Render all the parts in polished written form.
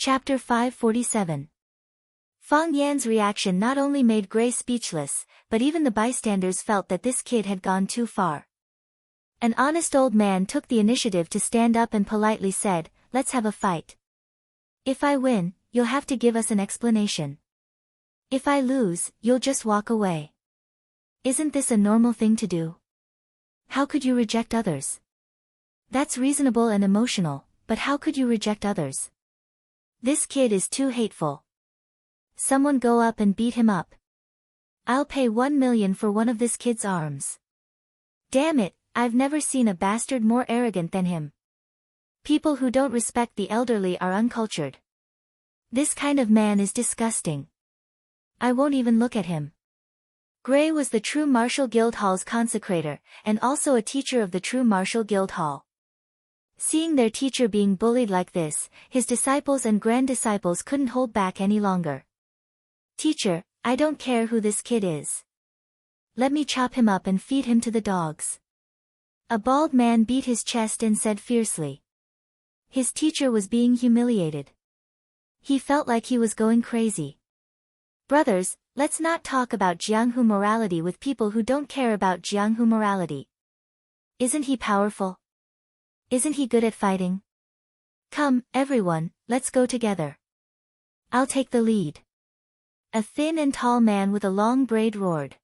Chapter 547. Fang Yan's reaction not only made Gray speechless, but even the bystanders felt that this kid had gone too far. An honest old man took the initiative to stand up and politely said, "Let's have a fight. If I win, you'll have to give us an explanation. If I lose, you'll just walk away. Isn't this a normal thing to do? How could you reject others? That's reasonable and emotional, but how could you reject others? This kid is too hateful. Someone go up and beat him up. I'll pay 1 million for one of this kid's arms. Damn it, I've never seen a bastard more arrogant than him. People who don't respect the elderly are uncultured. This kind of man is disgusting. I won't even look at him." Gray was the True Martial Guild Hall's consecrator, and also a teacher of the True Martial Guild Hall. Seeing their teacher being bullied like this, his disciples and grand-disciples couldn't hold back any longer. "Teacher, I don't care who this kid is. Let me chop him up and feed him to the dogs." A bald man beat his chest and said fiercely. His teacher was being humiliated. He felt like he was going crazy. "Brothers, let's not talk about Jianghu morality with people who don't care about Jianghu morality. Isn't he powerful? Isn't he good at fighting? Come, everyone, let's go together. I'll take the lead." A thin and tall man with a long braid roared.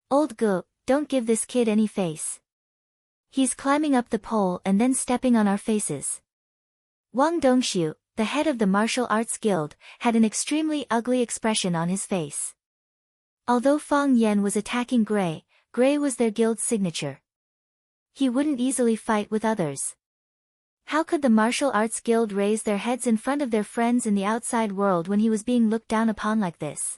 "Old Gu, don't give this kid any face. He's climbing up the pole and then stepping on our faces." Wang Dongxiu, the head of the martial arts guild, had an extremely ugly expression on his face. Although Fang Yan was attacking Gray, Gray was their guild's signature. He wouldn't easily fight with others. How could the martial arts guild raise their heads in front of their friends in the outside world when he was being looked down upon like this?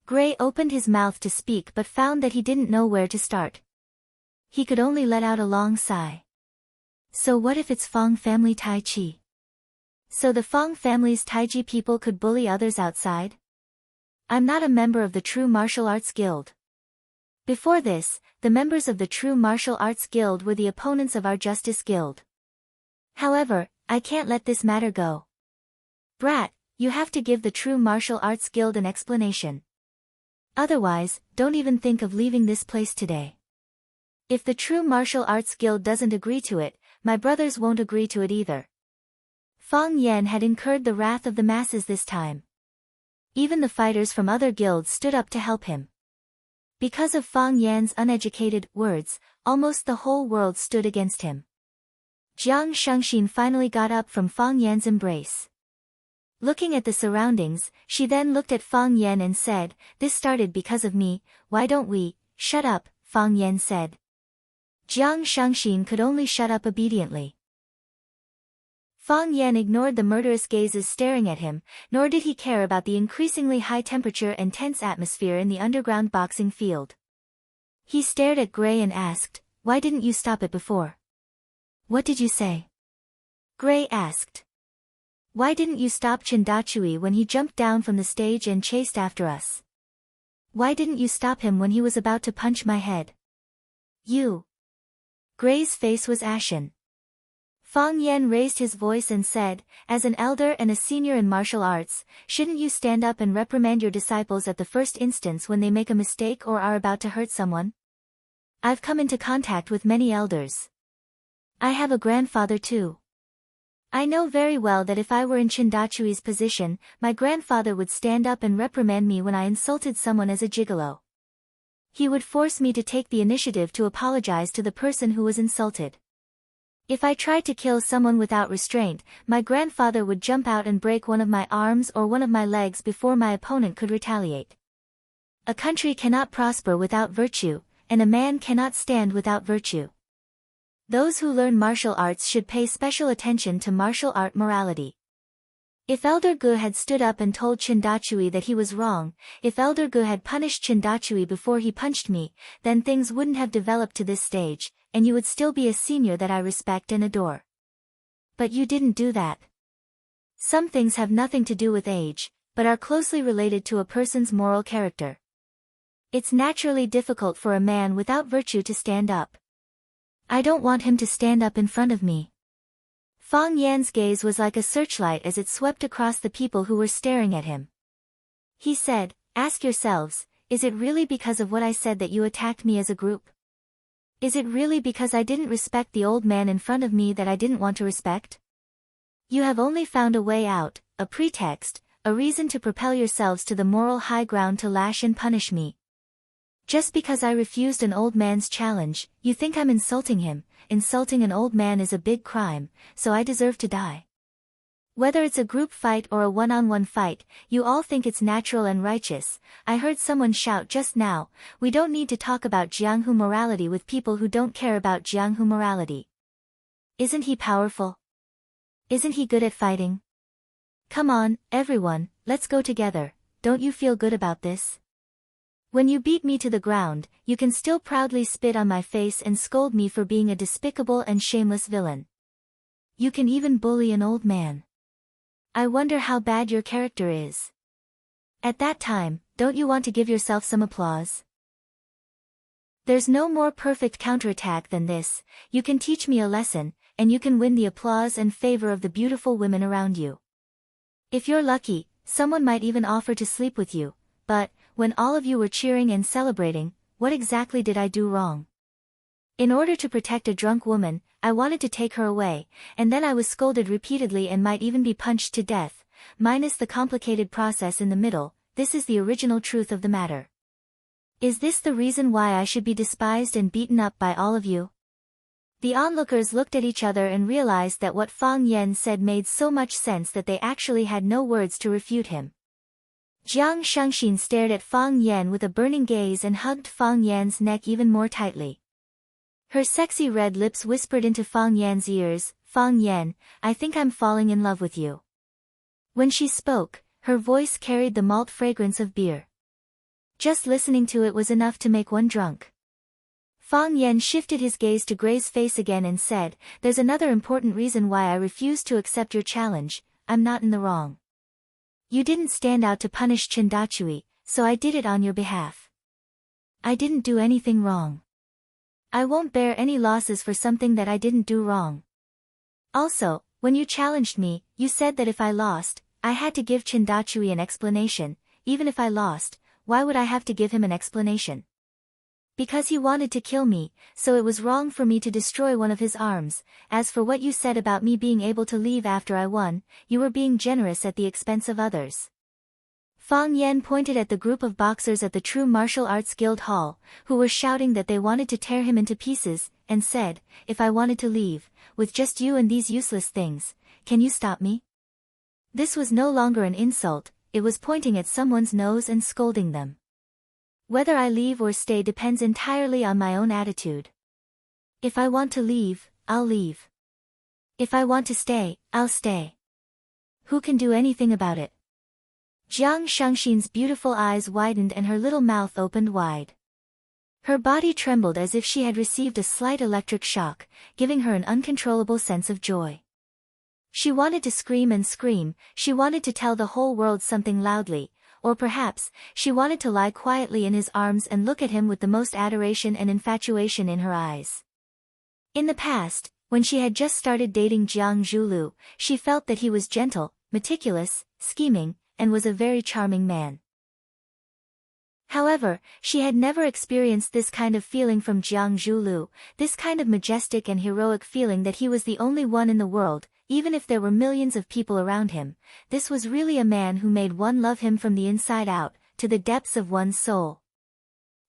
Gray opened his mouth to speak but found that he didn't know where to start. He could only let out a long sigh. So what if it's Fang family Tai Chi? So the Fang family's Taiji people could bully others outside? I'm not a member of the True Martial Arts Guild. Before this, the members of the True Martial Arts Guild were the opponents of our Justice Guild. However, I can't let this matter go. Brat, you have to give the True Martial Arts Guild an explanation. Otherwise, don't even think of leaving this place today. If the True Martial Arts Guild doesn't agree to it, my brothers won't agree to it either. Fang Yan had incurred the wrath of the masses this time. Even the fighters from other guilds stood up to help him. Because of Fang Yan's uneducated words, almost the whole world stood against him. Jiang Shengxin finally got up from Fang Yan's embrace. Looking at the surroundings, she then looked at Fang Yan and said, "This started because of me, why don't we?" "Shut up," Fang Yan said. Jiang Shengxin could only shut up obediently. Fang Yan ignored the murderous gazes staring at him, nor did he care about the increasingly high temperature and tense atmosphere in the underground boxing field. He stared at Gray and asked, "Why didn't you stop it before?" "What did you say?" Gray asked. "Why didn't you stop Chandachui when he jumped down from the stage and chased after us? Why didn't you stop him when he was about to punch my head?" "You." Gray's face was ashen. Fang Yan raised his voice and said, "As an elder and a senior in martial arts, shouldn't you stand up and reprimand your disciples at the first instance when they make a mistake or are about to hurt someone? I've come into contact with many elders. I have a grandfather too. I know very well that if I were in Chindachui's position, my grandfather would stand up and reprimand me when I insulted someone as a gigolo. He would force me to take the initiative to apologize to the person who was insulted. If I tried to kill someone without restraint, my grandfather would jump out and break one of my arms or one of my legs before my opponent could retaliate. A country cannot prosper without virtue, and a man cannot stand without virtue. Those who learn martial arts should pay special attention to martial art morality. If Elder Gu had stood up and told Chandachui that he was wrong, if Elder Gu had punished Chandachui before he punched me, then things wouldn't have developed to this stage, and you would still be a senior that I respect and adore. But you didn't do that. Some things have nothing to do with age, but are closely related to a person's moral character. It's naturally difficult for a man without virtue to stand up. I don't want him to stand up in front of me." Fang Yan's gaze was like a searchlight as it swept across the people who were staring at him. He said, "Ask yourselves, is it really because of what I said that you attacked me as a group? Is it really because I didn't respect the old man in front of me that I didn't want to respect? You have only found a way out, a pretext, a reason to propel yourselves to the moral high ground to lash and punish me. Just because I refused an old man's challenge, you think I'm insulting him. Insulting an old man is a big crime, so I deserve to die. Whether it's a group fight or a one-on-one fight, you all think it's natural and righteous. I heard someone shout just now, we don't need to talk about Jianghu morality with people who don't care about Jianghu morality. Isn't he powerful? Isn't he good at fighting? Come on, everyone, let's go together. Don't you feel good about this? When you beat me to the ground, you can still proudly spit on my face and scold me for being a despicable and shameless villain. You can even bully an old man. I wonder how bad your character is. At that time, don't you want to give yourself some applause? There's no more perfect counterattack than this. You can teach me a lesson, and you can win the applause and favor of the beautiful women around you. If you're lucky, someone might even offer to sleep with you, but, when all of you were cheering and celebrating, what exactly did I do wrong? In order to protect a drunk woman, I wanted to take her away, and then I was scolded repeatedly and might even be punched to death, minus the complicated process in the middle. This is the original truth of the matter. Is this the reason why I should be despised and beaten up by all of you? The onlookers looked at each other and realized that what Fang Yan said made so much sense that they actually had no words to refute him. Jiang Shengxin stared at Fang Yan with a burning gaze and hugged Fang Yan's neck even more tightly. Her sexy red lips whispered into Fang Yan's ears, "Fang Yan, I think I'm falling in love with you." When she spoke, her voice carried the malt fragrance of beer. Just listening to it was enough to make one drunk. Fang Yan shifted his gaze to Gray's face again and said, "There's another important reason why I refused to accept your challenge. I'm not in the wrong. You didn't stand out to punish Chindachui, so I did it on your behalf. I didn't do anything wrong. I won't bear any losses for something that I didn't do wrong. Also, when you challenged me, you said that if I lost, I had to give Chindachui an explanation. Even if I lost, why would I have to give him an explanation? Because he wanted to kill me, so it was wrong for me to destroy one of his arms. As for what you said about me being able to leave after I won, you were being generous at the expense of others." Fang Yan pointed at the group of boxers at the True Martial Arts Guild Hall, who were shouting that they wanted to tear him into pieces, and said, "If I wanted to leave, with just you and these useless things, can you stop me?" This was no longer an insult, it was pointing at someone's nose and scolding them. Whether I leave or stay depends entirely on my own attitude. If I want to leave, I'll leave. If I want to stay, I'll stay. Who can do anything about it? Jiang Shengxin's beautiful eyes widened and her little mouth opened wide. Her body trembled as if she had received a slight electric shock, giving her an uncontrollable sense of joy. She wanted to scream and scream, she wanted to tell the whole world something loudly, or perhaps, she wanted to lie quietly in his arms and look at him with the most adoration and infatuation in her eyes. In the past, when she had just started dating Jiang Zhulu, she felt that he was gentle, meticulous, scheming, and was a very charming man. However, she had never experienced this kind of feeling from Jiang Zhulu, this kind of majestic and heroic feeling that he was the only one in the world, even if there were millions of people around him. This was really a man who made one love him from the inside out, to the depths of one's soul.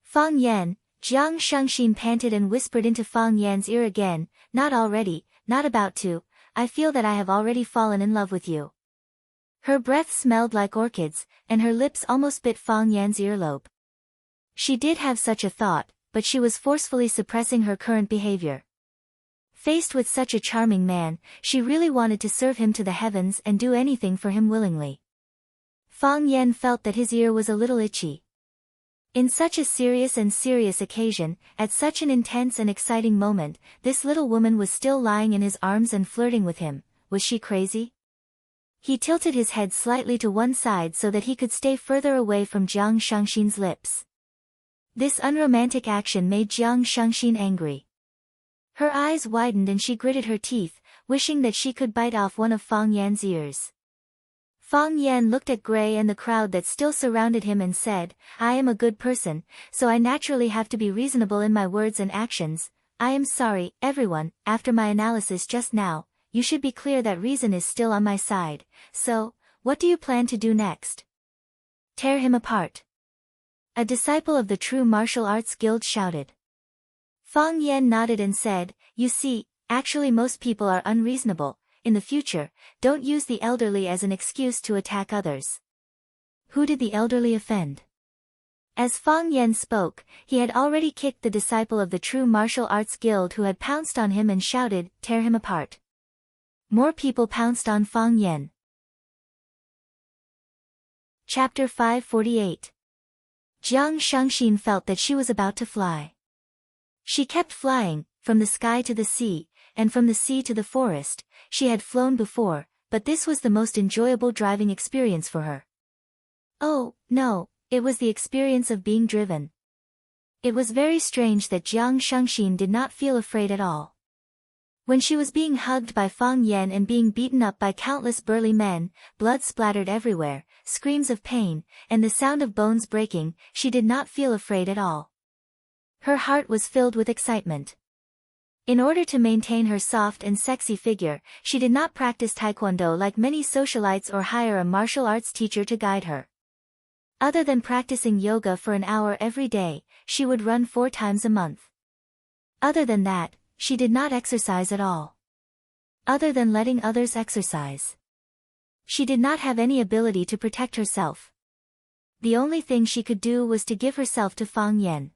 "Fang Yan," Jiang Shengxin panted and whispered into Fang Yan's ear again, "Not already, not about to, I feel that I have already fallen in love with you." Her breath smelled like orchids, and her lips almost bit Fang Yan's earlobe. She did have such a thought, but she was forcefully suppressing her current behavior. Faced with such a charming man, she really wanted to serve him to the heavens and do anything for him willingly. Fang Yan felt that his ear was a little itchy. In such a serious occasion, at such an intense and exciting moment, this little woman was still lying in his arms and flirting with him. Was she crazy? He tilted his head slightly to one side so that he could stay further away from Jiang Shengxin's lips. This unromantic action made Jiang Shengxin angry. Her eyes widened and she gritted her teeth, wishing that she could bite off one of Fang Yan's ears. Fang Yan looked at Gray and the crowd that still surrounded him and said, I am a good person, so I naturally have to be reasonable in my words and actions. I am sorry, everyone, after my analysis just now, you should be clear that reason is still on my side, so, what do you plan to do next? Tear him apart. A disciple of the True Martial Arts Guild shouted. Fang Yan nodded and said, you see, actually most people are unreasonable. In the future, don't use the elderly as an excuse to attack others. Who did the elderly offend? As Fang Yan spoke, he had already kicked the disciple of the True Martial Arts Guild who had pounced on him and shouted, tear him apart. More people pounced on Fang Yan. Chapter 548. Jiang Shangxin felt that she was about to fly. She kept flying, from the sky to the sea, and from the sea to the forest. She had flown before, but this was the most enjoyable driving experience for her. Oh, no, it was the experience of being driven. It was very strange that Jiang Shangxin did not feel afraid at all. When she was being hugged by Fang Yan and being beaten up by countless burly men, blood splattered everywhere, screams of pain, and the sound of bones breaking, she did not feel afraid at all. Her heart was filled with excitement. In order to maintain her soft and sexy figure, she did not practice taekwondo like many socialites or hire a martial arts teacher to guide her. Other than practicing yoga for an hour every day, she would run 4 times a month. Other than that, she did not exercise at all. Other than letting others exercise. She did not have any ability to protect herself. The only thing she could do was to give herself to Fang Yan.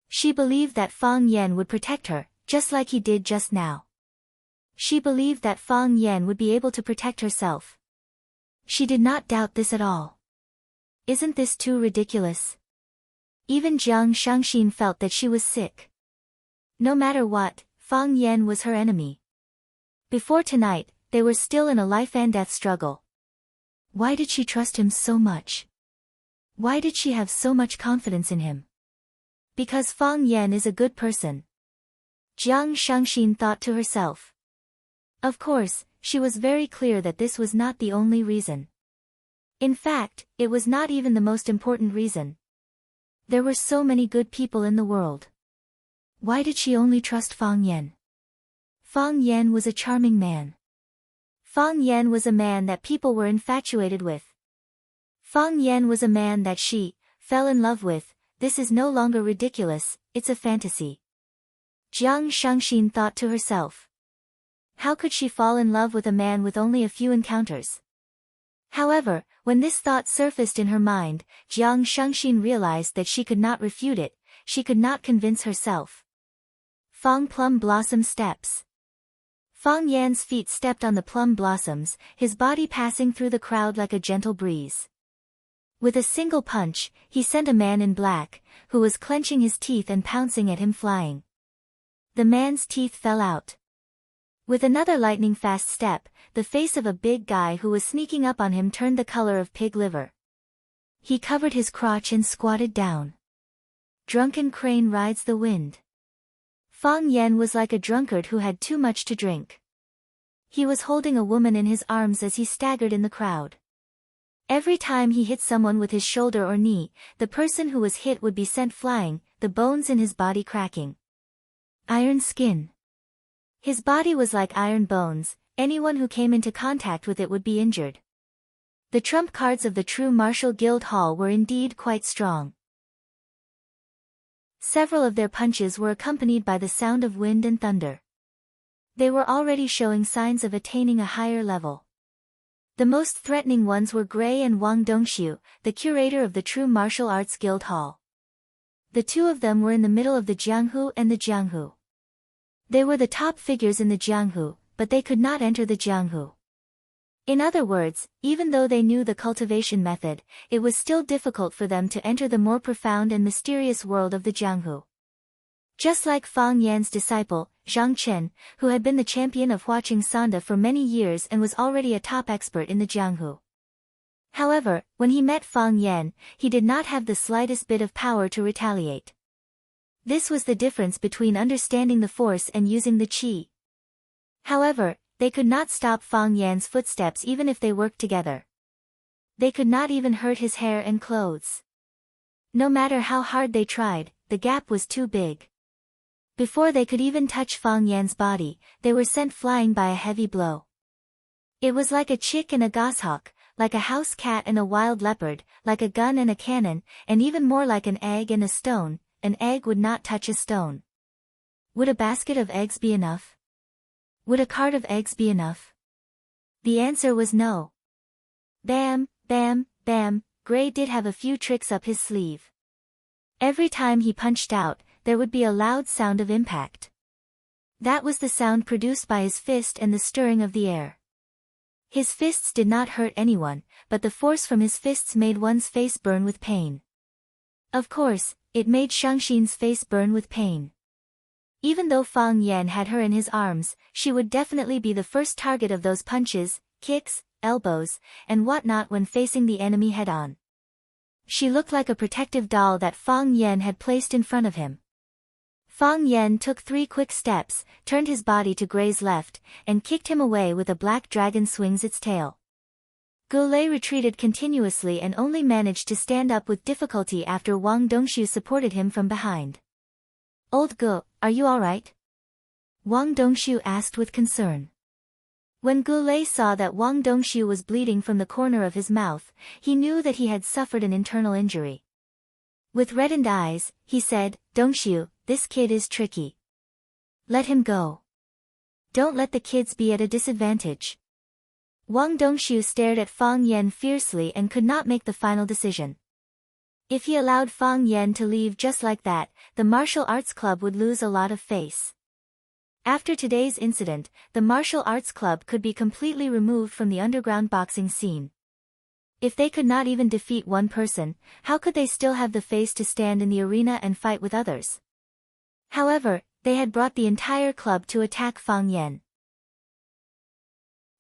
She believed that Fang Yan would protect her, just like he did just now. She believed that Fang Yan would be able to protect herself. She did not doubt this at all. Isn't this too ridiculous? Even Jiang Shangxin felt that she was sick. No matter what, Fang Yan was her enemy. Before tonight, they were still in a life-and-death struggle. Why did she trust him so much? Why did she have so much confidence in him? Because Fang Yan is a good person. Jiang Shangxin thought to herself. Of course, she was very clear that this was not the only reason. In fact, it was not even the most important reason. There were so many good people in the world. Why did she only trust Fang Yan? Fang Yan was a charming man. Fang Yan was a man that people were infatuated with. Fang Yan was a man that she fell in love with. This is no longer ridiculous, it's a fantasy. Jiang Shangxin thought to herself. How could she fall in love with a man with only a few encounters? However, when this thought surfaced in her mind, Jiang Shangxin realized that she could not refute it, she could not convince herself. Fang Plum Blossom Steps. Fang Yan's feet stepped on the plum blossoms, his body passing through the crowd like a gentle breeze. With a single punch, he sent a man in black, who was clenching his teeth and pouncing at him flying. The man's teeth fell out. With another lightning-fast step, the face of a big guy who was sneaking up on him turned the color of pig liver. He covered his crotch and squatted down. Drunken crane rides the wind. Fang Yan was like a drunkard who had too much to drink. He was holding a woman in his arms as he staggered in the crowd. Every time he hit someone with his shoulder or knee, the person who was hit would be sent flying, the bones in his body cracking. Iron skin. His body was like iron bones, anyone who came into contact with it would be injured. The trump cards of the True Martial Guild Hall were indeed quite strong. Several of their punches were accompanied by the sound of wind and thunder. They were already showing signs of attaining a higher level. The most threatening ones were Gray and Wang Dongxiu, the curator of the True Martial Arts Guild Hall. The two of them were in the middle of the Jianghu and the Jianghu. They were the top figures in the Jianghu, but they could not enter the Jianghu. In other words, even though they knew the cultivation method, it was still difficult for them to enter the more profound and mysterious world of the Jianghu. Just like Fang Yan's disciple, Zhang Chen, who had been the champion of Huaqing Sanda for many years and was already a top expert in the Jianghu. However, when he met Fang Yan, he did not have the slightest bit of power to retaliate. This was the difference between understanding the force and using the qi. However, they could not stop Fang Yan's footsteps even if they worked together. They could not even hurt his hair and clothes. No matter how hard they tried, the gap was too big. Before they could even touch Fang Yan's body, they were sent flying by a heavy blow. It was like a chick and a goshawk, like a house cat and a wild leopard, like a gun and a cannon, and even more like an egg and a stone. An egg would not touch a stone. Would a basket of eggs be enough? Would a cart of eggs be enough? The answer was no. Bam, bam, bam, Gray did have a few tricks up his sleeve. Every time he punched out, there would be a loud sound of impact. That was the sound produced by his fist and the stirring of the air. His fists did not hurt anyone, but the force from his fists made one's face burn with pain. Of course, it made Shangxin's face burn with pain. Even though Fang Yan had her in his arms, she would definitely be the first target of those punches, kicks, elbows, and whatnot when facing the enemy head-on. She looked like a protective doll that Fang Yan had placed in front of him. Fang Yan took 3 quick steps, turned his body to Gray's left, and kicked him away with a black dragon swings its tail. Gulei retreated continuously and only managed to stand up with difficulty after Wang Dongxiu supported him from behind. "Old Gu, are you alright?" Wang Dongxiu asked with concern. When Gulei saw that Wang Dongxiu was bleeding from the corner of his mouth, he knew that he had suffered an internal injury. With reddened eyes, he said, "Dongxiu, this kid is tricky. Let him go. Don't let the kids be at a disadvantage." Wang Dongxiu stared at Fang Yan fiercely and could not make the final decision. If he allowed Fang Yan to leave just like that, the martial arts club would lose a lot of face. After today's incident, the martial arts club could be completely removed from the underground boxing scene. If they could not even defeat one person, how could they still have the face to stand in the arena and fight with others? However, they had brought the entire club to attack Fang Yan.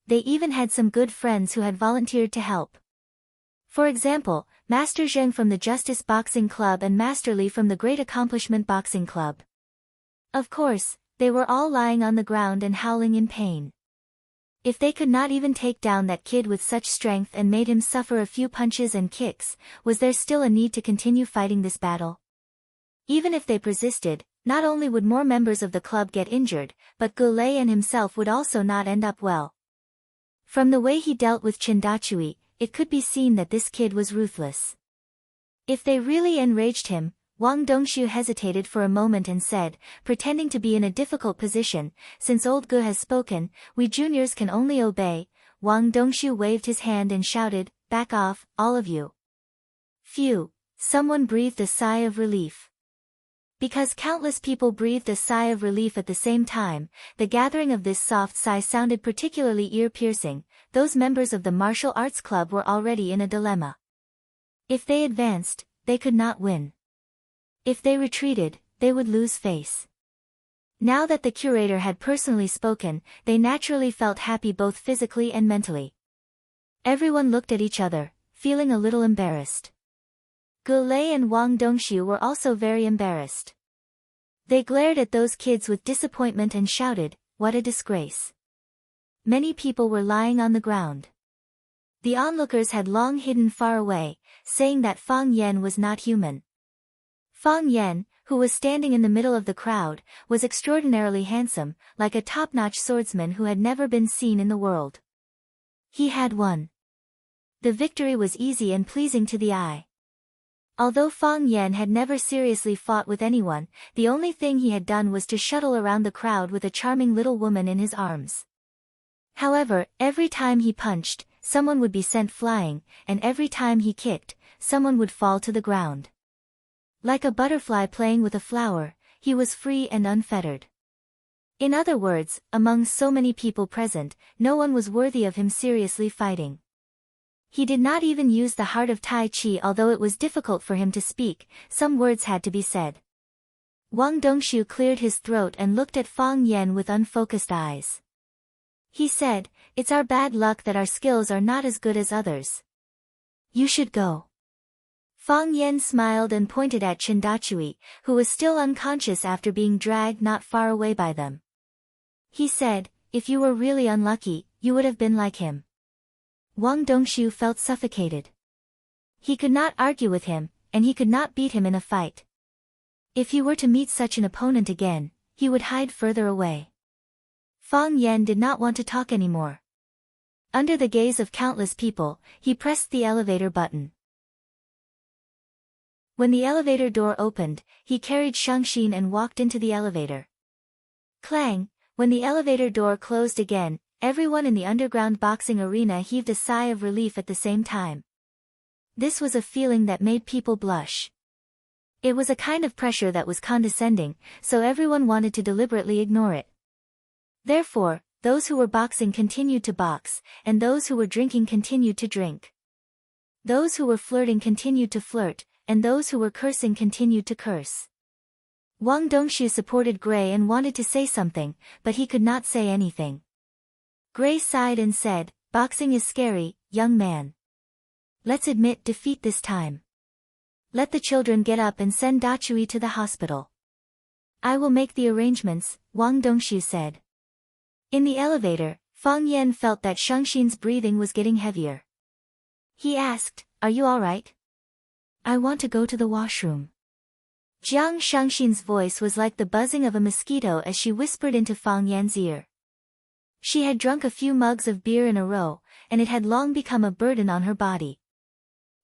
They even had some good friends who had volunteered to help. For example, Master Zheng from the Justice Boxing Club and Master Li from the Great Accomplishment Boxing Club. Of course, they were all lying on the ground and howling in pain. If they could not even take down that kid with such strength and made him suffer a few punches and kicks, was there still a need to continue fighting this battle? Even if they persisted, not only would more members of the club get injured, but Gulei and himself would also not end up well. From the way he dealt with Chindachui, it could be seen that this kid was ruthless. If they really enraged him, Wang Dongxiu hesitated for a moment and said, pretending to be in a difficult position, "Since old Gu has spoken, we juniors can only obey." Wang Dongxiu waved his hand and shouted, "Back off, all of you." Phew! Someone breathed a sigh of relief. Because countless people breathed a sigh of relief at the same time, the gathering of this soft sigh sounded particularly ear-piercing. Those members of the martial arts club were already in a dilemma. If they advanced, they could not win. If they retreated, they would lose face. Now that the curator had personally spoken, they naturally felt happy both physically and mentally. Everyone looked at each other, feeling a little embarrassed. Gulei and Wang Dongxiu were also very embarrassed. They glared at those kids with disappointment and shouted, "What a disgrace." Many people were lying on the ground. The onlookers had long hidden far away, saying that Fang Yan was not human. Fang Yan, who was standing in the middle of the crowd, was extraordinarily handsome, like a top-notch swordsman who had never been seen in the world. He had won. The victory was easy and pleasing to the eye. Although Fang Yan had never seriously fought with anyone, the only thing he had done was to shuttle around the crowd with a charming little woman in his arms. However, every time he punched, someone would be sent flying, and every time he kicked, someone would fall to the ground. Like a butterfly playing with a flower, he was free and unfettered. In other words, among so many people present, no one was worthy of him seriously fighting. He did not even use the heart of Tai Chi, although it was difficult for him to speak. Some words had to be said. Wang Dongxiu cleared his throat and looked at Fang Yan with unfocused eyes. He said, "It's our bad luck that our skills are not as good as others. You should go." Fang Yan smiled and pointed at Chindachui, who was still unconscious after being dragged not far away by them. He said, If you were really unlucky, you would have been like him. Wang Dongxiu felt suffocated. He could not argue with him, and he could not beat him in a fight. If he were to meet such an opponent again, he would hide further away. Fang Yan did not want to talk anymore. Under the gaze of countless people, he pressed the elevator button. When the elevator door opened, he carried Shangxin and walked into the elevator. Clang! When the elevator door closed again, everyone in the underground boxing arena heaved a sigh of relief at the same time. This was a feeling that made people blush. It was a kind of pressure that was condescending, so everyone wanted to deliberately ignore it. Therefore, those who were boxing continued to box, and those who were drinking continued to drink. Those who were flirting continued to flirt, and those who were cursing continued to curse. Wang Dongxiu supported Gray and wanted to say something, but he could not say anything. Gray sighed and said, "Boxing is scary, young man. Let's admit defeat this time. Let the children get up and send Dachui to the hospital." "I will make the arrangements," Wang Dongxiu said. In the elevator, Fang Yan felt that Shangxin's breathing was getting heavier. He asked, "Are you all right?" "I want to go to the washroom." Jiang Shangxin's voice was like the buzzing of a mosquito as she whispered into Fang Yan's ear. She had drunk a few mugs of beer in a row, and it had long become a burden on her body.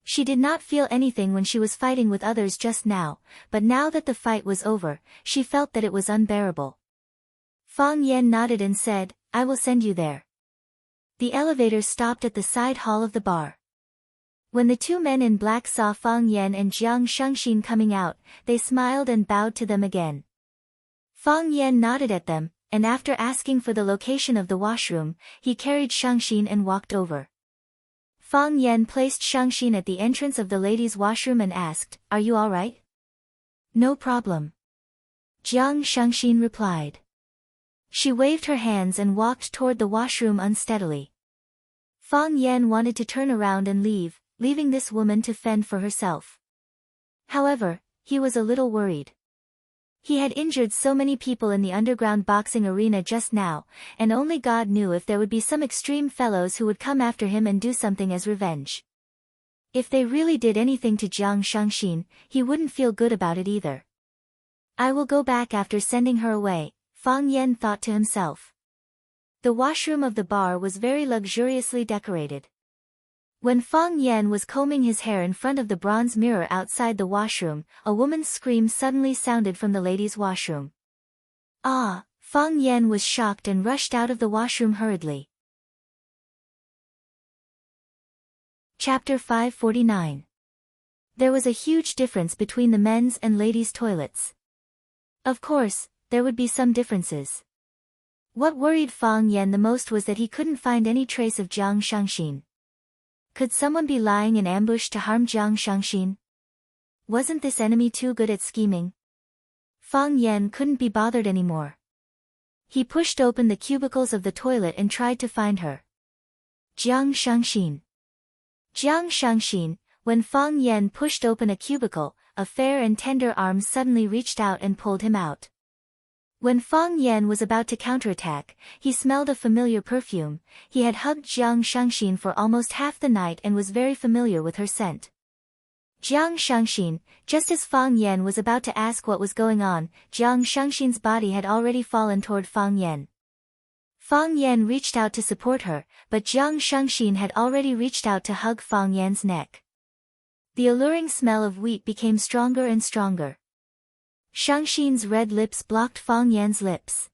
She did not feel anything when she was fighting with others just now, but now that the fight was over, she felt that it was unbearable. Fang Yan nodded and said, "I will send you there." The elevator stopped at the side hall of the bar. When the two men in black saw Fang Yan and Jiang Shangxin coming out, they smiled and bowed to them again. Fang Yan nodded at them, and after asking for the location of the washroom, he carried Shangxin and walked over. Fang Yan placed Shangxin at the entrance of the ladies' washroom and asked, "Are you all right?" "No problem," Jiang Shangxin replied. She waved her hands and walked toward the washroom unsteadily. Fang Yan wanted to turn around and leave, leaving this woman to fend for herself. However, he was a little worried. He had injured so many people in the underground boxing arena just now, and only God knew if there would be some extreme fellows who would come after him and do something as revenge. If they really did anything to Jiang Shangxin, he wouldn't feel good about it either. "I will go back after sending her away," Fang Yan thought to himself. The washroom of the bar was very luxuriously decorated. When Fang Yan was combing his hair in front of the bronze mirror outside the washroom, a woman's scream suddenly sounded from the ladies' washroom. "Ah!" Fang Yan was shocked and rushed out of the washroom hurriedly. Chapter 549. There was a huge difference between the men's and ladies' toilets. Of course, there would be some differences. What worried Fang Yan the most was that he couldn't find any trace of Jiang Shangxin. Could someone be lying in ambush to harm Jiang Shangxin? Wasn't this enemy too good at scheming? Fang Yan couldn't be bothered anymore. He pushed open the cubicles of the toilet and tried to find her. Jiang Shangxin. Jiang Shangxin. When Fang Yan pushed open a cubicle, a fair and tender arm suddenly reached out and pulled him out. When Fang Yan was about to counterattack, he smelled a familiar perfume. He had hugged Jiang Shangxin for almost half the night and was very familiar with her scent. Jiang Shangxin, just as Fang Yan was about to ask what was going on, Jiang Shangxin's body had already fallen toward Fang Yan. Fang Yan reached out to support her, but Jiang Shangxin had already reached out to hug Fang Yan's neck. The alluring smell of wheat became stronger and stronger. Shangxin's red lips blocked Fang Yan's lips.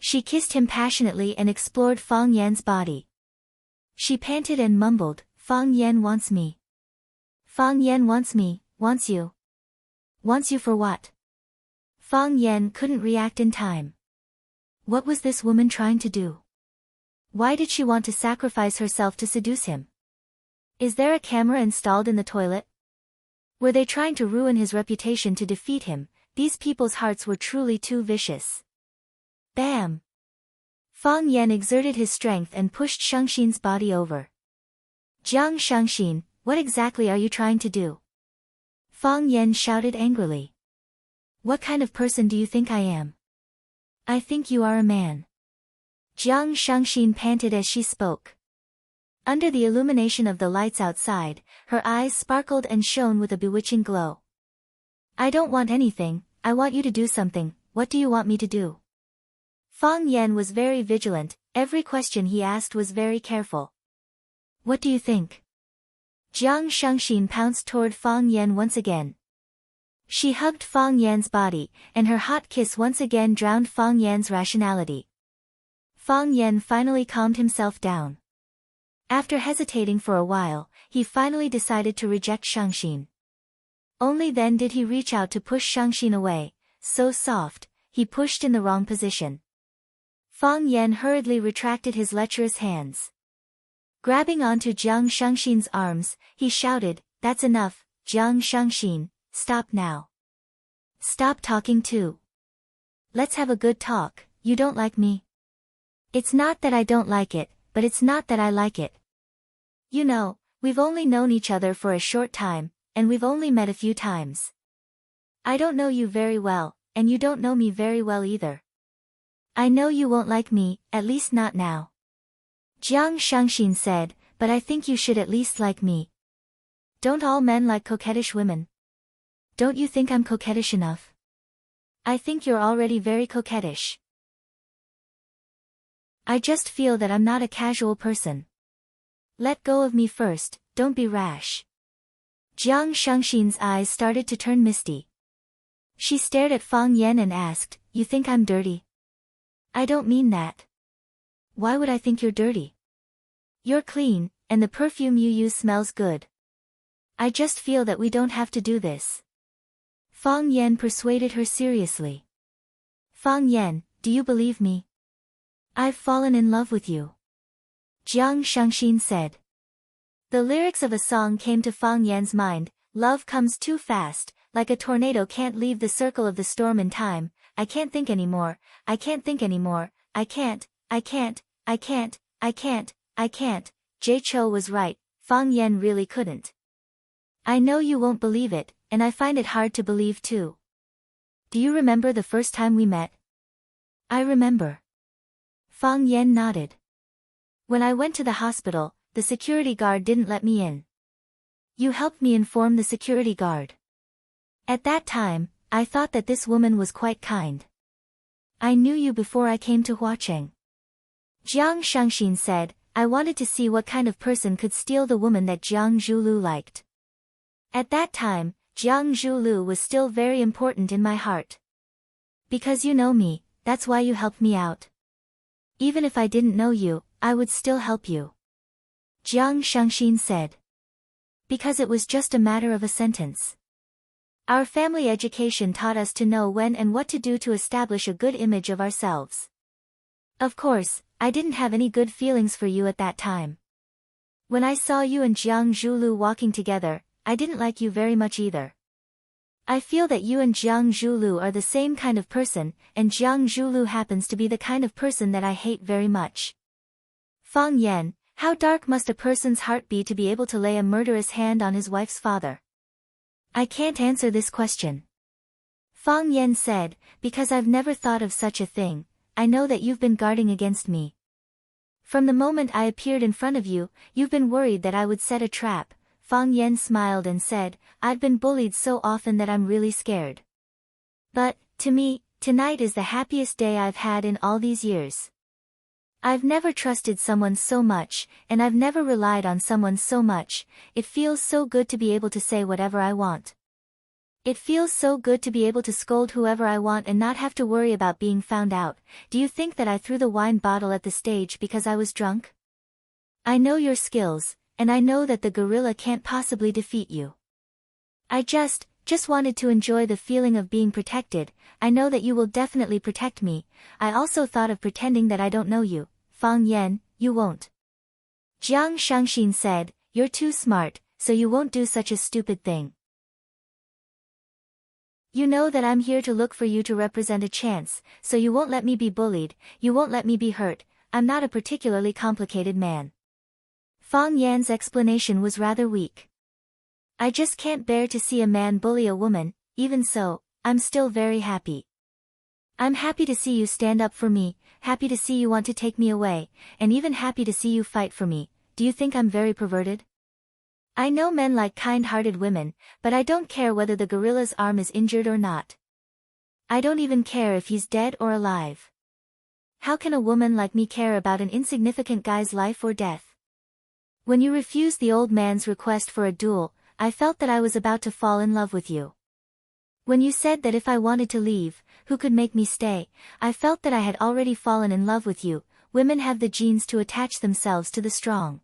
She kissed him passionately and explored Fang Yan's body. She panted and mumbled, "Fang Yan wants me. Fang Yan wants me, wants you. Wants you for what?" Fang Yan couldn't react in time. What was this woman trying to do? Why did she want to sacrifice herself to seduce him? Is there a camera installed in the toilet? Were they trying to ruin his reputation to defeat him? These people's hearts were truly too vicious. Bam! Fang Yan exerted his strength and pushed Shangxin's body over. "Jiang Shangxin, what exactly are you trying to do?" Fang Yan shouted angrily. "What kind of person do you think I am? I think you are a man." Jiang Shangxin panted as she spoke. Under the illumination of the lights outside, her eyes sparkled and shone with a bewitching glow. I don't want anything, I want you to do something. What do you want me to do? Fang Yan was very vigilant, every question he asked was very careful. What do you think? Jiang Shangxin pounced toward Fang Yan once again. She hugged Fang Yan's body, and her hot kiss once again drowned Fang Yan's rationality. Fang Yan finally calmed himself down. After hesitating for a while, he finally decided to reject Shangxin. Only then did he reach out to push Shangxin away, so soft, he pushed in the wrong position. Fang Yan hurriedly retracted his lecherous hands. Grabbing onto Jiang Shangxin's arms, he shouted, That's enough, Jiang Shangxin, stop now. Stop talking too. Let's have a good talk. You don't like me? It's not that I don't like it, but it's not that I like it. You know, we've only known each other for a short time, and we've only met a few times. I don't know you very well, and you don't know me very well either. I know you won't like me, at least not now. Jiang Shangxin said, but I think you should at least like me. Don't all men like coquettish women? Don't you think I'm coquettish enough? I think you're already very coquettish. I just feel that I'm not a casual person. Let go of me first, don't be rash. Jiang Shangxin's eyes started to turn misty. She stared at Fang Yan and asked, You think I'm dirty? I don't mean that. Why would I think you're dirty? You're clean, and the perfume you use smells good. I just feel that we don't have to do this. Fang Yan persuaded her seriously. Fang Yan, do you believe me? I've fallen in love with you. Jiang Shangxin said. The lyrics of a song came to Fang Yan's mind, love comes too fast, like a tornado can't leave the circle of the storm in time, I can't think anymore, I can't think anymore, I can't. Jay Cho was right, Fang Yan really couldn't. I know you won't believe it, and I find it hard to believe too. Do you remember the first time we met? I remember. Fang Yan nodded. When I went to the hospital, the security guard didn't let me in. You helped me inform the security guard. At that time, I thought that this woman was quite kind. I knew you before I came to Huacheng. Jiang Shangxin said, I wanted to see what kind of person could steal the woman that Jiang Zhulu liked. At that time, Jiang Zhulu was still very important in my heart. Because you know me, that's why you helped me out. Even if I didn't know you, I would still help you. Jiang Shangxin said. Because it was just a matter of a sentence. Our family education taught us to know when and what to do to establish a good image of ourselves. Of course, I didn't have any good feelings for you at that time. When I saw you and Jiang Zhulu walking together, I didn't like you very much either. I feel that you and Jiang Zhulu are the same kind of person, and Jiang Zhulu happens to be the kind of person that I hate very much. Fang Yan, how dark must a person's heart be to be able to lay a murderous hand on his wife's father? I can't answer this question. Fang Yan said, because I've never thought of such a thing, I know that you've been guarding against me. From the moment I appeared in front of you, you've been worried that I would set a trap. Fang Yan smiled and said, I've been bullied so often that I'm really scared. But, to me, tonight is the happiest day I've had in all these years. I've never trusted someone so much, and I've never relied on someone so much. It feels so good to be able to say whatever I want. It feels so good to be able to scold whoever I want and not have to worry about being found out. Do you think that I threw the wine bottle at the stage because I was drunk? I know your skills, and I know that the gorilla can't possibly defeat you. I just wanted to enjoy the feeling of being protected. I know that you will definitely protect me. I also thought of pretending that I don't know you. Fang Yan, you won't. Jiang Shangxin said, you're too smart, so you won't do such a stupid thing. You know that I'm here to look for you to represent a chance, so you won't let me be bullied, you won't let me be hurt. I'm not a particularly complicated man. Fang Yan's explanation was rather weak. I just can't bear to see a man bully a woman. Even so, I'm still very happy. I'm happy to see you stand up for me, happy to see you want to take me away, and even happy to see you fight for me. Do you think I'm very perverted? I know men like kind-hearted women, but I don't care whether the gorilla's arm is injured or not. I don't even care if he's dead or alive. How can a woman like me care about an insignificant guy's life or death? When you refused the old man's request for a duel, I felt that I was about to fall in love with you. When you said that if I wanted to leave, who could make me stay, I felt that I had already fallen in love with you. Women have the genes to attach themselves to the strong.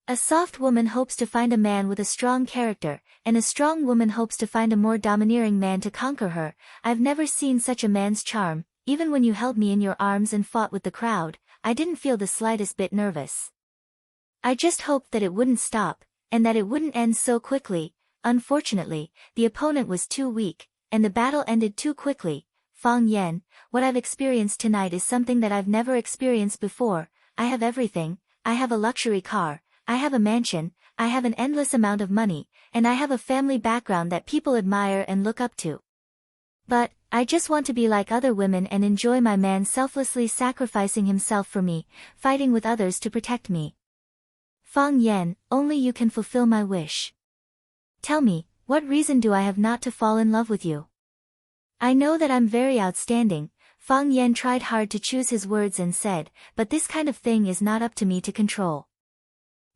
A soft woman hopes to find a man with a strong character, and a strong woman hopes to find a more domineering man to conquer her. I've never seen such a man's charm. Even when you held me in your arms and fought with the crowd, I didn't feel the slightest bit nervous. I just hoped that it wouldn't stop, and that it wouldn't end so quickly. Unfortunately, the opponent was too weak, and the battle ended too quickly. Fang Yan, what I've experienced tonight is something that I've never experienced before. I have everything. I have a luxury car, I have a mansion, I have an endless amount of money, and I have a family background that people admire and look up to. But, I just want to be like other women and enjoy my man selflessly sacrificing himself for me, fighting with others to protect me. Fang Yan, only you can fulfill my wish. Tell me, what reason do I have not to fall in love with you? I know that I'm very outstanding. Fang Yan tried hard to choose his words and said, but this kind of thing is not up to me to control.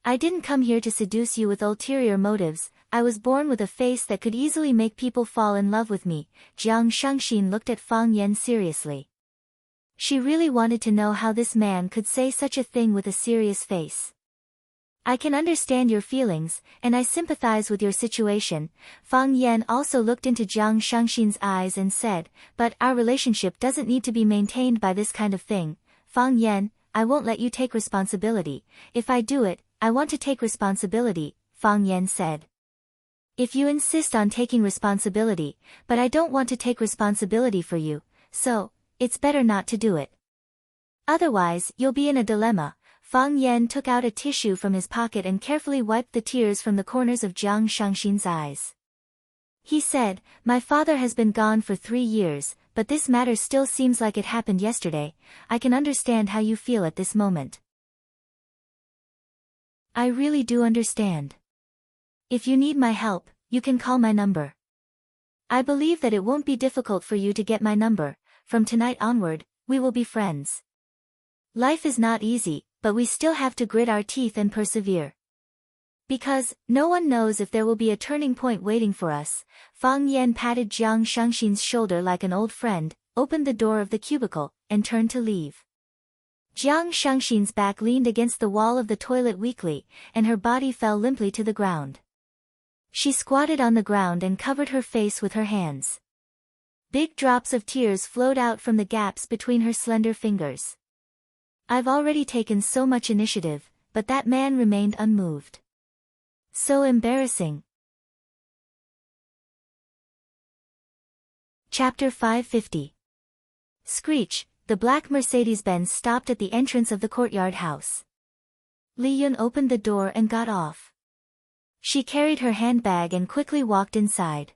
I didn't come here to seduce you with ulterior motives. I was born with a face that could easily make people fall in love with me. Jiang Shangxin looked at Fang Yan seriously. She really wanted to know how this man could say such a thing with a serious face. I can understand your feelings, and I sympathize with your situation. Fang Yan also looked into Jiang Shangxin's eyes and said, but our relationship doesn't need to be maintained by this kind of thing. Fang Yan, I won't let you take responsibility. If I do it, I want to take responsibility, Fang Yan said. If you insist on taking responsibility, but I don't want to take responsibility for you, so, it's better not to do it. Otherwise, you'll be in a dilemma. Fang Yan took out a tissue from his pocket and carefully wiped the tears from the corners of Jiang Shangxin's eyes. He said, my father has been gone for 3 years, but this matter still seems like it happened yesterday. I can understand how you feel at this moment. I really do understand. If you need my help, you can call my number. I believe that it won't be difficult for you to get my number. From tonight onward, we will be friends. Life is not easy, but we still have to grit our teeth and persevere. Because, no one knows if there will be a turning point waiting for us. Fang Yan patted Jiang Shangxin's shoulder like an old friend, opened the door of the cubicle, and turned to leave. Jiang Shangxin's back leaned against the wall of the toilet weakly, and her body fell limply to the ground. She squatted on the ground and covered her face with her hands. Big drops of tears flowed out from the gaps between her slender fingers. I've already taken so much initiative, but that man remained unmoved. So embarrassing. Chapter 550. Screech, the black Mercedes-Benz stopped at the entrance of the courtyard house. Li Yun opened the door and got off. She carried her handbag and quickly walked inside.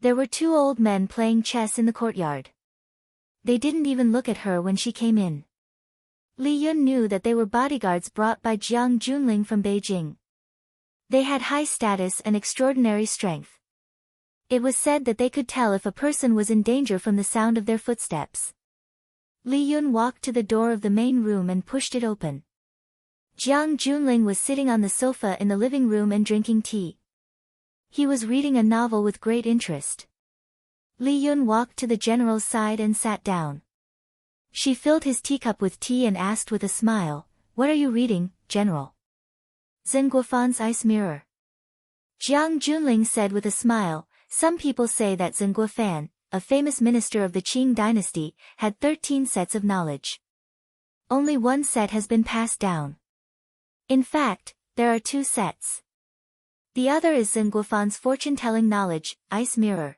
There were 2 old men playing chess in the courtyard. They didn't even look at her when she came in. Li Yun knew that they were bodyguards brought by Jiang Junling from Beijing. They had high status and extraordinary strength. It was said that they could tell if a person was in danger from the sound of their footsteps. Li Yun walked to the door of the main room and pushed it open. Jiang Junling was sitting on the sofa in the living room and drinking tea. He was reading a novel with great interest. Li Yun walked to the general's side and sat down. She filled his teacup with tea and asked with a smile, "What are you reading, General?" "Zhen Guofan's Ice Mirror." Jiang Junling said with a smile, "Some people say that Zhen Guofan, a famous minister of the Qing dynasty, had 13 sets of knowledge. Only 1 set has been passed down. In fact, there are 2 sets. The other is Zhen Guofan's fortune-telling knowledge, Ice Mirror.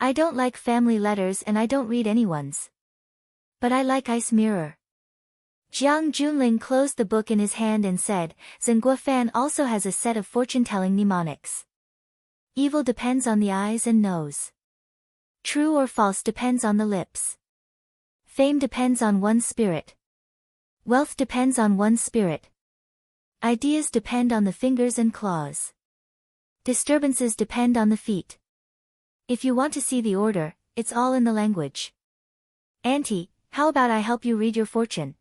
I don't like family letters and I don't read anyone's. But I like Ice Mirror." Jiang Junling closed the book in his hand and said, "Zhen Guofan also has a set of fortune-telling mnemonics. Evil depends on the eyes and nose. True or false depends on the lips. Fame depends on one's spirit. Wealth depends on one's spirit. Ideas depend on the fingers and claws. Disturbances depend on the feet. If you want to see the order, it's all in the language. Auntie, how about I help you read your fortune?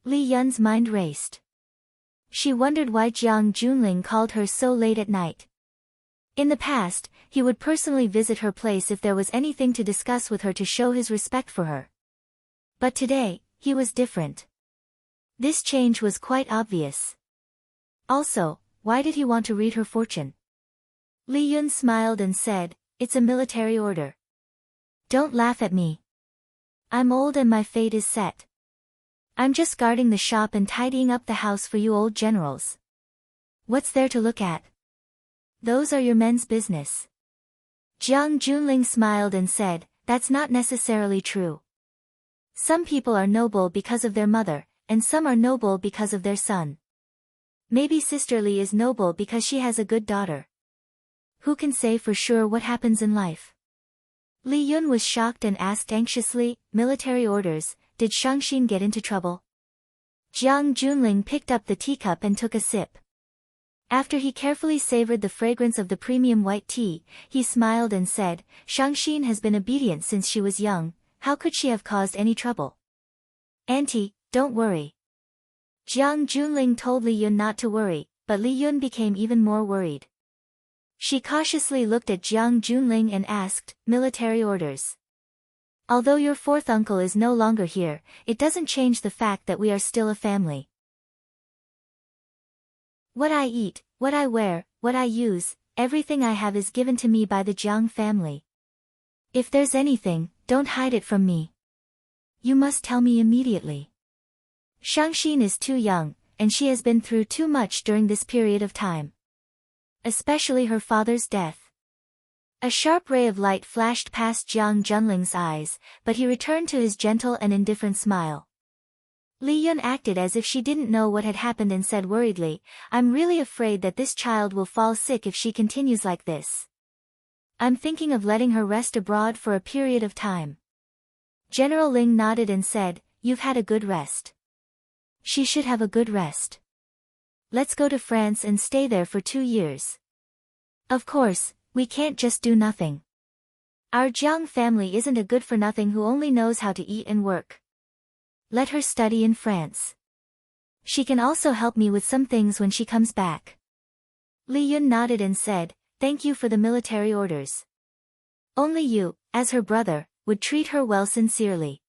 Li Yun's mind raced. She wondered why Jiang Junling called her so late at night. In the past, he would personally visit her place if there was anything to discuss with her to show his respect for her. But today, he was different. This change was quite obvious. Also, why did he want to read her fortune? Li Yun smiled and said, "It's a military order. Don't laugh at me. I'm old and my fate is set. I'm just guarding the shop and tidying up the house for you old generals. What's there to look at? Those are your men's business." Jiang Junling smiled and said, "That's not necessarily true. Some people are noble because of their mother, and some are noble because of their son. Maybe Sister Li is noble because she has a good daughter. Who can say for sure what happens in life?" Li Yun was shocked and asked anxiously, "Military orders, did Shangxin get into trouble?" Jiang Junling picked up the teacup and took a sip. After he carefully savored the fragrance of the premium white tea, he smiled and said, "Shangxin has been obedient since she was young, how could she have caused any trouble?" "Auntie, don't worry." Jiang Junling told Li Yun not to worry, but Li Yun became even more worried. She cautiously looked at Jiang Junling and asked, "Military orders. Although your fourth uncle is no longer here, it doesn't change the fact that we are still a family. What I eat, what I wear, what I use, everything I have is given to me by the Jiang family. If there's anything, don't hide it from me. You must tell me immediately. Shangxin is too young, and she has been through too much during this period of time. Especially her father's death." A sharp ray of light flashed past Jiang Junling's eyes, but he returned to his gentle and indifferent smile. Li Yun acted as if she didn't know what had happened and said worriedly, "I'm really afraid that this child will fall sick if she continues like this. I'm thinking of letting her rest abroad for a period of time." General Ling nodded and said, "You've had a good rest. She should have a good rest. Let's go to France and stay there for 2 years. Of course, we can't just do nothing. Our Jiang family isn't a good-for-nothing who only knows how to eat and work. Let her study in France. She can also help me with some things when she comes back." Li Yun nodded and said, "Thank you for the military orders. Only you, as her brother, would treat her well sincerely.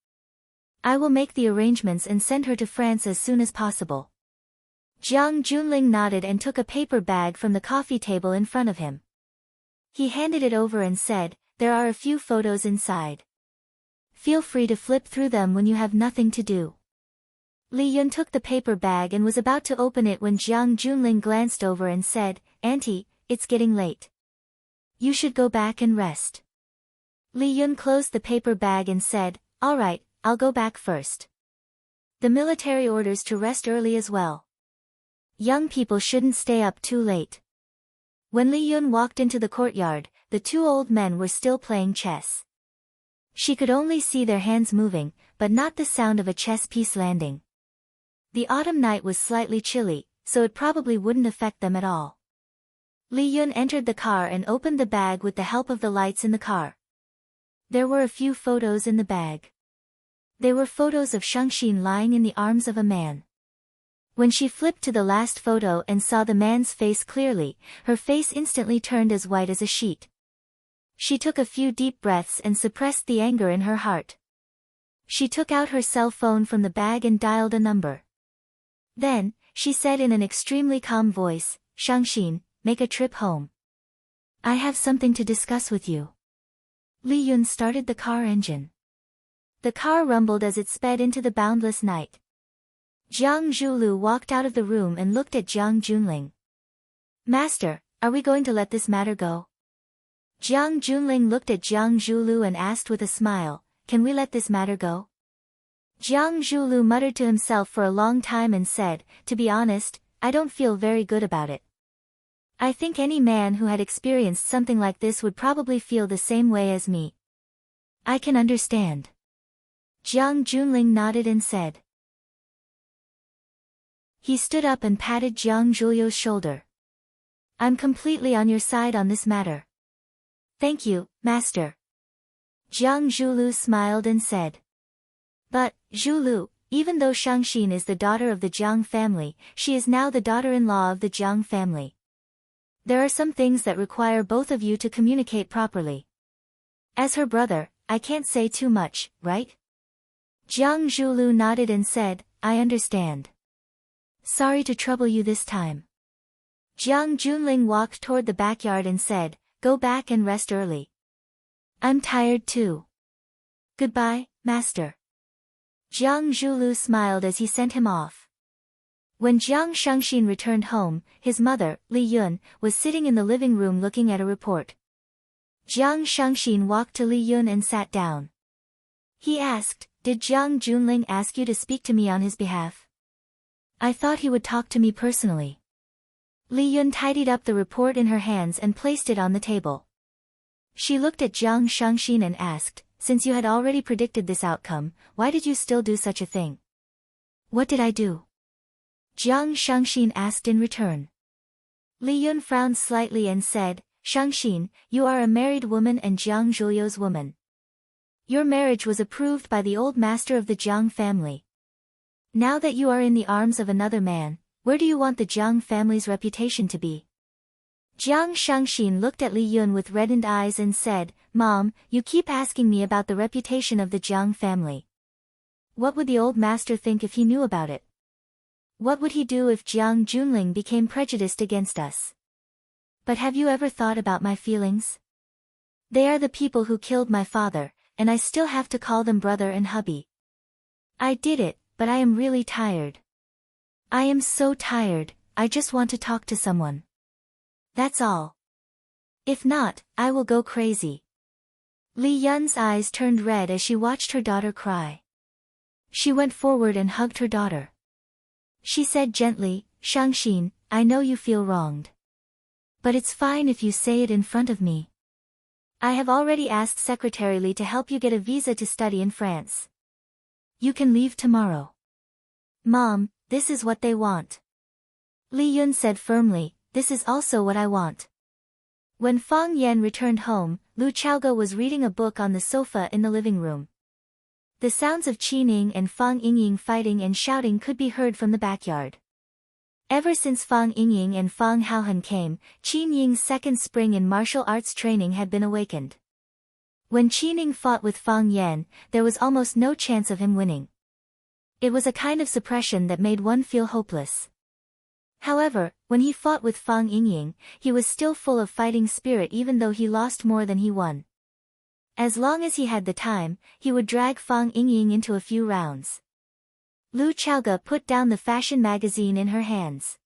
I will make the arrangements and send her to France as soon as possible." Jiang Junling nodded and took a paper bag from the coffee table in front of him. He handed it over and said, "There are a few photos inside. Feel free to flip through them when you have nothing to do." Li Yun took the paper bag and was about to open it when Jiang Junling glanced over and said, "Auntie, it's getting late. You should go back and rest." Li Yun closed the paper bag and said, "All right, I'll go back first. The military orders to rest early as well. Young people shouldn't stay up too late." When Li Yun walked into the courtyard, the 2 old men were still playing chess. She could only see their hands moving, but not the sound of a chess piece landing. The autumn night was slightly chilly, so it probably wouldn't affect them at all. Li Yun entered the car and opened the bag with the help of the lights in the car. There were a few photos in the bag. They were photos of Shangxin lying in the arms of a man. When she flipped to the last photo and saw the man's face clearly, her face instantly turned as white as a sheet. She took a few deep breaths and suppressed the anger in her heart. She took out her cell phone from the bag and dialed a number. Then, she said in an extremely calm voice, "Shangxin, make a trip home. I have something to discuss with you." Li Yun started the car engine. The car rumbled as it sped into the boundless night. Jiang Zhulu walked out of the room and looked at Jiang Junling. "Master, are we going to let this matter go?" Jiang Junling looked at Jiang Zhulu and asked with a smile, "Can we let this matter go?" Jiang Zhulu muttered to himself for a long time and said, "To be honest, I don't feel very good about it. I think any man who had experienced something like this would probably feel the same way as me. I can understand." Jiang Junling nodded and said. He stood up and patted Jiang Zhuliu's shoulder. I'm completely on your side on this matter. Thank you, master. Jiang Zhuliu smiled and said. But, Zhuliu, even though Shangxin is the daughter of the Jiang family, she is now the daughter-in-law of the Jiang family. There are some things that require both of you to communicate properly. As her brother, I can't say too much, right? Jiang Zhuliu nodded and said, I understand. Sorry to trouble you this time. Jiang Junling walked toward the backyard and said, Go back and rest early. I'm tired too. Goodbye, master. Jiang Zhuliu smiled as he sent him off. When Jiang Shangxin returned home, his mother, Li Yun, was sitting in the living room looking at a report. Jiang Shangxin walked to Li Yun and sat down. He asked, Did Jiang Junling ask you to speak to me on his behalf? I thought he would talk to me personally. Li Yun tidied up the report in her hands and placed it on the table. She looked at Jiang Shangxin and asked, Since you had already predicted this outcome, why did you still do such a thing? What did I do? Jiang Shangxin asked in return. Li Yun frowned slightly and said, Shangxin, you are a married woman and Jiang Zhuliu's woman. Your marriage was approved by the old master of the Jiang family. Now that you are in the arms of another man, where do you want the Jiang family's reputation to be? Jiang Shangxin looked at Li Yun with reddened eyes and said, Mom, you keep asking me about the reputation of the Jiang family. What would the old master think if he knew about it? What would he do if Jiang Junling became prejudiced against us? But have you ever thought about my feelings? They are the people who killed my father, and I still have to call them brother and hubby. I did it, but I am really tired. I am so tired, I just want to talk to someone. That's all. If not, I will go crazy. Li Yun's eyes turned red as she watched her daughter cry. She went forward and hugged her daughter. She said gently, Shangxin, I know you feel wronged. But it's fine if you say it in front of me. I have already asked Secretary Li to help you get a visa to study in France. You can leave tomorrow. Mom, this is what they want. Li Yun said firmly, this is also what I want. When Fang Yan returned home, Lu Chaoge was reading a book on the sofa in the living room. The sounds of Qining and Fang Yingying fighting and shouting could be heard from the backyard. Ever since Fang Yingying and Fang Haohan came, Qin Ying's second spring in martial arts training had been awakened. When Qining fought with Fang Yan, there was almost no chance of him winning. It was a kind of suppression that made one feel hopeless. However, when he fought with Fang Yingying, he was still full of fighting spirit even though he lost more than he won. As long as he had the time, he would drag Fang Yingying into a few rounds. Lu Chaoge put down the fashion magazine in her hands.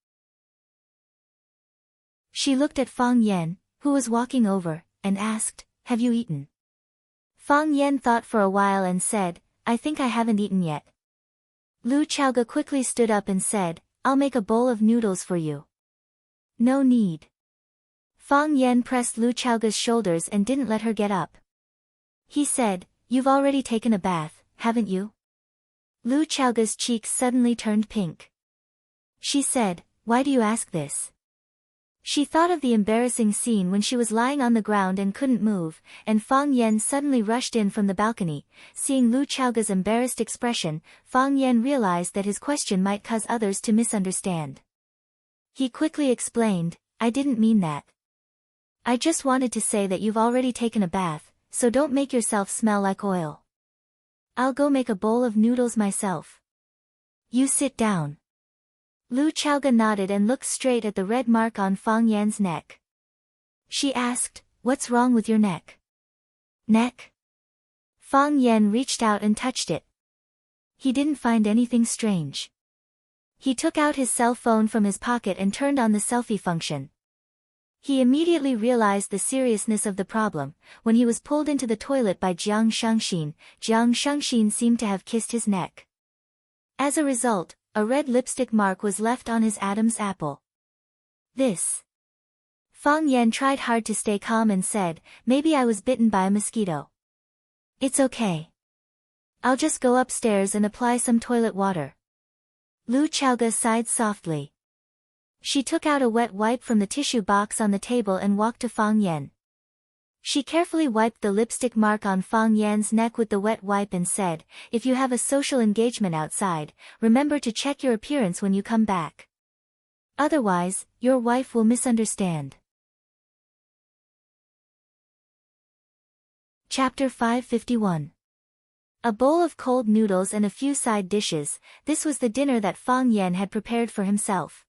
She looked at Fang Yan, who was walking over, and asked, Have you eaten? Fang Yan thought for a while and said, I think I haven't eaten yet. Lu Chaoge quickly stood up and said, I'll make a bowl of noodles for you. No need. Fang Yan pressed Lu Chaoge's shoulders and didn't let her get up. He said, You've already taken a bath, haven't you? Lu Chaoge's cheeks suddenly turned pink. She said, Why do you ask this? She thought of the embarrassing scene when she was lying on the ground and couldn't move, and Fang Yan suddenly rushed in from the balcony. Seeing Lu Chaoge's embarrassed expression, Fang Yan realized that his question might cause others to misunderstand. He quickly explained, I didn't mean that. I just wanted to say that you've already taken a bath, so don't make yourself smell like oil. I'll go make a bowl of noodles myself. You sit down. Lu Chaoge nodded and looked straight at the red mark on Fang Yan's neck. She asked, What's wrong with your neck? Neck? Fang Yan reached out and touched it. He didn't find anything strange. He took out his cell phone from his pocket and turned on the selfie function. He immediately realized the seriousness of the problem. When he was pulled into the toilet by Jiang Shangxin seemed to have kissed his neck. As a result, a red lipstick mark was left on his Adam's apple. This. Fang Yan tried hard to stay calm and said, Maybe I was bitten by a mosquito. It's okay. I'll just go upstairs and apply some toilet water. Lu Chaoga sighed softly. She took out a wet wipe from the tissue box on the table and walked to Fang Yan. She carefully wiped the lipstick mark on Fang Yan's neck with the wet wipe and said, "If you have a social engagement outside, remember to check your appearance when you come back. Otherwise, your wife will misunderstand." Chapter 551. A bowl of cold noodles and a few side dishes, this was the dinner that Fang Yan had prepared for himself.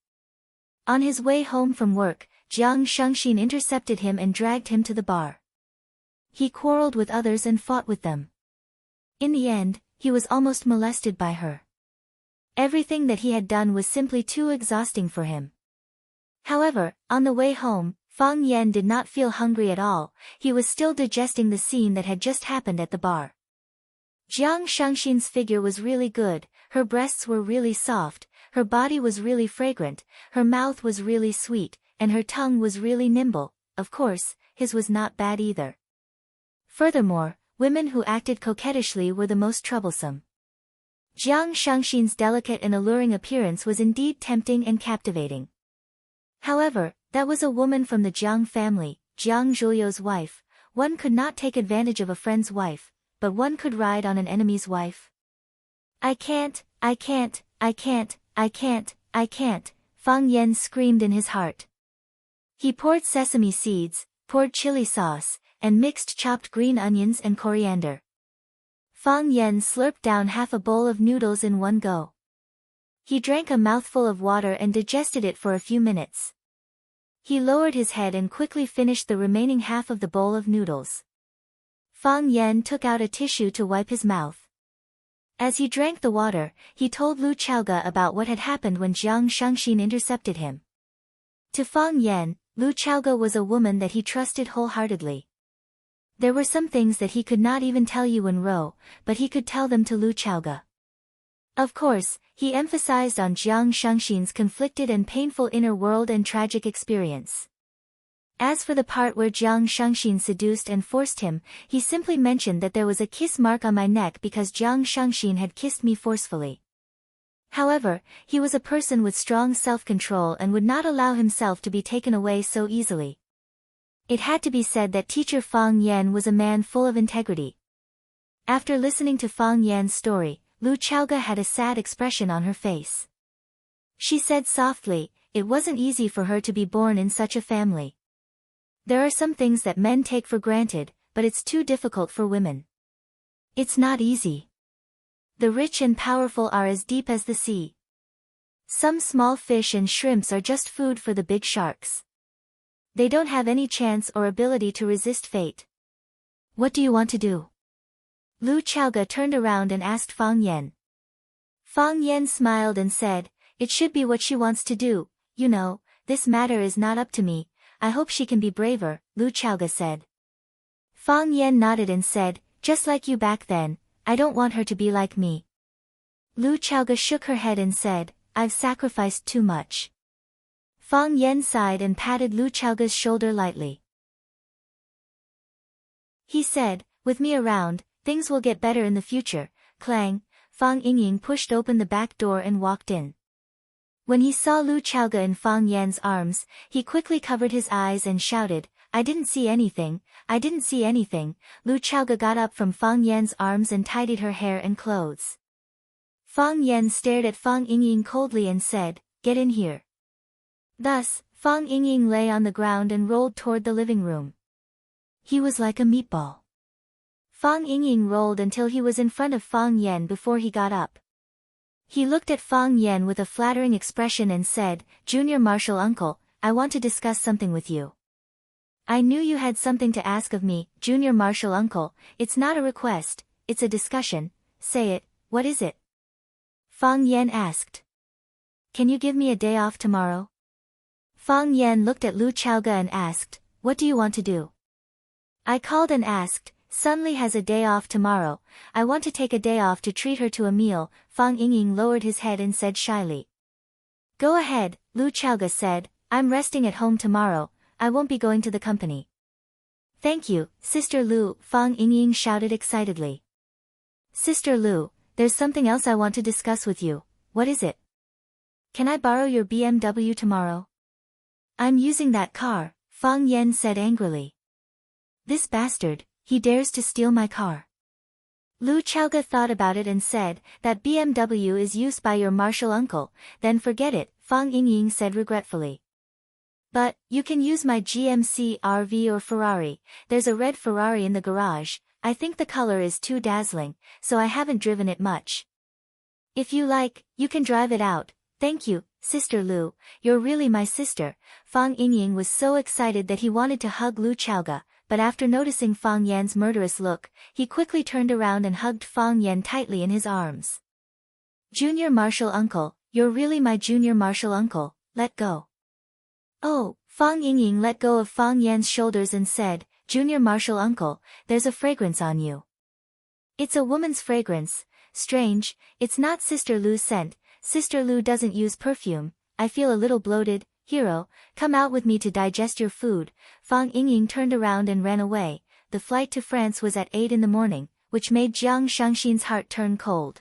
On his way home from work, Jiang Shengxin intercepted him and dragged him to the bar. He quarreled with others and fought with them. In the end, he was almost molested by her. Everything that he had done was simply too exhausting for him. However, on the way home, Fang Yan did not feel hungry at all, he was still digesting the scene that had just happened at the bar. Jiang Shengxin's figure was really good, her breasts were really soft, her body was really fragrant, her mouth was really sweet, and her tongue was really nimble. Of course, his was not bad either. Furthermore, women who acted coquettishly were the most troublesome. Jiang Shengxin's delicate and alluring appearance was indeed tempting and captivating. However, that was a woman from the Jiang family, Jiang Zhuliu's wife. One could not take advantage of a friend's wife, but one could ride on an enemy's wife. I can't, Fang Yan screamed in his heart. He poured sesame seeds, poured chili sauce, and mixed chopped green onions and coriander. Fang Yan slurped down half a bowl of noodles in one go. He drank a mouthful of water and digested it for a few minutes. He lowered his head and quickly finished the remaining half of the bowl of noodles. Fang Yan took out a tissue to wipe his mouth. As he drank the water, he told Lu Chaoga about what had happened when Jiang Shengxin intercepted him. To Fang Yan, Lu Chaoga was a woman that he trusted wholeheartedly. There were some things that he could not even tell Yuan Rou, but he could tell them to Lu Chaoga. Of course, he emphasized on Jiang Shengxin's conflicted and painful inner world and tragic experience. As for the part where Jiang Shengxin seduced and forced him, he simply mentioned that there was a kiss mark on my neck because Jiang Shengxin had kissed me forcefully. However, he was a person with strong self-control and would not allow himself to be taken away so easily. It had to be said that teacher Fang Yan was a man full of integrity. After listening to Fang Yan's story, Lu Chaoga had a sad expression on her face. She said softly, it wasn't easy for her to be born in such a family. There are some things that men take for granted, but it's too difficult for women. It's not easy. The rich and powerful are as deep as the sea. Some small fish and shrimps are just food for the big sharks. They don't have any chance or ability to resist fate. What do you want to do? Lu Chaoga turned around and asked Fang Yan. Fang Yan smiled and said, it should be what she wants to do, you know, this matter is not up to me, I hope she can be braver, Lu Chaoga said. Fang Yan nodded and said, just like you back then, I don't want her to be like me. Lu Chaoga shook her head and said, I've sacrificed too much. Fang Yan sighed and patted Lu Chaoga's shoulder lightly. He said, with me around, things will get better in the future. Clang, Fang Yingying pushed open the back door and walked in. When he saw Lu Chaoga in Fang Yan's arms, he quickly covered his eyes and shouted, I didn't see anything, I didn't see anything. Lu Chaoga got up from Fang Yan's arms and tidied her hair and clothes. Fang Yan stared at Fang Yingying coldly and said, get in here. Thus, Fang Yingying lay on the ground and rolled toward the living room. He was like a meatball. Fang Yingying rolled until he was in front of Fang Yan before he got up. He looked at Fang Yan with a flattering expression and said, Junior Marshal Uncle, I want to discuss something with you. I knew you had something to ask of me, Junior Marshal Uncle, it's not a request, it's a discussion, say it, what is it? Fang Yan asked. Can you give me a day off tomorrow? Fang Yan looked at Lu Chaoga and asked, what do you want to do? I called and asked, Sunli has a day off tomorrow, I want to take a day off to treat her to a meal. Fang Yingying lowered his head and said shyly. Go ahead, Lu Chaoga said, I'm resting at home tomorrow, I won't be going to the company. Thank you, Sister Lu, Fang Yingying shouted excitedly. Sister Lu, there's something else I want to discuss with you. What is it? Can I borrow your BMW tomorrow? I'm using that car, Fang Yan said angrily. This bastard, he dares to steal my car. Lu Chaoga thought about it and said, that BMW is used by your martial uncle, then forget it, Fang Yingying said regretfully. But, you can use my GMC RV or Ferrari, there's a red Ferrari in the garage, I think the color is too dazzling, so I haven't driven it much. If you like, you can drive it out, thank you, Sister Lu, you're really my sister. Fang Yingying was so excited that he wanted to hug Lu Chaoga, but after noticing Fang Yan's murderous look, he quickly turned around and hugged Fang Yan tightly in his arms. Junior Martial Uncle, you're really my junior martial uncle, let go. Oh, Fang Yingying let go of Fang Yan's shoulders and said, Junior Martial Uncle, there's a fragrance on you. It's a woman's fragrance, strange, it's not Sister Lu's scent, Sister Lu doesn't use perfume, I feel a little bloated, hero, come out with me to digest your food. Fang Yingying turned around and ran away. The flight to France was at 8 in the morning, which made Jiang Shangxin's heart turn cold.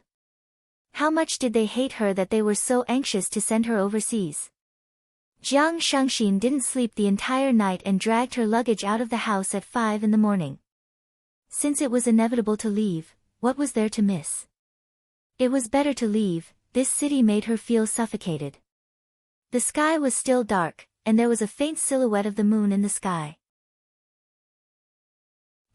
How much did they hate her that they were so anxious to send her overseas? Jiang Shangxin didn't sleep the entire night and dragged her luggage out of the house at 5 in the morning. Since it was inevitable to leave, what was there to miss? It was better to leave, this city made her feel suffocated. The sky was still dark, and there was a faint silhouette of the moon in the sky.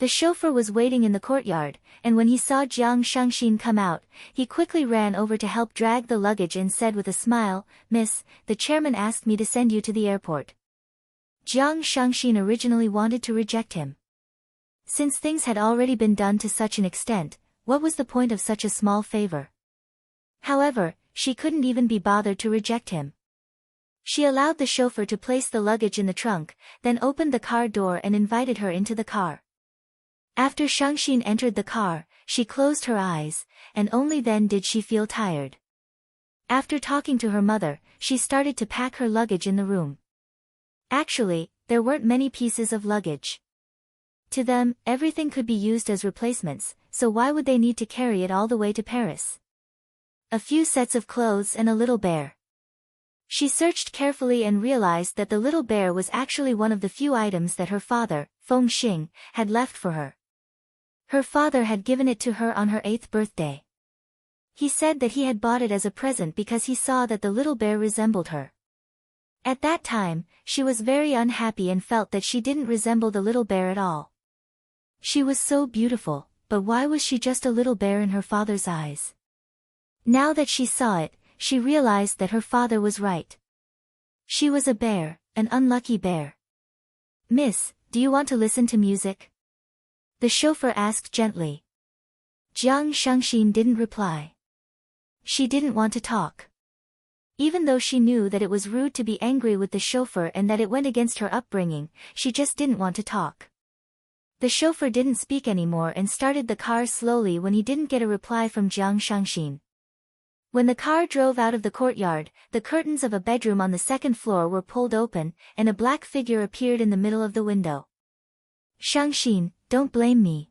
The chauffeur was waiting in the courtyard, and when he saw Jiang Shangxin come out, he quickly ran over to help drag the luggage and said with a smile, Miss, the chairman asked me to send you to the airport. Jiang Shangxin originally wanted to reject him. Since things had already been done to such an extent, what was the point of such a small favor? However, she couldn't even be bothered to reject him. She allowed the chauffeur to place the luggage in the trunk, then opened the car door and invited her into the car. After Shangxin entered the car, she closed her eyes, and only then did she feel tired. After talking to her mother, she started to pack her luggage in the room. Actually, there weren't many pieces of luggage. To them, everything could be used as replacements, so why would they need to carry it all the way to Paris? A few sets of clothes and a little bear. She searched carefully and realized that the little bear was actually one of the few items that her father, Feng Xing, had left for her. Her father had given it to her on her 8th birthday. He said that he had bought it as a present because he saw that the little bear resembled her. At that time, she was very unhappy and felt that she didn't resemble the little bear at all. She was so beautiful, but why was she just a little bear in her father's eyes? Now that she saw it, she realized that her father was right. She was a bear, an unlucky bear. Miss, do you want to listen to music? The chauffeur asked gently. Jiang Shangxin didn't reply. She didn't want to talk. Even though she knew that it was rude to be angry with the chauffeur and that it went against her upbringing, she just didn't want to talk. The chauffeur didn't speak anymore and started the car slowly when he didn't get a reply from Jiang Shangxin. When the car drove out of the courtyard, the curtains of a bedroom on the 2nd floor were pulled open, and a black figure appeared in the middle of the window. Shangxin, don't blame me.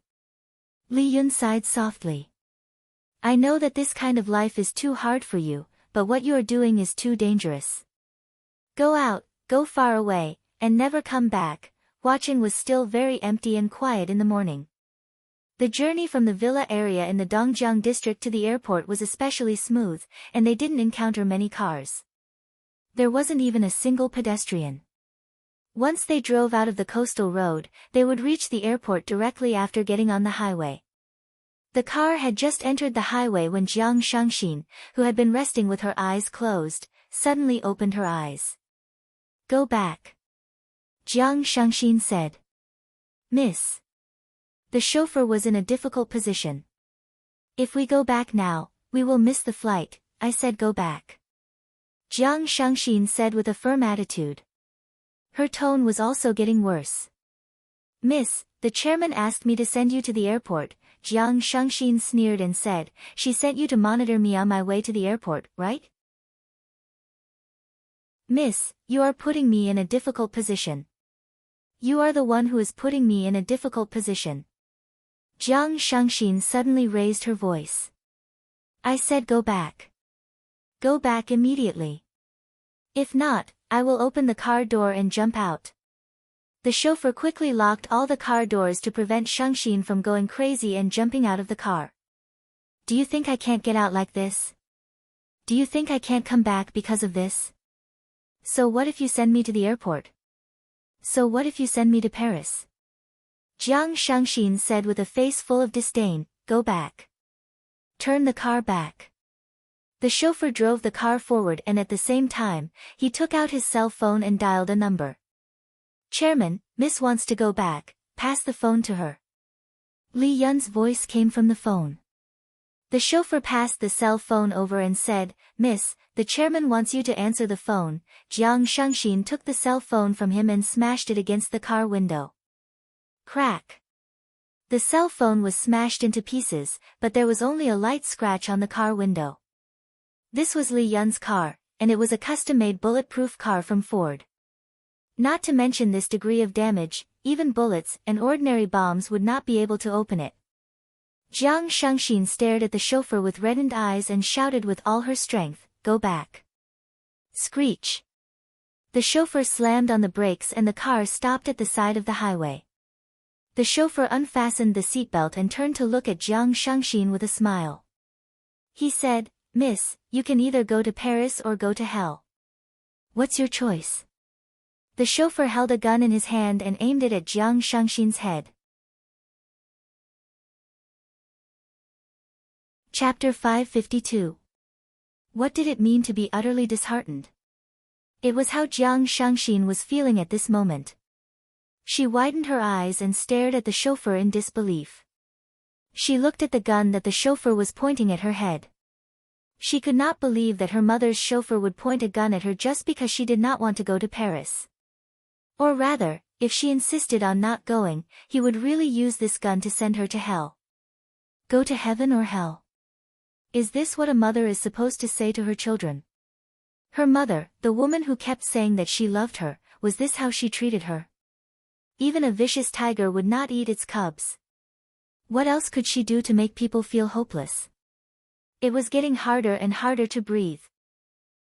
Li Yun sighed softly. I know that this kind of life is too hard for you, but what you are doing is too dangerous. Go out, go far away, and never come back. Watching was still very empty and quiet in the morning. The journey from the villa area in the Dongjiang district to the airport was especially smooth, and they didn't encounter many cars. There wasn't even a single pedestrian. Once they drove out of the coastal road, they would reach the airport directly after getting on the highway. The car had just entered the highway when Jiang Shangxin, who had been resting with her eyes closed, suddenly opened her eyes. Go back. Jiang Shangxin said. Miss. The chauffeur was in a difficult position. If we go back now, we will miss the flight, I said go back. Jiang Shangxin said with a firm attitude. Her tone was also getting worse. Miss, the chairman asked me to send you to the airport, Jiang Shangxin sneered and said, she sent you to monitor me on my way to the airport, right? Miss, you are putting me in a difficult position. You are the one who is putting me in a difficult position. Jiang Shangxin suddenly raised her voice. I said go back. Go back immediately. If not, I will open the car door and jump out. The chauffeur quickly locked all the car doors to prevent Shangxin from going crazy and jumping out of the car. Do you think I can't get out like this? Do you think I can't come back because of this? So what if you send me to the airport? So what if you send me to Paris? Jiang Shangxin said with a face full of disdain, go back. Turn the car back. The chauffeur drove the car forward and at the same time, he took out his cell phone and dialed a number. Chairman, Miss wants to go back, pass the phone to her. Li Yun's voice came from the phone. The chauffeur passed the cell phone over and said, Miss, the chairman wants you to answer the phone. Jiang Shangxin took the cell phone from him and smashed it against the car window. Crack. The cell phone was smashed into pieces, but there was only a light scratch on the car window. This was Li Yun's car, and it was a custom-made bulletproof car from Ford. Not to mention this degree of damage, even bullets and ordinary bombs would not be able to open it. Jiang Shangxin stared at the chauffeur with reddened eyes and shouted with all her strength, go back. Screech. The chauffeur slammed on the brakes and the car stopped at the side of the highway. The chauffeur unfastened the seatbelt and turned to look at Jiang Shangxin with a smile. He said, Miss, you can either go to Paris or go to hell. What's your choice? The chauffeur held a gun in his hand and aimed it at Jiang Shangxin's head. Chapter 552. What did it mean to be utterly disheartened? It was how Jiang Shangxin was feeling at this moment. She widened her eyes and stared at the chauffeur in disbelief. She looked at the gun that the chauffeur was pointing at her head. She could not believe that her mother's chauffeur would point a gun at her just because she did not want to go to Paris. Or rather, if she insisted on not going, he would really use this gun to send her to hell. Go to heaven or hell? Is this what a mother is supposed to say to her children? Her mother, the woman who kept saying that she loved her, was this how she treated her? Even a vicious tiger would not eat its cubs. What else could she do to make people feel hopeless? It was getting harder and harder to breathe.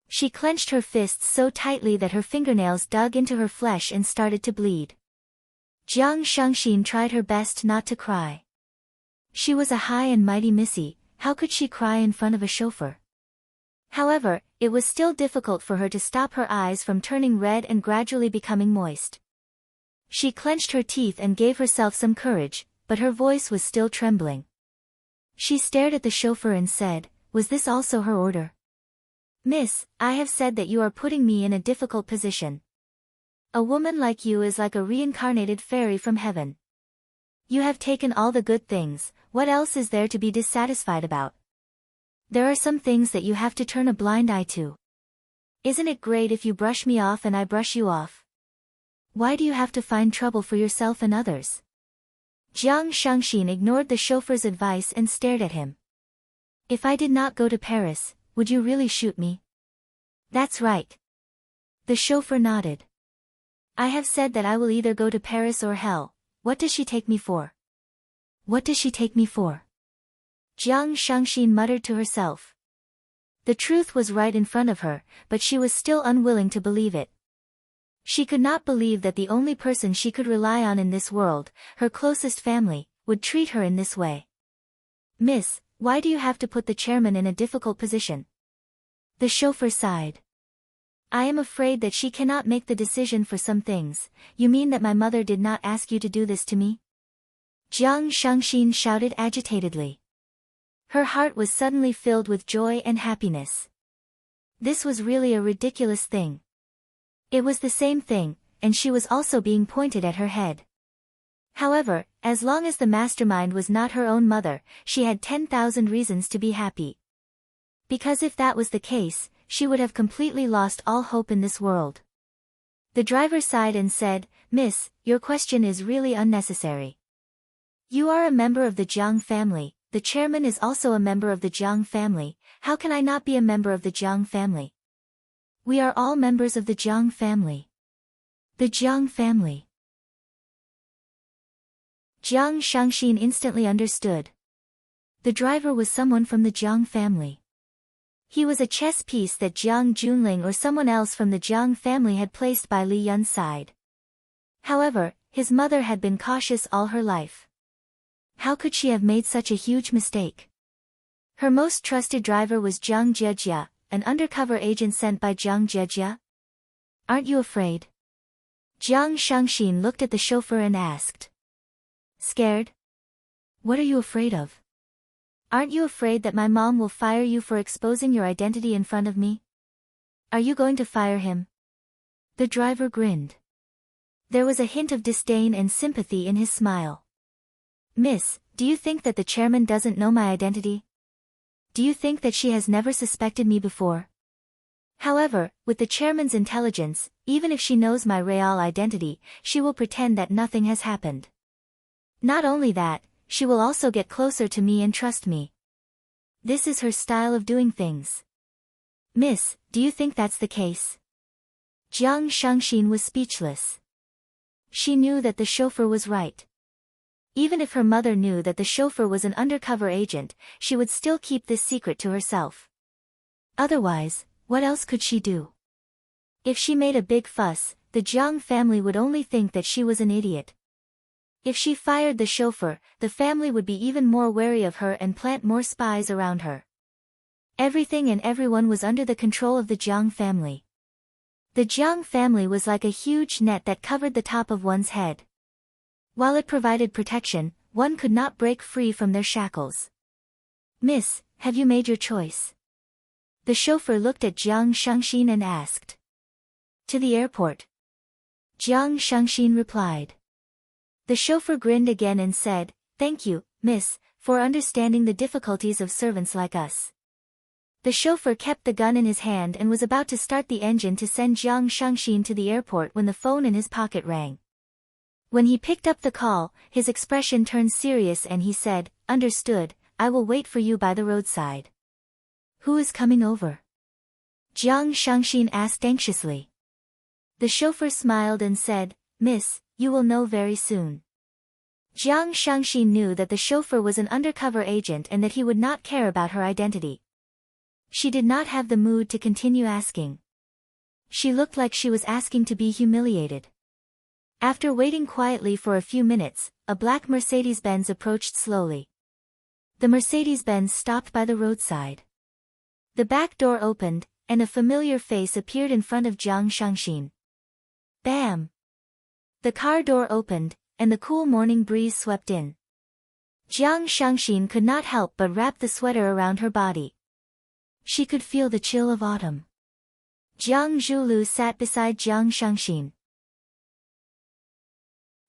She clenched her fists so tightly that her fingernails dug into her flesh and started to bleed. Jiang Shangxin tried her best not to cry. She was a high and mighty missy, how could she cry in front of a chauffeur? However, it was still difficult for her to stop her eyes from turning red and gradually becoming moist. She clenched her teeth and gave herself some courage, but her voice was still trembling. She stared at the chauffeur and said, was this also her order? Miss, I have said that you are putting me in a difficult position. A woman like you is like a reincarnated fairy from heaven. You have taken all the good things, what else is there to be dissatisfied about? There are some things that you have to turn a blind eye to. Isn't it great if you brush me off and I brush you off? Why do you have to find trouble for yourself and others? Jiang Shangxin ignored the chauffeur's advice and stared at him. If I did not go to Paris, would you really shoot me? That's right. The chauffeur nodded. I have said that I will either go to Paris or hell. What does she take me for? What does she take me for? Jiang Shangxin muttered to herself. The truth was right in front of her, but she was still unwilling to believe it. She could not believe that the only person she could rely on in this world, her closest family, would treat her in this way. Miss, why do you have to put the chairman in a difficult position? The chauffeur sighed. I am afraid that she cannot make the decision for some things. You mean that my mother did not ask you to do this to me? Jiang Shangxin shouted agitatedly. Her heart was suddenly filled with joy and happiness. This was really a ridiculous thing. It was the same thing, and she was also being pointed at her head. However, as long as the mastermind was not her own mother, she had 10,000 reasons to be happy. Because if that was the case, she would have completely lost all hope in this world. The driver sighed and said, Miss, your question is really unnecessary. You are a member of the Jiang family, the chairman is also a member of the Jiang family, how can I not be a member of the Jiang family? We are all members of the Jiang family. The Jiang family. Jiang Shangxin instantly understood. The driver was someone from the Jiang family. He was a chess piece that Jiang Junling or someone else from the Jiang family had placed by Li Yun's side. However, his mother had been cautious all her life. How could she have made such a huge mistake? Her most trusted driver was Jiang Jiejia, an undercover agent sent by Jiang Jiejia. Aren't you afraid? Jiang Shangxin looked at the chauffeur and asked. Scared? What are you afraid of? Aren't you afraid that my mom will fire you for exposing your identity in front of me? Are you going to fire him? The driver grinned. There was a hint of disdain and sympathy in his smile. Miss, do you think that the chairman doesn't know my identity? Do you think that she has never suspected me before? However, with the chairman's intelligence, even if she knows my real identity, she will pretend that nothing has happened. Not only that, she will also get closer to me and trust me. This is her style of doing things. Miss, do you think that's the case? Jiang Shangxin was speechless. She knew that the chauffeur was right. Even if her mother knew that the chauffeur was an undercover agent, she would still keep this secret to herself. Otherwise, what else could she do? If she made a big fuss, the Jiang family would only think that she was an idiot. If she fired the chauffeur, the family would be even more wary of her and plant more spies around her. Everything and everyone was under the control of the Jiang family. The Jiang family was like a huge net that covered the top of one's head. While it provided protection, one could not break free from their shackles. Miss, have you made your choice? The chauffeur looked at Jiang Shangxin and asked. To the airport. Jiang Shangxin replied. The chauffeur grinned again and said, Thank you, miss, for understanding the difficulties of servants like us. The chauffeur kept the gun in his hand and was about to start the engine to send Jiang Shangxin to the airport when the phone in his pocket rang. When he picked up the call, his expression turned serious and he said, Understood, I will wait for you by the roadside. Who is coming over? Jiang Shangxin asked anxiously. The chauffeur smiled and said, Miss, you will know very soon. Jiang Shangxin knew that the chauffeur was an undercover agent and that he would not care about her identity. She did not have the mood to continue asking. She looked like she was asking to be humiliated. After waiting quietly for a few minutes, a black Mercedes-Benz approached slowly. The Mercedes-Benz stopped by the roadside. The back door opened, and a familiar face appeared in front of Jiang Shangxin. Bam! The car door opened, and the cool morning breeze swept in. Jiang Shangxin could not help but wrap the sweater around her body. She could feel the chill of autumn. Jiang Zhulu sat beside Jiang Shangxin.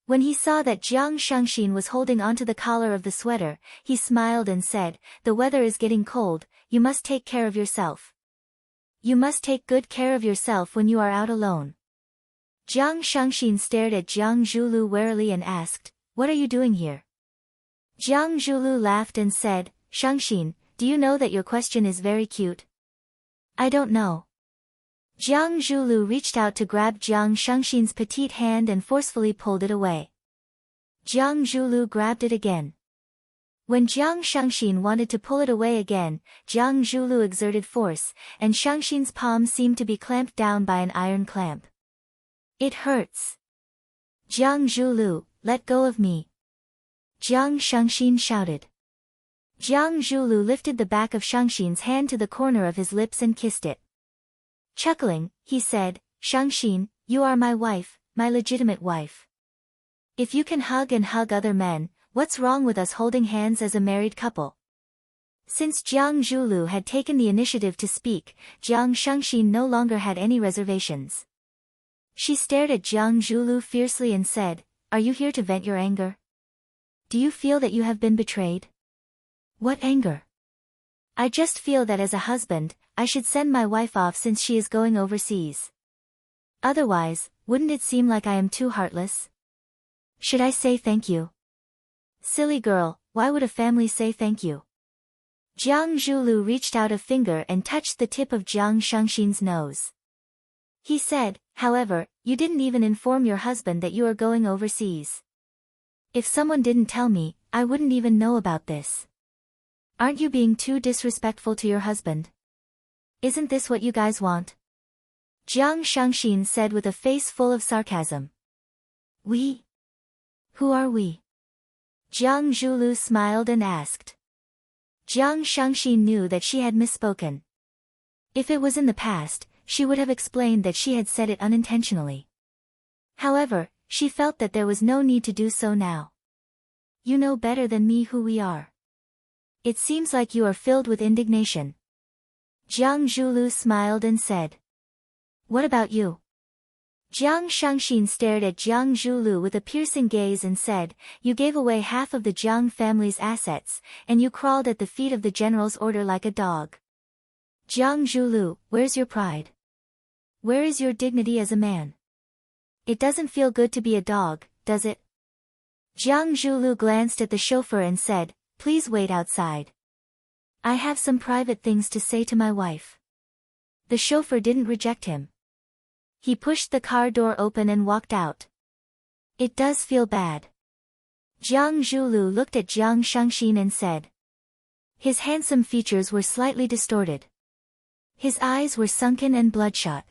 When he saw that Jiang Shangxin was holding onto the collar of the sweater, he smiled and said, The weather is getting cold, you must take care of yourself. You must take good care of yourself when you are out alone. Jiang Shangxin stared at Jiang Zhulu warily and asked, What are you doing here? Jiang Zhulu laughed and said, Shangxin, do you know that your question is very cute? I don't know. Jiang Zhulu reached out to grab Jiang Shangxin's petite hand and forcefully pulled it away. Jiang Zhulu grabbed it again. When Jiang Shangxin wanted to pull it away again, Jiang Zhulu exerted force, and Shangxin's palm seemed to be clamped down by an iron clamp. It hurts. Jiang Zhulu, let go of me. Jiang Shangxin shouted. Jiang Zhulu lifted the back of Shangxin's hand to the corner of his lips and kissed it. Chuckling, he said, Shangxin, you are my wife, my legitimate wife. If you can hug and hug other men, what's wrong with us holding hands as a married couple? Since Jiang Zhulu had taken the initiative to speak, Jiang Shangxin no longer had any reservations. She stared at Jiang Zhulu fiercely and said, Are you here to vent your anger? Do you feel that you have been betrayed? What anger? I just feel that as a husband, I should send my wife off since she is going overseas. Otherwise, wouldn't it seem like I am too heartless? Should I say thank you? Silly girl, why would a family say thank you? Jiang Zhulu reached out a finger and touched the tip of Jiang Shangxin's nose. He said, However, you didn't even inform your husband that you are going overseas. If someone didn't tell me, I wouldn't even know about this. Aren't you being too disrespectful to your husband? Isn't this what you guys want? Jiang Shangxin said with a face full of sarcasm. We? Who are we? Jiang Zhulu smiled and asked. Jiang Shangxin knew that she had misspoken. If it was in the past, she would have explained that she had said it unintentionally. However, she felt that there was no need to do so now. You know better than me who we are. It seems like you are filled with indignation. Jiang Zhulu smiled and said. What about you? Jiang Shangxin stared at Jiang Zhulu with a piercing gaze and said, You gave away half of the Jiang family's assets, and you crawled at the feet of the general's order like a dog. Jiang Zhulu, where's your pride? Where is your dignity as a man? It doesn't feel good to be a dog, does it? Jiang Zhulu glanced at the chauffeur and said, Please wait outside. I have some private things to say to my wife. The chauffeur didn't reject him. He pushed the car door open and walked out. It does feel bad. Jiang Zhulu looked at Jiang Shangxin and said. His handsome features were slightly distorted. His eyes were sunken and bloodshot.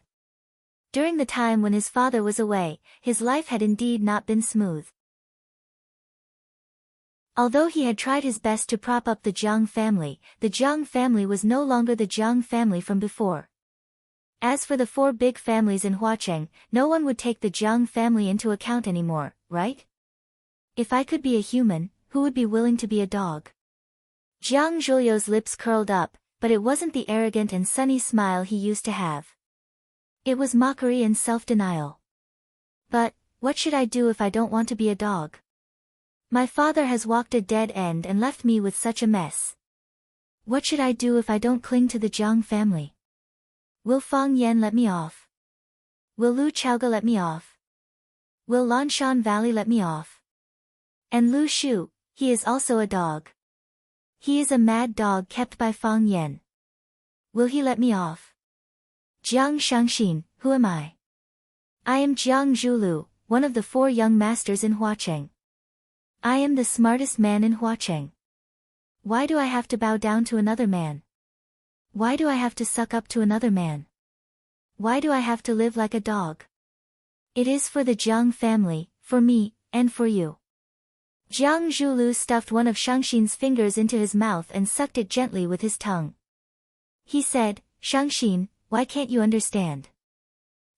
During the time when his father was away, his life had indeed not been smooth. Although he had tried his best to prop up the Jiang family was no longer the Jiang family from before. As for the 4 big families in Huacheng, no one would take the Jiang family into account anymore, right? If I could be a human, who would be willing to be a dog? Jiang Zhuliu's lips curled up, but it wasn't the arrogant and sunny smile he used to have. It was mockery and self-denial. But, what should I do if I don't want to be a dog? My father has walked a dead end and left me with such a mess. What should I do if I don't cling to the Jiang family? Will Fang Yan let me off? Will Lu Chaoge let me off? Will Lanshan Valley let me off? And Lu Shu, he is also a dog. He is a mad dog kept by Fang Yan. Will he let me off? Jiang Shangxin, who am I? I am Jiang Zhulu, one of the 4 young masters in Huacheng. I am the smartest man in Huacheng. Why do I have to bow down to another man? Why do I have to suck up to another man? Why do I have to live like a dog? It is for the Jiang family, for me, and for you. Jiang Zhulu stuffed one of Shangxin's fingers into his mouth and sucked it gently with his tongue. He said, Shangxin, why can't you understand?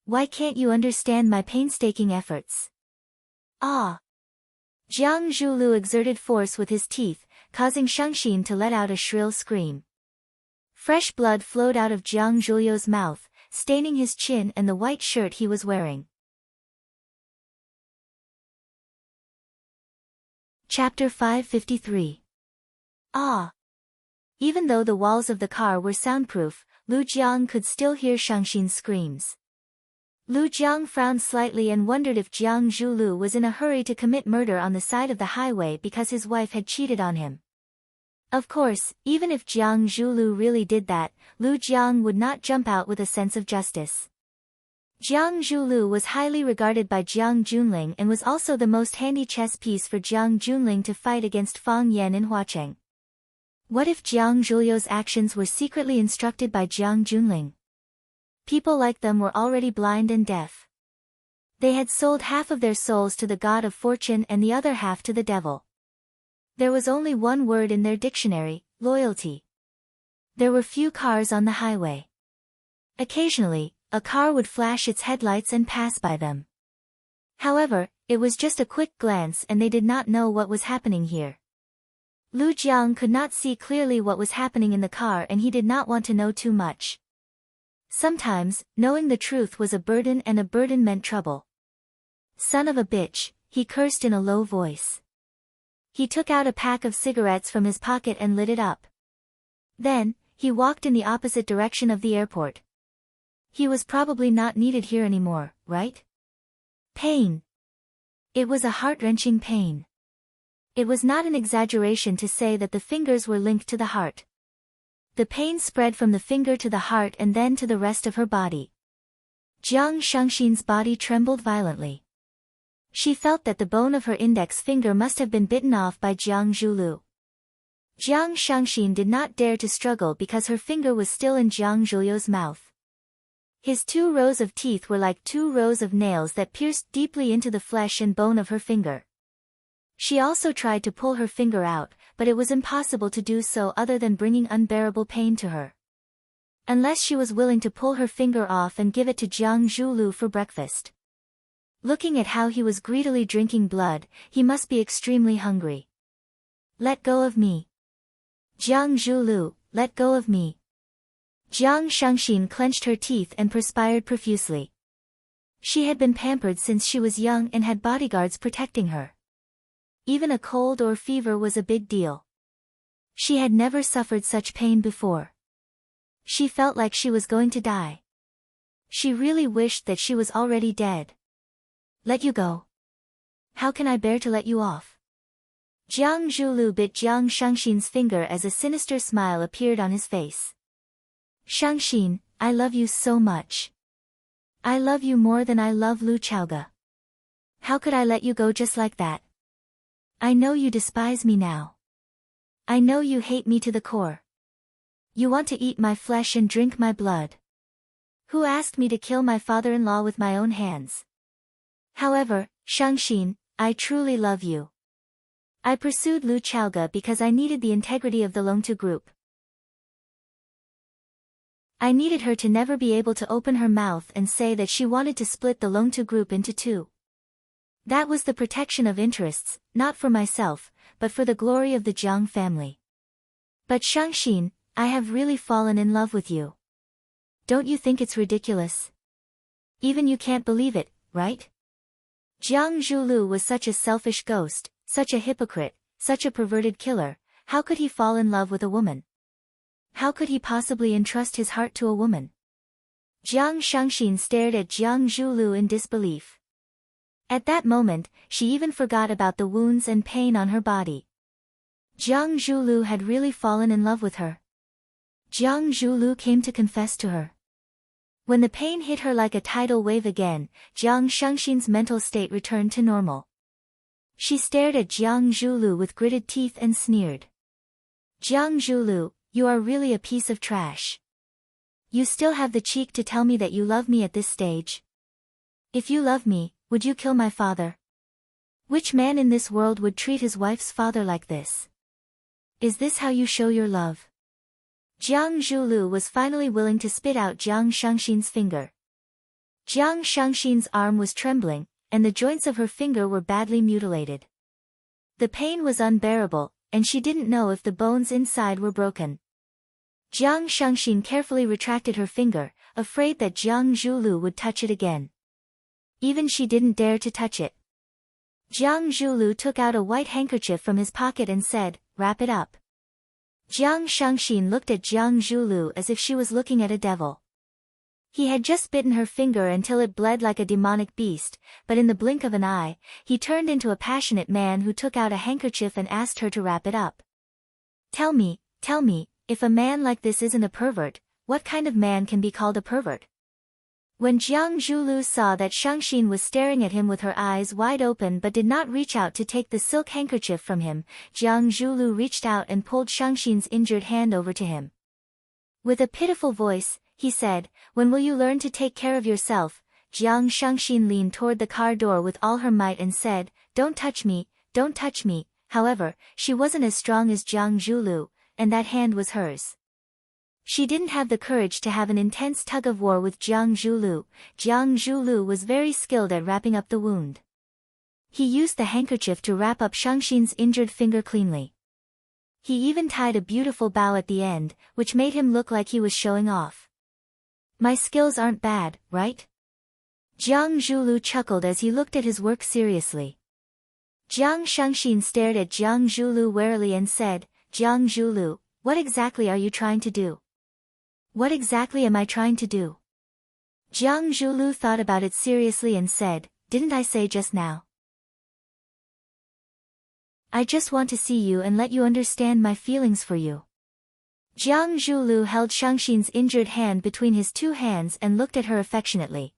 Why can't you understand my painstaking efforts? Ah! Jiang Zhulu exerted force with his teeth, causing Shangxin to let out a shrill scream. Fresh blood flowed out of Jiang Zhuliu's mouth, staining his chin and the white shirt he was wearing. Chapter 553. Ah! Even though the walls of the car were soundproof, Lu Jiang could still hear Shangxin's screams. Lu Jiang frowned slightly and wondered if Jiang Zhulu was in a hurry to commit murder on the side of the highway because his wife had cheated on him. Of course, even if Jiang Zhulu really did that, Lu Jiang would not jump out with a sense of justice. Jiang Zhulu was highly regarded by Jiang Junling and was also the most handy chess piece for Jiang Junling to fight against Fang Yan in Huacheng. What if Jiang Zhuliu's actions were secretly instructed by Jiang Junling? People like them were already blind and deaf. They had sold half of their souls to the god of fortune and the other half to the devil. There was only one word in their dictionary, loyalty. There were few cars on the highway. Occasionally, a car would flash its headlights and pass by them. However, it was just a quick glance and they did not know what was happening here. Lu Jiang could not see clearly what was happening in the car and he did not want to know too much. Sometimes, knowing the truth was a burden and a burden meant trouble. Son of a bitch, he cursed in a low voice. He took out a pack of cigarettes from his pocket and lit it up. Then, he walked in the opposite direction of the airport. He was probably not needed here anymore, right? Pain. It was a heart-wrenching pain. It was not an exaggeration to say that the fingers were linked to the heart. The pain spread from the finger to the heart and then to the rest of her body. Jiang Shangxin's body trembled violently. She felt that the bone of her index finger must have been bitten off by Jiang Zhulu. Jiang Shangxin did not dare to struggle because her finger was still in Jiang Zhulyo's mouth. His 2 rows of teeth were like 2 rows of nails that pierced deeply into the flesh and bone of her finger. She also tried to pull her finger out, but it was impossible to do so other than bringing unbearable pain to her. Unless she was willing to pull her finger off and give it to Jiang Zhulu for breakfast. Looking at how he was greedily drinking blood, he must be extremely hungry. Let go of me. Jiang Zhulu, let go of me. Jiang Shangxin clenched her teeth and perspired profusely. She had been pampered since she was young and had bodyguards protecting her. Even a cold or fever was a big deal. She had never suffered such pain before. She felt like she was going to die. She really wished that she was already dead. Let you go. How can I bear to let you off? Jiang Zhulu bit Jiang Shangxin's finger as a sinister smile appeared on his face. Shangxin, I love you so much. I love you more than I love Lu Chaoge. How could I let you go just like that? I know you despise me now. I know you hate me to the core. You want to eat my flesh and drink my blood. Who asked me to kill my father-in-law with my own hands? However, Shangxin, I truly love you. I pursued Lu Chaoge because I needed the integrity of the Longtu group. I needed her to never be able to open her mouth and say that she wanted to split the Longtu group into 2. That was the protection of interests, not for myself, but for the glory of the Jiang family. But Shangxin, I have really fallen in love with you. Don't you think it's ridiculous? Even you can't believe it, right? Jiang Zhulu was such a selfish ghost, such a hypocrite, such a perverted killer. How could he fall in love with a woman? How could he possibly entrust his heart to a woman? Jiang Shangxin stared at Jiang Zhulu in disbelief. At that moment, she even forgot about the wounds and pain on her body. Jiang Zhulu had really fallen in love with her. Jiang Zhulu came to confess to her. When the pain hit her like a tidal wave again, Jiang Shangxin's mental state returned to normal. She stared at Jiang Zhulu with gritted teeth and sneered. Jiang Zhulu, you are really a piece of trash. You still have the cheek to tell me that you love me at this stage? If you love me, would you kill my father? Which man in this world would treat his wife's father like this? Is this how you show your love? Jiang Zhulu was finally willing to spit out Jiang Shangxin's finger. Jiang Shangxin's arm was trembling, and the joints of her finger were badly mutilated. The pain was unbearable, and she didn't know if the bones inside were broken. Jiang Shangxin carefully retracted her finger, afraid that Jiang Zhulu would touch it again. Even she didn't dare to touch it. Jiang Zhulu took out a white handkerchief from his pocket and said, "Wrap it up." Jiang Shangxin looked at Jiang Zhulu as if she was looking at a devil. He had just bitten her finger until it bled like a demonic beast, but in the blink of an eye, he turned into a passionate man who took out a handkerchief and asked her to wrap it up. Tell me, if a man like this isn't a pervert, what kind of man can be called a pervert? When Jiang Zhulu saw that Shangxin was staring at him with her eyes wide open but did not reach out to take the silk handkerchief from him, Jiang Zhulu reached out and pulled Shangxin's injured hand over to him. With a pitiful voice, he said, "When will you learn to take care of yourself?" Jiang Shangxin leaned toward the car door with all her might and said, "Don't touch me, don't touch me." However, she wasn't as strong as Jiang Zhulu, and that hand was hers. She didn't have the courage to have an intense tug-of-war with Jiang Zhulu. Jiang Zhulu was very skilled at wrapping up the wound. He used the handkerchief to wrap up Shangxin's injured finger cleanly. He even tied a beautiful bow at the end, which made him look like he was showing off. My skills aren't bad, right? Jiang Zhulu chuckled as he looked at his work seriously. Jiang Shangxin stared at Jiang Zhulu warily and said, "Jiang Zhulu, what exactly are you trying to do? What exactly am I trying to do?" Jiang Zhulu thought about it seriously and said, "Didn't I say just now? I just want to see you and let you understand my feelings for you." Jiang Zhulu held Shangxin's injured hand between his two hands and looked at her affectionately.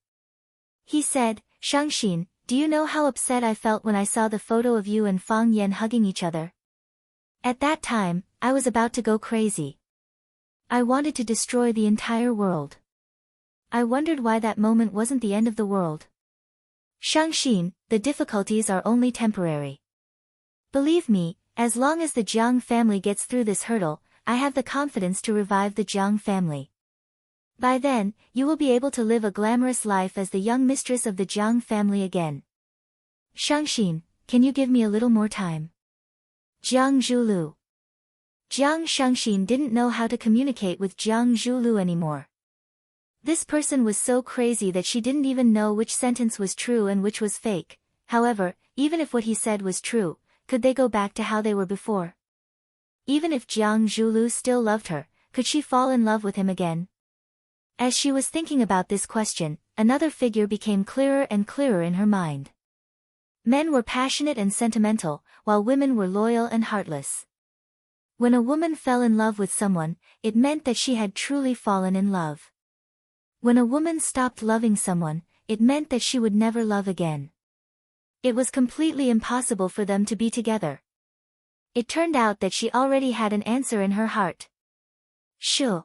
He said, "Shangxin, do you know how upset I felt when I saw the photo of you and Fang Yan hugging each other? At that time, I was about to go crazy. I wanted to destroy the entire world. I wondered why that moment wasn't the end of the world. Shangxin, the difficulties are only temporary. Believe me, as long as the Jiang family gets through this hurdle, I have the confidence to revive the Jiang family. By then, you will be able to live a glamorous life as the young mistress of the Jiang family again. Shangxin, can you give me a little more time? Jiang Zhulu. Jiang Shangxin didn't know how to communicate with Jiang Zhulu anymore. This person was so crazy that she didn't even know which sentence was true and which was fake. However, even if what he said was true, could they go back to how they were before? Even if Jiang Zhulu still loved her, could she fall in love with him again? As she was thinking about this question, another figure became clearer and clearer in her mind. Men were passionate and sentimental, while women were loyal and heartless. When a woman fell in love with someone, it meant that she had truly fallen in love. When a woman stopped loving someone, it meant that she would never love again. It was completely impossible for them to be together. It turned out that she already had an answer in her heart. Sure.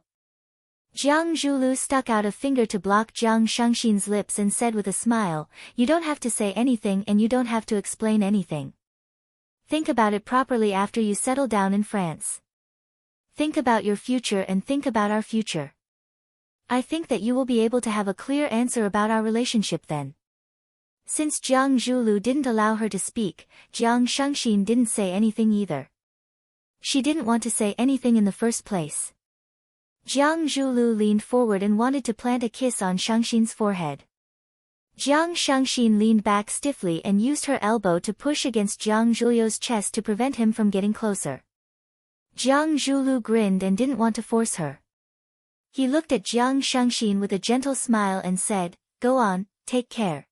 Jiang Zhulu stuck out a finger to block Jiang Shangxin's lips and said with a smile, "You don't have to say anything and you don't have to explain anything. Think about it properly after you settle down in France. Think about your future and think about our future. I think that you will be able to have a clear answer about our relationship then." Since Jiang Zhulu didn't allow her to speak, Jiang Shangxin didn't say anything either. She didn't want to say anything in the first place. Jiang Zhulu leaned forward and wanted to plant a kiss on Shangxin's forehead. Jiang Shangxin leaned back stiffly and used her elbow to push against Jiang Zhulu's chest to prevent him from getting closer. Jiang Zhulu grinned and didn't want to force her. He looked at Jiang Shangxin with a gentle smile and said, "Go on, take care."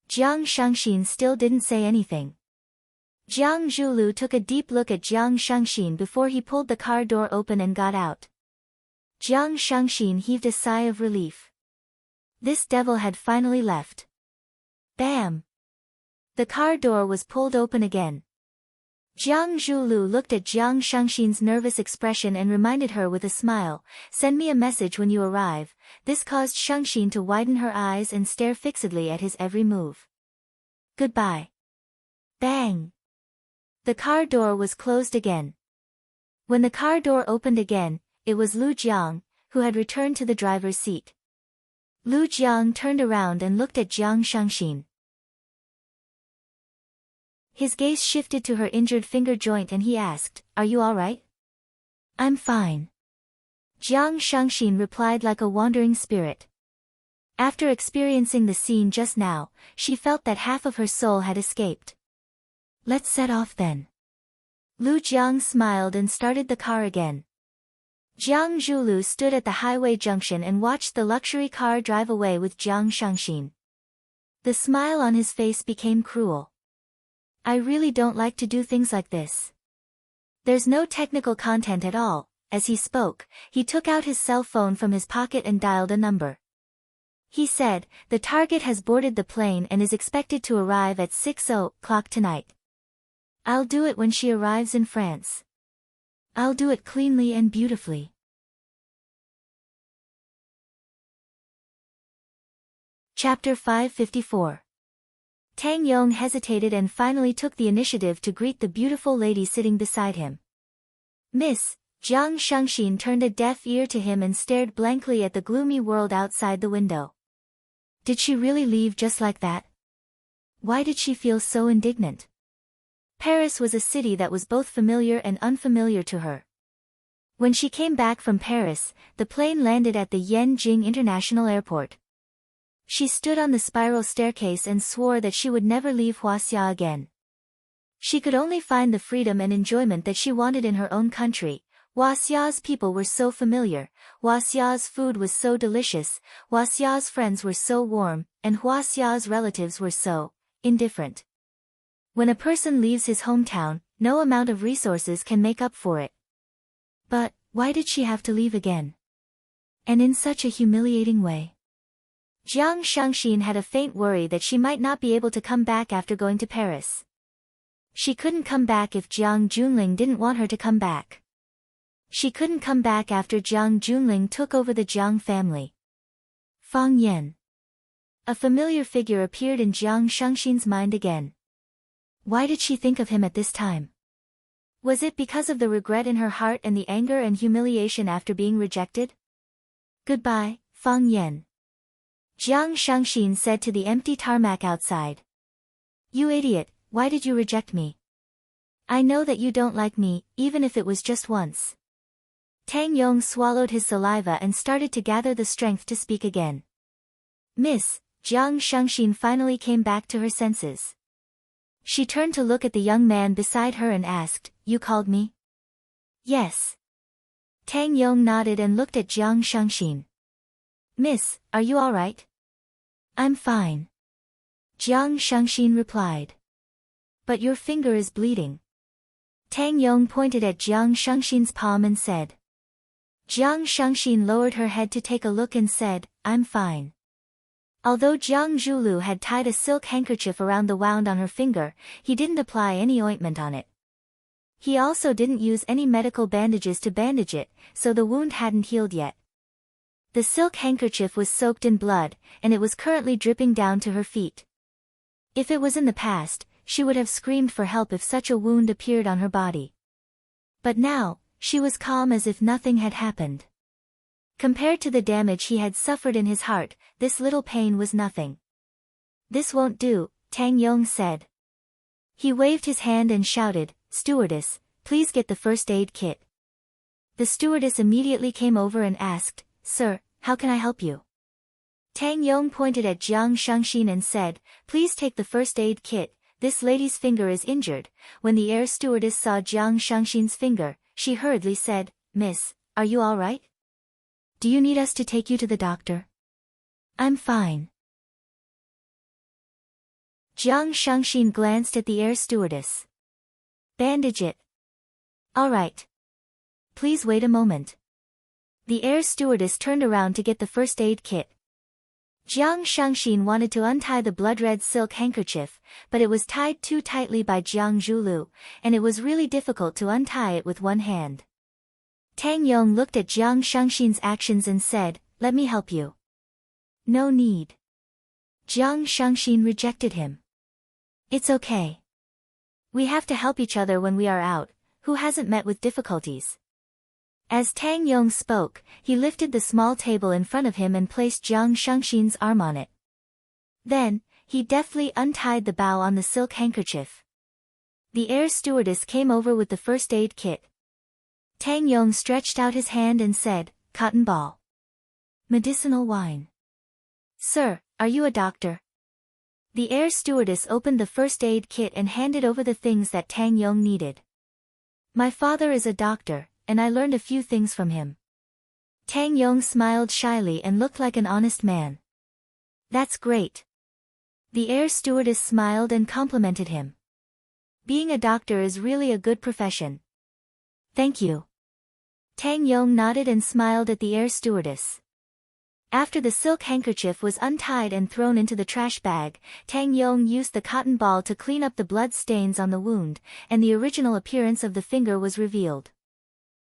Jiang Shangxin still didn't say anything. Jiang Zhulu took a deep look at Jiang Shangxin before he pulled the car door open and got out. Jiang Shangxin heaved a sigh of relief. This devil had finally left. Bam! The car door was pulled open again. Jiang Zhulu looked at Jiang Shangxin's nervous expression and reminded her with a smile, "Send me a message when you arrive." This caused Shangxin to widen her eyes and stare fixedly at his every move. Goodbye. Bang! The car door was closed again. When the car door opened again, it was Lu Jiang, who had returned to the driver's seat. Lu Jiang turned around and looked at Jiang Shangxin. His gaze shifted to her injured finger joint and he asked, "Are you all right?" "I'm fine." Jiang Shangxin replied like a wandering spirit. After experiencing the scene just now, she felt that half of her soul had escaped. "Let's set off then." Lu Jiang smiled and started the car again. Jiang Zhulu stood at the highway junction and watched the luxury car drive away with Jiang Shangxin. The smile on his face became cruel. "I really don't like to do things like this." There's no technical content at all. As he spoke, he took out his cell phone from his pocket and dialed a number. He said, "The target has boarded the plane and is expected to arrive at 6:00 tonight. I'll do it when she arrives in France. I'll do it cleanly and beautifully." Chapter 554. Tang Yong hesitated and finally took the initiative to greet the beautiful lady sitting beside him. "Miss." Jiang Shangxin turned a deaf ear to him and stared blankly at the gloomy world outside the window. Did she really leave just like that? Why did she feel so indignant? Paris was a city that was both familiar and unfamiliar to her. When she came back from Paris, the plane landed at the Yanjing International Airport. She stood on the spiral staircase and swore that she would never leave Huaxia again. She could only find the freedom and enjoyment that she wanted in her own country. Huaxia's people were so familiar, Huaxia's food was so delicious, Huaxia's friends were so warm, and Huaxia's relatives were so indifferent. When a person leaves his hometown, no amount of resources can make up for it. But, why did she have to leave again? And in such a humiliating way? Jiang Shangxin had a faint worry that she might not be able to come back after going to Paris. She couldn't come back if Jiang Junling didn't want her to come back. She couldn't come back after Jiang Junling took over the Jiang family. Fang Yan. A familiar figure appeared in Jiang Shangxin's mind again. Why did she think of him at this time? Was it because of the regret in her heart and the anger and humiliation after being rejected? Goodbye, Fang Yan. Jiang Shangxin said to the empty tarmac outside. You idiot, why did you reject me? I know that you don't like me, even if it was just once. Tang Yong swallowed his saliva and started to gather the strength to speak again. Miss, Jiang Shangxin finally came back to her senses. She turned to look at the young man beside her and asked, You called me? Yes. Tang Yong nodded and looked at Jiang Shangxin. Miss, are you all right? I'm fine. Jiang Shangxin replied. But your finger is bleeding. Tang Yong pointed at Jiang Shangxin's palm and said. Jiang Shangxin lowered her head to take a look and said, I'm fine. Although Jiang Zhulu had tied a silk handkerchief around the wound on her finger, he didn't apply any ointment on it. He also didn't use any medical bandages to bandage it, so the wound hadn't healed yet. The silk handkerchief was soaked in blood, and it was currently dripping down to her feet. If it was in the past, she would have screamed for help if such a wound appeared on her body. But now, she was calm as if nothing had happened. Compared to the damage he had suffered in his heart, this little pain was nothing. This won't do, Tang Yong said. He waved his hand and shouted, Stewardess, please get the first aid kit. The stewardess immediately came over and asked, Sir, how can I help you? Tang Yong pointed at Jiang Shangxin and said, Please take the first aid kit, this lady's finger is injured. When the air stewardess saw Jiang Shangxin's finger, she hurriedly said, Miss, are you all right? Do you need us to take you to the doctor? I'm fine. Jiang Shangxin glanced at the air stewardess. Bandage it. All right. Please wait a moment. The air stewardess turned around to get the first aid kit. Jiang Shangxin wanted to untie the blood-red silk handkerchief, but it was tied too tightly by Jiang Zhulu, and it was really difficult to untie it with one hand. Tang Yong looked at Jiang Shangxin's actions and said, Let me help you. No need. Jiang Shangxin rejected him. It's okay. We have to help each other when we are out, who hasn't met with difficulties? As Tang Yong spoke, he lifted the small table in front of him and placed Jiang Shangxin's arm on it. Then, he deftly untied the bow on the silk handkerchief. The air stewardess came over with the first aid kit. Tang Yong stretched out his hand and said, Cotton ball. Medicinal wine. Sir, are you a doctor? The air stewardess opened the first aid kit and handed over the things that Tang Yong needed. My father is a doctor, and I learned a few things from him. Tang Yong smiled shyly and looked like an honest man. That's great. The air stewardess smiled and complimented him. Being a doctor is really a good profession. Thank you. Tang Yong nodded and smiled at the air stewardess. After the silk handkerchief was untied and thrown into the trash bag, Tang Yong used the cotton ball to clean up the blood stains on the wound, and the original appearance of the finger was revealed.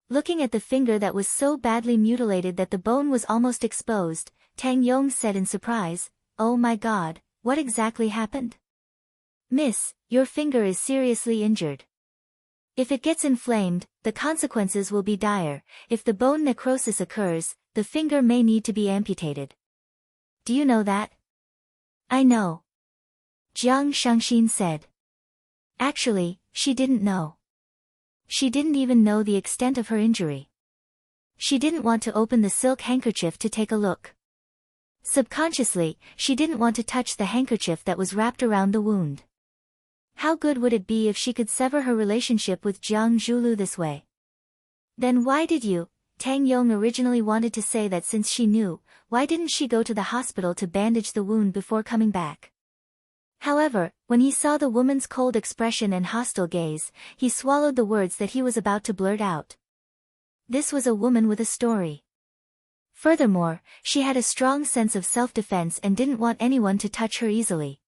Looking at the finger that was so badly mutilated that the bone was almost exposed, Tang Yong said in surprise, Oh my God, what exactly happened? Miss, your finger is seriously injured. If it gets inflamed, the consequences will be dire. If the bone necrosis occurs, the finger may need to be amputated. Do you know that? I know. Jiang Shangxin said. Actually, she didn't know. She didn't even know the extent of her injury. She didn't want to open the silk handkerchief to take a look. Subconsciously, she didn't want to touch the handkerchief that was wrapped around the wound. How good would it be if she could sever her relationship with Jiang Zhulu this way? Then why did you? Tang Yong originally wanted to say that since she knew, why didn't she go to the hospital to bandage the wound before coming back? However, when he saw the woman's cold expression and hostile gaze, he swallowed the words that he was about to blurt out. This was a woman with a story. Furthermore, she had a strong sense of self-defense and didn't want anyone to touch her easily.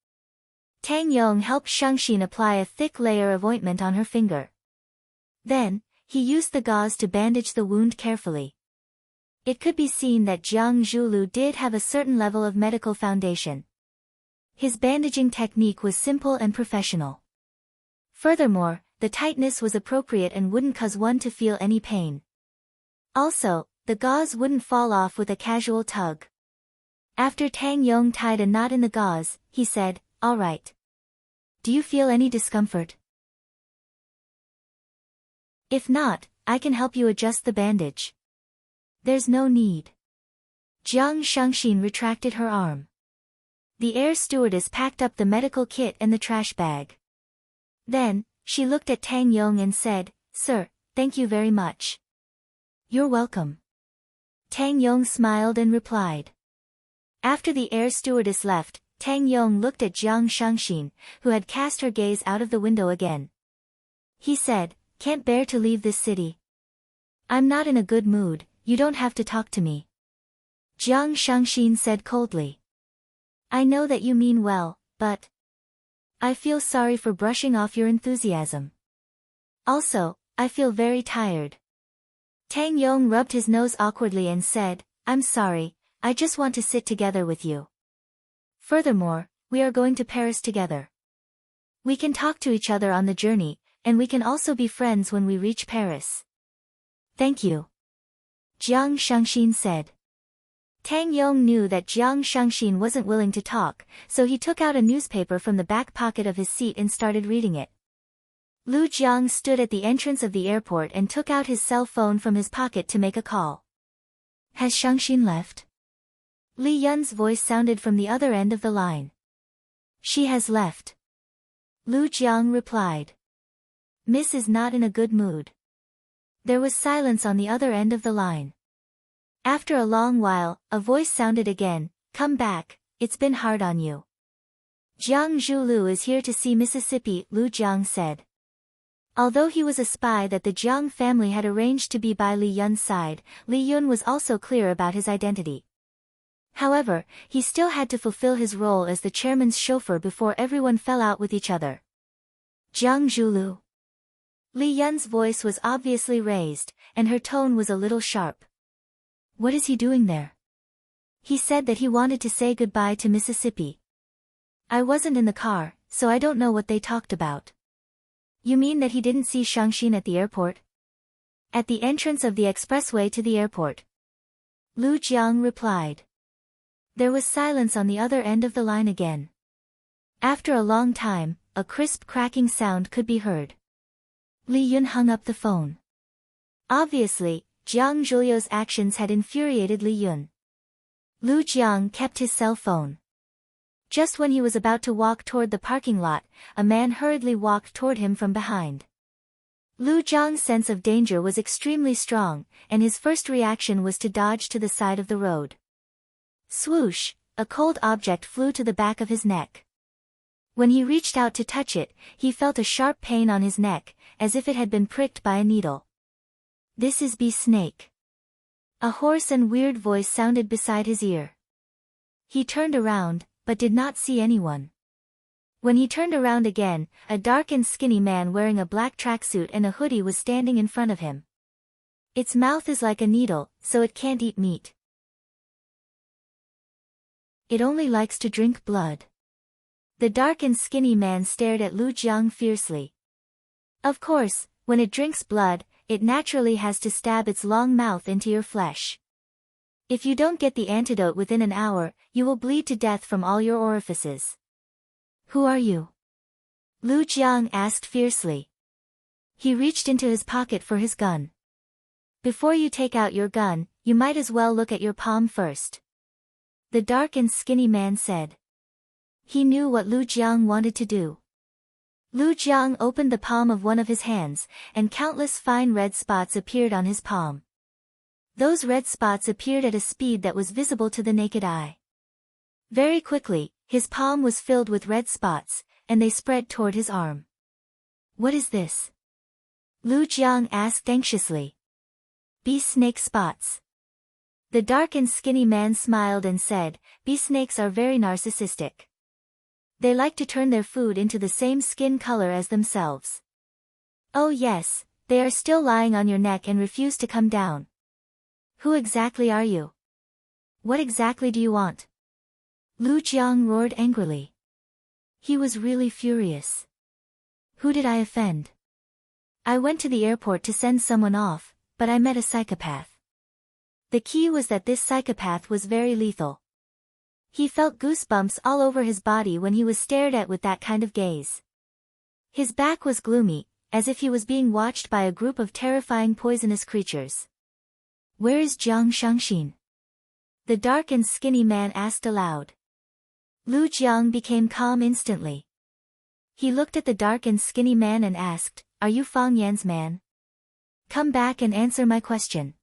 Tang Yong helped Shangxin apply a thick layer of ointment on her finger. Then, he used the gauze to bandage the wound carefully. It could be seen that Jiang Zhulu did have a certain level of medical foundation. His bandaging technique was simple and professional. Furthermore, the tightness was appropriate and wouldn't cause one to feel any pain. Also, the gauze wouldn't fall off with a casual tug. After Tang Yong tied a knot in the gauze, he said, "All right. Do you feel any discomfort? If not, I can help you adjust the bandage." "There's no need." Jiang Shangxin retracted her arm. The air stewardess packed up the medical kit and the trash bag. Then, she looked at Tang Yong and said, "Sir, thank you very much." "You're welcome." Tang Yong smiled and replied. After the air stewardess left, Tang Yong looked at Jiang Shangxin, who had cast her gaze out of the window again. He said, "Can't bear to leave this city. I'm not in a good mood, you don't have to talk to me." Jiang Shangxin said coldly. "I know that you mean well, but I feel sorry for brushing off your enthusiasm. Also, I feel very tired." Tang Yong rubbed his nose awkwardly and said, "I'm sorry, I just want to sit together with you. Furthermore, we are going to Paris together. We can talk to each other on the journey, and we can also be friends when we reach Paris." "Thank you," Jiang Shangxin said. Tang Yong knew that Jiang Shangxin wasn't willing to talk, so he took out a newspaper from the back pocket of his seat and started reading it. Lu Jiang stood at the entrance of the airport and took out his cell phone from his pocket to make a call. "Has Shangxin left?" Li Yun's voice sounded from the other end of the line. "She has left," Lu Jiang replied. "Miss is not in a good mood." There was silence on the other end of the line. After a long while, a voice sounded again, "Come back, it's been hard on you." "Jiang Zhulu is here to see Mississippi," Lu Jiang said. Although he was a spy that the Jiang family had arranged to be by Li Yun's side, Li Yun was also clear about his identity. However, he still had to fulfill his role as the chairman's chauffeur before everyone fell out with each other. "Jiang Zhulu." Li Yun's voice was obviously raised, and her tone was a little sharp. "What is he doing there?" "He said that he wanted to say goodbye to Mississippi. I wasn't in the car, so I don't know what they talked about." "You mean that he didn't see Shangxin at the airport?" "At the entrance of the expressway to the airport," Lu Jiang replied. There was silence on the other end of the line again. After a long time, a crisp cracking sound could be heard. Li Yun hung up the phone. Obviously, Jiang Zhulio's actions had infuriated Li Yun. Lu Jiang kept his cell phone. Just when he was about to walk toward the parking lot, a man hurriedly walked toward him from behind. Lu Jiang's sense of danger was extremely strong, and his first reaction was to dodge to the side of the road. Swoosh, a cold object flew to the back of his neck. When he reached out to touch it, he felt a sharp pain on his neck, as if it had been pricked by a needle. "This is Bee Snake." A hoarse and weird voice sounded beside his ear. He turned around, but did not see anyone. When he turned around again, a dark and skinny man wearing a black tracksuit and a hoodie was standing in front of him. "Its mouth is like a needle, so it can't eat meat. It only likes to drink blood." The dark and skinny man stared at Lu Jiang fiercely. "Of course, when it drinks blood, it naturally has to stab its long mouth into your flesh. If you don't get the antidote within an hour, you will bleed to death from all your orifices." "Who are you?" Lu Jiang asked fiercely. He reached into his pocket for his gun. "Before you take out your gun, you might as well look at your palm first," the dark and skinny man said. He knew what Lu Jiang wanted to do. Lu Jiang opened the palm of one of his hands, and countless fine red spots appeared on his palm. Those red spots appeared at a speed that was visible to the naked eye. Very quickly, his palm was filled with red spots, and they spread toward his arm. "What is this?" Lu Jiang asked anxiously. "Bee snake spots." The dark and skinny man smiled and said, "Bee snakes are very narcissistic. They like to turn their food into the same skin color as themselves. Oh yes, they are still lying on your neck and refuse to come down. Who exactly are you? What exactly do you want?" Lu Jiang roared angrily. He was really furious. Who did I offend? I went to the airport to send someone off, but I met a psychopath. The key was that this psychopath was very lethal. He felt goosebumps all over his body when he was stared at with that kind of gaze. His back was gloomy, as if he was being watched by a group of terrifying poisonous creatures. "Where is Jiang Shangxin?" the dark and skinny man asked aloud. Lu Jiang became calm instantly. He looked at the dark and skinny man and asked, "Are you Fang Yan's man? Come back and answer my question.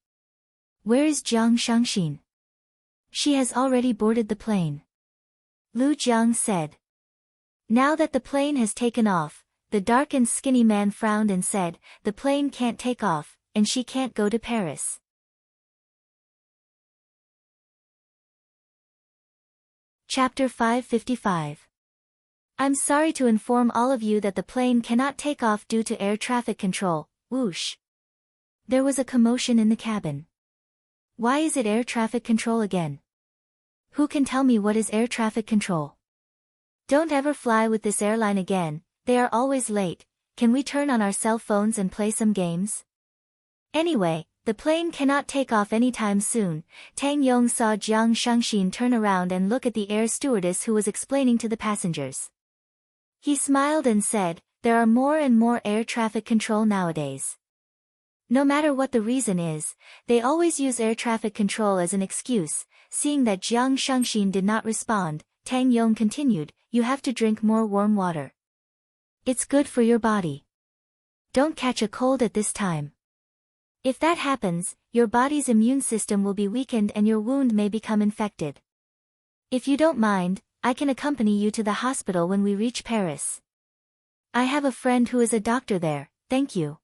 Where is Jiang Shangxin?" "She has already boarded the plane," Lu Jiang said. Now that the plane has taken off, the dark and skinny man frowned and said, "The plane can't take off, and she can't go to Paris." Chapter 555. I'm sorry to inform all of you that the plane cannot take off due to air traffic control. Whoosh. There was a commotion in the cabin. Why is it air traffic control again? Who can tell me what is air traffic control? Don't ever fly with this airline again, they are always late. Can we turn on our cell phones and play some games? Anyway, the plane cannot take off anytime soon. Tang Yong saw Jiang Shangxin turn around and look at the air stewardess who was explaining to the passengers. He smiled and said, "There are more and more air traffic control nowadays. No matter what the reason is, they always use air traffic control as an excuse." Seeing that Jiang Shangxin did not respond, Tang Yong continued, "You have to drink more warm water. It's good for your body. Don't catch a cold at this time. If that happens, your body's immune system will be weakened and your wound may become infected. If you don't mind, I can accompany you to the hospital when we reach Paris. I have a friend who is a doctor there, thank you."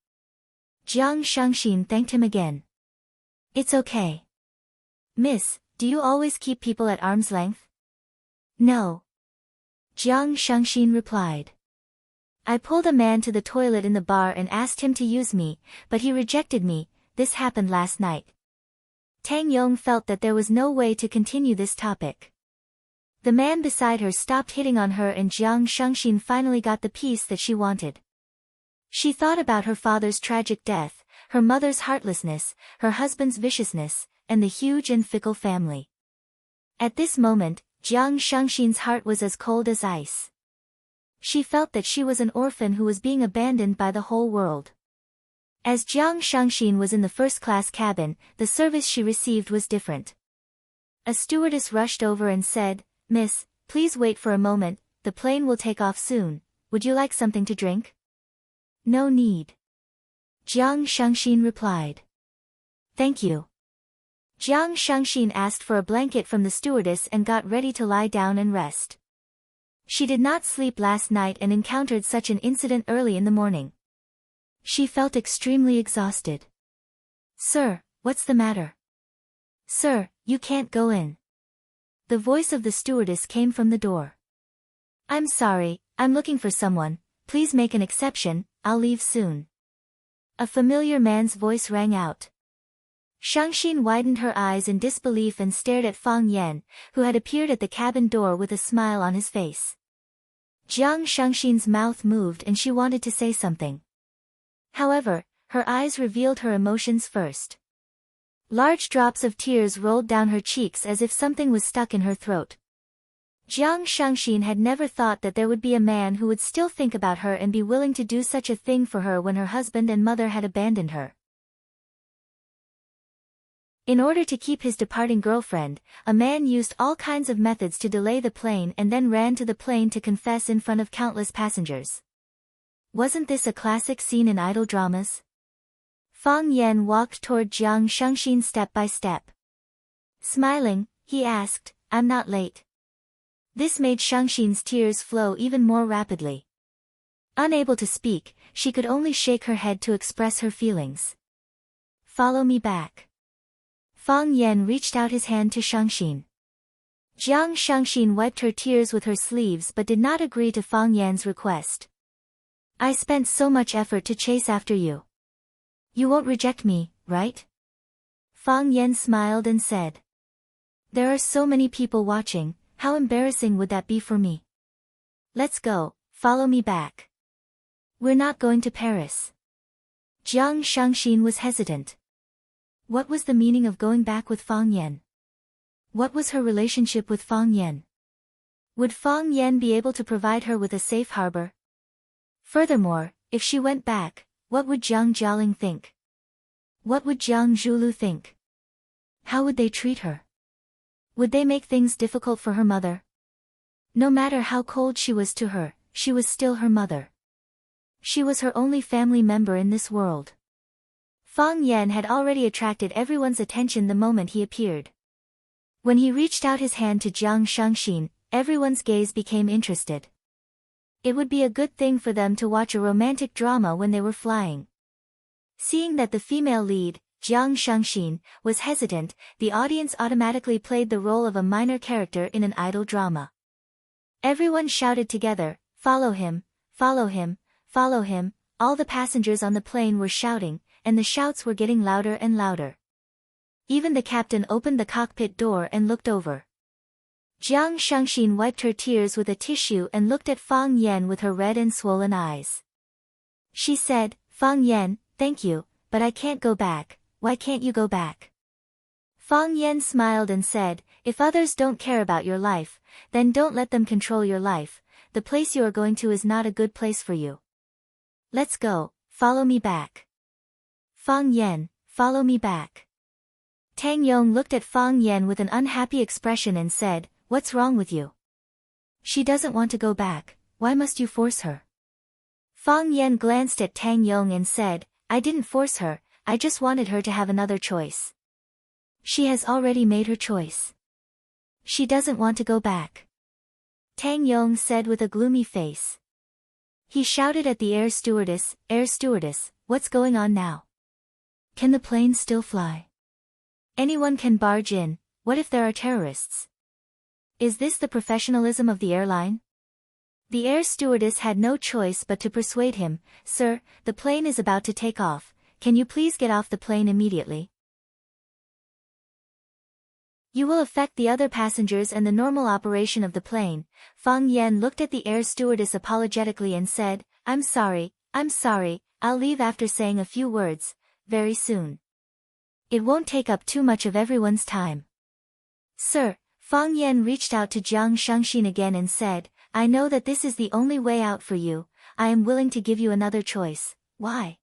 Jiang Shangxin thanked him again. "It's okay. Miss, do you always keep people at arm's length?" "No." Jiang Shangxin replied. "I pulled a man to the toilet in the bar and asked him to use me, but he rejected me. This happened last night." Tang Yong felt that there was no way to continue this topic. The man beside her stopped hitting on her and Jiang Shangxin finally got the peace that she wanted. She thought about her father's tragic death, her mother's heartlessness, her husband's viciousness, and the huge and fickle family. At this moment, Jiang Shangxin's heart was as cold as ice. She felt that she was an orphan who was being abandoned by the whole world. As Jiang Shangxin was in the first-class cabin, the service she received was different. A stewardess rushed over and said, "Miss, please wait for a moment, the plane will take off soon. Would you like something to drink?" "No need." Jiang Shangxin replied. "Thank you." Jiang Shangxin asked for a blanket from the stewardess and got ready to lie down and rest. She did not sleep last night and encountered such an incident early in the morning. She felt extremely exhausted. "Sir, what's the matter?" "Sir, you can't go in." The voice of the stewardess came from the door. "I'm sorry, I'm looking for someone, please make an exception, I'll leave soon." A familiar man's voice rang out. Shangxin widened her eyes in disbelief and stared at Fang Yan, who had appeared at the cabin door with a smile on his face. Jiang Shangxin's mouth moved and she wanted to say something. However, her eyes revealed her emotions first. Large drops of tears rolled down her cheeks as if something was stuck in her throat. Jiang Shangxin had never thought that there would be a man who would still think about her and be willing to do such a thing for her when her husband and mother had abandoned her. In order to keep his departing girlfriend, a man used all kinds of methods to delay the plane and then ran to the plane to confess in front of countless passengers. Wasn't this a classic scene in idol dramas? Fang Yan walked toward Jiang Shangxin step by step. Smiling, he asked, "I'm not late." This made Shangxin's tears flow even more rapidly. Unable to speak, she could only shake her head to express her feelings. "Follow me back." Fang Yan reached out his hand to Shangxin. Jiang Shangxin wiped her tears with her sleeves but did not agree to Fang Yan's request. I spent so much effort to chase after you. You won't reject me, right? Fang Yan smiled and said. There are so many people watching, how embarrassing would that be for me? Let's go, follow me back. We're not going to Paris. Jiang Shangxin was hesitant. What was the meaning of going back with Fang Yan? What was her relationship with Fang Yan? Would Fang Yan be able to provide her with a safe harbor? Furthermore, if she went back, what would Jiang Jialing think? What would Jiang Zhulu think? How would they treat her? Would they make things difficult for her mother? No matter how cold she was to her, she was still her mother. She was her only family member in this world. Fang Yan had already attracted everyone's attention the moment he appeared. When he reached out his hand to Jiang Shangxin, everyone's gaze became interested. It would be a good thing for them to watch a romantic drama when they were flying. Seeing that the female lead, Jiang Shangxin, was hesitant, the audience automatically played the role of a minor character in an idol drama. Everyone shouted together, "Follow him, follow him, follow him." All the passengers on the plane were shouting, and the shouts were getting louder and louder. Even the captain opened the cockpit door and looked over. Jiang Shangxin wiped her tears with a tissue and looked at Fang Yan with her red and swollen eyes. She said, "Fang Yan, thank you, but I can't go back. Why can't you go back?" Fang Yan smiled and said, "If others don't care about your life, then don't let them control your life. The place you are going to is not a good place for you. Let's go, follow me back." Fang Yan, follow me back. Tang Yong looked at Fang Yan with an unhappy expression and said, "What's wrong with you? She doesn't want to go back, why must you force her?" Fang Yan glanced at Tang Yong and said, "I didn't force her, I just wanted her to have another choice. She has already made her choice. She doesn't want to go back." Tang Yong said with a gloomy face. He shouted at the air stewardess, "Air stewardess, what's going on now? Can the plane still fly? Anyone can barge in, what if there are terrorists? Is this the professionalism of the airline?" The air stewardess had no choice but to persuade him, "Sir, the plane is about to take off, can you please get off the plane immediately? You will affect the other passengers and the normal operation of the plane." Fang Yan looked at the air stewardess apologetically and said, I'm sorry, I'll leave after saying a few words, very soon. It won't take up too much of everyone's time." "Sir," Fang Yan reached out to Jiang Shangxin again and said, "I know that this is the only way out for you, I am willing to give you another choice, why?"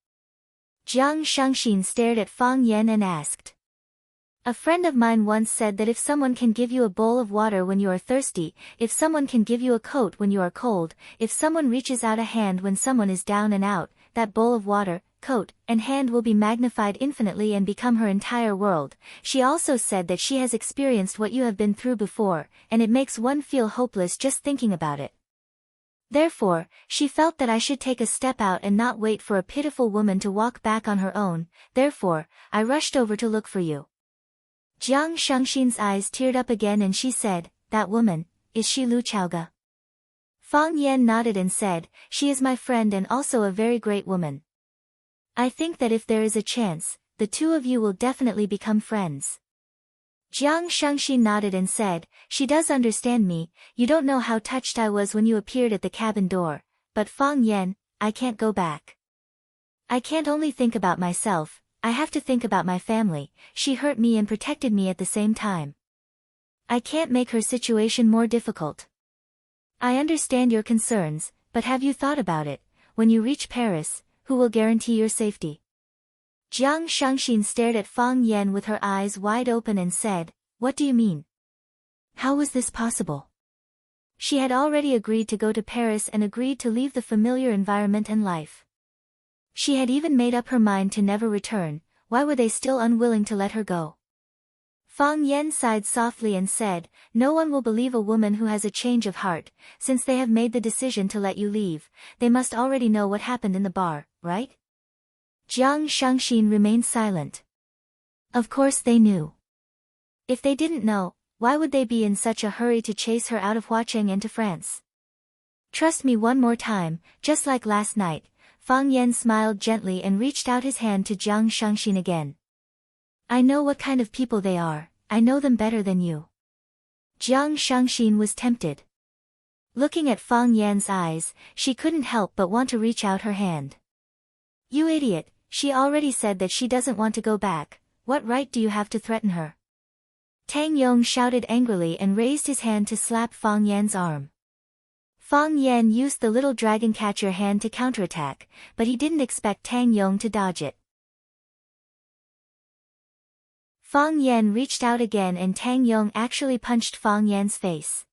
Jiang Shangxin stared at Fang Yan and asked. "A friend of mine once said that if someone can give you a bowl of water when you are thirsty, if someone can give you a coat when you are cold, if someone reaches out a hand when someone is down and out, that bowl of water, coat, and hand will be magnified infinitely and become her entire world. She also said that she has experienced what you have been through before, and it makes one feel hopeless just thinking about it. Therefore, she felt that I should take a step out and not wait for a pitiful woman to walk back on her own, therefore, I rushed over to look for you." Jiang Shangxin's eyes teared up again and she said, "That woman, is she Lu Chaoga?" Fang Yan nodded and said, "She is my friend and also a very great woman. I think that if there is a chance, the two of you will definitely become friends." Jiang Shangxin nodded and said, "She does understand me, you don't know how touched I was when you appeared at the cabin door, but Fang Yan, I can't go back. I can't only think about myself, I have to think about my family, she hurt me and protected me at the same time. I can't make her situation more difficult. I understand your concerns, but have you thought about it, when you reach Paris, who will guarantee your safety?" Jiang Shangxin stared at Fang Yan with her eyes wide open and said, "What do you mean? How was this possible?" She had already agreed to go to Paris and agreed to leave the familiar environment and life. She had even made up her mind to never return, why were they still unwilling to let her go? Fang Yan sighed softly and said, "No one will believe a woman who has a change of heart, since they have made the decision to let you leave, they must already know what happened in the bar, right?" Jiang Shangxin remained silent. Of course they knew. If they didn't know, why would they be in such a hurry to chase her out of Huacheng and to France? Trust me one more time, just like last night. Fang Yan smiled gently and reached out his hand to Jiang Shangxin again. I know what kind of people they are, I know them better than you. Jiang Shangxin was tempted. Looking at Fang Yan's eyes, she couldn't help but want to reach out her hand. You idiot, she already said that she doesn't want to go back, what right do you have to threaten her? Tang Yong shouted angrily and raised his hand to slap Fang Yan's arm. Fang Yan used the little dragon catcher hand to counterattack, but he didn't expect Tang Yong to dodge it. Fang Yan reached out again and Tang Yong actually punched Fang Yan's face.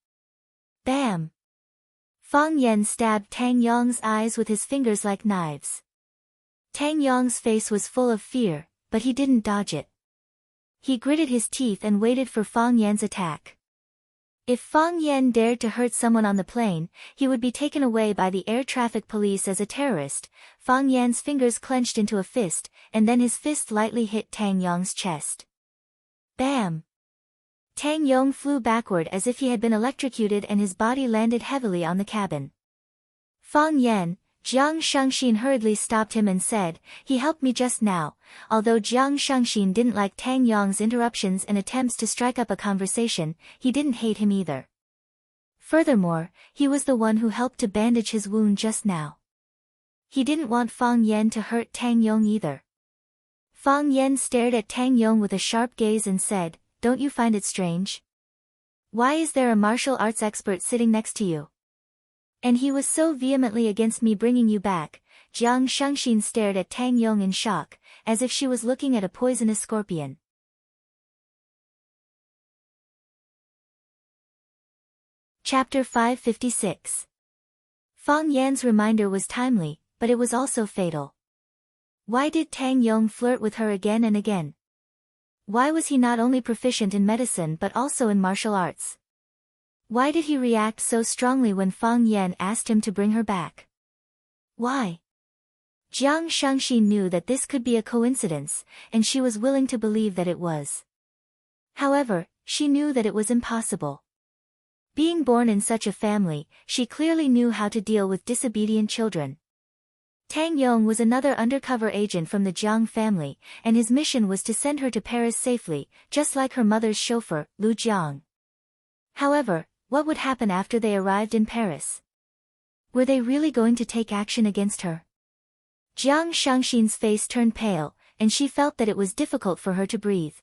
Bam! Fang Yan stabbed Tang Yong's eyes with his fingers like knives. Tang Yong's face was full of fear, but he didn't dodge it. He gritted his teeth and waited for Fang Yan's attack. If Fang Yan dared to hurt someone on the plane, he would be taken away by the air traffic police as a terrorist. Fang Yan's fingers clenched into a fist, and then his fist lightly hit Tang Yong's chest. Bam! Tang Yong flew backward as if he had been electrocuted and his body landed heavily on the cabin. Fang Yan, Jiang Shangxin hurriedly stopped him and said, he helped me just now. Although Jiang Shangxin didn't like Tang Yong's interruptions and attempts to strike up a conversation, he didn't hate him either. Furthermore, he was the one who helped to bandage his wound just now. He didn't want Fang Yan to hurt Tang Yong either. Fang Yan stared at Tang Yong with a sharp gaze and said, don't you find it strange? Why is there a martial arts expert sitting next to you? And he was so vehemently against me bringing you back. Jiang Shangxin stared at Tang Yong in shock, as if she was looking at a poisonous scorpion. Chapter 556. Fang Yan's reminder was timely, but it was also fatal. Why did Tang Yong flirt with her again and again? Why was he not only proficient in medicine but also in martial arts? Why did he react so strongly when Fang Yan asked him to bring her back? Why? Jiang Shangxin knew that this could be a coincidence, and she was willing to believe that it was. However, she knew that it was impossible. Being born in such a family, she clearly knew how to deal with disobedient children. Tang Yong was another undercover agent from the Jiang family, and his mission was to send her to Paris safely, just like her mother's chauffeur, Lu Jiang. However, what would happen after they arrived in Paris? Were they really going to take action against her? Jiang Shangxin's face turned pale, and she felt that it was difficult for her to breathe.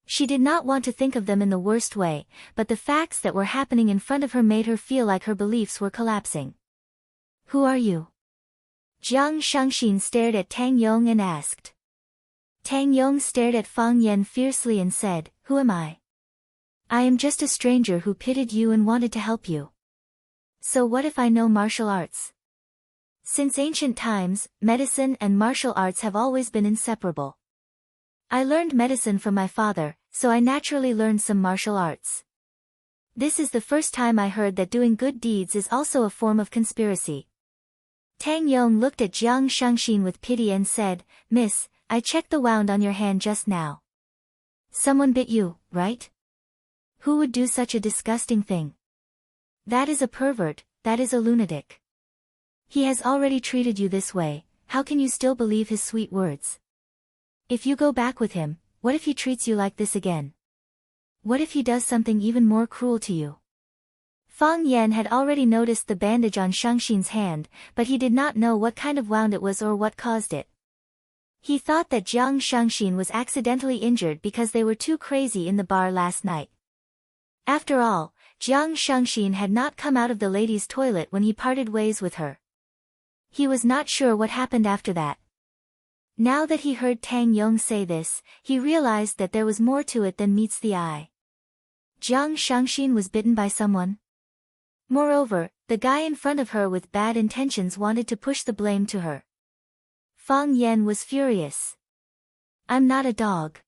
She did not want to think of them in the worst way, but the facts that were happening in front of her made her feel like her beliefs were collapsing. Who are you? Jiang Shangxin stared at Tang Yong and asked. Tang Yong stared at Fang Yan fiercely and said, Who am I? I am just a stranger who pitied you and wanted to help you. So what if I know martial arts? Since ancient times, medicine and martial arts have always been inseparable. I learned medicine from my father, so I naturally learned some martial arts. This is the first time I heard that doing good deeds is also a form of conspiracy. Tang Yong looked at Jiang Shangxin with pity and said, Miss, I checked the wound on your hand just now. Someone bit you, right? Who would do such a disgusting thing? That is a pervert, that is a lunatic. He has already treated you this way, how can you still believe his sweet words? If you go back with him, what if he treats you like this again? What if he does something even more cruel to you? Fang Yan had already noticed the bandage on Shangxin's hand, but he did not know what kind of wound it was or what caused it. He thought that Jiang Shangxin was accidentally injured because they were too crazy in the bar last night. After all, Jiang Shangxin had not come out of the ladies' toilet when he parted ways with her. He was not sure what happened after that. Now that he heard Tang Yong say this, he realized that there was more to it than meets the eye. Jiang Shangxin was bitten by someone. Moreover, the guy in front of her with bad intentions wanted to push the blame to her. Fang Yan was furious. I'm not a dog.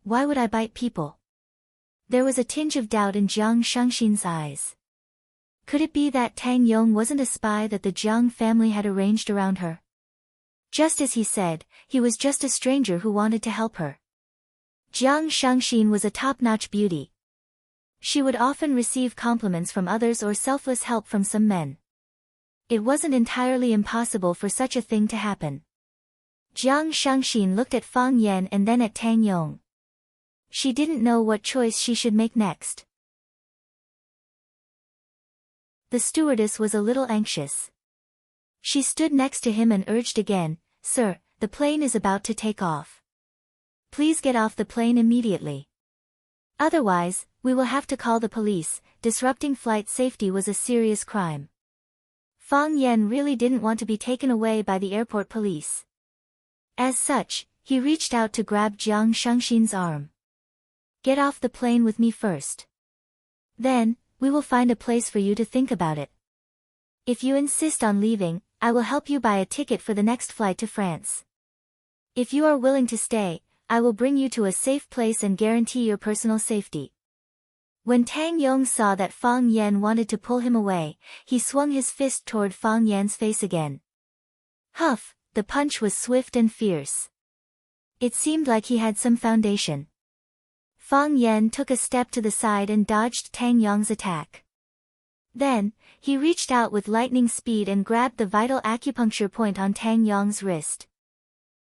Why would I bite people? There was a tinge of doubt in Jiang Shangxin's eyes. Could it be that Tang Yong wasn't a spy that the Jiang family had arranged around her? Just as he said, he was just a stranger who wanted to help her. Jiang Shangxin was a top-notch beauty. She would often receive compliments from others or selfless help from some men. It wasn't entirely impossible for such a thing to happen. Jiang Shangxin looked at Fang Yan and then at Tang Yong. She didn't know what choice she should make next. The stewardess was a little anxious. She stood next to him and urged again, "Sir, the plane is about to take off. Please get off the plane immediately. Otherwise, we will have to call the police. Disrupting flight safety was a serious crime." Fang Yan really didn't want to be taken away by the airport police. As such, he reached out to grab Jiang Shangxin's arm. "Get off the plane with me first. Then, we will find a place for you to think about it. If you insist on leaving, I will help you buy a ticket for the next flight to France. If you are willing to stay, I will bring you to a safe place and guarantee your personal safety." When Tang Yong saw that Fang Yan wanted to pull him away, he swung his fist toward Fang Yan's face again. Huff, the punch was swift and fierce. It seemed like he had some foundation. Fang Yan took a step to the side and dodged Tang Yong's attack. Then, he reached out with lightning speed and grabbed the vital acupuncture point on Tang Yong's wrist.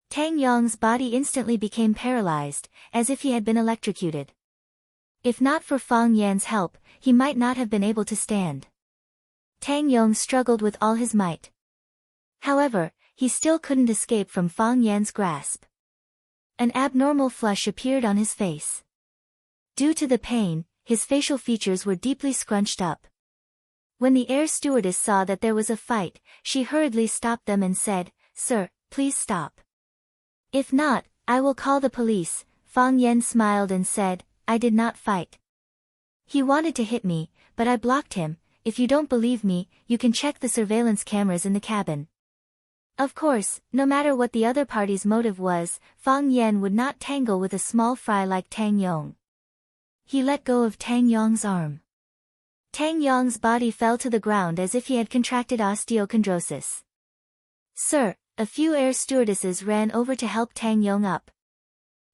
Tang Yong's body instantly became paralyzed, as if he had been electrocuted. If not for Fang Yan's help, he might not have been able to stand. Tang Yong struggled with all his might. However, he still couldn't escape from Fang Yan's grasp. An abnormal flush appeared on his face. Due to the pain, his facial features were deeply scrunched up. When the air stewardess saw that there was a fight, she hurriedly stopped them and said, "Sir, please stop. If not, I will call the police." Fang Yan smiled and said, "I did not fight. He wanted to hit me, but I blocked him. If you don't believe me, you can check the surveillance cameras in the cabin." Of course, no matter what the other party's motive was, Fang Yan would not tangle with a small fry like Tang Yong. He let go of Tang Yong's arm. Tang Yong's body fell to the ground as if he had contracted osteochondrosis. "Sir," a few air stewardesses ran over to help Tang Yong up.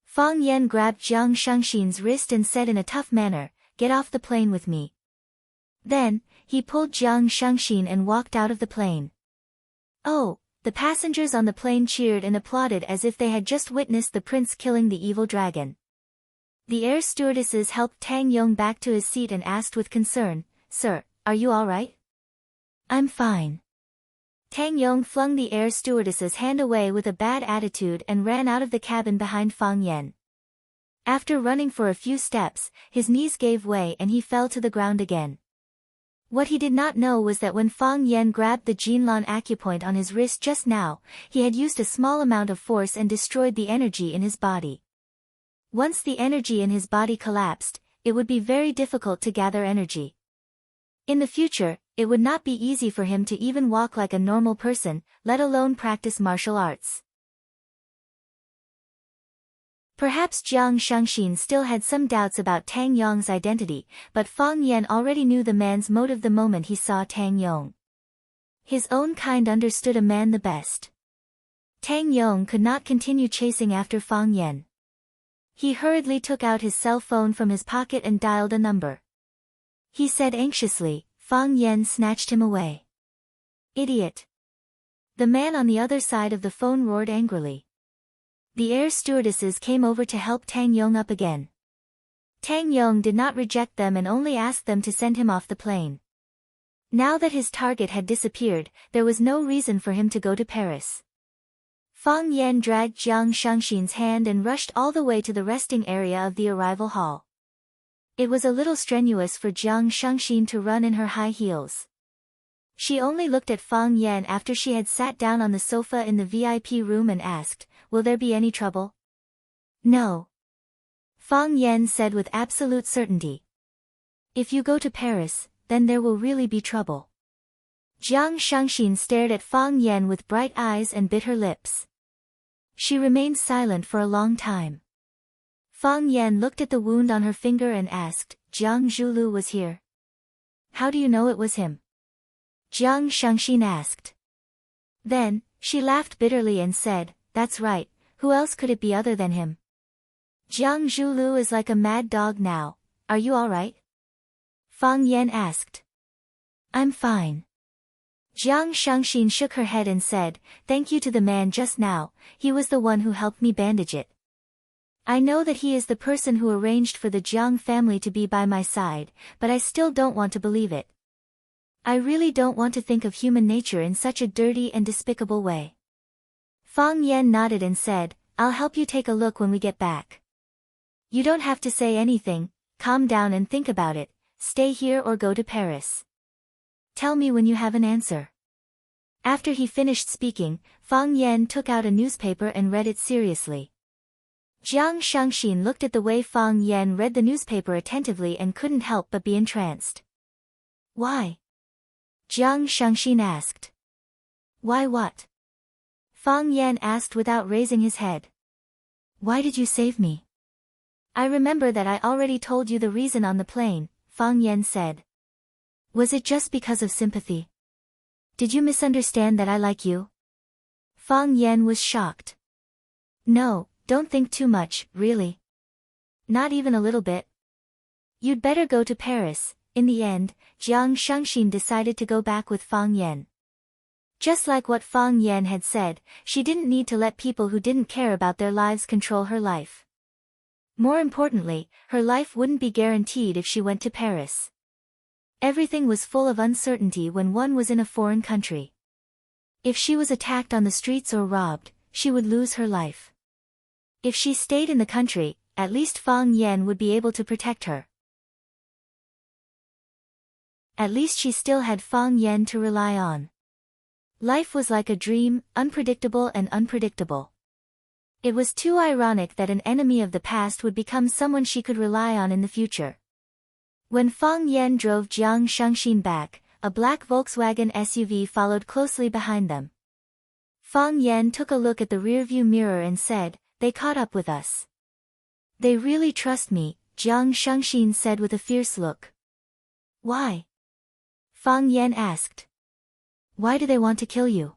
Fang Yan grabbed Jiang Shangxin's wrist and said in a tough manner, "Get off the plane with me." Then, he pulled Jiang Shangxin and walked out of the plane. Oh, the passengers on the plane cheered and applauded as if they had just witnessed the prince killing the evil dragon. The air stewardesses helped Tang Yong back to his seat and asked with concern, "Sir, are you all right?" "I'm fine." Tang Yong flung the air stewardess's hand away with a bad attitude and ran out of the cabin behind Fang Yan. After running for a few steps, his knees gave way and he fell to the ground again. What he did not know was that when Fang Yan grabbed the Jinlan acupoint on his wrist just now, he had used a small amount of force and destroyed the energy in his body. Once the energy in his body collapsed, it would be very difficult to gather energy. In the future, it would not be easy for him to even walk like a normal person, let alone practice martial arts. Perhaps Jiang Shangxin still had some doubts about Tang Yong's identity, but Fang Yan already knew the man's motive the moment he saw Tang Yong. His own kind understood a man the best. Tang Yong could not continue chasing after Fang Yan. He hurriedly took out his cell phone from his pocket and dialed a number. He said anxiously. Fang Yan snatched him away. "Idiot!" The man on the other side of the phone roared angrily. The air stewardesses came over to help Tang Yong up again. Tang Yong did not reject them and only asked them to send him off the plane. Now that his target had disappeared, there was no reason for him to go to Paris. Fang Yan dragged Jiang Shangxin's hand and rushed all the way to the resting area of the arrival hall. It was a little strenuous for Jiang Shangxin to run in her high heels. She only looked at Fang Yan after she had sat down on the sofa in the VIP room and asked, "Will there be any trouble?" "No," Fang Yan said with absolute certainty. "If you go to Paris, then there will really be trouble." Jiang Shangxin stared at Fang Yan with bright eyes and bit her lips. She remained silent for a long time. Fang Yan looked at the wound on her finger and asked, "Jiang Zhulu was here?" "How do you know it was him?" Jiang Shangxin asked. Then, she laughed bitterly and said, "That's right, who else could it be other than him?" Jiang Zhulu is like a mad dog now. Are you all right? Fang Yan asked. I'm fine. Jiang Shangxin shook her head and said, thank you to the man just now, he was the one who helped me bandage it. I know that he is the person who arranged for the Jiang family to be by my side, but I still don't want to believe it. I really don't want to think of human nature in such a dirty and despicable way. Fang Yan nodded and said, I'll help you take a look when we get back. You don't have to say anything, calm down and think about it, stay here or go to Paris. Tell me when you have an answer. After he finished speaking, Fang Yan took out a newspaper and read it seriously. Jiang Shangxin looked at the way Fang Yan read the newspaper attentively and couldn't help but be entranced. Why? Jiang Shangxin asked. Why what? Fang Yan asked without raising his head. Why did you save me? I remember that I already told you the reason on the plane, Fang Yan said. Was it just because of sympathy? Did you misunderstand that I like you? Fang Yan was shocked. No, don't think too much, really. Not even a little bit. You'd better go to Paris. In the end, Jiang Shangxin decided to go back with Fang Yan. Just like what Fang Yan had said, she didn't need to let people who didn't care about their lives control her life. More importantly, her life wouldn't be guaranteed if she went to Paris. Everything was full of uncertainty when one was in a foreign country. If she was attacked on the streets or robbed, she would lose her life. If she stayed in the country, at least Fang Yan would be able to protect her. At least she still had Fang Yan to rely on. Life was like a dream, unpredictable and unpredictable. It was too ironic that an enemy of the past would become someone she could rely on in the future. When Fang Yan drove Jiang Shangxin back, a black Volkswagen SUV followed closely behind them. Fang Yan took a look at the rearview mirror and said, they caught up with us. They really trust me, Jiang Shangxin said with a fierce look. Why? Fang Yan asked. Why do they want to kill you?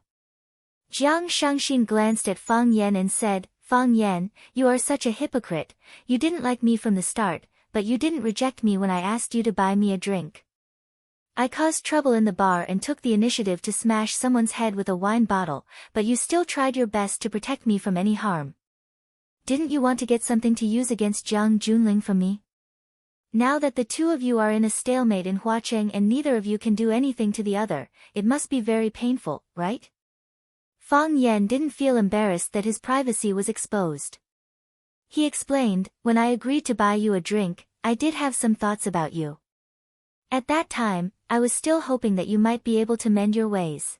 Jiang Shangxin glanced at Fang Yan and said, Fang Yan, you are such a hypocrite, you didn't like me from the start, but you didn't reject me when I asked you to buy me a drink. I caused trouble in the bar and took the initiative to smash someone's head with a wine bottle, but you still tried your best to protect me from any harm. Didn't you want to get something to use against Jiang Junling from me? Now that the two of you are in a stalemate in Huacheng and neither of you can do anything to the other, it must be very painful, right? Fang Yan didn't feel embarrassed that his privacy was exposed. He explained, when I agreed to buy you a drink, I did have some thoughts about you. At that time, I was still hoping that you might be able to mend your ways.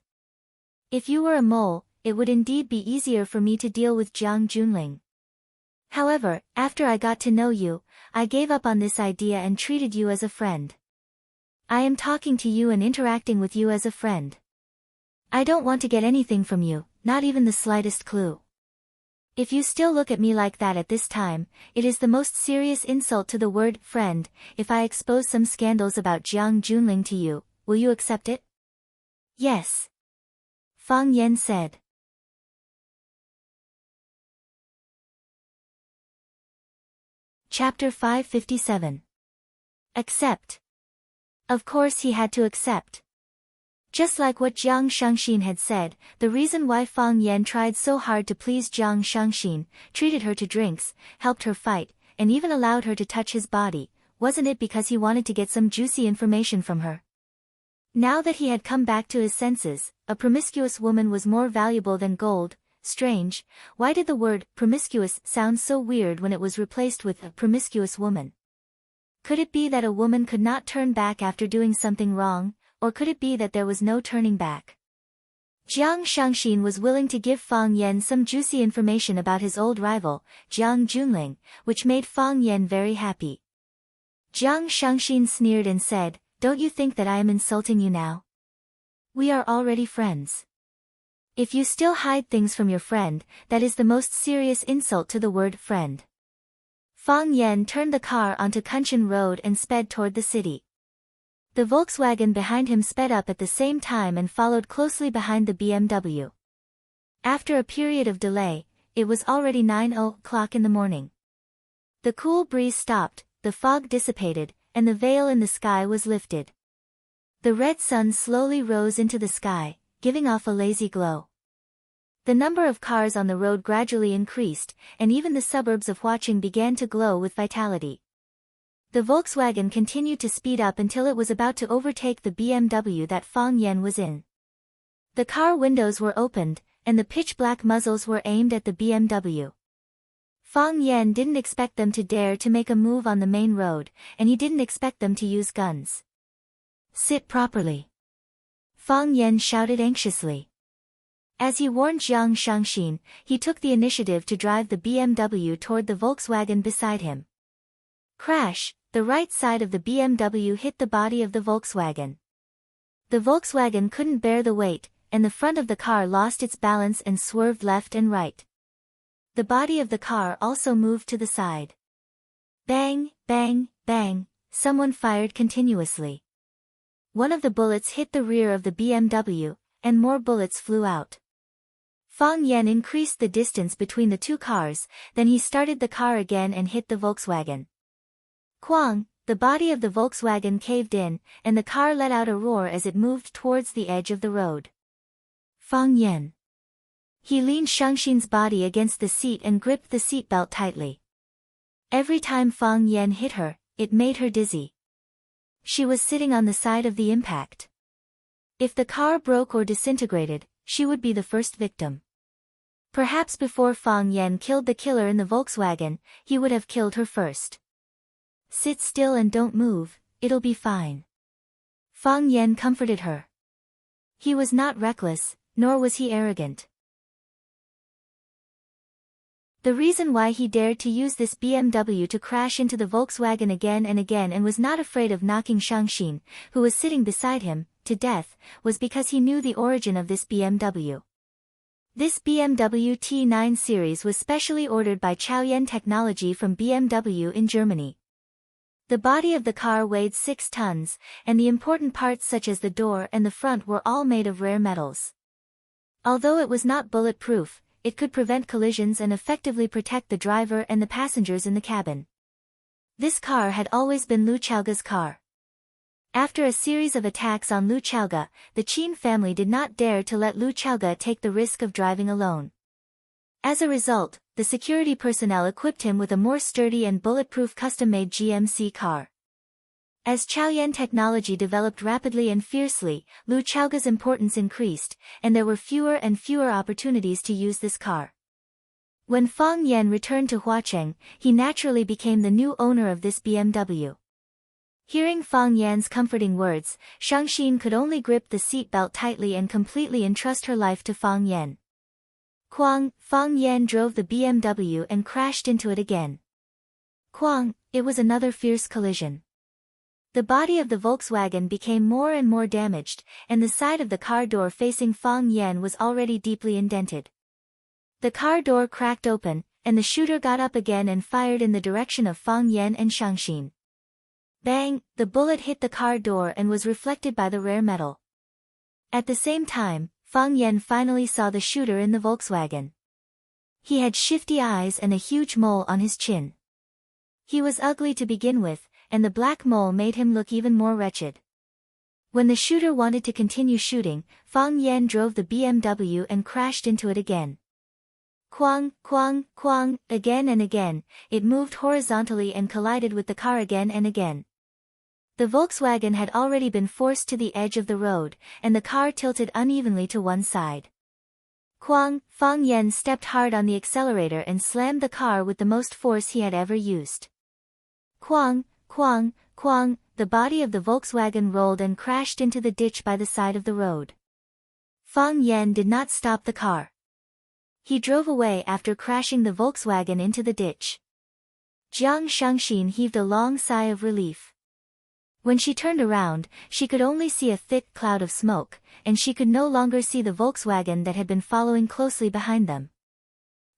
If you were a mole, it would indeed be easier for me to deal with Jiang Junling. However, after I got to know you, I gave up on this idea and treated you as a friend. I am talking to you and interacting with you as a friend. I don't want to get anything from you, not even the slightest clue. If you still look at me like that at this time, it is the most serious insult to the word friend. If I expose some scandals about Jiang Junling to you, will you accept it? Yes. Fang Yan said. Chapter 557. Accept. Of course he had to accept. Just like what Jiang Shangxin had said, the reason why Fang Yan tried so hard to please Jiang Shangxin, treated her to drinks, helped her fight, and even allowed her to touch his body, wasn't it because he wanted to get some juicy information from her? Now that he had come back to his senses, a promiscuous woman was more valuable than gold. Strange, why did the word promiscuous sound so weird when it was replaced with a promiscuous woman? Could it be that a woman could not turn back after doing something wrong? Or could it be that there was no turning back? Jiang Shangxin was willing to give Fang Yan some juicy information about his old rival, Jiang Junling, which made Fang Yan very happy. Jiang Shangxin sneered and said, don't you think that I am insulting you now? We are already friends. If you still hide things from your friend, that is the most serious insult to the word friend. Fang Yan turned the car onto Kunshan Road and sped toward the city. The Volkswagen behind him sped up at the same time and followed closely behind the BMW. After a period of delay, it was already 9 o'clock in the morning. The cool breeze stopped, the fog dissipated, and the veil in the sky was lifted. The red sun slowly rose into the sky, giving off a lazy glow. The number of cars on the road gradually increased, and even the suburbs of Huaqing began to glow with vitality. The Volkswagen continued to speed up until it was about to overtake the BMW that Fang Yan was in. The car windows were opened, and the pitch-black muzzles were aimed at the BMW. Fang Yan didn't expect them to dare to make a move on the main road, and he didn't expect them to use guns. "Sit properly," Fang Yan shouted anxiously. As he warned Jiang Shangxin, he took the initiative to drive the BMW toward the Volkswagen beside him. Crash! The right side of the BMW hit the body of the Volkswagen. The Volkswagen couldn't bear the weight, and the front of the car lost its balance and swerved left and right. The body of the car also moved to the side. Bang, bang, bang, someone fired continuously. One of the bullets hit the rear of the BMW, and more bullets flew out. Fang Yan increased the distance between the two cars, then he started the car again and hit the Volkswagen. Quang! The body of the Volkswagen caved in, and the car let out a roar as it moved towards the edge of the road. Fang Yan. He leaned Shangxin's body against the seat and gripped the seatbelt tightly. Every time Fang Yan hit her, it made her dizzy. She was sitting on the side of the impact. If the car broke or disintegrated, she would be the first victim. Perhaps before Fang Yan killed the killer in the Volkswagen, he would have killed her first. "Sit still and don't move, it'll be fine." Fang Yan comforted her. He was not reckless, nor was he arrogant. The reason why he dared to use this BMW to crash into the Volkswagen again and was not afraid of knocking Shangxin, who was sitting beside him, to death, was because he knew the origin of this BMW. This BMW T9 series was specially ordered by Chaoyan Technology from BMW in Germany. The body of the car weighed 6 tons, and the important parts such as the door and the front were all made of rare metals. Although it was not bulletproof, it could prevent collisions and effectively protect the driver and the passengers in the cabin. This car had always been Lu Chaoga's car. After a series of attacks on Lu Chaoga, the Qin family did not dare to let Lu Chaoga take the risk of driving alone. As a result, the security personnel equipped him with a more sturdy and bulletproof custom-made GMC car. As Chaoyan Technology developed rapidly and fiercely, Lu Chaoga's importance increased, and there were fewer and fewer opportunities to use this car. When Fang Yan returned to Huaqing, he naturally became the new owner of this BMW. Hearing Fang Yan's comforting words, Shangxin could only grip the seatbelt tightly and completely entrust her life to Fang Yan. Quang! Fang Yan drove the BMW and crashed into it again. Quang! It was another fierce collision. The body of the Volkswagen became more and more damaged, and the side of the car door facing Fang Yan was already deeply indented. The car door cracked open, and the shooter got up again and fired in the direction of Fang Yan and Shangxin. Bang! The bullet hit the car door and was reflected by the rare metal. At the same time, Fang Yan finally saw the shooter in the Volkswagen. He had shifty eyes and a huge mole on his chin. He was ugly to begin with, and the black mole made him look even more wretched. When the shooter wanted to continue shooting, Fang Yan drove the BMW and crashed into it again. Quang, quang, quang, again and again, it moved horizontally and collided with the car again and again. The Volkswagen had already been forced to the edge of the road, and the car tilted unevenly to one side. Quang! Fang Yan stepped hard on the accelerator and slammed the car with the most force he had ever used. Quang! Quang! Quang! The body of the Volkswagen rolled and crashed into the ditch by the side of the road. Fang Yan did not stop the car. He drove away after crashing the Volkswagen into the ditch. Jiang Shangxin heaved a long sigh of relief. When she turned around, she could only see a thick cloud of smoke, and she could no longer see the Volkswagen that had been following closely behind them.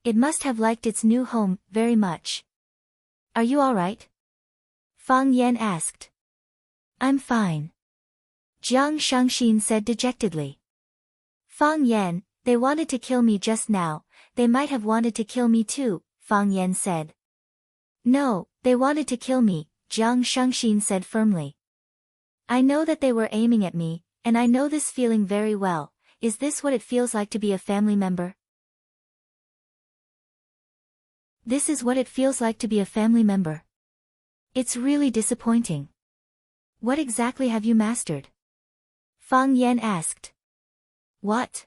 It must have liked its new home very much. "Are you all right?" Fang Yan asked. "I'm fine," Jiang Shangxin said dejectedly. "Fang Yan, they wanted to kill me just now, they might have wanted to kill me too," Fang Yan said. No, they wanted to kill me, Jiang Shengxin said firmly. I know that they were aiming at me, and I know this feeling very well. Is this what it feels like to be a family member? This is what it feels like to be a family member. It's really disappointing. What exactly have you mastered? Fang Yan asked. What?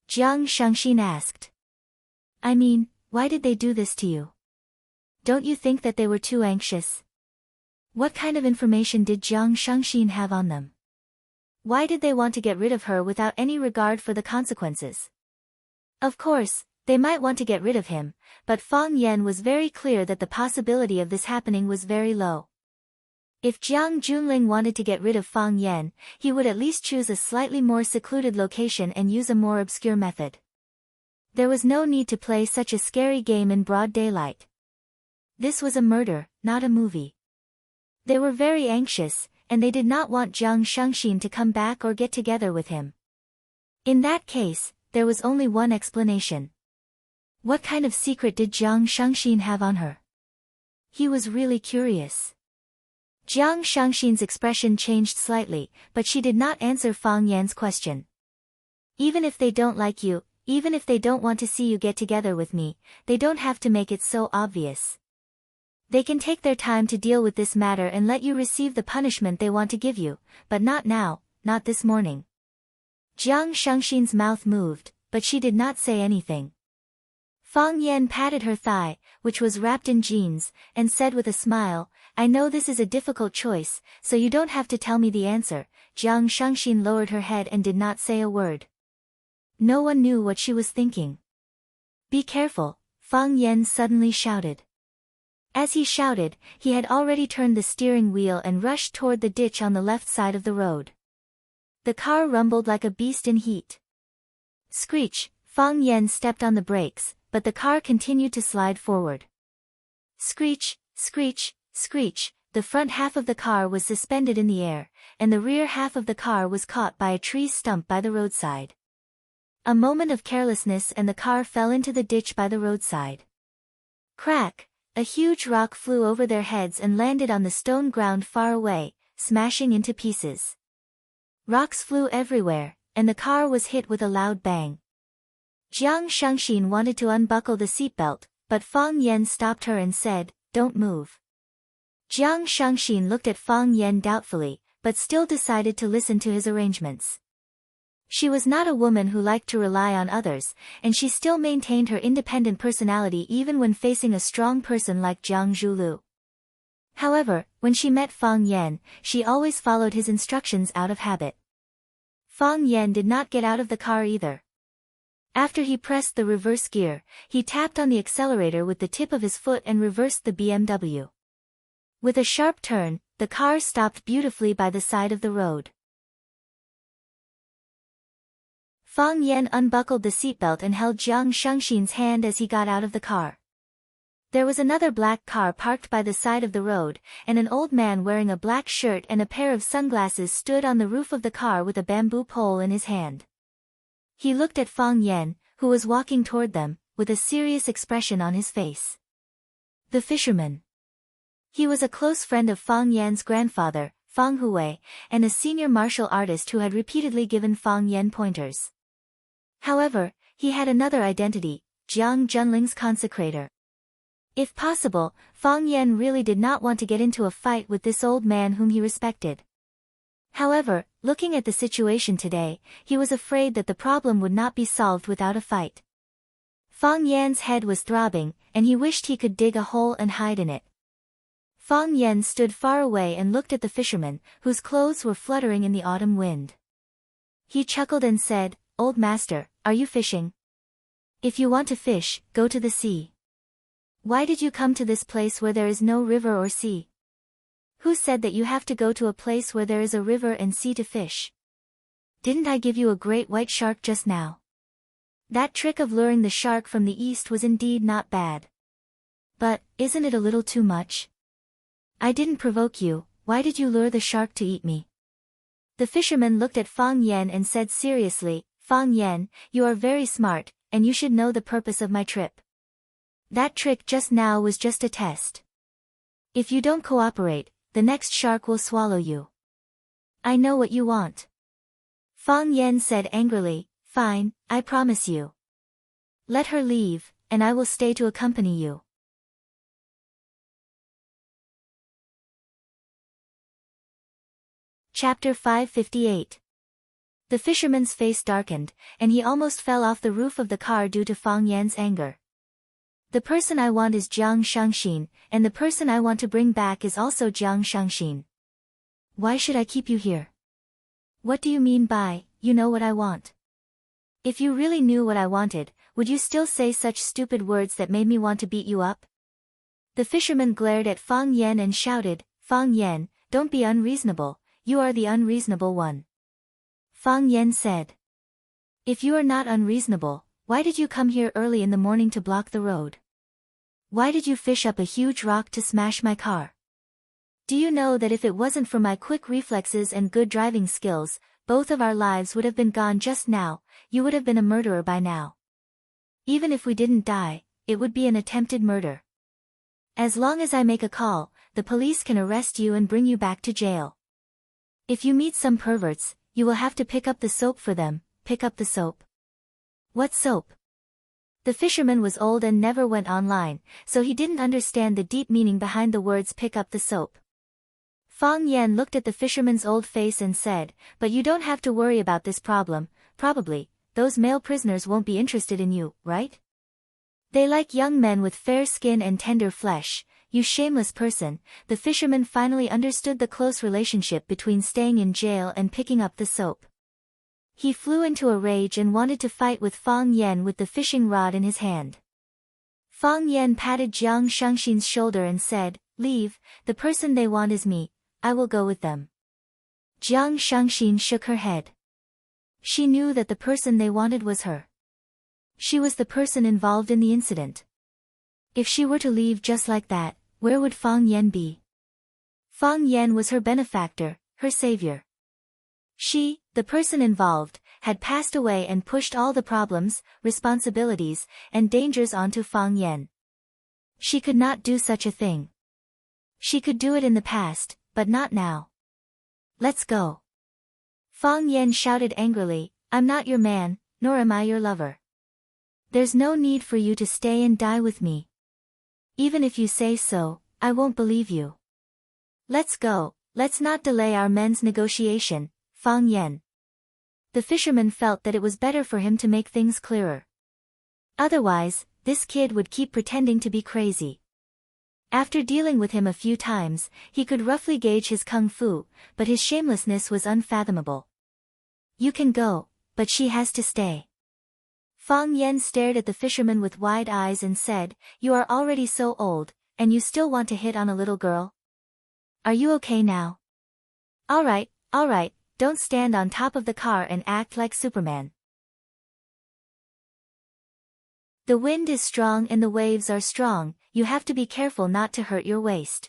Jiang Shengxin asked. I mean, why did they do this to you? Don't you think that they were too anxious? What kind of information did Jiang Shengxin have on them? Why did they want to get rid of her without any regard for the consequences? Of course, they might want to get rid of him, but Fang Yan was very clear that the possibility of this happening was very low. If Jiang Junling wanted to get rid of Fang Yan, he would at least choose a slightly more secluded location and use a more obscure method. There was no need to play such a scary game in broad daylight. This was a murder, not a movie. They were very anxious, and they did not want Jiang Shengxin to come back or get together with him. In that case, there was only one explanation. What kind of secret did Jiang Shengxin have on her? He was really curious. Jiang Shengxin's expression changed slightly, but she did not answer Fang Yan's question. Even if they don't like you, even if they don't want to see you get together with me, they don't have to make it so obvious. They can take their time to deal with this matter and let you receive the punishment they want to give you, but not now, not this morning. Jiang Shengxin's mouth moved, but she did not say anything. Fang Yan patted her thigh, which was wrapped in jeans, and said with a smile, I know this is a difficult choice, so you don't have to tell me the answer. Jiang Shengxin lowered her head and did not say a word. No one knew what she was thinking. Be careful, Fang Yan suddenly shouted. As he shouted, he had already turned the steering wheel and rushed toward the ditch on the left side of the road. The car rumbled like a beast in heat. Screech, Fang Yan stepped on the brakes, but the car continued to slide forward. Screech, screech, screech, the front half of the car was suspended in the air, and the rear half of the car was caught by a tree stump by the roadside. A moment of carelessness and the car fell into the ditch by the roadside. Crack! A huge rock flew over their heads and landed on the stone ground far away, smashing into pieces. Rocks flew everywhere, and the car was hit with a loud bang. Jiang Shengxin wanted to unbuckle the seatbelt, but Fang Yan stopped her and said, Don't move. Jiang Shengxin looked at Fang Yan doubtfully, but still decided to listen to his arrangements. She was not a woman who liked to rely on others, and she still maintained her independent personality even when facing a strong person like Jiang Zhulu. However, when she met Fang Yan, she always followed his instructions out of habit. Fang Yan did not get out of the car either. After he pressed the reverse gear, he tapped on the accelerator with the tip of his foot and reversed the BMW. With a sharp turn, the car stopped beautifully by the side of the road. Fang Yan unbuckled the seatbelt and held Jiang Shengxin's hand as he got out of the car. There was another black car parked by the side of the road, and an old man wearing a black shirt and a pair of sunglasses stood on the roof of the car with a bamboo pole in his hand. He looked at Fang Yan, who was walking toward them, with a serious expression on his face. The fisherman. He was a close friend of Fang Yan's grandfather, Fang Hui, and a senior martial artist who had repeatedly given Fang Yan pointers. However, he had another identity, Jiang Junling's consecrator. If possible, Fang Yan really did not want to get into a fight with this old man whom he respected. However, looking at the situation today, he was afraid that the problem would not be solved without a fight. Fang Yan's head was throbbing, and he wished he could dig a hole and hide in it. Fang Yan stood far away and looked at the fisherman, whose clothes were fluttering in the autumn wind. He chuckled and said, Old master, are you fishing? If you want to fish, go to the sea. Why did you come to this place where there is no river or sea? Who said that you have to go to a place where there is a river and sea to fish? Didn't I give you a great white shark just now? That trick of luring the shark from the east was indeed not bad. But, isn't it a little too much? I didn't provoke you, why did you lure the shark to eat me? The fisherman looked at Fang Yan and said seriously, Fang Yan, you are very smart, and you should know the purpose of my trip. That trick just now was just a test. If you don't cooperate, the next shark will swallow you. I know what you want. Fang Yan said angrily, fine, I promise you. Let her leave, and I will stay to accompany you. Chapter 558. The fisherman's face darkened, and he almost fell off the roof of the car due to Fang Yan's anger. The person I want is Jiang Shangxin, and the person I want to bring back is also Jiang Shangxin. Why should I keep you here? What do you mean by, you know what I want? If you really knew what I wanted, would you still say such stupid words that made me want to beat you up? The fisherman glared at Fang Yan and shouted, Fang Yan, don't be unreasonable, you are the unreasonable one. Fang Yan said. If you are not unreasonable, why did you come here early in the morning to block the road? Why did you fish up a huge rock to smash my car? Do you know that if it wasn't for my quick reflexes and good driving skills, both of our lives would have been gone just now, you would have been a murderer by now. Even if we didn't die, it would be an attempted murder. As long as I make a call, the police can arrest you and bring you back to jail. If you meet some perverts, you will have to pick up the soap for them. Pick up the soap. What soap? The fisherman was old and never went online, so he didn't understand the deep meaning behind the words pick up the soap. Fang Yan looked at the fisherman's old face and said, but you don't have to worry about this problem, probably, those male prisoners won't be interested in you, right? They like young men with fair skin and tender flesh. You shameless person. The fisherman finally understood the close relationship between staying in jail and picking up the soap. He flew into a rage and wanted to fight with Fang Yan with the fishing rod in his hand. Fang Yan patted Jiang Shangxin's shoulder and said, leave, the person they want is me, I will go with them. Jiang Shangxin shook her head. She knew that the person they wanted was her. She was the person involved in the incident. If she were to leave just like that, where would Fang Yan be? Fang Yan was her benefactor, her savior. She, the person involved, had passed away and pushed all the problems, responsibilities, and dangers onto Fang Yan. She could not do such a thing. She could do it in the past, but not now. Let's go. Fang Yan shouted angrily, I'm not your man, nor am I your lover. There's no need for you to stay and die with me. Even if you say so, I won't believe you. Let's go, let's not delay our men's negotiation, Fang Yan. The fisherman felt that it was better for him to make things clearer. Otherwise, this kid would keep pretending to be crazy. After dealing with him a few times, he could roughly gauge his kung fu, but his shamelessness was unfathomable. You can go, but she has to stay. Fang Yan stared at the fisherman with wide eyes and said, you are already so old, and you still want to hit on a little girl? Are you okay now? Alright, don't stand on top of the car and act like Superman. The wind is strong and the waves are strong, you have to be careful not to hurt your waist.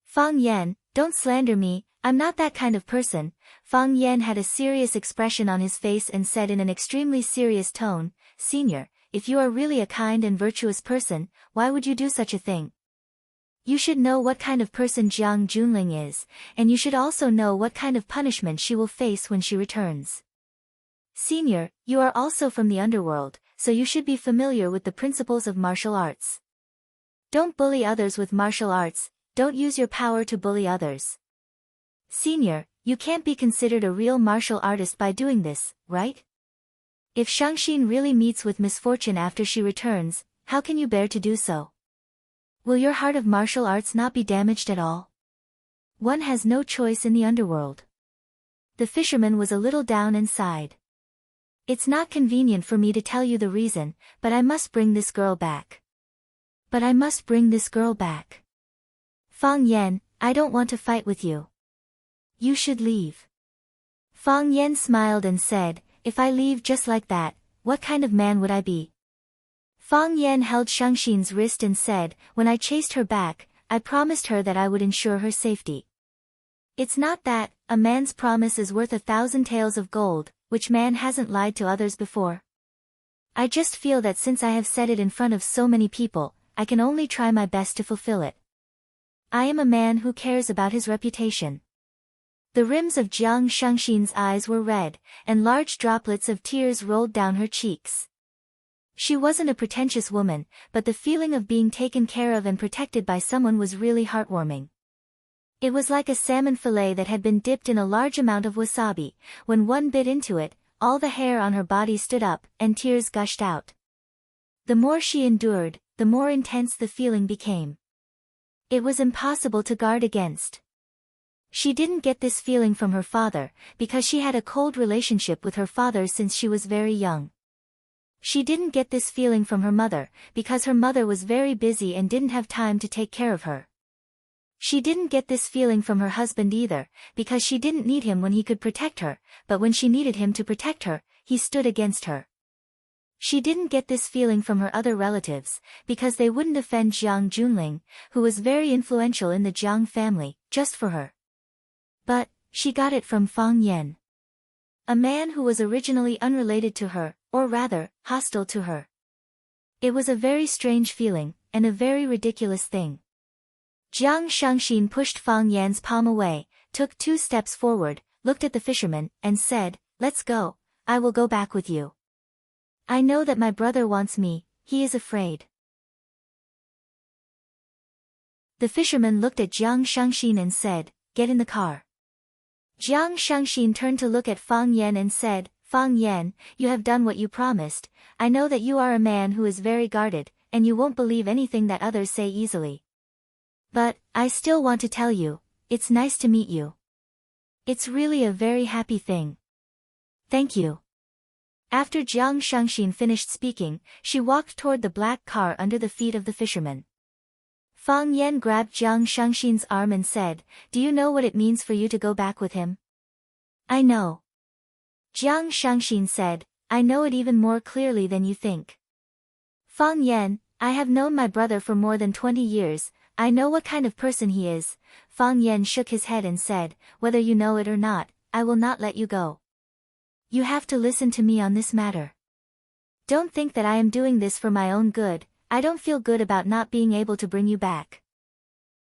Fang Yan, don't slander me, I'm not that kind of person. Fang Yan had a serious expression on his face and said in an extremely serious tone, Senior, if you are really a kind and virtuous person, why would you do such a thing? You should know what kind of person Jiang Junling is, and you should also know what kind of punishment she will face when she returns. Senior, you are also from the underworld, so you should be familiar with the principles of martial arts. Don't bully others with martial arts, don't use your power to bully others. Senior, you can't be considered a real martial artist by doing this, right? If Shangxin really meets with misfortune after she returns, how can you bear to do so? Will your heart of martial arts not be damaged at all? One has no choice in the underworld. The fisherman was a little down and sighed. It's not convenient for me to tell you the reason, but I must bring this girl back. Fang Yan, I don't want to fight with you. You should leave. Fang Yan smiled and said, if I leave just like that, what kind of man would I be? Fang Yan held Shangxin's wrist and said, when I chased her back, I promised her that I would ensure her safety. It's not that, a man's promise is worth 1,000 taels of gold, which man hasn't lied to others before? I just feel that since I have said it in front of so many people, I can only try my best to fulfill it. I am a man who cares about his reputation. The rims of Jiang Shengxin's eyes were red, and large droplets of tears rolled down her cheeks. She wasn't a pretentious woman, but the feeling of being taken care of and protected by someone was really heartwarming. It was like a salmon fillet that had been dipped in a large amount of wasabi. When one bit into it, all the hair on her body stood up, and tears gushed out. The more she endured, the more intense the feeling became. It was impossible to guard against. She didn't get this feeling from her father, because she had a cold relationship with her father since she was very young. She didn't get this feeling from her mother, because her mother was very busy and didn't have time to take care of her. She didn't get this feeling from her husband either, because she didn't need him when he could protect her, but when she needed him to protect her, he stood against her. She didn't get this feeling from her other relatives, because they wouldn't offend Jiang Junling, who was very influential in the Jiang family, just for her. But she got it from Fang Yan. A man who was originally unrelated to her, or rather, hostile to her. It was a very strange feeling, and a very ridiculous thing. Jiang Shengxin pushed Fang Yan's palm away, took 2 steps forward, looked at the fisherman, and said, "Let's go, I will go back with you. I know that my brother wants me, he is afraid." The fisherman looked at Jiang Shengxin and said, "Get in the car." Jiang Shengxin turned to look at Fang Yan and said, "Fang Yan, you have done what you promised. I know that you are a man who is very guarded, and you won't believe anything that others say easily. But, I still want to tell you, it's nice to meet you. It's really a very happy thing. Thank you." After Jiang Shengxin finished speaking, she walked toward the black car under the feet of the fisherman. Fang Yan grabbed Jiang Shengxin's arm and said, "Do you know what it means for you to go back with him?" "I know." Jiang Shengxin said, "I know it even more clearly than you think." "Fang Yan, I have known my brother for more than 20 years, I know what kind of person he is." Fang Yan shook his head and said, "Whether you know it or not, I will not let you go. You have to listen to me on this matter. Don't think that I am doing this for my own good, I don't feel good about not being able to bring you back."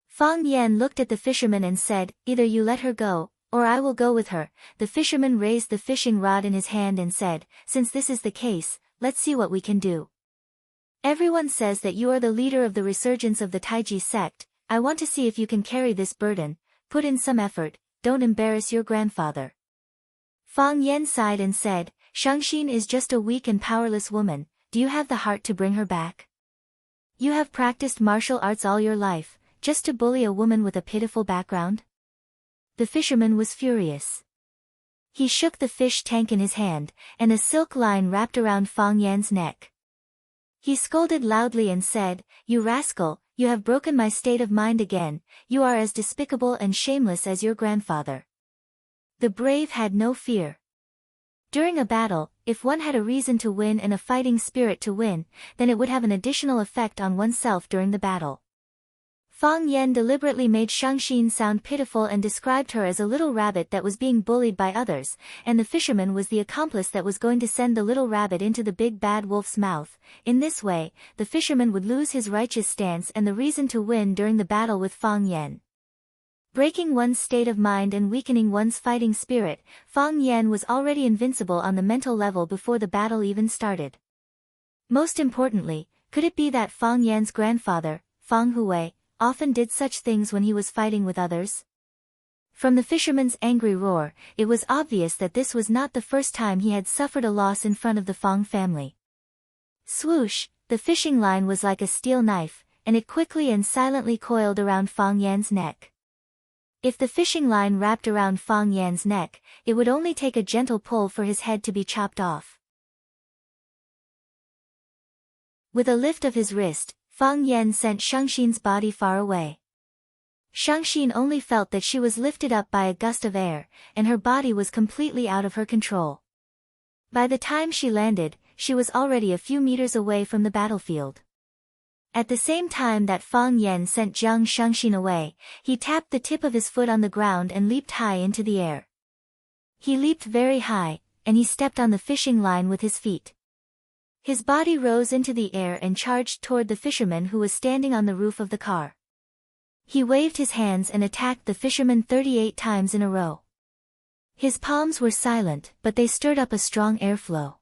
Fang Yan looked at the fisherman and said, "Either you let her go, or I will go with her." The fisherman raised the fishing rod in his hand and said, "Since this is the case, let's see what we can do. Everyone says that you are the leader of the resurgence of the Taiji sect. I want to see if you can carry this burden. Put in some effort, don't embarrass your grandfather." Fang Yan sighed and said, "Shengxin is just a weak and powerless woman, do you have the heart to bring her back? You have practiced martial arts all your life, just to bully a woman with a pitiful background?" The fisherman was furious. He shook the fish tank in his hand, and a silk line wrapped around Fang Yan's neck. He scolded loudly and said, "You rascal, you have broken my state of mind again, you are as despicable and shameless as your grandfather." The brave had no fear. During a battle, if one had a reason to win and a fighting spirit to win, then it would have an additional effect on oneself during the battle. Fang Yan deliberately made Shengxin sound pitiful and described her as a little rabbit that was being bullied by others, and the fisherman was the accomplice that was going to send the little rabbit into the big bad wolf's mouth. In this way, the fisherman would lose his righteous stance and the reason to win during the battle with Fang Yan. Breaking one's state of mind and weakening one's fighting spirit, Fang Yan was already invincible on the mental level before the battle even started. Most importantly, could it be that Fang Yan's grandfather, Fang Hui, often did such things when he was fighting with others? From the fisherman's angry roar, it was obvious that this was not the first time he had suffered a loss in front of the Fang family. Swoosh, the fishing line was like a steel knife, and it quickly and silently coiled around Fang Yan's neck. If the fishing line wrapped around Fang Yan's neck, it would only take a gentle pull for his head to be chopped off. With a lift of his wrist, Fang Yan sent Shengxin's body far away. Shengxin only felt that she was lifted up by a gust of air, and her body was completely out of her control. By the time she landed, she was already a few meters away from the battlefield. At the same time that Fang Yan sent Jiang Shengxin away, he tapped the tip of his foot on the ground and leaped high into the air. He leaped very high, and he stepped on the fishing line with his feet. His body rose into the air and charged toward the fisherman who was standing on the roof of the car. He waved his hands and attacked the fisherman 38 times in a row. His palms were silent, but they stirred up a strong airflow.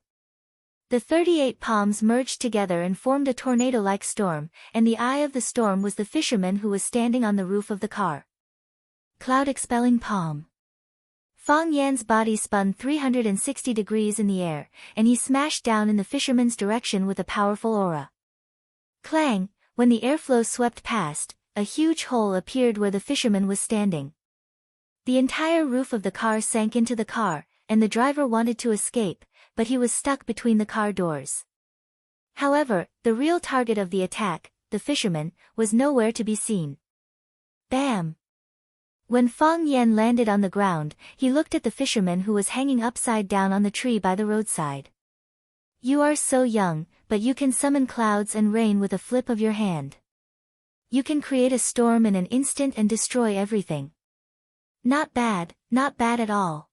The 38 palms merged together and formed a tornado-like storm, and the eye of the storm was the fisherman who was standing on the roof of the car. Cloud-expelling palm. Fang Yan's body spun 360 degrees in the air, and he smashed down in the fisherman's direction with a powerful aura. Clang! When the airflow swept past, a huge hole appeared where the fisherman was standing. The entire roof of the car sank into the car, and the driver wanted to escape, but he was stuck between the car doors. However, the real target of the attack, the fisherman, was nowhere to be seen. Bam! When Fang Yan landed on the ground, he looked at the fisherman who was hanging upside down on the tree by the roadside. You are so young, but you can summon clouds and rain with a flip of your hand. You can create a storm in an instant and destroy everything. Not bad at all.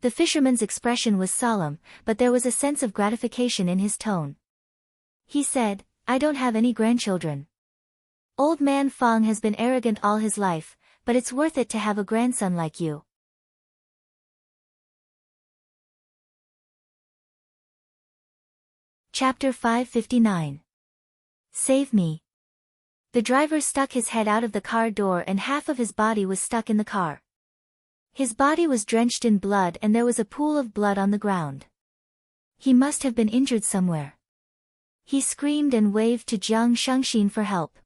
The fisherman's expression was solemn, but there was a sense of gratification in his tone. He said, I don't have any grandchildren. Old man Fang has been arrogant all his life, but it's worth it to have a grandson like you. Chapter 559. Save me. The driver stuck his head out of the car door and half of his body was stuck in the car. His body was drenched in blood and there was a pool of blood on the ground. He must have been injured somewhere. He screamed and waved to Jiang Shangxin for help.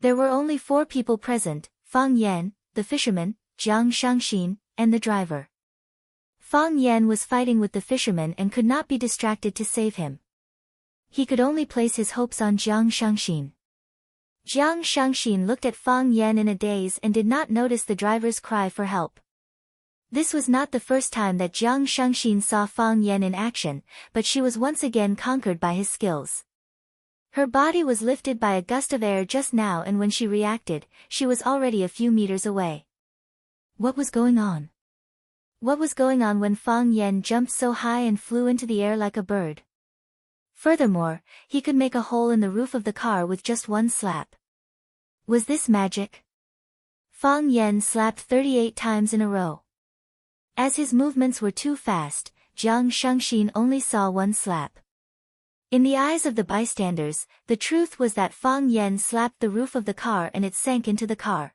There were only 4 people present, Fang Yan, the fisherman, Jiang Shangxin, and the driver. Fang Yan was fighting with the fisherman and could not be distracted to save him. He could only place his hopes on Jiang Shangxin. Jiang Shangxin looked at Fang Yan in a daze and did not notice the driver's cry for help. This was not the first time that Jiang Shangxin saw Fang Yan in action, but she was once again conquered by his skills. Her body was lifted by a gust of air just now and when she reacted, she was already a few meters away. What was going on? What was going on when Fang Yan jumped so high and flew into the air like a bird? Furthermore, he could make a hole in the roof of the car with just one slap. Was this magic? Fang Yan slapped 38 times in a row. As his movements were too fast, Jiang Shangxin only saw one slap. In the eyes of the bystanders, the truth was that Fang Yan slapped the roof of the car and it sank into the car.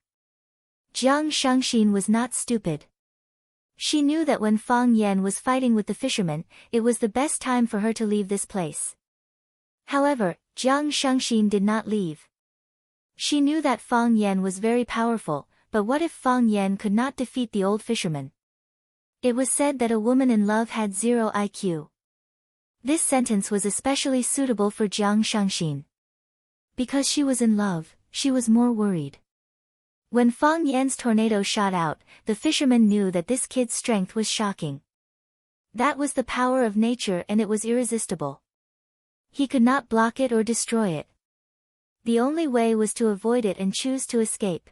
Jiang Shangxin was not stupid. She knew that when Fang Yan was fighting with the fisherman, it was the best time for her to leave this place. However, Jiang Shangxin did not leave. She knew that Fang Yan was very powerful, but what if Fang Yan could not defeat the old fisherman? It was said that a woman in love had 0 IQ. This sentence was especially suitable for Jiang Shangxin. Because she was in love, she was more worried. When Fang Yan's tornado shot out, the fisherman knew that this kid's strength was shocking. That was the power of nature and it was irresistible. He could not block it or destroy it. The only way was to avoid it and choose to escape.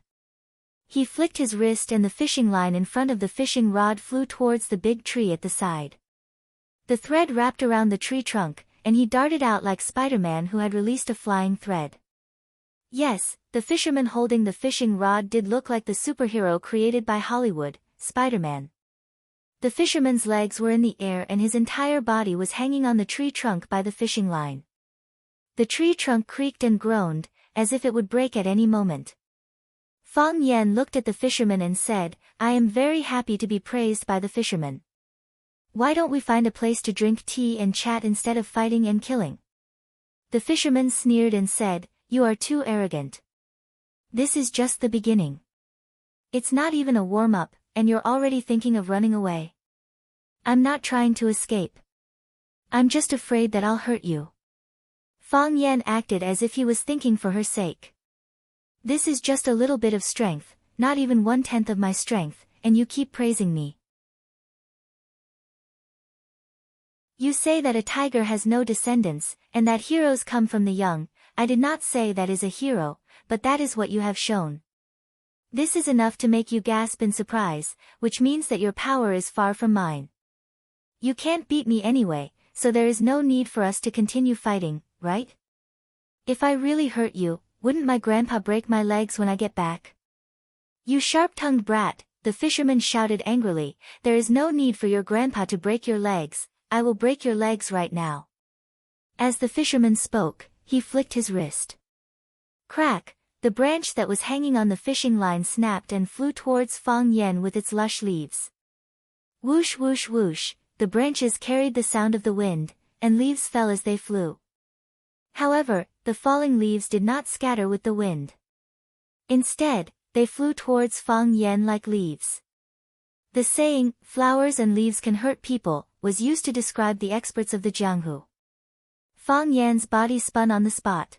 He flicked his wrist and the fishing line in front of the fishing rod flew towards the big tree at the side. The thread wrapped around the tree trunk, and he darted out like Spider-Man who had released a flying thread. Yes, the fisherman holding the fishing rod did look like the superhero created by Hollywood, Spider-Man. The fisherman's legs were in the air and his entire body was hanging on the tree trunk by the fishing line. The tree trunk creaked and groaned, as if it would break at any moment. Fang Yan looked at the fisherman and said, I am very happy to be praised by the fisherman. Why don't we find a place to drink tea and chat instead of fighting and killing? The fisherman sneered and said, You are too arrogant. This is just the beginning. It's not even a warm-up, and you're already thinking of running away. I'm not trying to escape. I'm just afraid that I'll hurt you. Fang Yan acted as if he was thinking for her sake. This is just a little bit of strength, not even 1/10 of my strength, and you keep praising me. You say that a tiger has no descendants, and that heroes come from the young. I did not say that is a hero, but that is what you have shown. This is enough to make you gasp in surprise, which means that your power is far from mine. You can't beat me anyway, so there is no need for us to continue fighting, right? If I really hurt you, wouldn't my grandpa break my legs when I get back? You sharp-tongued brat, the fisherman shouted angrily, there is no need for your grandpa to break your legs, I will break your legs right now. As the fisherman spoke, he flicked his wrist. Crack, the branch that was hanging on the fishing line snapped and flew towards Fang Yan with its lush leaves. Whoosh whoosh whoosh, the branches carried the sound of the wind, and leaves fell as they flew. However, the falling leaves did not scatter with the wind. Instead, they flew towards Fang Yan like leaves. The saying, flowers and leaves can hurt people, was used to describe the experts of the Jianghu. Fang Yan's body spun on the spot.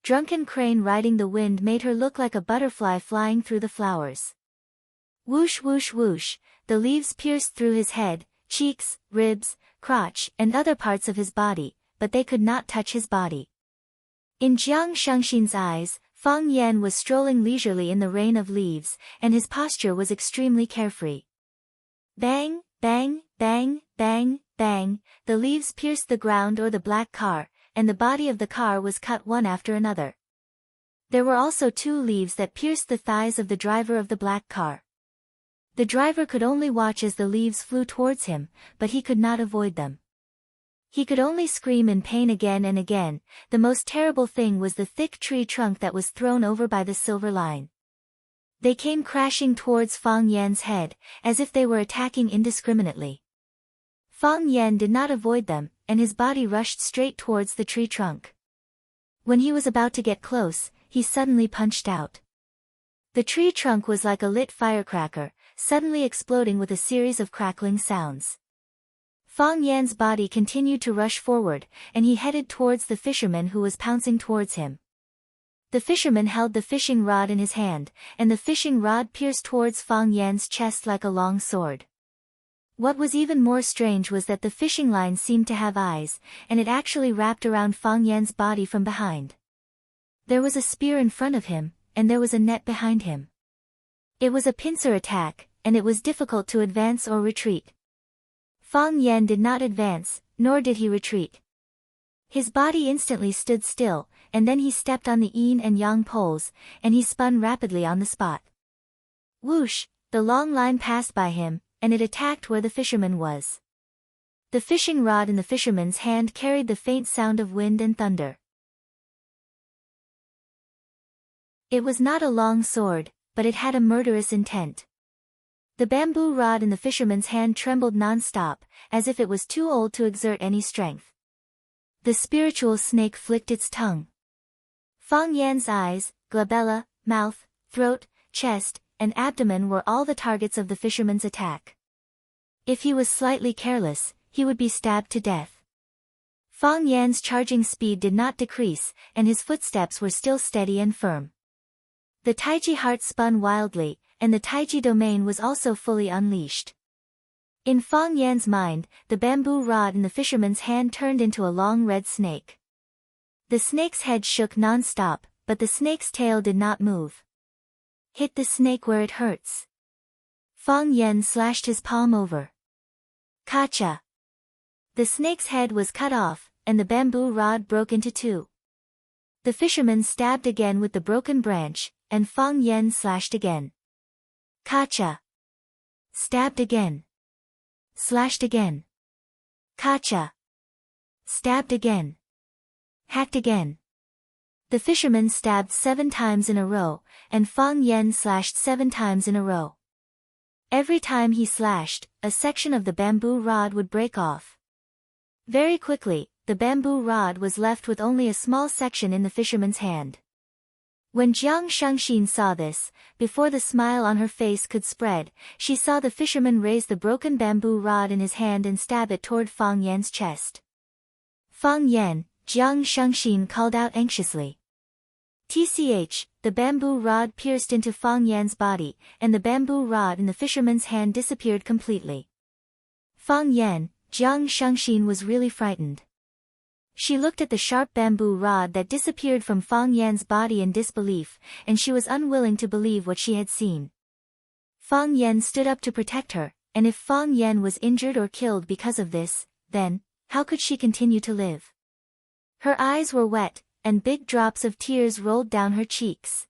Drunken crane riding the wind made her look like a butterfly flying through the flowers. Whoosh whoosh whoosh, the leaves pierced through his head, cheeks, ribs, crotch, and other parts of his body, but they could not touch his body. In Jiang Shengxin's eyes, Fang Yan was strolling leisurely in the rain of leaves, and his posture was extremely carefree. Bang, bang, bang, bang, bang, the leaves pierced the ground or the black car, and the body of the car was cut one after another. There were also 2 leaves that pierced the thighs of the driver of the black car. The driver could only watch as the leaves flew towards him, but he could not avoid them. He could only scream in pain again and again. The most terrible thing was the thick tree trunk that was thrown over by the silver line. They came crashing towards Fang Yan's head, as if they were attacking indiscriminately. Fang Yan did not avoid them, and his body rushed straight towards the tree trunk. When he was about to get close, he suddenly punched out. The tree trunk was like a lit firecracker, suddenly exploding with a series of crackling sounds. Fang Yan's body continued to rush forward, and he headed towards the fisherman who was pouncing towards him. The fisherman held the fishing rod in his hand, and the fishing rod pierced towards Fang Yan's chest like a long sword. What was even more strange was that the fishing line seemed to have eyes, and it actually wrapped around Fang Yan's body from behind. There was a spear in front of him, and there was a net behind him. It was a pincer attack, and it was difficult to advance or retreat. Fang Yan did not advance, nor did he retreat. His body instantly stood still, and then he stepped on the yin and yang poles, and he spun rapidly on the spot. Whoosh, the long line passed by him, and it attacked where the fisherman was. The fishing rod in the fisherman's hand carried the faint sound of wind and thunder. It was not a long sword, but it had a murderous intent. The bamboo rod in the fisherman's hand trembled non-stop, as if it was too old to exert any strength. The spiritual snake flicked its tongue. Fang Yan's eyes, glabella, mouth, throat, chest, and abdomen were all the targets of the fisherman's attack. If he was slightly careless, he would be stabbed to death. Fang Yan's charging speed did not decrease, and his footsteps were still steady and firm. The Taiji heart spun wildly, and the Taiji domain was also fully unleashed. In Fang Yan's mind, the bamboo rod in the fisherman's hand turned into a long red snake. The snake's head shook non-stop, but the snake's tail did not move. Hit the snake where it hurts. Fang Yan slashed his palm over. Kacha! The snake's head was cut off, and the bamboo rod broke into 2. The fisherman stabbed again with the broken branch, and Fang Yan slashed again. Kacha! Stabbed again. Slashed again. Kacha! Stabbed again. Hacked again. The fisherman stabbed 7 times in a row, and Fang Yan slashed 7 times in a row. Every time he slashed, a section of the bamboo rod would break off. Very quickly, the bamboo rod was left with only a small section in the fisherman's hand. When Jiang Shengxin saw this, before the smile on her face could spread, she saw the fisherman raise the broken bamboo rod in his hand and stab it toward Fang Yan's chest. Fang Yan, Jiang Shengxin called out anxiously. Tch, the bamboo rod pierced into Fang Yan's body, and the bamboo rod in the fisherman's hand disappeared completely. Fang Yan, Jiang Shengxin was really frightened. She looked at the sharp bamboo rod that disappeared from Fang Yan's body in disbelief, and she was unwilling to believe what she had seen. Fang Yan stood up to protect her, and if Fang Yan was injured or killed because of this, then, how could she continue to live? Her eyes were wet, and big drops of tears rolled down her cheeks.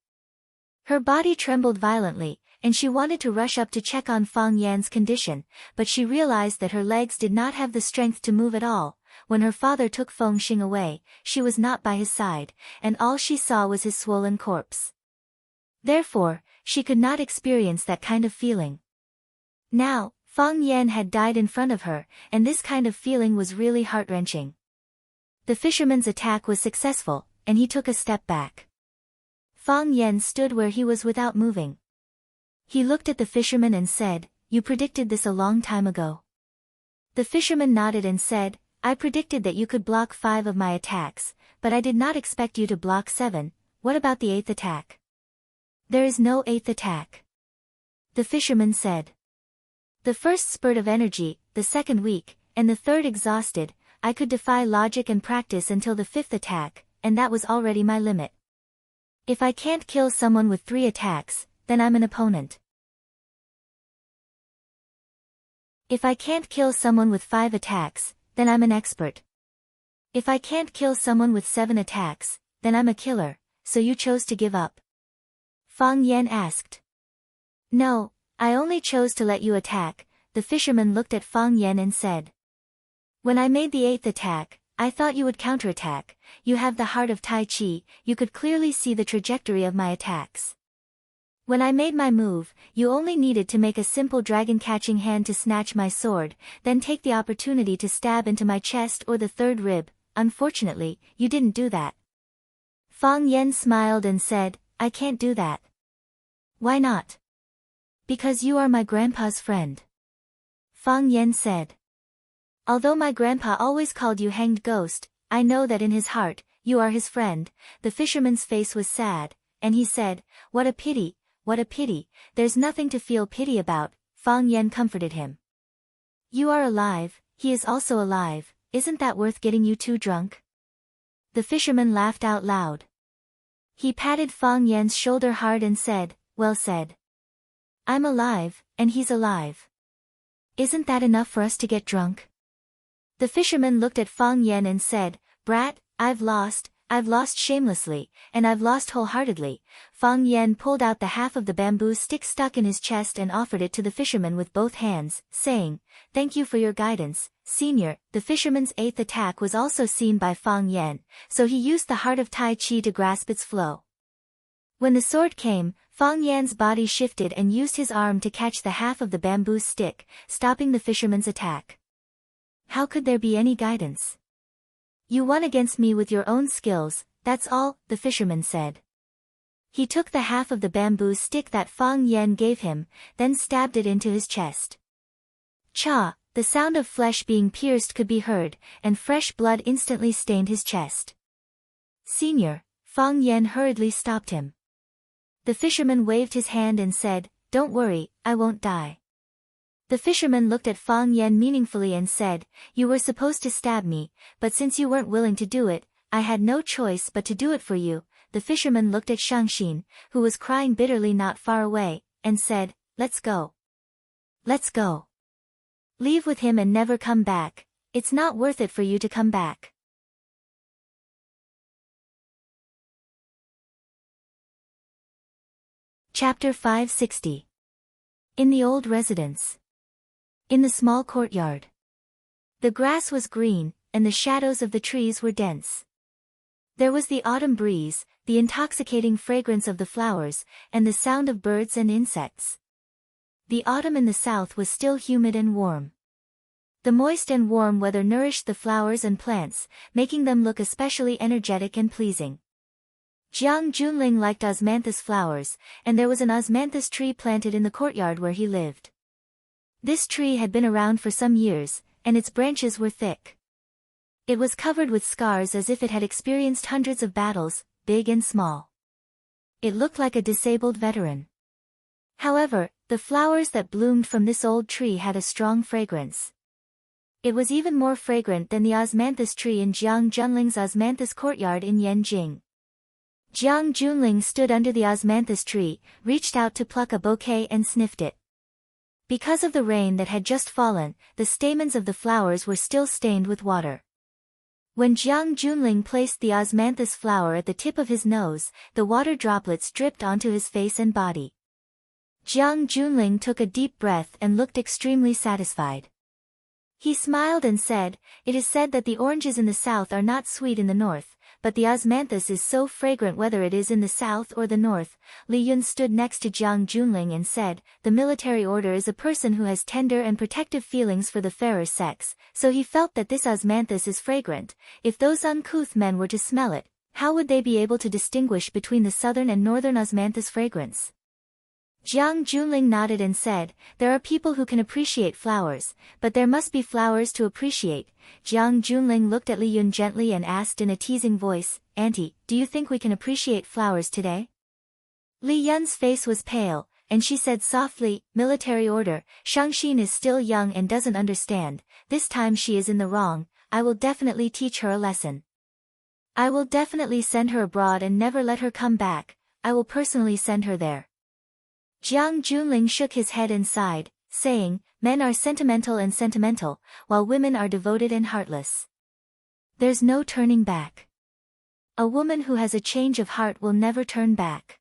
Her body trembled violently, and she wanted to rush up to check on Fang Yan's condition, but she realized that her legs did not have the strength to move at all. When her father took Feng Xing away, she was not by his side, and all she saw was his swollen corpse. Therefore, she could not experience that kind of feeling. Now, Fang Yan had died in front of her, and this kind of feeling was really heart-wrenching. The fisherman's attack was successful, and he took a step back. Fang Yan stood where he was without moving. He looked at the fisherman and said, "You predicted this a long time ago." The fisherman nodded and said, "I predicted that you could block 5 of my attacks, but I did not expect you to block 7. What about the 8th attack?" "There is no 8th attack," the fisherman said. "The first spurt of energy, the second weak, and the third exhausted. I could defy logic and practice until the 5th attack, and that was already my limit. If I can't kill someone with 3 attacks, then I'm an opponent. If I can't kill someone with 5 attacks, then I'm an expert. If I can't kill someone with 7 attacks, then I'm a killer, so you chose to give up?" Fang Yan asked. "No, I only chose to let you attack," the fisherman looked at Fang Yan and said. "When I made the 8th attack, I thought you would counterattack. You have the heart of Tai Chi, you could clearly see the trajectory of my attacks. When I made my move, you only needed to make a simple dragon-catching hand to snatch my sword, then take the opportunity to stab into my chest or the 3rd rib. Unfortunately, you didn't do that." Fang Yan smiled and said, "I can't do that." "Why not?" "Because you are my grandpa's friend," Fang Yan said. "Although my grandpa always called you hanged ghost, I know that in his heart, you are his friend." The fisherman's face was sad, and he said, "What a pity, what a pity, there's nothing to feel pity about." Fang Yan comforted him. "You are alive, he is also alive, isn't that worth getting you 2 drunk?" The fisherman laughed out loud. He patted Fang Yan's shoulder hard and said, "Well said. I'm alive, and he's alive. Isn't that enough for us to get drunk?" The fisherman looked at Fang Yan and said, "Brat, I've lost shamelessly, and I've lost wholeheartedly." Fang Yan pulled out the half of the bamboo stick stuck in his chest and offered it to the fisherman with both hands, saying, "Thank you for your guidance, senior." The fisherman's 8th attack was also seen by Fang Yan, so he used the heart of Tai Chi to grasp its flow. When the sword came, Fang Yan's body shifted and used his arm to catch the half of the bamboo stick, stopping the fisherman's attack. "How could there be any guidance? You won against me with your own skills, that's all," the fisherman said. He took the half of the bamboo stick that Fang Yan gave him, then stabbed it into his chest. Cha! The sound of flesh being pierced could be heard, and fresh blood instantly stained his chest. "Senior," Fang Yan hurriedly stopped him. The fisherman waved his hand and said, "Don't worry, I won't die." The fisherman looked at Fang Yan meaningfully and said, "You were supposed to stab me, but since you weren't willing to do it, I had no choice but to do it for you." The fisherman looked at Shangxin, who was crying bitterly not far away, and said, "Let's go. Let's go. Leave with him and never come back. It's not worth it for you to come back." Chapter 560. In the old residence. In the small courtyard. The grass was green, and the shadows of the trees were dense. There was the autumn breeze, the intoxicating fragrance of the flowers, and the sound of birds and insects. The autumn in the south was still humid and warm. The moist and warm weather nourished the flowers and plants, making them look especially energetic and pleasing. Jiang Junling liked osmanthus flowers, and there was an osmanthus tree planted in the courtyard where he lived. This tree had been around for some years, and its branches were thick. It was covered with scars as if it had experienced hundreds of battles, big and small. It looked like a disabled veteran. However, the flowers that bloomed from this old tree had a strong fragrance. It was even more fragrant than the osmanthus tree in Jiang Junling's osmanthus courtyard in Yanjing. Jiang Junling stood under the osmanthus tree, reached out to pluck a bouquet and sniffed it. Because of the rain that had just fallen, the stamens of the flowers were still stained with water. When Jiang Junling placed the osmanthus flower at the tip of his nose, the water droplets dripped onto his face and body. Jiang Junling took a deep breath and looked extremely satisfied. He smiled and said, "It is said that the oranges in the south are not sweet in the north, but the osmanthus is so fragrant whether it is in the south or the north." Li Yun stood next to Jiang Junling and said, "The military order is a person who has tender and protective feelings for the fairer sex, so he felt that this osmanthus is fragrant. If those uncouth men were to smell it, how would they be able to distinguish between the southern and northern osmanthus fragrance?" Jiang Junling nodded and said, "There are people who can appreciate flowers, but there must be flowers to appreciate." Jiang Junling looked at Li Yun gently and asked in a teasing voice, "Auntie, do you think we can appreciate flowers today?" Li Yun's face was pale, and she said softly, "Military order, Shangxin is still young and doesn't understand, this time she is in the wrong, I will definitely teach her a lesson. I will definitely send her abroad and never let her come back, I will personally send her there." Jiang Junling shook his head and sighed, saying, "Men are sentimental, while women are devoted and heartless. There's no turning back. A woman who has a change of heart will never turn back."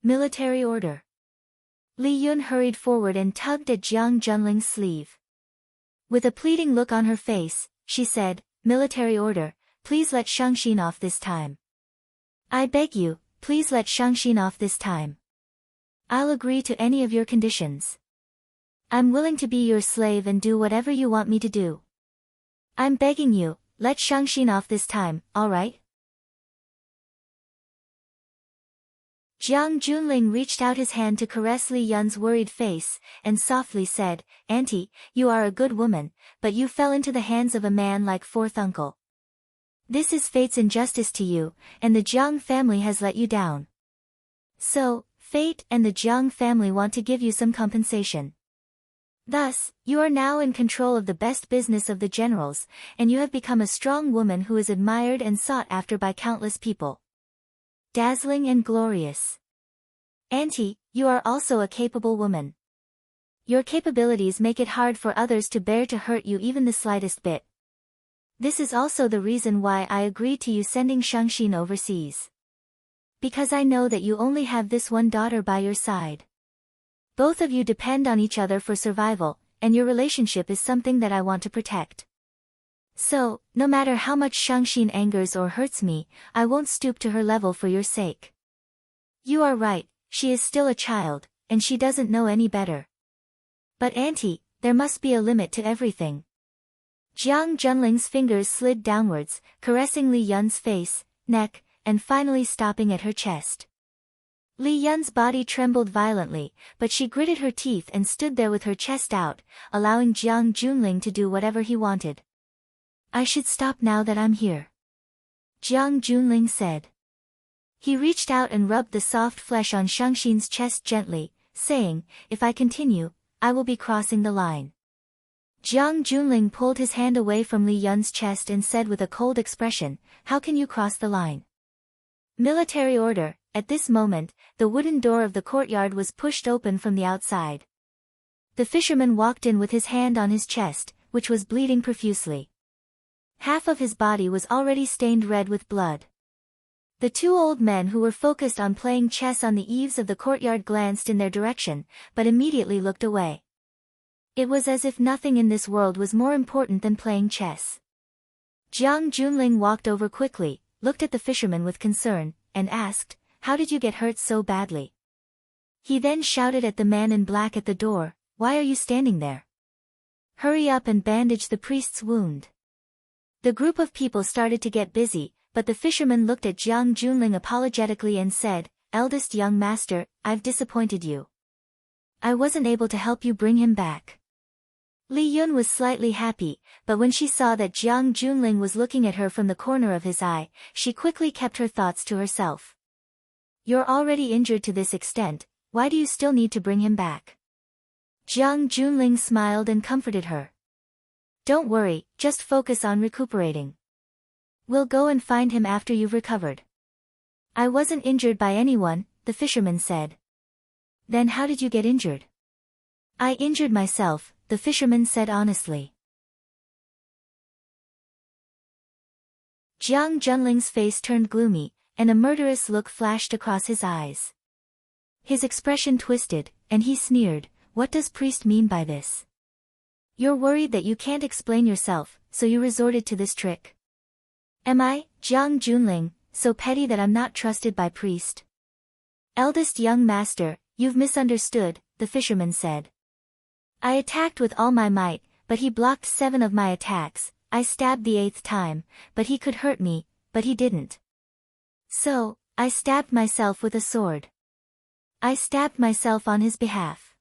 Military order. Li Yun hurried forward and tugged at Jiang Junling's sleeve. With a pleading look on her face, she said, "Military order, please let Shangxin off this time. I beg you, please let Shangxin off this time. I'll agree to any of your conditions. I'm willing to be your slave and do whatever you want me to do. I'm begging you, let Shangxin off this time, all right?" Jiang Junling reached out his hand to caress Li Yun's worried face, and softly said, "Auntie, you are a good woman, but you fell into the hands of a man like fourth uncle. This is fate's injustice to you, and the Jiang family has let you down. So, fate and the Jiang family want to give you some compensation. Thus, you are now in control of the best business of the generals, and you have become a strong woman who is admired and sought after by countless people. Dazzling and glorious. Auntie, you are also a capable woman. Your capabilities make it hard for others to bear to hurt you even the slightest bit. This is also the reason why I agreed to you sending Shangxin overseas. Because I know that you only have this one daughter by your side. Both of you depend on each other for survival, and your relationship is something that I want to protect. So, no matter how much Shangxin angers or hurts me, I won't stoop to her level for your sake. You are right, she is still a child, and she doesn't know any better. But Auntie, there must be a limit to everything." Jiang Junling's fingers slid downwards, caressing Li Yun's face, neck, and finally stopping at her chest. Li Yun's body trembled violently, but she gritted her teeth and stood there with her chest out, allowing Jiang Junling to do whatever he wanted. "I should stop now that I'm here," Jiang Junling said. He reached out and rubbed the soft flesh on Shangxin's chest gently, saying, "If I continue, I will be crossing the line." Jiang Junling pulled his hand away from Li Yun's chest and said with a cold expression, "How can you cross the line?" Military order. At this moment, the wooden door of the courtyard was pushed open from the outside. The fisherman walked in with his hand on his chest, which was bleeding profusely. Half of his body was already stained red with blood. The two old men who were focused on playing chess on the eaves of the courtyard glanced in their direction, but immediately looked away. It was as if nothing in this world was more important than playing chess. Jiang Junling walked over quickly, looked at the fisherman with concern, and asked, "How did you get hurt so badly?" He then shouted at the man in black at the door, "Why are you standing there? Hurry up and bandage the priest's wound." The group of people started to get busy, but the fisherman looked at Jiang Junling apologetically and said, "Eldest young master, I've disappointed you. I wasn't able to help you bring him back." Li Yun was slightly happy, but when she saw that Jiang Junling was looking at her from the corner of his eye, she quickly kept her thoughts to herself. "You're already injured to this extent, why do you still need to bring him back?" Jiang Junling smiled and comforted her. "Don't worry, just focus on recuperating. We'll go and find him after you've recovered." "I wasn't injured by anyone," the fisherman said. "Then how did you get injured?" "I injured myself," the fisherman said honestly. Jiang Junling's face turned gloomy, and a murderous look flashed across his eyes. His expression twisted, and he sneered, "What does priest mean by this? You're worried that you can't explain yourself, so you resorted to this trick. Am I, Jiang Junling, so petty that I'm not trusted by priest?" "Eldest young master, you've misunderstood," the fisherman said. "I attacked with all my might, but he blocked 7 of my attacks. I stabbed the 8th time, but he could hurt me, but he didn't. So, I stabbed myself with a sword. I stabbed myself on his behalf."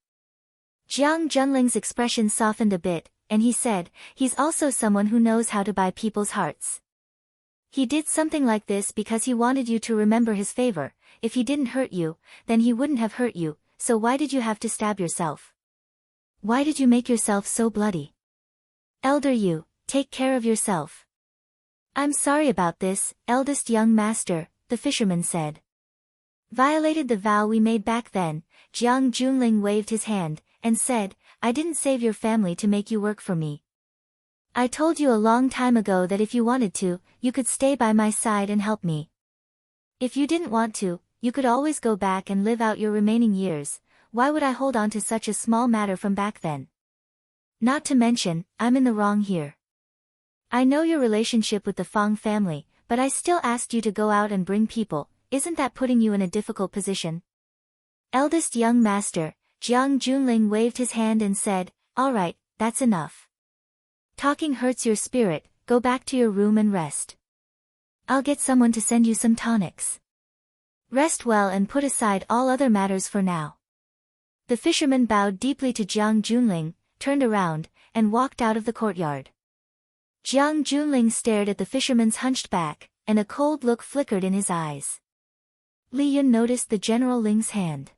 Jiang Junling's expression softened a bit, and he said, "He's also someone who knows how to buy people's hearts. He did something like this because he wanted you to remember his favor. If he didn't hurt you, then he wouldn't have hurt you, so why did you have to stab yourself? Why did you make yourself so bloody? Elder you, take care of yourself." "I'm sorry about this, eldest young master," the fisherman said. "Violated the vow we made back then." Jiang Junling waved his hand, and said, "I didn't save your family to make you work for me. I told you a long time ago that if you wanted to, you could stay by my side and help me. If you didn't want to, you could always go back and live out your remaining years. Why would I hold on to such a small matter from back then? Not to mention, I'm in the wrong here. I know your relationship with the Fang family, but I still asked you to go out and bring people. Isn't that putting you in a difficult position?" "Eldest young master," Jiang Junling waved his hand and said, "All right, that's enough. Talking hurts your spirit, go back to your room and rest. I'll get someone to send you some tonics. Rest well and put aside all other matters for now." The fisherman bowed deeply to Jiang Junling, turned around, and walked out of the courtyard. Jiang Junling stared at the fisherman's hunched back, and a cold look flickered in his eyes. Li Yun noticed the General Ling's hand.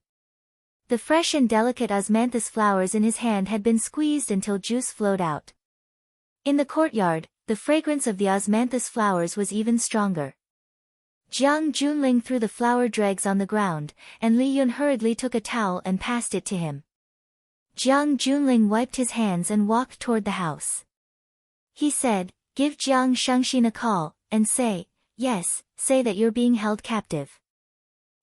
The fresh and delicate osmanthus flowers in his hand had been squeezed until juice flowed out. In the courtyard, the fragrance of the osmanthus flowers was even stronger. Jiang Junling threw the flower dregs on the ground, and Li Yun hurriedly took a towel and passed it to him. Jiang Junling wiped his hands and walked toward the house. He said, "Give Jiang Shangxin a call, and say that you're being held captive."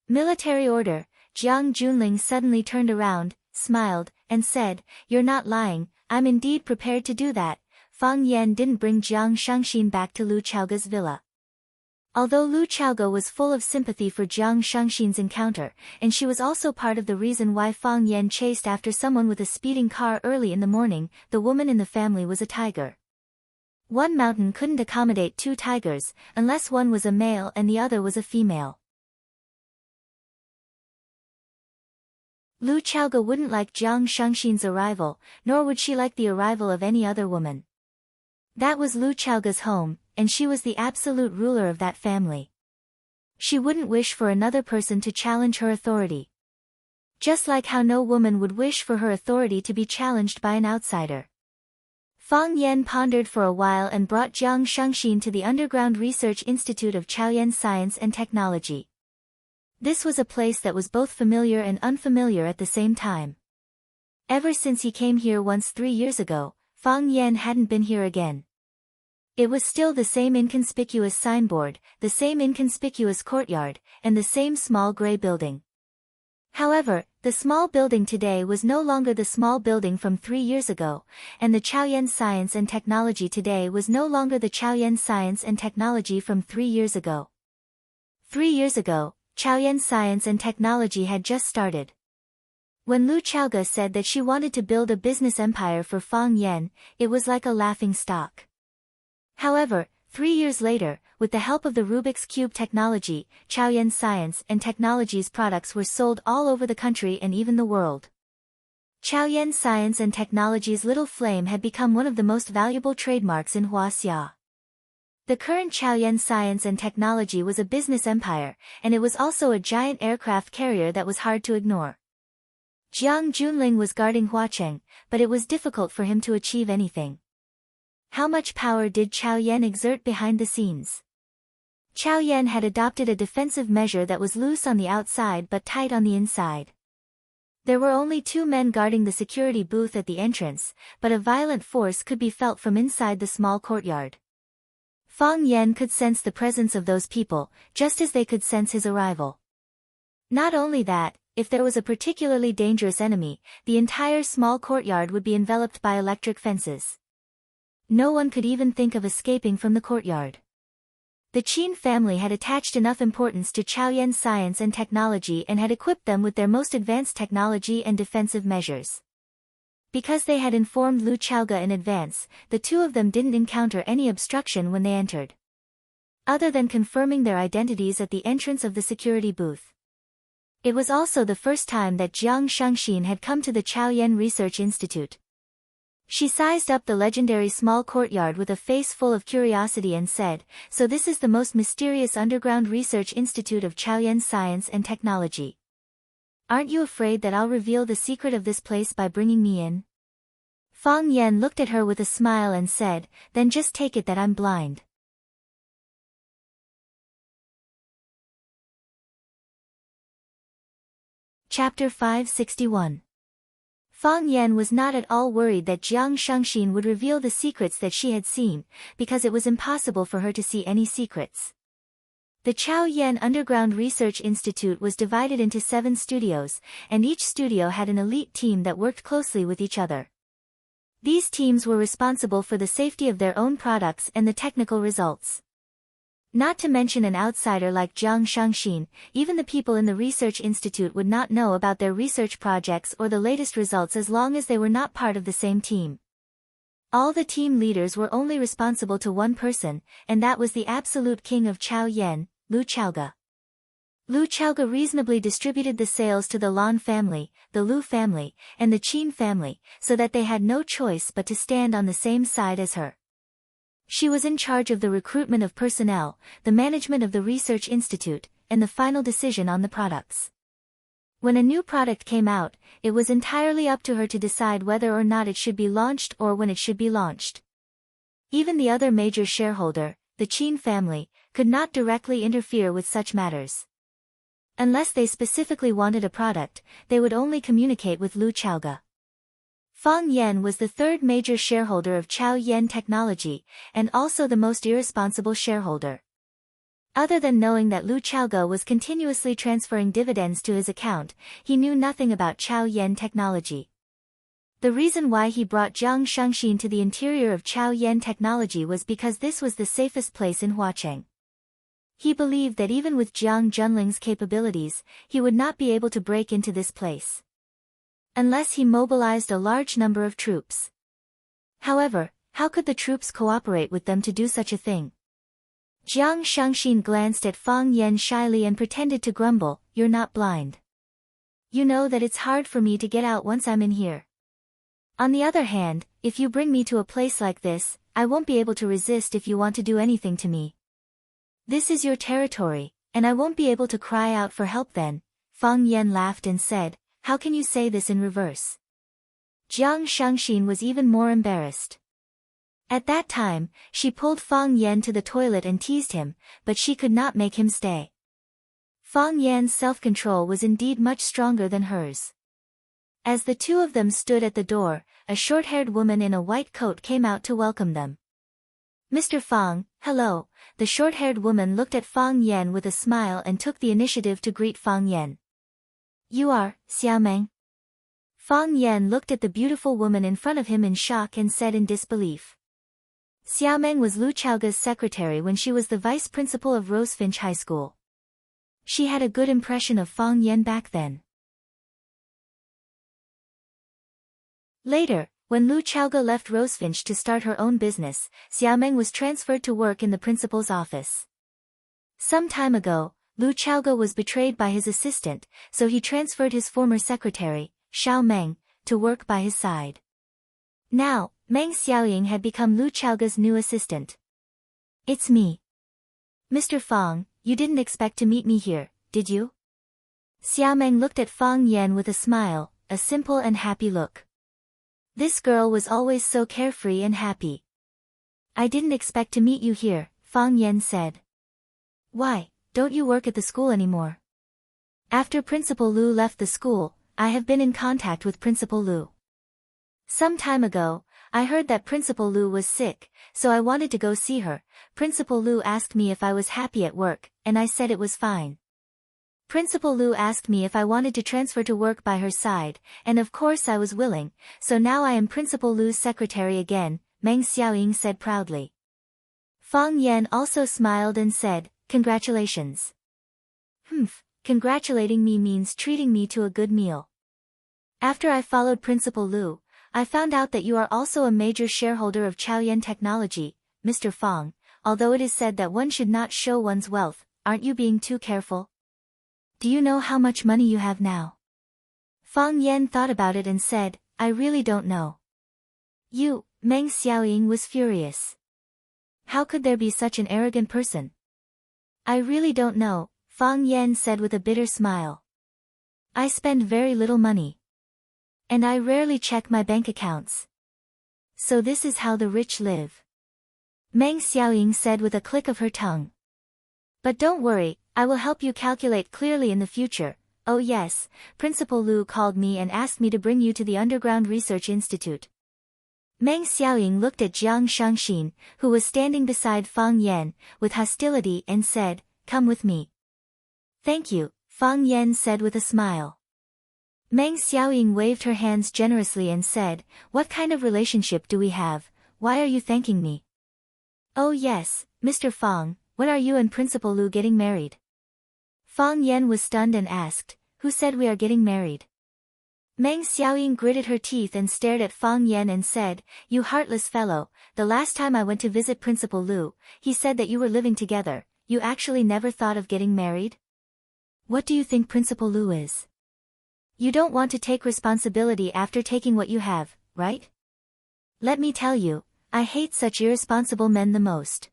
"Military order." Jiang Junling suddenly turned around, smiled, and said, "You're not lying, I'm indeed prepared to do that." Fang Yan didn't bring Jiang Shangxin back to Lu Chaoga's villa. Although Lu Chaoga was full of sympathy for Jiang Shangxin's encounter, and she was also part of the reason why Fang Yan chased after someone with a speeding car early in the morning, the woman in the family was a tiger. One mountain couldn't accommodate 2 tigers, unless one was a male and the other was a female. Lu Chaoga wouldn't like Jiang Shangxin's arrival, nor would she like the arrival of any other woman. That was Lu Chaoga's home, and she was the absolute ruler of that family. She wouldn't wish for another person to challenge her authority. Just like how no woman would wish for her authority to be challenged by an outsider. Fang Yan pondered for a while and brought Jiang Shangxin to the Underground Research Institute of Chaoyan Science and Technology. This was a place that was both familiar and unfamiliar at the same time. Ever since he came here once 3 years ago, Fang Yan hadn't been here again. It was still the same inconspicuous signboard, the same inconspicuous courtyard, and the same small gray building. However, the small building today was no longer the small building from 3 years ago, and the Chaoyan Science and Technology today was no longer the Chaoyan Science and Technology from 3 years ago. 3 years ago, Chaoyan Science and Technology had just started. When Lu Chaoga said that she wanted to build a business empire for Fang Yan, it was like a laughing stock. However, 3 years later, with the help of the Rubik's Cube technology, Chaoyan Science and Technology's products were sold all over the country and even the world. Chaoyan Science and Technology's little flame had become one of the most valuable trademarks in Huaxia. The current Chaoyan Science and Technology was a business empire, and it was also a giant aircraft carrier that was hard to ignore. Jiang Junling was guarding Huacheng, but it was difficult for him to achieve anything. How much power did Chao Yan exert behind the scenes? Chao Yan had adopted a defensive measure that was loose on the outside but tight on the inside. There were only 2 men guarding the security booth at the entrance, but a violent force could be felt from inside the small courtyard. Fang Yan could sense the presence of those people, just as they could sense his arrival. Not only that, if there was a particularly dangerous enemy, the entire small courtyard would be enveloped by electric fences. No one could even think of escaping from the courtyard. The Qin family had attached enough importance to Chaoyan's science and technology and had equipped them with their most advanced technology and defensive measures. Because they had informed Lu Chaoga in advance, the two of them didn't encounter any obstruction when they entered. Other than confirming their identities at the entrance of the security booth. It was also the first time that Jiang Shangxin had come to the Chaoyan Research Institute. She sized up the legendary small courtyard with a face full of curiosity and said, "So this is the most mysterious underground research institute of Chaoyan science and technology. Aren't you afraid that I'll reveal the secret of this place by bringing me in?" Fang Yan looked at her with a smile and said, "Then just take it that I'm blind." Chapter 561. Fang Yan was not at all worried that Jiang Shangxin would reveal the secrets that she had seen, because it was impossible for her to see any secrets. The Chaoyan Underground Research Institute was divided into 7 studios, and each studio had an elite team that worked closely with each other. These teams were responsible for the safety of their own products and the technical results. Not to mention an outsider like Jiang Shangxin, even the people in the research institute would not know about their research projects or the latest results as long as they were not part of the same team. All the team leaders were only responsible to one person, and that was the absolute king of Chaoyan, Lu Chaoga. Lu Chaoga reasonably distributed the sales to the Lan family, the Lu family, and the Qin family, so that they had no choice but to stand on the same side as her. She was in charge of the recruitment of personnel, the management of the research institute, and the final decision on the products. When a new product came out, it was entirely up to her to decide whether or not it should be launched or when it should be launched. Even the other major shareholder, the Qin family, could not directly interfere with such matters. Unless they specifically wanted a product, they would only communicate with Lu Chaoga. Fang Yan was the third major shareholder of Chaoyan Technology, and also the most irresponsible shareholder. Other than knowing that Lu Chaoga was continuously transferring dividends to his account, he knew nothing about Chaoyan Technology. The reason why he brought Jiang Shangxin to the interior of Chaoyan Technology was because this was the safest place in Huacheng. He believed that even with Jiang Junling's capabilities, he would not be able to break into this place. Unless he mobilized a large number of troops. However, how could the troops cooperate with them to do such a thing? Jiang Shangxin glanced at Fang Yan shyly and pretended to grumble, "You're not blind. You know that it's hard for me to get out once I'm in here. On the other hand, if you bring me to a place like this, I won't be able to resist if you want to do anything to me. This is your territory, and I won't be able to cry out for help then." Fang Yan laughed and said, "How can you say this in reverse?" Jiang Shangxin was even more embarrassed. At that time, she pulled Fang Yan to the toilet and teased him, but she could not make him stay. Fang Yan's self-control was indeed much stronger than hers. As the two of them stood at the door, a short-haired woman in a white coat came out to welcome them. "Mr. Fang, hello." The short-haired woman looked at Fang Yan with a smile and took the initiative to greet Fang Yan. "You are, Xiaomeng?" Fang Yan looked at the beautiful woman in front of him in shock and said in disbelief. Xiaomeng was Lu Chaoga's secretary when she was the vice principal of Rosefinch High School. She had a good impression of Fang Yan back then. Later, when Lu Chaoga left Rosefinch to start her own business, Xiaomeng was transferred to work in the principal's office. Some time ago, Lu Chaoga was betrayed by his assistant, so he transferred his former secretary, Xiao Meng, to work by his side. Now, Meng Xiaoying had become Lu Chaoga's new assistant. "It's me. Mr. Fang, you didn't expect to meet me here, did you?" Xiaomeng looked at Fang Yan with a smile, a simple and happy look. This girl was always so carefree and happy. "I didn't expect to meet you here," Fang Yan said. "Why? Don't you work at the school anymore?" "After Principal Lu left the school, I have been in contact with Principal Lu. Some time ago, I heard that Principal Lu was sick, so I wanted to go see her. Principal Lu asked me if I was happy at work, and I said it was fine. Principal Lu asked me if I wanted to transfer to work by her side, and of course I was willing, so now I am Principal Lu's secretary again, Meng Xiaoying said proudly. Fang Yan also smiled and said, congratulations. Congratulating me means treating me to a good meal. After I followed Principal Lu, I found out that you are also a major shareholder of Chaoyan Technology, Mr. Fang. Although it is said that one should not show one's wealth, aren't you being too careful? Do you know how much money you have now? Fang Yan thought about it and said, I really don't know. You, Meng Xiaoying was furious. How could there be such an arrogant person? I really don't know, Fang Yan said with a bitter smile. I spend very little money. And I rarely check my bank accounts. So this is how the rich live. Meng Xiaoying said with a click of her tongue. But don't worry, I will help you calculate clearly in the future. Oh yes, Principal Lu called me and asked me to bring you to the Underground Research Institute. Meng Xiaoying looked at Jiang Shangxin, who was standing beside Fang Yan, with hostility and said, come with me. Thank you, Fang Yan said with a smile. Meng Xiaoying waved her hands generously and said, what kind of relationship do we have? Why are you thanking me? Oh yes, Mr. Fang, when are you and Principal Lu getting married? Fang Yan was stunned and asked, who said we are getting married? Meng Xiaoying gritted her teeth and stared at Fang Yan and said, you heartless fellow, the last time I went to visit Principal Lu, he said that you were living together, you actually never thought of getting married? What do you think Principal Lu is? You don't want to take responsibility after taking what you have, right? Let me tell you, I hate such irresponsible men the most.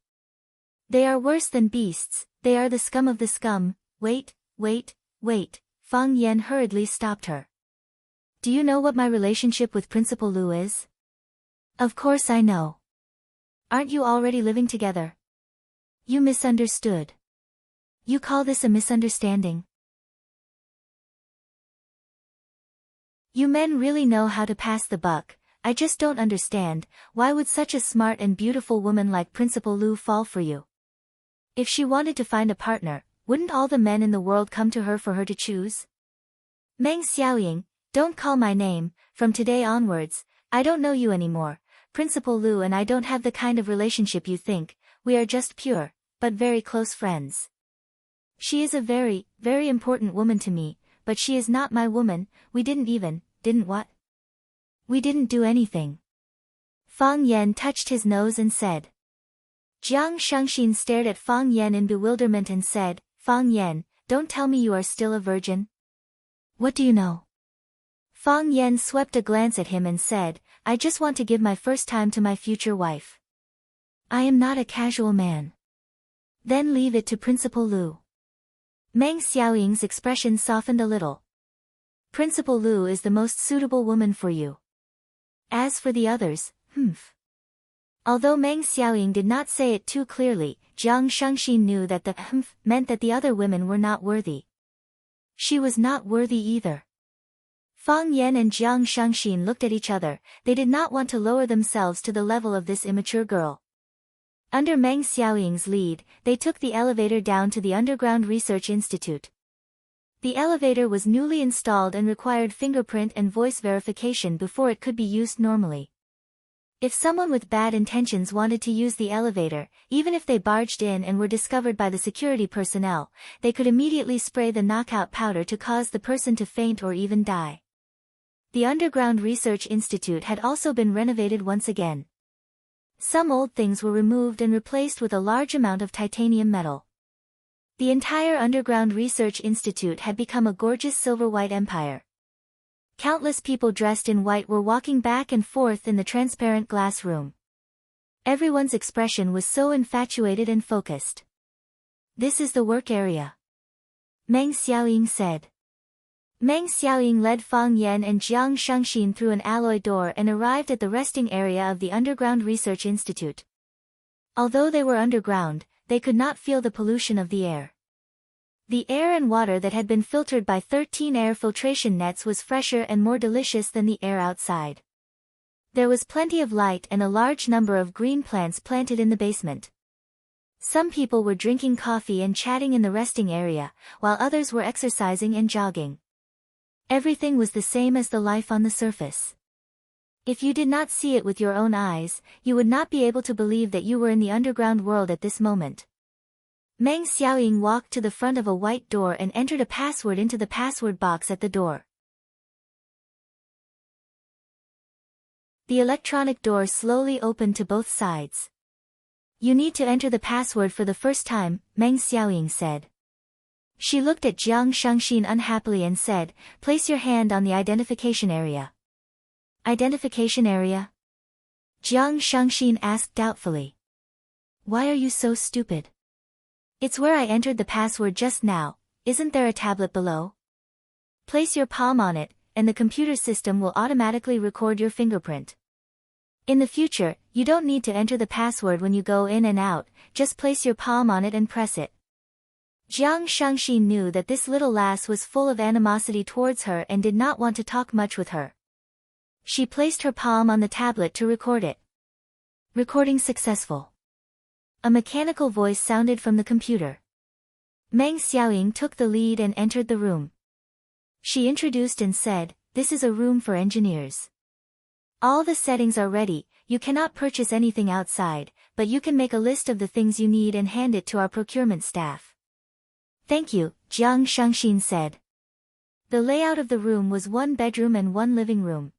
They are worse than beasts, they are the scum of the scum. Wait, Fang Yan hurriedly stopped her. Do you know what my relationship with Principal Lu is? Of course I know. Aren't you already living together? You misunderstood. You call this a misunderstanding? You men really know how to pass the buck. I just don't understand, why would such a smart and beautiful woman like Principal Lu fall for you? If she wanted to find a partner, wouldn't all the men in the world come to her for her to choose? Meng Xiaoying, don't call my name, from today onwards, I don't know you anymore. Principal Lu and I don't have the kind of relationship you think, we are just pure, but very close friends. She is a very, very important woman to me, but she is not my woman. We didn't what? We didn't do anything. Fang Yan touched his nose and said. Jiang Shangxin stared at Fang Yan in bewilderment and said, Fang Yan, don't tell me you are still a virgin. What do you know? Fang Yan swept a glance at him and said, I just want to give my first time to my future wife. I am not a casual man. Then leave it to Principal Lu. Meng Xiaoying's expression softened a little. Principal Lu is the most suitable woman for you. As for the others, Although Meng Xiaoying did not say it too clearly, Jiang Shangxin knew that the meant that the other women were not worthy. She was not worthy either. Fang Yan and Jiang Shangxin looked at each other, they did not want to lower themselves to the level of this immature girl. Under Meng Xiaoying's lead, they took the elevator down to the Underground Research Institute. The elevator was newly installed and required fingerprint and voice verification before it could be used normally. If someone with bad intentions wanted to use the elevator, even if they barged in and were discovered by the security personnel, they could immediately spray the knockout powder to cause the person to faint or even die. The Underground Research Institute had also been renovated once again. Some old things were removed and replaced with a large amount of titanium metal. The entire Underground Research Institute had become a gorgeous silver-white empire. Countless people dressed in white were walking back and forth in the transparent glass room. Everyone's expression was so infatuated and focused. This is the work area. Meng Xiaoying said. Meng Xiaoying led Fang Yan and Jiang Shangxin through an alloy door and arrived at the resting area of the Underground Research Institute. Although they were underground, they could not feel the pollution of the air. The air and water that had been filtered by 13 air filtration nets was fresher and more delicious than the air outside. There was plenty of light and a large number of green plants planted in the basement. Some people were drinking coffee and chatting in the resting area, while others were exercising and jogging. Everything was the same as the life on the surface. If you did not see it with your own eyes, you would not be able to believe that you were in the underground world at this moment. Meng Xiaoying walked to the front of a white door and entered a password into the password box at the door. The electronic door slowly opened to both sides. You need to enter the password for the first time, Meng Xiaoying said. She looked at Jiang Shangxin unhappily and said, place your hand on the identification area. Identification area? Jiang Shangxin asked doubtfully. Why are you so stupid? It's where I entered the password just now, isn't there a tablet below? Place your palm on it, and the computer system will automatically record your fingerprint. In the future, you don't need to enter the password when you go in and out, just place your palm on it and press it. Jiang Shangxin knew that this little lass was full of animosity towards her and did not want to talk much with her. She placed her palm on the tablet to record it. Recording successful. A mechanical voice sounded from the computer. Meng Xiaoying took the lead and entered the room. She introduced and said, this is a room for engineers. All the settings are ready, you cannot purchase anything outside, but you can make a list of the things you need and hand it to our procurement staff. Thank you, Jiang Shangxin said. The layout of the room was one bedroom and one living room.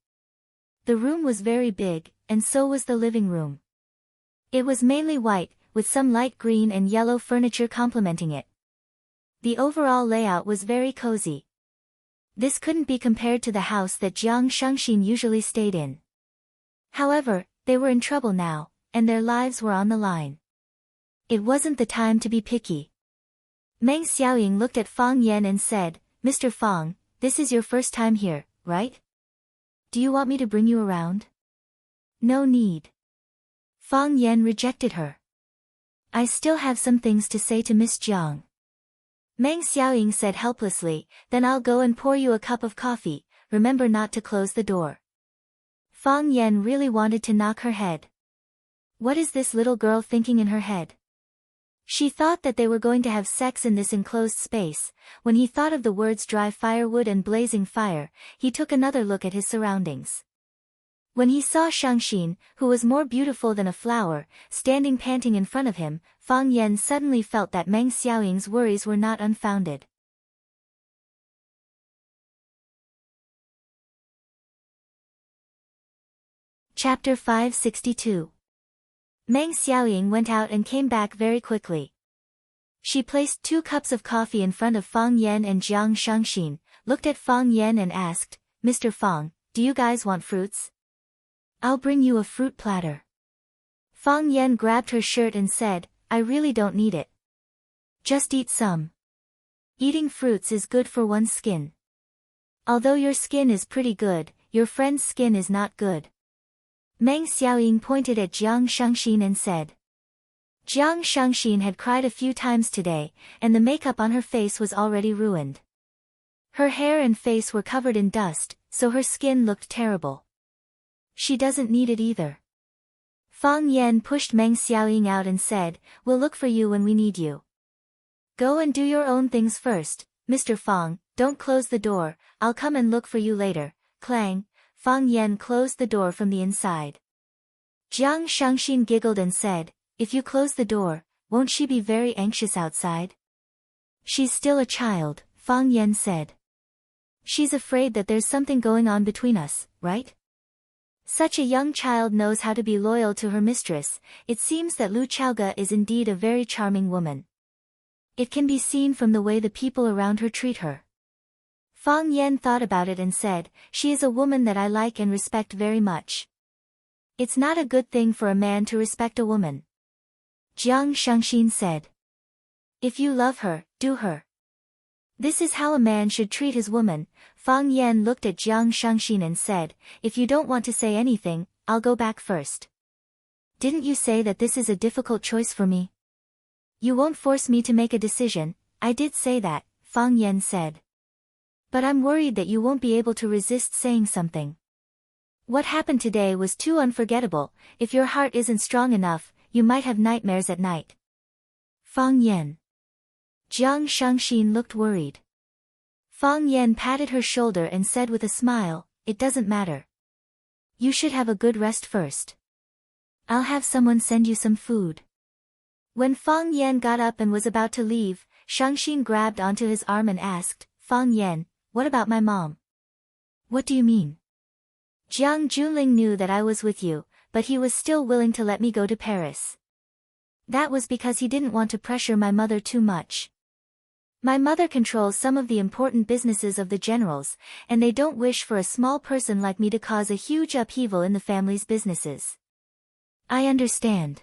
The room was very big, and so was the living room. It was mainly white, with some light green and yellow furniture complementing it. The overall layout was very cozy. This couldn't be compared to the house that Jiang Shangxin usually stayed in. However, they were in trouble now, and their lives were on the line. It wasn't the time to be picky. Meng Xiaoying looked at Fang Yan and said, Mr. Fang, this is your first time here, right? Do you want me to bring you around? No need. Fang Yan rejected her. I still have some things to say to Miss Jiang. Meng Xiaoying said helplessly, then I'll go and pour you a cup of coffee, remember not to close the door. Fang Yan really wanted to knock her head. What is this little girl thinking in her head? She thought that they were going to have sex in this enclosed space. When he thought of the words dry firewood and blazing fire, he took another look at his surroundings. When he saw Shangxin, who was more beautiful than a flower, standing panting in front of him, Fang Yan suddenly felt that Meng Xiaoying's worries were not unfounded. Chapter 562. Meng Xiaoying went out and came back very quickly. She placed 2 cups of coffee in front of Fang Yan and Jiang Shangxin, looked at Fang Yan and asked, Mr. Fang, do you guys want fruits? I'll bring you a fruit platter. Fang Yan grabbed her shirt and said, I really don't need it. Just eat some. Eating fruits is good for one's skin. Although your skin is pretty good, your friend's skin is not good. Meng Xiaoying pointed at Jiang Shangxin and said. Jiang Shangxin had cried a few times today, and the makeup on her face was already ruined. Her hair and face were covered in dust, so her skin looked terrible. She doesn't need it either. Fang Yan pushed Meng Xiaoying out and said, we'll look for you when we need you. Go and do your own things first, Mr. Fang, don't close the door, I'll come and look for you later. Clang. Fang Yan closed the door from the inside. Jiang Shangxin giggled and said, if you close the door, won't she be very anxious outside? She's still a child, Fang Yan said. She's afraid that there's something going on between us, right? Such a young child knows how to be loyal to her mistress. It seems that Lu Chaoga is indeed a very charming woman. It can be seen from the way the people around her treat her. Fang Yan thought about it and said, she is a woman that I like and respect very much. It's not a good thing for a man to respect a woman. Jiang Shangxin said. If you love her, do her. This is how a man should treat his woman. Fang Yan looked at Jiang Shangxin and said, if you don't want to say anything, I'll go back first. Didn't you say that this is a difficult choice for me? You won't force me to make a decision. I did say that, Fang Yan said. But I'm worried that you won't be able to resist saying something. What happened today was too unforgettable. If your heart isn't strong enough, you might have nightmares at night. Fang Yan. Jiang Shangxin looked worried. Fang Yan patted her shoulder and said with a smile, "It doesn't matter. You should have a good rest first. I'll have someone send you some food." When Fang Yan got up and was about to leave, Shangxin grabbed onto his arm and asked, "Fang Yan, what about my mom?" "What do you mean?" "Jiang Junling knew that I was with you, but he was still willing to let me go to Paris. That was because he didn't want to pressure my mother too much. My mother controls some of the important businesses of the generals, and they don't wish for a small person like me to cause a huge upheaval in the family's businesses." "I understand."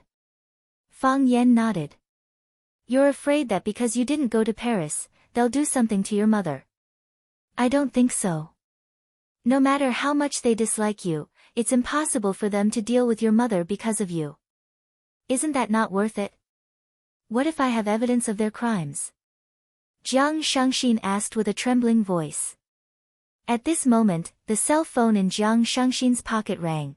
Fang Yan nodded. "You're afraid that because you didn't go to Paris, they'll do something to your mother." "I don't think so. No matter how much they dislike you, it's impossible for them to deal with your mother because of you. Isn't that not worth it? What if I have evidence of their crimes?" Jiang Shangxin asked with a trembling voice. At this moment, the cell phone in Jiang Shangxin's pocket rang.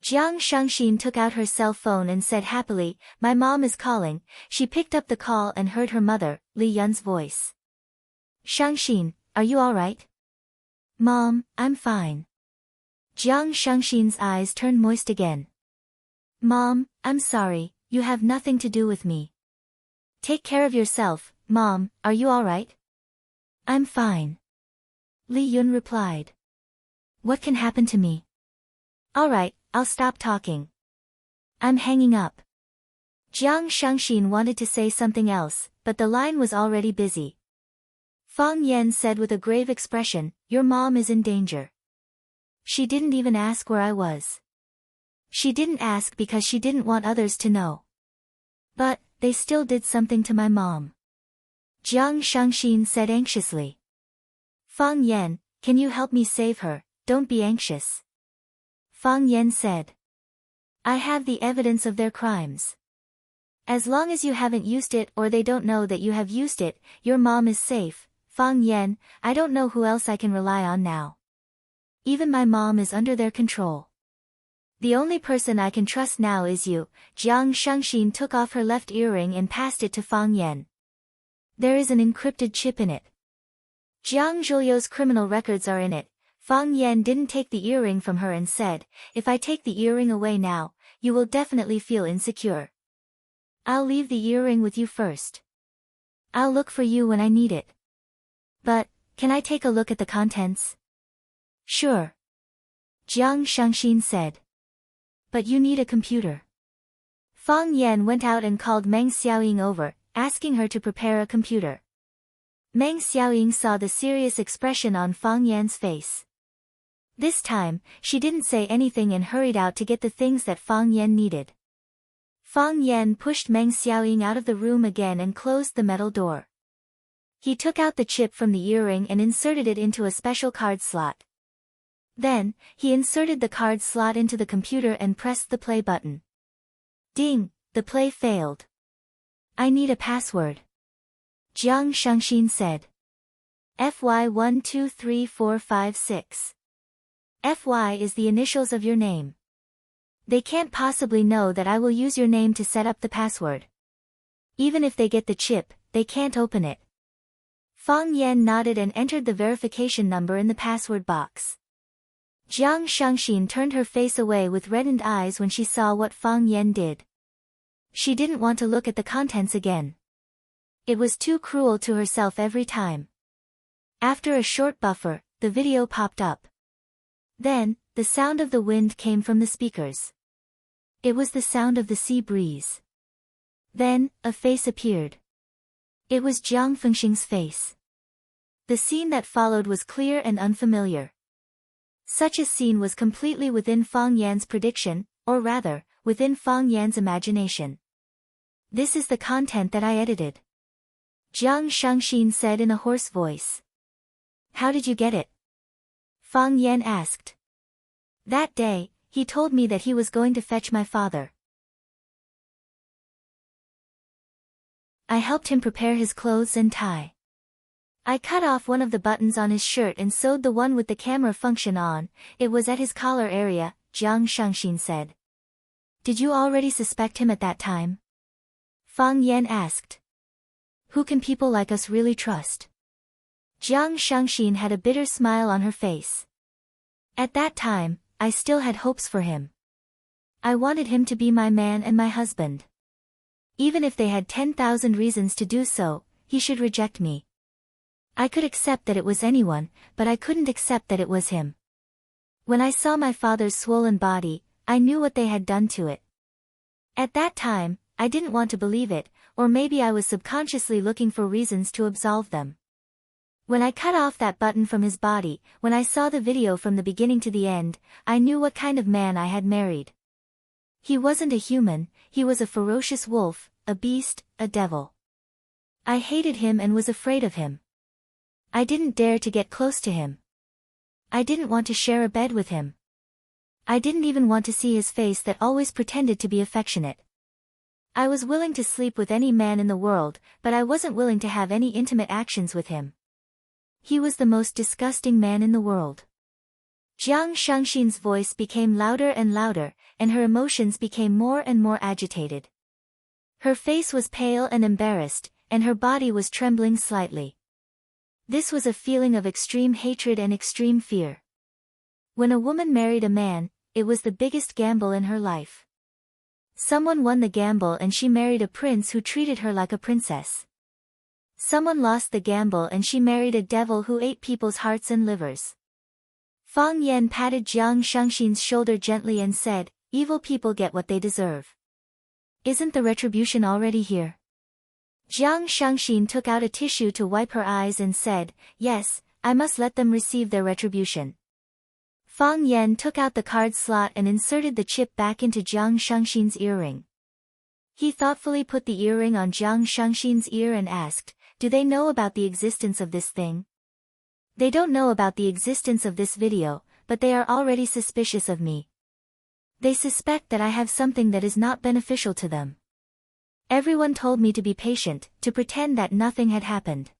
Jiang Shangxin took out her cell phone and said happily, "My mom is calling." She picked up the call and heard her mother, Li Yun's voice. "Shangxin, are you alright?" "Mom, I'm fine." Jiang Shangxin's eyes turned moist again. "Mom, I'm sorry, you have nothing to do with me. Take care of yourself, Mom, are you alright?" "I'm fine." Li Yun replied. "What can happen to me?" "Alright, I'll stop talking. I'm hanging up." Jiang Shangxin wanted to say something else, but the line was already busy. Fang Yan said with a grave expression, "Your mom is in danger. She didn't even ask where I was. She didn't ask because she didn't want others to know. But, they still did something to my mom." Jiang Shangxin said anxiously. "Fang Yan, can you help me save her? Don't be anxious." Fang Yan said. "I have the evidence of their crimes. As long as you haven't used it or they don't know that you have used it, your mom is safe. Fang Yan, I don't know who else I can rely on now. Even my mom is under their control. The only person I can trust now is you." Jiang Shangxin took off her left earring and passed it to Fang Yan. "There is an encrypted chip in it. Jiang Zhuliu's criminal records are in it." Fang Yan didn't take the earring from her and said, "If I take the earring away now, you will definitely feel insecure. I'll leave the earring with you first. I'll look for you when I need it. But, can I take a look at the contents?" "Sure." Jiang Shangxin said. "But you need a computer." Fang Yan went out and called Meng Xiaoying over, asking her to prepare a computer. Meng Xiaoying saw the serious expression on Fang Yan's face. This time, she didn't say anything and hurried out to get the things that Fang Yan needed. Fang Yan pushed Meng Xiaoying out of the room again and closed the metal door. He took out the chip from the earring and inserted it into a special card slot. Then, he inserted the card slot into the computer and pressed the play button. Ding, the play failed. "I need a password," Jiang Shangxin said. "FY123456. FY is the initials of your name. They can't possibly know that I will use your name to set up the password. Even if they get the chip, they can't open it." Fang Yan nodded and entered the verification number in the password box. Jiang Shangxin turned her face away with reddened eyes when she saw what Fang Yan did. She didn't want to look at the contents again. It was too cruel to herself every time. After a short buffer, the video popped up. Then, the sound of the wind came from the speakers. It was the sound of the sea breeze. Then, a face appeared. It was Jiang Fengxing's face. The scene that followed was clear and unfamiliar. Such a scene was completely within Fang Yan's prediction, or rather, within Fang Yan's imagination. "This is the content that I edited," Jiang Shangxin said in a hoarse voice. "How did you get it?" Fang Yan asked. "That day, he told me that he was going to fetch my father. I helped him prepare his clothes and tie. I cut off one of the buttons on his shirt and sewed the one with the camera function on. It was at his collar area, Jiang Shangxin said. Did you already suspect him at that time? Fang Yan asked. Who can people like us really trust? Jiang Shangxin had a bitter smile on her face. At that time, I still had hopes for him. I wanted him to be my man and my husband. Even if they had 10,000 reasons to do so, he should reject me. I could accept that it was anyone, but I couldn't accept that it was him. When I saw my father's swollen body, I knew what they had done to it. At that time, I didn't want to believe it, or maybe I was subconsciously looking for reasons to absolve them. When I cut off that button from his body, when I saw the video from the beginning to the end, I knew what kind of man I had married. He wasn't a human, he was a ferocious wolf, a beast, a devil. I hated him and was afraid of him. I didn't dare to get close to him. I didn't want to share a bed with him. I didn't even want to see his face that always pretended to be affectionate. I was willing to sleep with any man in the world, but I wasn't willing to have any intimate actions with him. He was the most disgusting man in the world. Jiang Shangxin's voice became louder and louder, and her emotions became more and more agitated. Her face was pale and embarrassed, and her body was trembling slightly. This was a feeling of extreme hatred and extreme fear. When a woman married a man, it was the biggest gamble in her life. Someone won the gamble and she married a prince who treated her like a princess. Someone lost the gamble and she married a devil who ate people's hearts and livers. Fang Yan patted Jiang Shangxin's shoulder gently and said, "Evil people get what they deserve. Isn't the retribution already here?" Jiang Shangxin took out a tissue to wipe her eyes and said, "Yes, I must let them receive their retribution." Fang Yan took out the card slot and inserted the chip back into Jiang Shangxin's earring. He thoughtfully put the earring on Jiang Shangxin's ear and asked, "Do they know about the existence of this thing?" "They don't know about the existence of this video, but they are already suspicious of me. They suspect that I have something that is not beneficial to them. Everyone told me to be patient, to pretend that nothing had happened.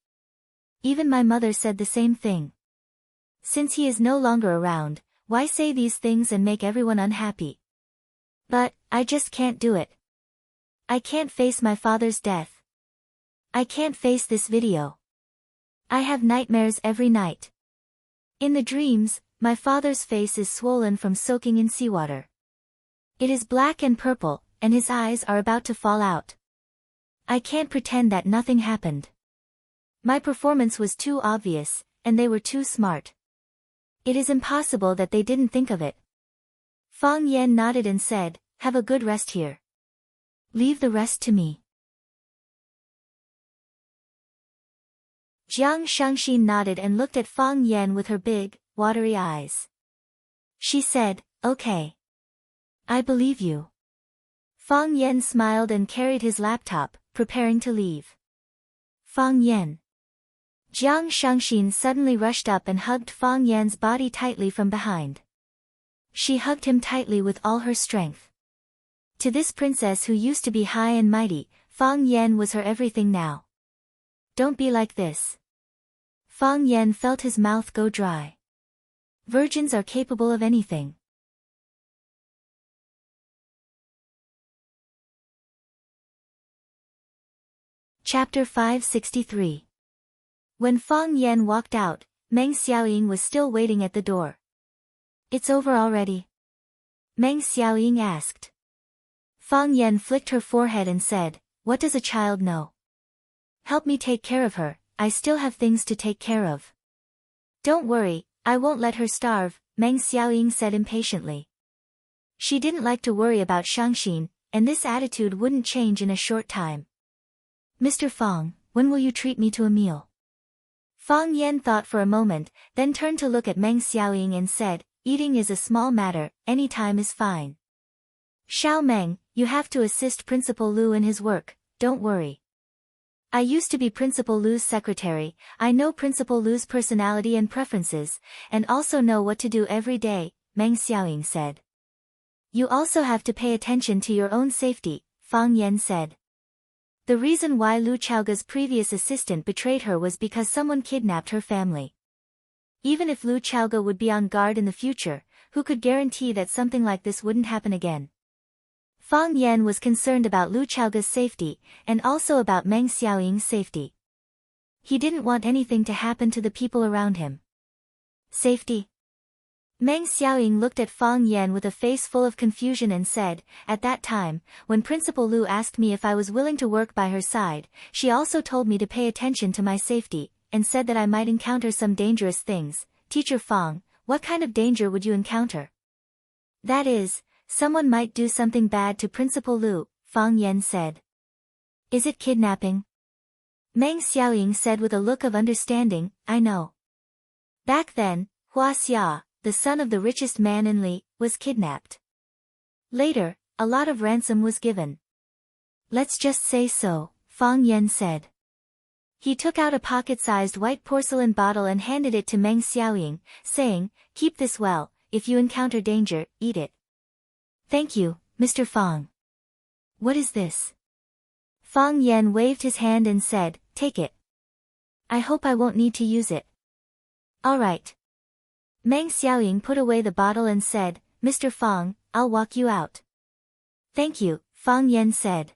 Even my mother said the same thing. Since he is no longer around, why say these things and make everyone unhappy? But, I just can't do it. I can't face my father's death. I can't face this video. I have nightmares every night. In the dreams, my father's face is swollen from soaking in seawater. It is black and purple, and his eyes are about to fall out. I can't pretend that nothing happened. My performance was too obvious, and they were too smart. It is impossible that they didn't think of it." Fang Yan nodded and said, "Have a good rest here. Leave the rest to me." Jiang Shangxin nodded and looked at Fang Yan with her big, watery eyes. She said, "Okay. I believe you." Fang Yan smiled and carried his laptop, preparing to leave. "Fang Yan." Jiang Shangxin suddenly rushed up and hugged Fang Yan's body tightly from behind. She hugged him tightly with all her strength. To this princess who used to be high and mighty, Fang Yan was her everything now. "Don't be like this." Fang Yan felt his mouth go dry. Virgins are capable of anything. Chapter 563. When Fang Yan walked out, Meng Xiaoying was still waiting at the door. "It's over already?" Meng Xiaoying asked. Fang Yan flicked her forehead and said, "What does a child know? Help me take care of her, I still have things to take care of." "Don't worry, I won't let her starve," Meng Xiaoying said impatiently. She didn't like to worry about Shangxin, and this attitude wouldn't change in a short time. "Mr. Fang, when will you treat me to a meal?" Fang Yan thought for a moment, then turned to look at Meng Xiaoying and said, "Eating is a small matter, any time is fine. Xiao Meng, you have to assist Principal Lu in his work, don't worry. I used to be Principal Lu's secretary, I know Principal Lu's personality and preferences, and also know what to do every day," Meng Xiaoying said. "You also have to pay attention to your own safety," Fang Yan said. The reason why Lu Chaoga's previous assistant betrayed her was because someone kidnapped her family. Even if Lu Chaoga would be on guard in the future, who could guarantee that something like this wouldn't happen again? Fang Yan was concerned about Lu Chaoga's safety, and also about Meng Xiaoying's safety. He didn't want anything to happen to the people around him. Safety? Meng Xiaoying looked at Fang Yan with a face full of confusion and said, "At that time, when Principal Lu asked me if I was willing to work by her side, she also told me to pay attention to my safety, and said that I might encounter some dangerous things. Teacher Fang, what kind of danger would you encounter?" "That is, someone might do something bad to Principal Lu," Fang Yan said. "Is it kidnapping?" Meng Xiaoying said with a look of understanding, "I know." Back then, Hua Xia, the son of the richest man in Li, was kidnapped. Later, a lot of ransom was given. "Let's just say so," Fang Yan said. He took out a pocket-sized white porcelain bottle and handed it to Meng Xiaoying, saying, "Keep this well, if you encounter danger, eat it." "Thank you, Mr. Fang." "What is this?" Fang Yan waved his hand and said, "Take it. I hope I won't need to use it." "All right." Meng Xiaoying put away the bottle and said, "Mr. Fang, I'll walk you out." "Thank you," Fang Yan said.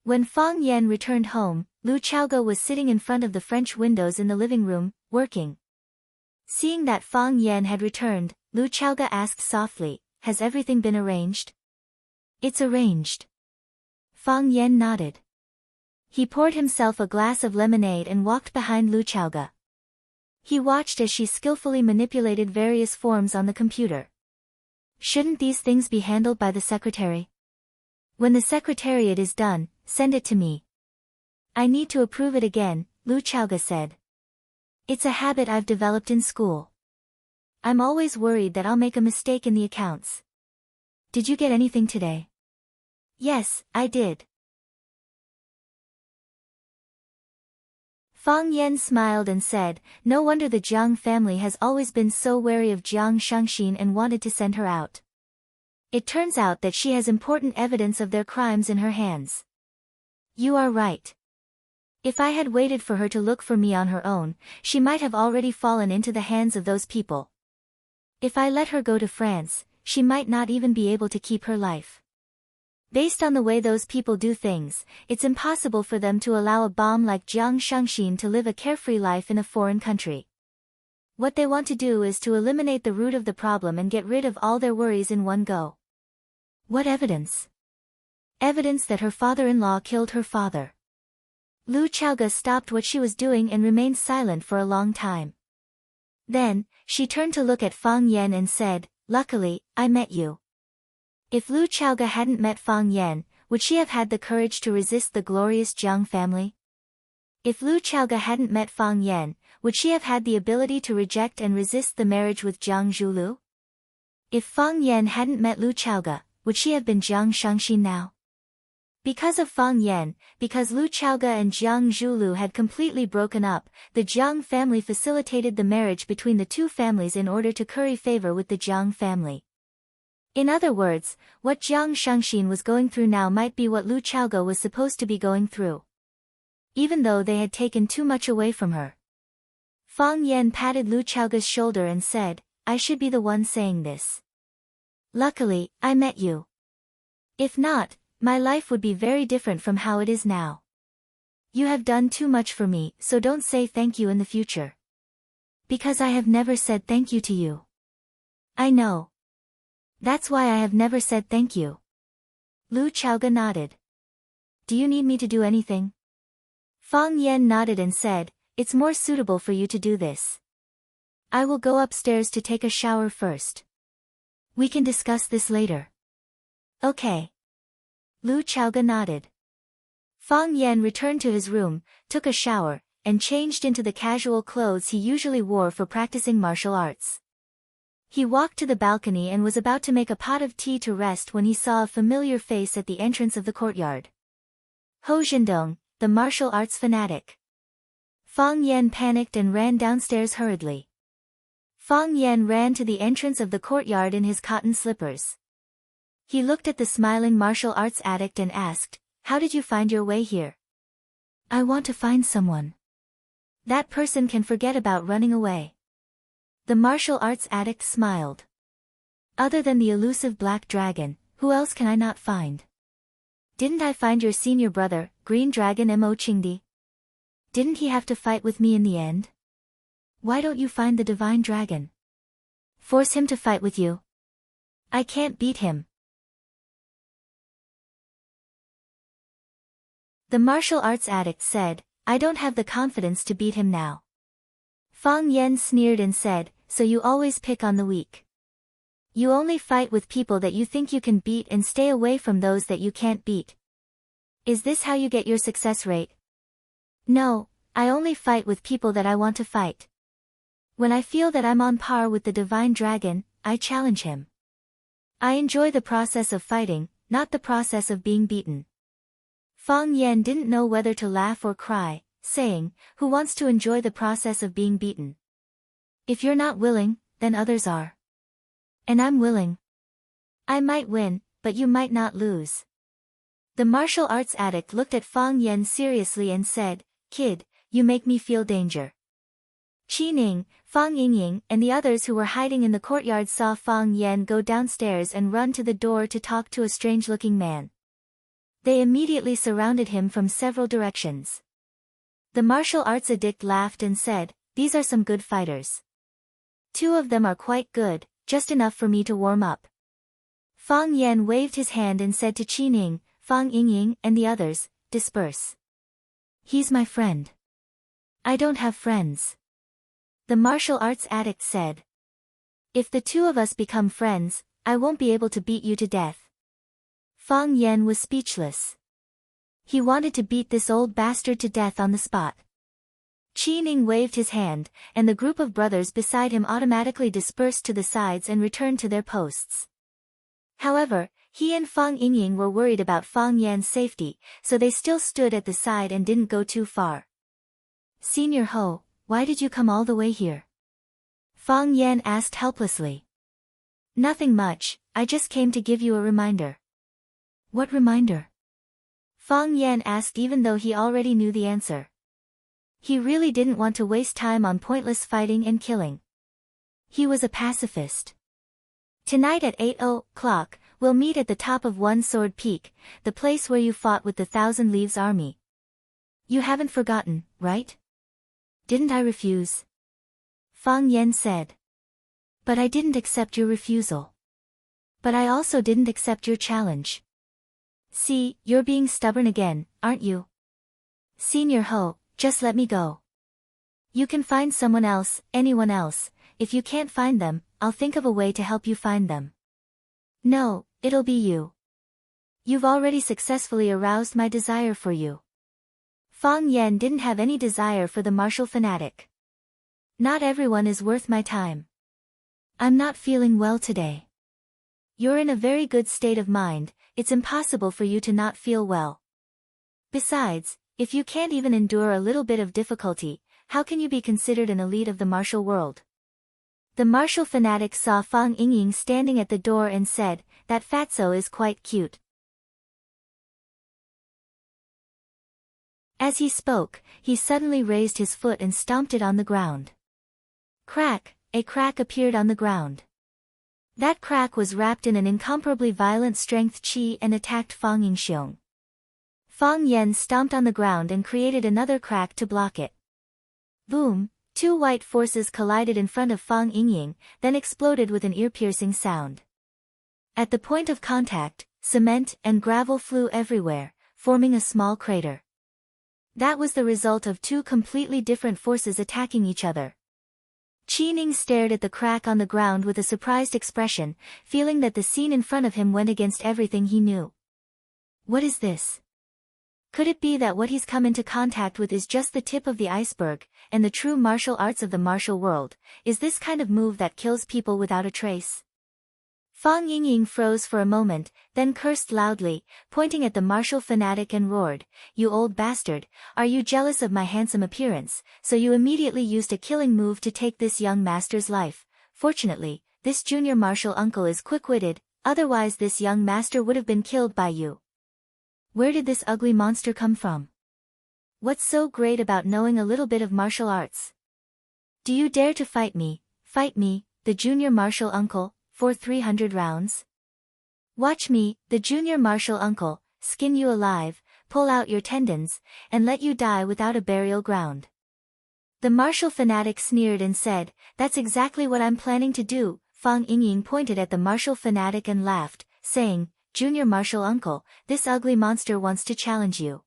When Fang Yan returned home, Lu Chaoga was sitting in front of the French windows in the living room, working. Seeing that Fang Yan had returned, Lu Chaoga asked softly, "Has everything been arranged?" "It's arranged." Fang Yan nodded. He poured himself a glass of lemonade and walked behind Lu Chaoga. He watched as she skillfully manipulated various forms on the computer. "Shouldn't these things be handled by the secretary? When the secretariat is done, send it to me. I need to approve it again," Lu Chaoga said. "It's a habit I've developed in school. I'm always worried that I'll make a mistake in the accounts." "Did you get anything today?" "Yes, I did." Fang Yan smiled and said, "No wonder the Jiang family has always been so wary of Jiang Shangxin and wanted to send her out. It turns out that she has important evidence of their crimes in her hands." "You are right. If I had waited for her to look for me on her own, she might have already fallen into the hands of those people. If I let her go to France, she might not even be able to keep her life. Based on the way those people do things, it's impossible for them to allow a bomb like Jiang Shangxin to live a carefree life in a foreign country. What they want to do is to eliminate the root of the problem and get rid of all their worries in one go." "What evidence?" "Evidence that her father-in-law killed her father." Lu Chaoga stopped what she was doing and remained silent for a long time. Then, she turned to look at Fang Yan and said, "Luckily, I met you." If Lu Chaoga hadn't met Fang Yan, would she have had the courage to resist the glorious Jiang family? If Lu Chaoga hadn't met Fang Yan, would she have had the ability to reject and resist the marriage with Jiang Zhulu? If Fang Yan hadn't met Lu Chaoga, would she have been Jiang Shangxin now? Because of Fang Yan, because Lu Chaoga and Jiang Zhulu had completely broken up, the Jiang family facilitated the marriage between the two families in order to curry favor with the Jiang family. In other words, what Jiang Shangxin was going through now might be what Lu Chaoga was supposed to be going through. Even though they had taken too much away from her. Fang Yan patted Lu Chaoga's shoulder and said, "I should be the one saying this. Luckily, I met you. If not, my life would be very different from how it is now. You have done too much for me, so don't say thank you in the future." "Because I have never said thank you to you." "I know. That's why I have never said thank you." Lu Chaoga nodded. "Do you need me to do anything?" Fang Yan nodded and said, "It's more suitable for you to do this. I will go upstairs to take a shower first. We can discuss this later." "Okay." Lu Chaoga nodded. Fang Yan returned to his room, took a shower, and changed into the casual clothes he usually wore for practicing martial arts. He walked to the balcony and was about to make a pot of tea to rest when he saw a familiar face at the entrance of the courtyard. Ho Zhendong, the martial arts fanatic. Fang Yan panicked and ran downstairs hurriedly. Fang Yan ran to the entrance of the courtyard in his cotton slippers. He looked at the smiling martial arts addict and asked, how did you find your way here? I want to find someone. That person can forget about running away. The martial arts addict smiled. Other than the elusive black dragon, who else can I not find? Didn't I find your senior brother, Green Dragon Mo Chingdi? Didn't he have to fight with me in the end? Why don't you find the divine dragon? Force him to fight with you. I can't beat him. The martial arts addict said, I don't have the confidence to beat him now. Fang Yan sneered and said, so you always pick on the weak. You only fight with people that you think you can beat and stay away from those that you can't beat. Is this how you get your success rate? No, I only fight with people that I want to fight. When I feel that I'm on par with the divine dragon, I challenge him. I enjoy the process of fighting, not the process of being beaten. Fang Yan didn't know whether to laugh or cry, saying, who wants to enjoy the process of being beaten? If you're not willing, then others are. And I'm willing. I might win, but you might not lose. The martial arts addict looked at Fang Yan seriously and said, Kid, you make me feel danger. Qi Ning, Fang Yingying, and the others who were hiding in the courtyard saw Fang Yan go downstairs and run to the door to talk to a strange-looking man. They immediately surrounded him from several directions. The martial arts addict laughed and said, these are some good fighters. 2 of them are quite good, just enough for me to warm up. Fang Yan waved his hand and said to Qi Ning, Fang Yingying, and the others, disperse. He's my friend. I don't have friends. The martial arts addict said. If the 2 of us become friends, I won't be able to beat you to death. Fang Yan was speechless. He wanted to beat this old bastard to death on the spot. Qi Ning waved his hand, and the group of brothers beside him automatically dispersed to the sides and returned to their posts. However, he and Fang Yingying were worried about Fang Yan's safety, so they still stood at the side and didn't go too far. Senior Ho, why did you come all the way here? Fang Yan asked helplessly. Nothing much, I just came to give you a reminder. What reminder? Fang Yan asked even though he already knew the answer. He really didn't want to waste time on pointless fighting and killing. He was a pacifist. Tonight at 8 o'clock, we'll meet at the top of One Sword Peak, the place where you fought with the Thousand Leaves Army. You haven't forgotten, right? Didn't I refuse? Fang Yan said. But I didn't accept your refusal. But I also didn't accept your challenge. See, you're being stubborn again, aren't you? Senior Ho, just let me go. You can find someone else, anyone else. If you can't find them, I'll think of a way to help you find them. No, it'll be you. You've already successfully aroused my desire for you. Fang Yan didn't have any desire for the martial fanatic. Not everyone is worth my time. I'm not feeling well today. You're in a very good state of mind, it's impossible for you to not feel well. Besides, if you can't even endure a little bit of difficulty, how can you be considered an elite of the martial world? The martial fanatic saw Fang Yingying standing at the door and said, that fatso is quite cute. As he spoke, he suddenly raised his foot and stomped it on the ground. Crack, a crack appeared on the ground. That crack was wrapped in an incomparably violent strength chi and attacked Fang Yingxiong. Fang Yan stomped on the ground and created another crack to block it. Boom, 2 white forces collided in front of Fang Yingying, then exploded with an ear-piercing sound. At the point of contact, cement and gravel flew everywhere, forming a small crater. That was the result of 2 completely different forces attacking each other. Qi Ning stared at the crack on the ground with a surprised expression, feeling that the scene in front of him went against everything he knew. What is this? Could it be that what he's come into contact with is just the tip of the iceberg, and the true martial arts of the martial world, is this kind of move that kills people without a trace? Fang Yingying froze for a moment, then cursed loudly, pointing at the martial fanatic and roared, "You old bastard, are you jealous of my handsome appearance, so you immediately used a killing move to take this young master's life? Fortunately, this junior martial uncle is quick-witted, otherwise this young master would have been killed by you." Where did this ugly monster come from? What's so great about knowing a little bit of martial arts? Do you dare to fight me, the junior martial uncle, for 300 rounds? Watch me, the junior martial uncle, skin you alive, pull out your tendons, and let you die without a burial ground. The martial fanatic sneered and said, that's exactly what I'm planning to do. Fang Yingying pointed at the martial fanatic and laughed, saying, Junior martial uncle, this ugly monster wants to challenge you.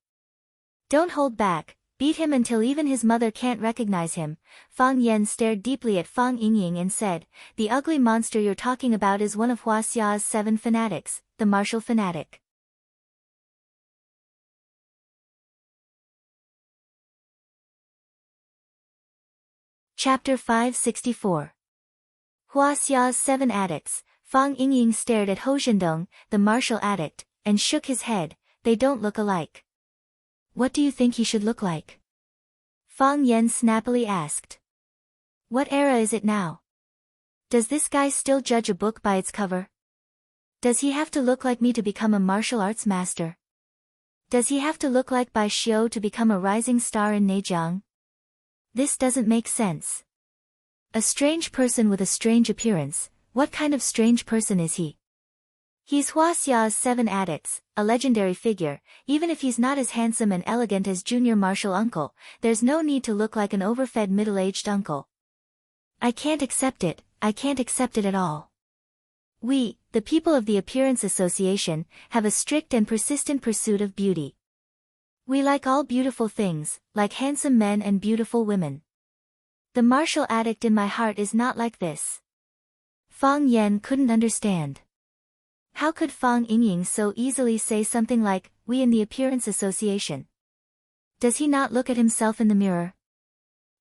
Don't hold back, beat him until even his mother can't recognize him. Fang Yan stared deeply at Fang Yingying and said, the ugly monster you're talking about is one of Hua Xia's 7 fanatics, the martial fanatic. Chapter 564. Hua Xia's 7 addicts. Fang Yingying stared at Hou Zhendong, the martial addict, and shook his head. They don't look alike. What do you think he should look like? Fang Yan snappily asked. What era is it now? Does this guy still judge a book by its cover? Does he have to look like me to become a martial arts master? Does he have to look like Bai Xiu to become a rising star in Neijiang? This doesn't make sense. A strange person with a strange appearance. What kind of strange person is he? He's Hua Xia's 7 addicts, a legendary figure. Even if he's not as handsome and elegant as junior martial uncle, there's no need to look like an overfed middle-aged uncle. I can't accept it at all. We, the people of the Appearance Association, have a strict and persistent pursuit of beauty. We like all beautiful things, like handsome men and beautiful women. The martial addict in my heart is not like this. Fang Yan couldn't understand. How could Fang Yingying so easily say something like, we in the Appearance Association? Does he not look at himself in the mirror?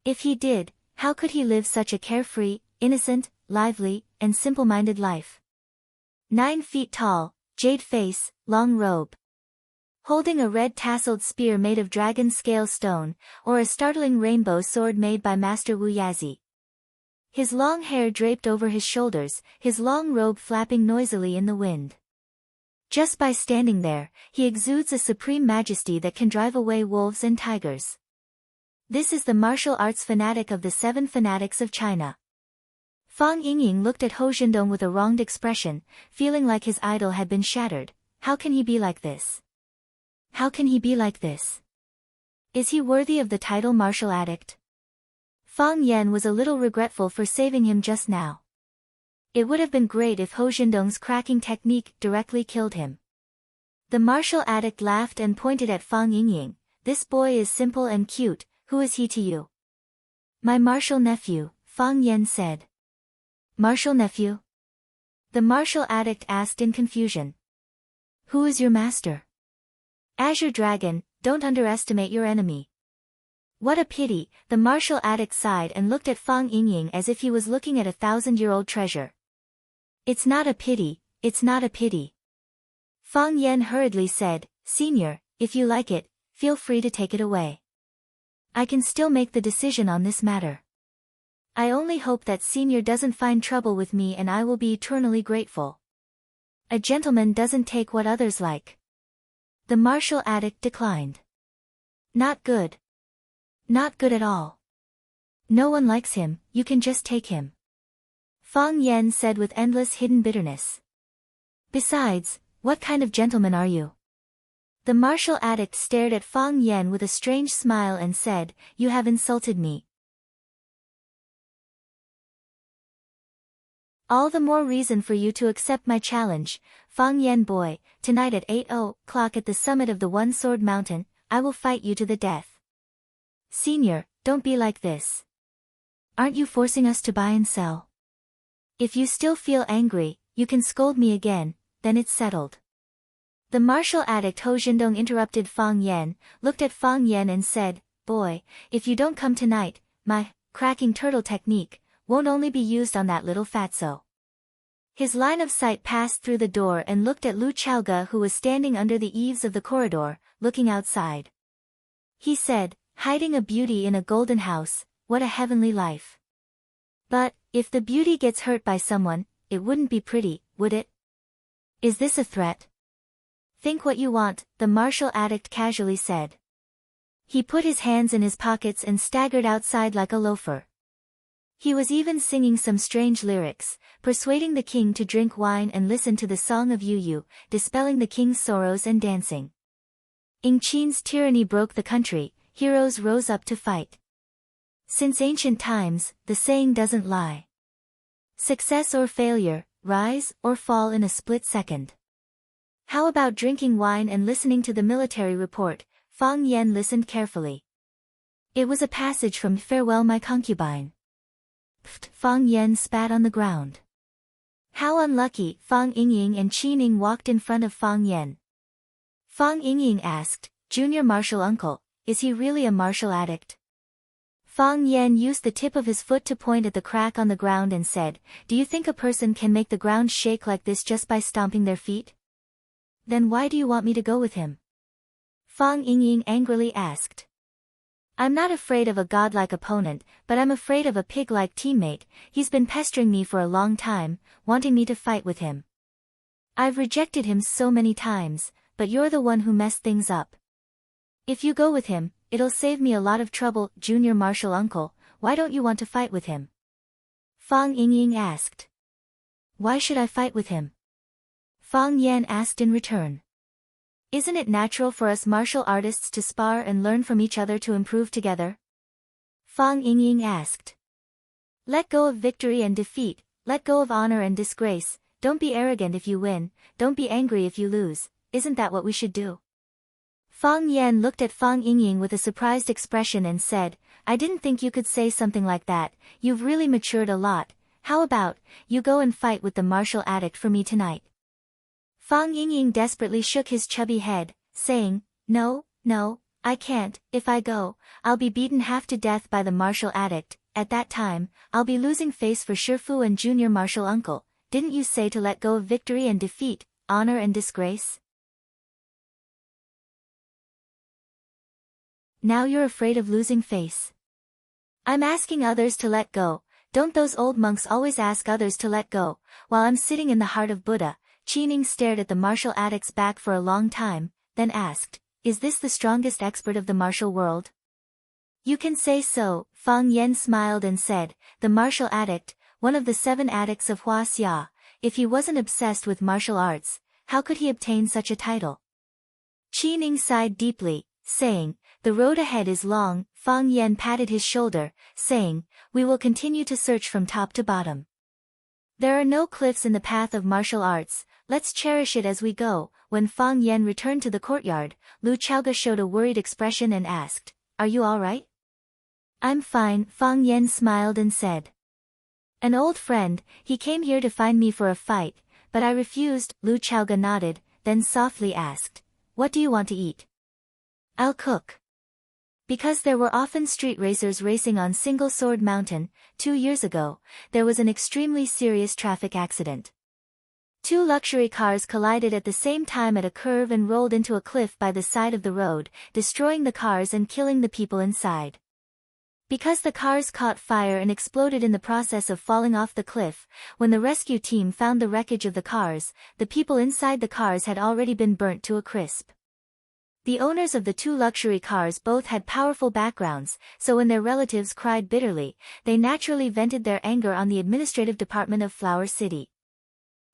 If he did, how could he live such a carefree, innocent, lively, and simple-minded life? 9 feet tall, jade face, long robe. Holding a red tasseled spear made of dragon scale stone, or a startling rainbow sword made by Master Wu Yazi. His long hair draped over his shoulders, his long robe flapping noisily in the wind. Just by standing there, he exudes a supreme majesty that can drive away wolves and tigers. This is the martial arts fanatic of the 7 fanatics of China. Fang Yingying looked at Hou Zhendong with a wronged expression, feeling like his idol had been shattered. How can he be like this? How can he be like this? Is he worthy of the title martial addict? Fang Yan was a little regretful for saving him just now. It would have been great if Hou Zhendong's cracking technique directly killed him. The martial addict laughed and pointed at Fang Yingying. This boy is simple and cute, who is he to you? My martial nephew, Fang Yan said. Martial nephew? The martial addict asked in confusion. Who is your master? Azure Dragon, don't underestimate your enemy. What a pity, the martial addict sighed and looked at Fang Yingying as if he was looking at a 1,000-year-old treasure. It's not a pity, it's not a pity. Fang Yan hurriedly said, Senior, if you like it, feel free to take it away. I can still make the decision on this matter. I only hope that Senior doesn't find trouble with me and I will be eternally grateful. A gentleman doesn't take what others like. The martial addict declined. Not good. Not good at all. No one likes him, you can just take him. Fang Yan said with endless hidden bitterness. Besides, what kind of gentleman are you? The martial addict stared at Fang Yan with a strange smile and said, You have insulted me. All the more reason for you to accept my challenge, Fang Yan boy. Tonight at 8:00 at the summit of the One-Sword Mountain, I will fight you to the death. Senior, don't be like this. Aren't you forcing us to buy and sell? If you still feel angry, you can scold me again, then it's settled. The martial addict Hou Zhendong interrupted Fang Yan, looked at Fang Yan and said, Boy, if you don't come tonight, my cracking turtle technique won't only be used on that little fatso. His line of sight passed through the door and looked at Lu Chaoge, who was standing under the eaves of the corridor, looking outside. He said, Hiding a beauty in a golden house, what a heavenly life. But, if the beauty gets hurt by someone, it wouldn't be pretty, would it? Is this a threat? Think what you want, the martial addict casually said. He put his hands in his pockets and staggered outside like a loafer. He was even singing some strange lyrics, persuading the king to drink wine and listen to the song of Yu Yu, dispelling the king's sorrows and dancing. Qin's tyranny broke the country, heroes rose up to fight. Since ancient times, the saying doesn't lie. Success or failure, rise or fall in a split second. How about drinking wine and listening to the military report? Fang Yan listened carefully. It was a passage from Farewell My Concubine. Pfft, Fang Yan spat on the ground. How unlucky, Fang Yingying and Qi Ning walked in front of Fang Yan. Fang Yingying asked, Junior Martial Uncle, is he really a martial addict? Fang Yan used the tip of his foot to point at the crack on the ground and said, Do you think a person can make the ground shake like this just by stomping their feet? Then why do you want me to go with him? Fang Yingying angrily asked. I'm not afraid of a godlike opponent, but I'm afraid of a pig-like teammate. He's been pestering me for a long time, wanting me to fight with him. I've rejected him so many times, but you're the one who messed things up. If you go with him, it'll save me a lot of trouble. Junior Martial Uncle, why don't you want to fight with him? Fang Yingying asked. Why should I fight with him? Fang Yan asked in return. Isn't it natural for us martial artists to spar and learn from each other to improve together? Fang Yingying asked. Let go of victory and defeat, let go of honor and disgrace, don't be arrogant if you win, don't be angry if you lose, isn't that what we should do? Fang Yan looked at Fang Yingying with a surprised expression and said, I didn't think you could say something like that, you've really matured a lot. How about, you go and fight with the martial addict for me tonight? Fang Yingying desperately shook his chubby head, saying, No, I can't. If I go, I'll be beaten half to death by the martial addict. At that time, I'll be losing face for Shifu and Junior Martial Uncle. Didn't you say to let go of victory and defeat, honor and disgrace? Now you're afraid of losing face. I'm asking others to let go. Don't those old monks always ask others to let go? While I'm sitting in the heart of Buddha, Qi Ning stared at the martial addict's back for a long time, then asked, Is this the strongest expert of the martial world? You can say so, Fang Yan smiled and said, the martial addict, one of the 7 addicts of Hua Xia. If he wasn't obsessed with martial arts, how could he obtain such a title? Qi Ning sighed deeply, saying, The road ahead is long. Fang Yan patted his shoulder, saying, We will continue to search from top to bottom. There are no cliffs in the path of martial arts, let's cherish it as we go. When Fang Yan returned to the courtyard, Lu Chaoga showed a worried expression and asked, Are you all right? I'm fine, Fang Yan smiled and said. An old friend, he came here to find me for a fight, but I refused. Lu Chaoga nodded, then softly asked, What do you want to eat? I'll cook. Because there were often street racers racing on Single Sword Mountain, 2 years ago, there was an extremely serious traffic accident. 2 luxury cars collided at the same time at a curve and rolled into a cliff by the side of the road, destroying the cars and killing the people inside. Because the cars caught fire and exploded in the process of falling off the cliff, when the rescue team found the wreckage of the cars, the people inside the cars had already been burnt to a crisp. The owners of the 2 luxury cars both had powerful backgrounds, so when their relatives cried bitterly, they naturally vented their anger on the administrative department of Flower City.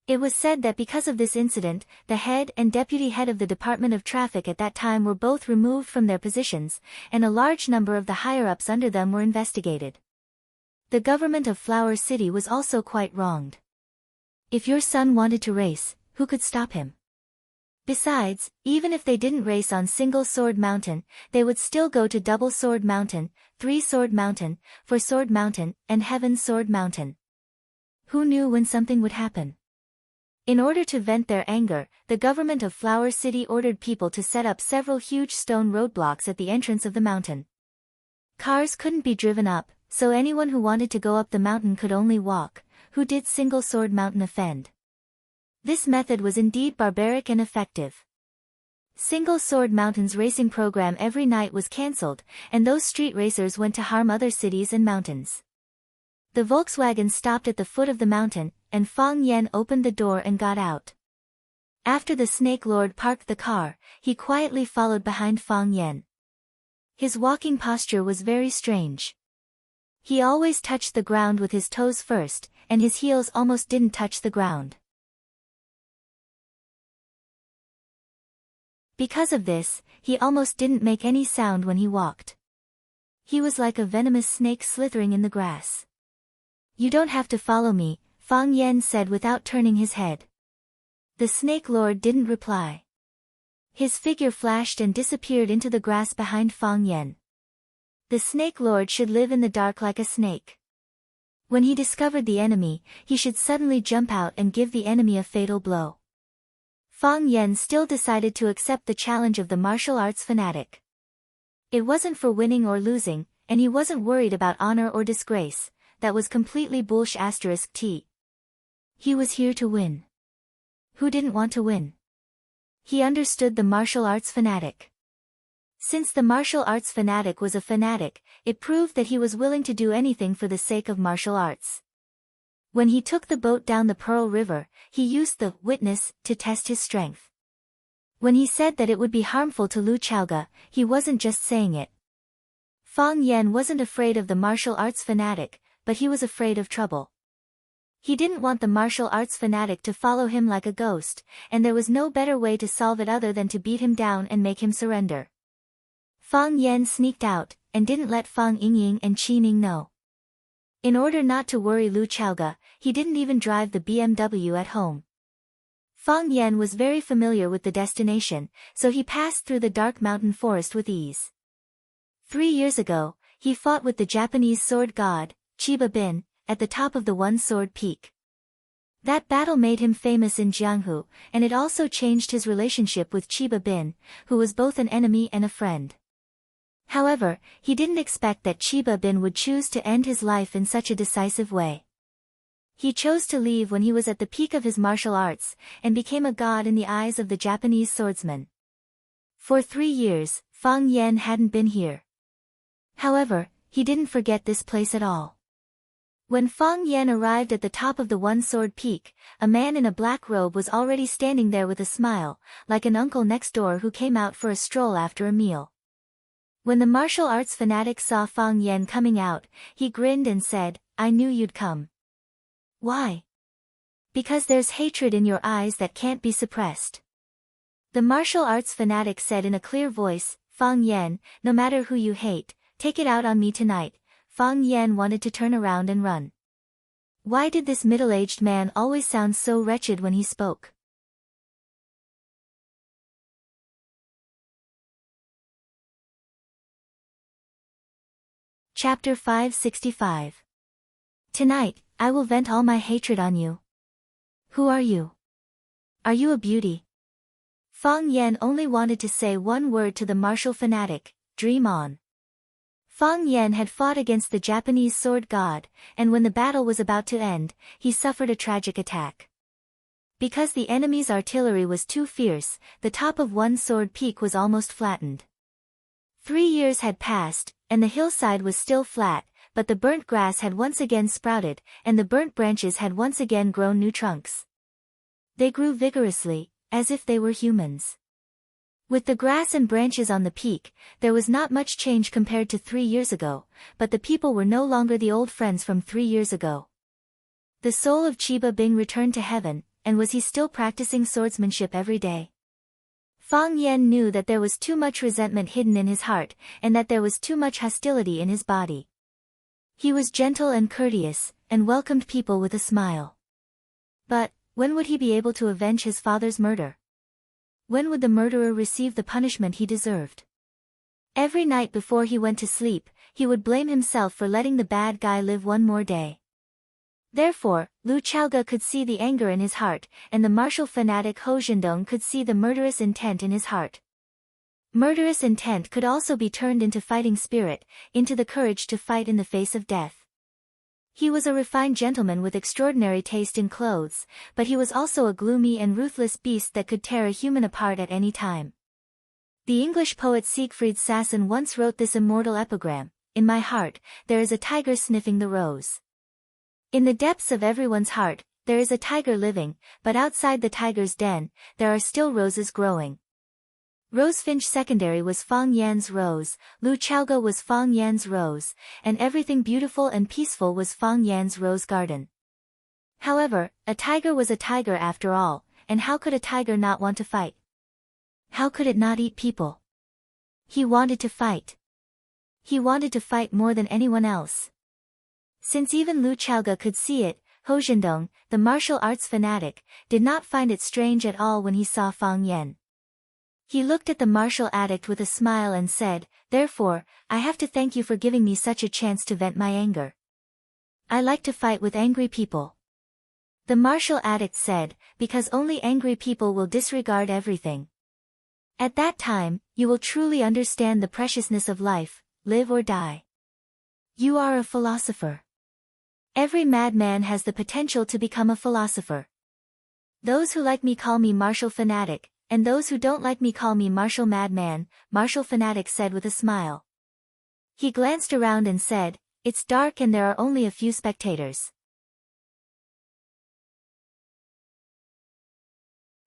It was said that because of this incident, the head and deputy head of the Department of Traffic at that time were both removed from their positions, and a large number of the higher-ups under them were investigated. The government of Flower City was also quite wronged. If your son wanted to race, who could stop him? Besides, even if they didn't race on Single Sword Mountain, they would still go to Double Sword Mountain, 3 Sword Mountain, 4 Sword Mountain, and Heaven Sword Mountain. Who knew when something would happen? In order to vent their anger, the government of Flower City ordered people to set up several huge stone roadblocks at the entrance of the mountain. Cars couldn't be driven up, so anyone who wanted to go up the mountain could only walk. Who did Single Sword Mountain offend? This method was indeed barbaric and effective. Single Sword Mountain's racing program every night was cancelled, and those street racers went to harm other cities and mountains. The Volkswagen stopped at the foot of the mountain, and Fang Yan opened the door and got out. After the Snake Lord parked the car, he quietly followed behind Fang Yan. His walking posture was very strange. He always touched the ground with his toes first, and his heels almost didn't touch the ground. Because of this, he almost didn't make any sound when he walked. He was like a venomous snake slithering in the grass. "You don't have to follow me," Fang Yan said without turning his head. The Snake Lord didn't reply. His figure flashed and disappeared into the grass behind Fang Yan. The Snake Lord should live in the dark like a snake. When he discovered the enemy, he should suddenly jump out and give the enemy a fatal blow. Fang Yan still decided to accept the challenge of the martial arts fanatic. It wasn't for winning or losing, and he wasn't worried about honor or disgrace. That was completely bullshit. He was here to win. Who didn't want to win? He understood the martial arts fanatic. Since the martial arts fanatic was a fanatic, it proved that he was willing to do anything for the sake of martial arts. When he took the boat down the Pearl River, he used the witness to test his strength. When he said that it would be harmful to Lu Chaoga, he wasn't just saying it. Fang Yan wasn't afraid of the martial arts fanatic, but he was afraid of trouble. He didn't want the martial arts fanatic to follow him like a ghost, and there was no better way to solve it other than to beat him down and make him surrender. Fang Yan sneaked out, and didn't let Fang Yingying and Qi Ning know. In order not to worry Lu Chaoga, he didn't even drive the BMW at home. Fang Yan was very familiar with the destination, so he passed through the dark mountain forest with ease. 3 years ago, he fought with the Japanese sword god, Chiba Bin, at the top of the One-Sword Peak. That battle made him famous in Jianghu, and it also changed his relationship with Chiba Bin, who was both an enemy and a friend. However, he didn't expect that Chiba Bin would choose to end his life in such a decisive way. He chose to leave when he was at the peak of his martial arts, and became a god in the eyes of the Japanese swordsmen. For 3 years, Fang Yan hadn't been here. However, he didn't forget this place at all. When Fang Yan arrived at the top of the One-Sword Peak, a man in a black robe was already standing there with a smile, like an uncle next door who came out for a stroll after a meal. When the martial arts fanatic saw Fang Yan coming out, he grinned and said, "I knew you'd come." "Why?" "Because there's hatred in your eyes that can't be suppressed." The martial arts fanatic said in a clear voice, "Fang Yan, no matter who you hate, take it out on me tonight." Fang Yan wanted to turn around and run. Why did this middle-aged man always sound so wretched when he spoke? Chapter 565. Tonight, I will vent all my hatred on you. Who are you? Are you a beauty? Fang Yan only wanted to say one word to the martial fanatic, dream on. Fang Yan had fought against the Japanese sword god, and when the battle was about to end, he suffered a tragic attack. Because the enemy's artillery was too fierce, the top of One-Sword Peak was almost flattened. 3 years had passed, and the hillside was still flat, but the burnt grass had once again sprouted, and the burnt branches had once again grown new trunks. They grew vigorously, as if they were humans. With the grass and branches on the peak, there was not much change compared to 3 years ago, but the people were no longer the old friends from 3 years ago. The soul of Chiba Bing returned to heaven, and was he still practicing swordsmanship every day? Fang Yan knew that there was too much resentment hidden in his heart, and that there was too much hostility in his body. He was gentle and courteous, and welcomed people with a smile. But, when would he be able to avenge his father's murder? When would the murderer receive the punishment he deserved? Every night before he went to sleep, he would blame himself for letting the bad guy live one more day. Therefore, Lu Chaoga could see the anger in his heart, and the martial fanatic Ho Zhendong could see the murderous intent in his heart. Murderous intent could also be turned into fighting spirit, into the courage to fight in the face of death. He was a refined gentleman with extraordinary taste in clothes, but he was also a gloomy and ruthless beast that could tear a human apart at any time. The English poet Siegfried Sassoon once wrote this immortal epigram, "In my heart, there is a tiger sniffing the rose." In the depths of everyone's heart, there is a tiger living, but outside the tiger's den, there are still roses growing. Rosefinch Secondary was Fang Yan's rose, Lu Chaoge was Fang Yan's rose, and everything beautiful and peaceful was Fang Yan's rose garden. However, a tiger was a tiger after all, and how could a tiger not want to fight? How could it not eat people? He wanted to fight. He wanted to fight more than anyone else. Since even Lu Chaoge could see it, Hou Zhendong, the martial arts fanatic, did not find it strange at all when he saw Fang Yan. He looked at the martial addict with a smile and said, "Therefore, I have to thank you for giving me such a chance to vent my anger. I like to fight with angry people." The martial addict said, "Because only angry people will disregard everything. At that time, you will truly understand the preciousness of life, live or die. You are a philosopher. Every madman has the potential to become a philosopher. Those who like me call me martial fanatic, and those who don't like me call me martial madman," martial fanatic said with a smile. He glanced around and said, "It's dark and there are only a few spectators."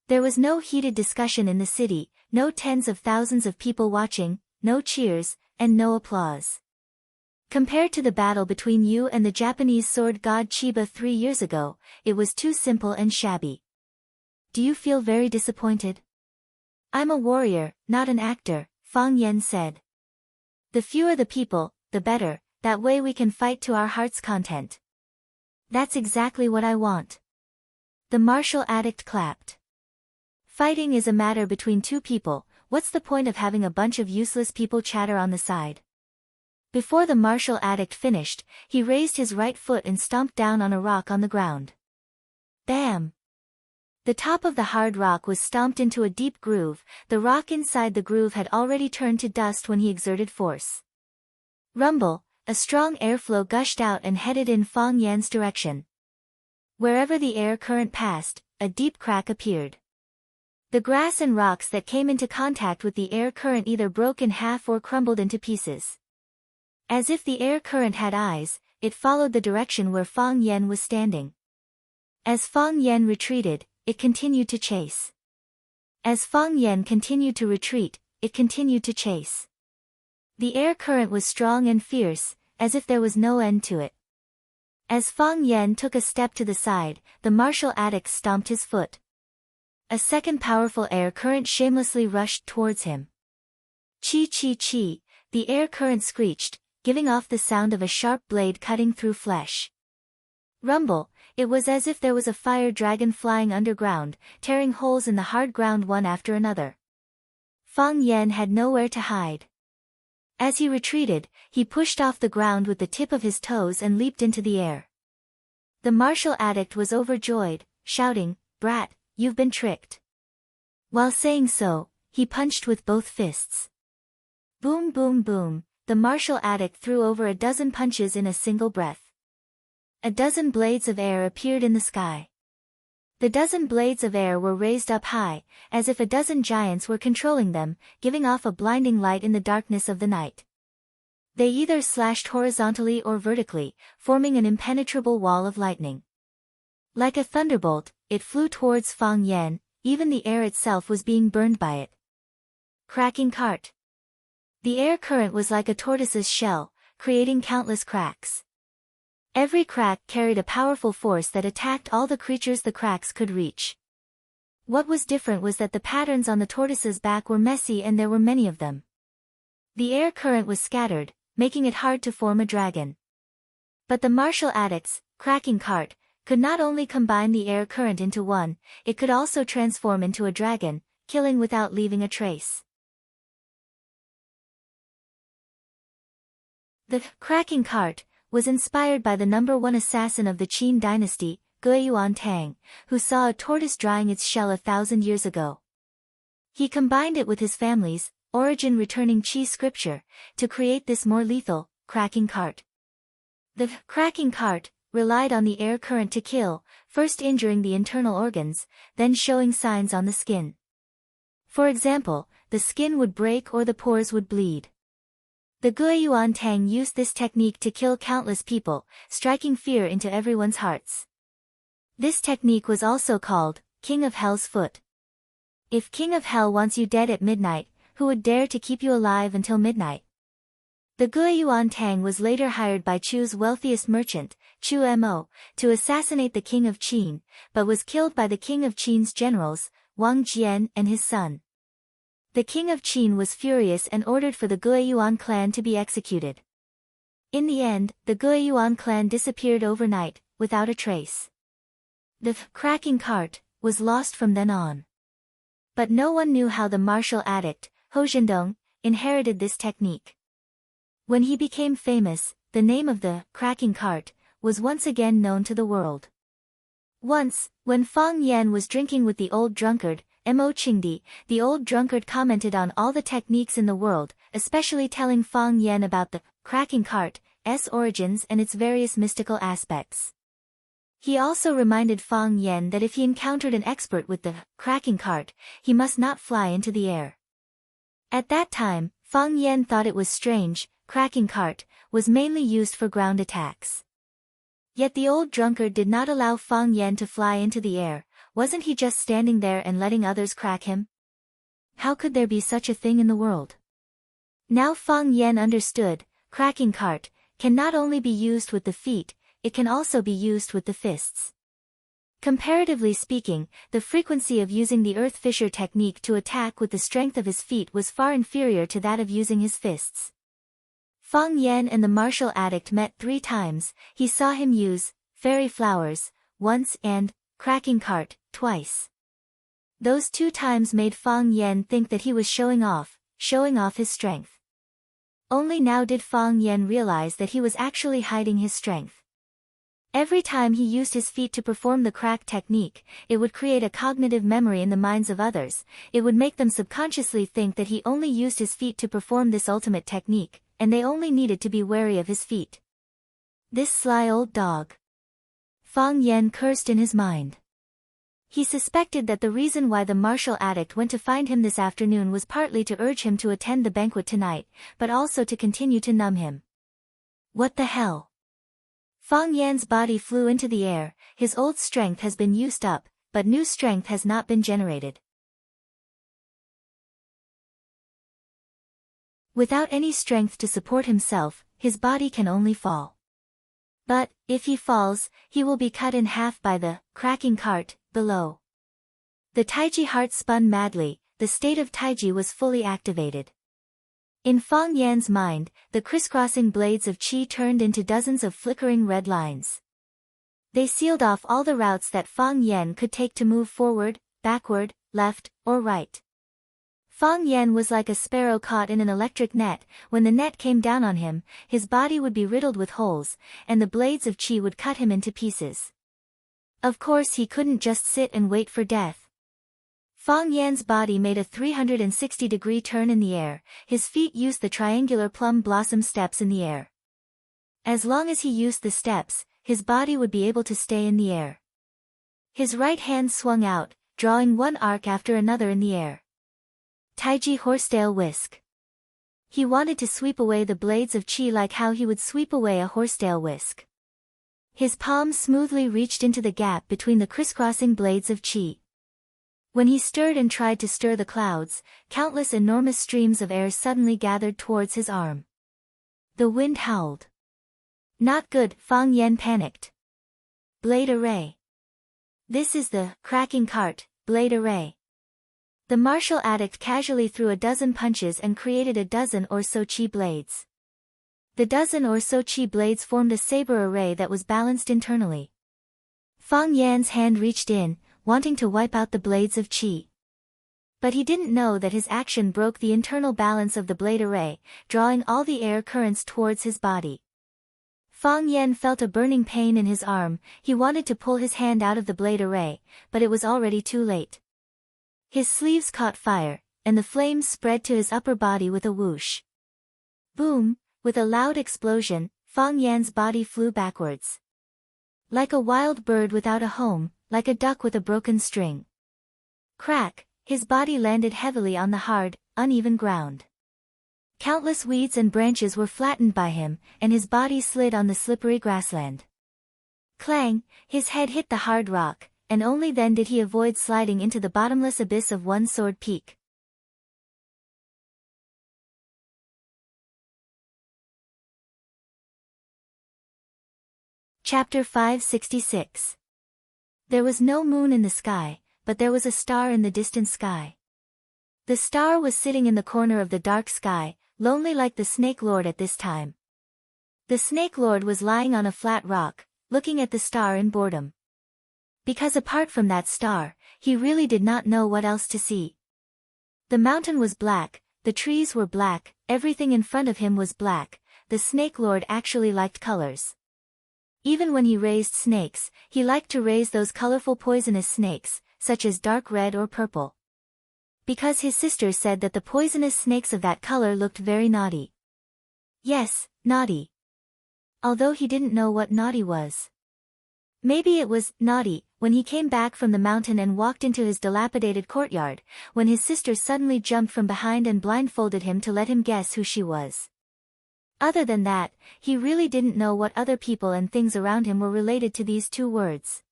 There was no heated discussion in the city, no tens of thousands of people watching, no cheers, and no applause. Compared to the battle between you and the Japanese sword god Chiba 3 years ago, it was too simple and shabby. Do you feel very disappointed? I'm a warrior, not an actor, Fang Yan said. The fewer the people, the better, that way we can fight to our heart's content. That's exactly what I want. The martial addict clapped. Fighting is a matter between two people, what's the point of having a bunch of useless people chatter on the side? Before the martial addict finished, he raised his right foot and stomped down on a rock on the ground. Bam! The top of the hard rock was stomped into a deep groove, the rock inside the groove had already turned to dust when he exerted force. Rumble, a strong airflow gushed out and headed in Fang Yan's direction. Wherever the air current passed, a deep crack appeared. The grass and rocks that came into contact with the air current either broke in half or crumbled into pieces. As if the air current had eyes, it followed the direction where Fang Yan was standing. As Fang Yan retreated, it continued to chase. As Fang Yan continued to retreat, it continued to chase. The air current was strong and fierce, as if there was no end to it. As Fang Yan took a step to the side, the martial addict stomped his foot. A second powerful air current shamelessly rushed towards him. Chi chi chi, the air current screeched, giving off the sound of a sharp blade cutting through flesh. Rumble, it was as if there was a fire dragon flying underground, tearing holes in the hard ground one after another. Fang Yan had nowhere to hide. As he retreated, he pushed off the ground with the tip of his toes and leaped into the air. The martial addict was overjoyed, shouting, "Brat, you've been tricked." While saying so, he punched with both fists. Boom boom boom, the martial addict threw over a dozen punches in a single breath. A dozen blades of air appeared in the sky. The dozen blades of air were raised up high, as if a dozen giants were controlling them, giving off a blinding light in the darkness of the night. They either slashed horizontally or vertically, forming an impenetrable wall of lightning. Like a thunderbolt, it flew towards Fang Yan, even the air itself was being burned by it. Cracking cart. The air current was like a tortoise's shell, creating countless cracks. Every crack carried a powerful force that attacked all the creatures the cracks could reach. What was different was that the patterns on the tortoise's back were messy and there were many of them. The air current was scattered, making it hard to form a dragon. But the martial addict's cracking cart could not only combine the air current into one, it could also transform into a dragon, killing without leaving a trace. The cracking cart was inspired by the #1 assassin of the Qin dynasty, Guiyuan Tang, who saw a tortoise drying its shell 1,000 years ago. He combined it with his family's origin returning Qi scripture to create this more lethal, cracking cart. The cracking cart relied on the air current to kill, first injuring the internal organs, then showing signs on the skin. For example, the skin would break or the pores would bleed. The Guiyuan Tang used this technique to kill countless people, striking fear into everyone's hearts. This technique was also called King of Hell's Foot. If King of Hell wants you dead at midnight, who would dare to keep you alive until midnight? The Guiyuan Tang was later hired by Chu's wealthiest merchant, Chu Mo, to assassinate the king of Qin, but was killed by the king of Qin's generals, Wang Jian and his son. The king of Qin was furious and ordered for the Guiyuan clan to be executed. In the end, the Guiyuan clan disappeared overnight, without a trace. The cracking cart was lost from then on. But no one knew how the martial addict, Hou Zhendong, inherited this technique. When he became famous, the name of the cracking cart was once again known to the world. Once, when Fang Yan was drinking with the old drunkard, Mo Qingdi, the old drunkard commented on all the techniques in the world, especially telling Fang Yan about the cracking cart's origins and its various mystical aspects. He also reminded Fang Yan that if he encountered an expert with the cracking cart, he must not fly into the air. At that time, Fang Yan thought it was strange. Cracking cart was mainly used for ground attacks. Yet the old drunkard did not allow Fang Yan to fly into the air. Wasn't he just standing there and letting others crack him? How could there be such a thing in the world? Now Fang Yan understood, cracking cart can not only be used with the feet, it can also be used with the fists. Comparatively speaking, the frequency of using the earth fisher technique to attack with the strength of his feet was far inferior to that of using his fists. Fang Yan and the martial addict met 3 times. He saw him use fairy flowers once and cracking cart twice. Those 2 times made Fang Yan think that he was showing off his strength. Only now did Fang Yan realize that he was actually hiding his strength. Every time he used his feet to perform the crack technique, it would create a cognitive memory in the minds of others. It would make them subconsciously think that he only used his feet to perform this ultimate technique, and they only needed to be wary of his feet. This sly old dog. Fang Yan cursed in his mind. He suspected that the reason why the martial addict went to find him this afternoon was partly to urge him to attend the banquet tonight, but also to continue to numb him. What the hell? Fang Yan's body flew into the air. His old strength has been used up, but new strength has not been generated. Without any strength to support himself, his body can only fall. But, if he falls, he will be cut in half by the cracking cart below. The Taiji heart spun madly. The state of Taiji was fully activated. In Fang Yan's mind, the crisscrossing blades of qi turned into dozens of flickering red lines. They sealed off all the routes that Fang Yan could take to move forward, backward, left, or right. Fang Yan was like a sparrow caught in an electric net. When the net came down on him, his body would be riddled with holes, and the blades of qi would cut him into pieces. Of course he couldn't just sit and wait for death. Fang Yan's body made a 360-degree turn in the air. His feet used the triangular plum blossom steps in the air. As long as he used the steps, his body would be able to stay in the air. His right hand swung out, drawing one arc after another in the air. Taiji horsetail whisk. He wanted to sweep away the blades of qi like how he would sweep away a horsetail whisk. His palms smoothly reached into the gap between the crisscrossing blades of qi. When he stirred and tried to stir the clouds, countless enormous streams of air suddenly gathered towards his arm. The wind howled. Not good, Fang Yan panicked. Blade array. This is the cracking cart blade array. The martial addict casually threw a dozen punches and created a dozen or so qi blades. The dozen or so qi blades formed a saber array that was balanced internally. Fang Yan's hand reached in, wanting to wipe out the blades of qi. But he didn't know that his action broke the internal balance of the blade array, drawing all the air currents towards his body. Fang Yan felt a burning pain in his arm. He wanted to pull his hand out of the blade array, but it was already too late. His sleeves caught fire, and the flames spread to his upper body with a whoosh. Boom! With a loud explosion, Fang Yan's body flew backwards. Like a wild bird without a home, like a duck with a broken string. Crack! His body landed heavily on the hard, uneven ground. Countless weeds and branches were flattened by him, and his body slid on the slippery grassland. Clang, his head hit the hard rock, and only then did he avoid sliding into the bottomless abyss of One Sword Peak. Chapter 566. There was no moon in the sky, but there was a star in the distant sky. The star was sitting in the corner of the dark sky, lonely like the Snake Lord at this time. The Snake Lord was lying on a flat rock, looking at the star in boredom. Because apart from that star, he really did not know what else to see. The mountain was black, the trees were black, everything in front of him was black. The Snake Lord actually liked colors. Even when he raised snakes, he liked to raise those colorful poisonous snakes, such as dark red or purple. Because his sister said that the poisonous snakes of that color looked very naughty. Yes, naughty. Although he didn't know what naughty was. Maybe it was naughty when he came back from the mountain and walked into his dilapidated courtyard, when his sister suddenly jumped from behind and blindfolded him to let him guess who she was. Other than that, he really didn't know what other people and things around him were related to these two words.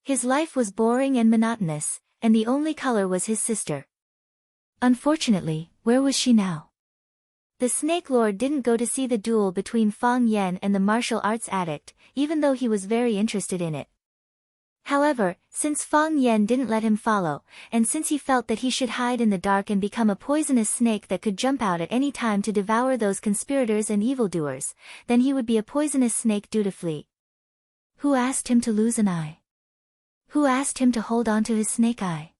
His life was boring and monotonous, and the only color was his sister. Unfortunately, where was she now? The Snake Lord didn't go to see the duel between Fang Yan and the martial arts addict, even though he was very interested in it. However, since Fang Yan didn't let him follow, and since he felt that he should hide in the dark and become a poisonous snake that could jump out at any time to devour those conspirators and evildoers, then he would be a poisonous snake dutifully. Who asked him to lose an eye? Who asked him to hold on to his snake eye?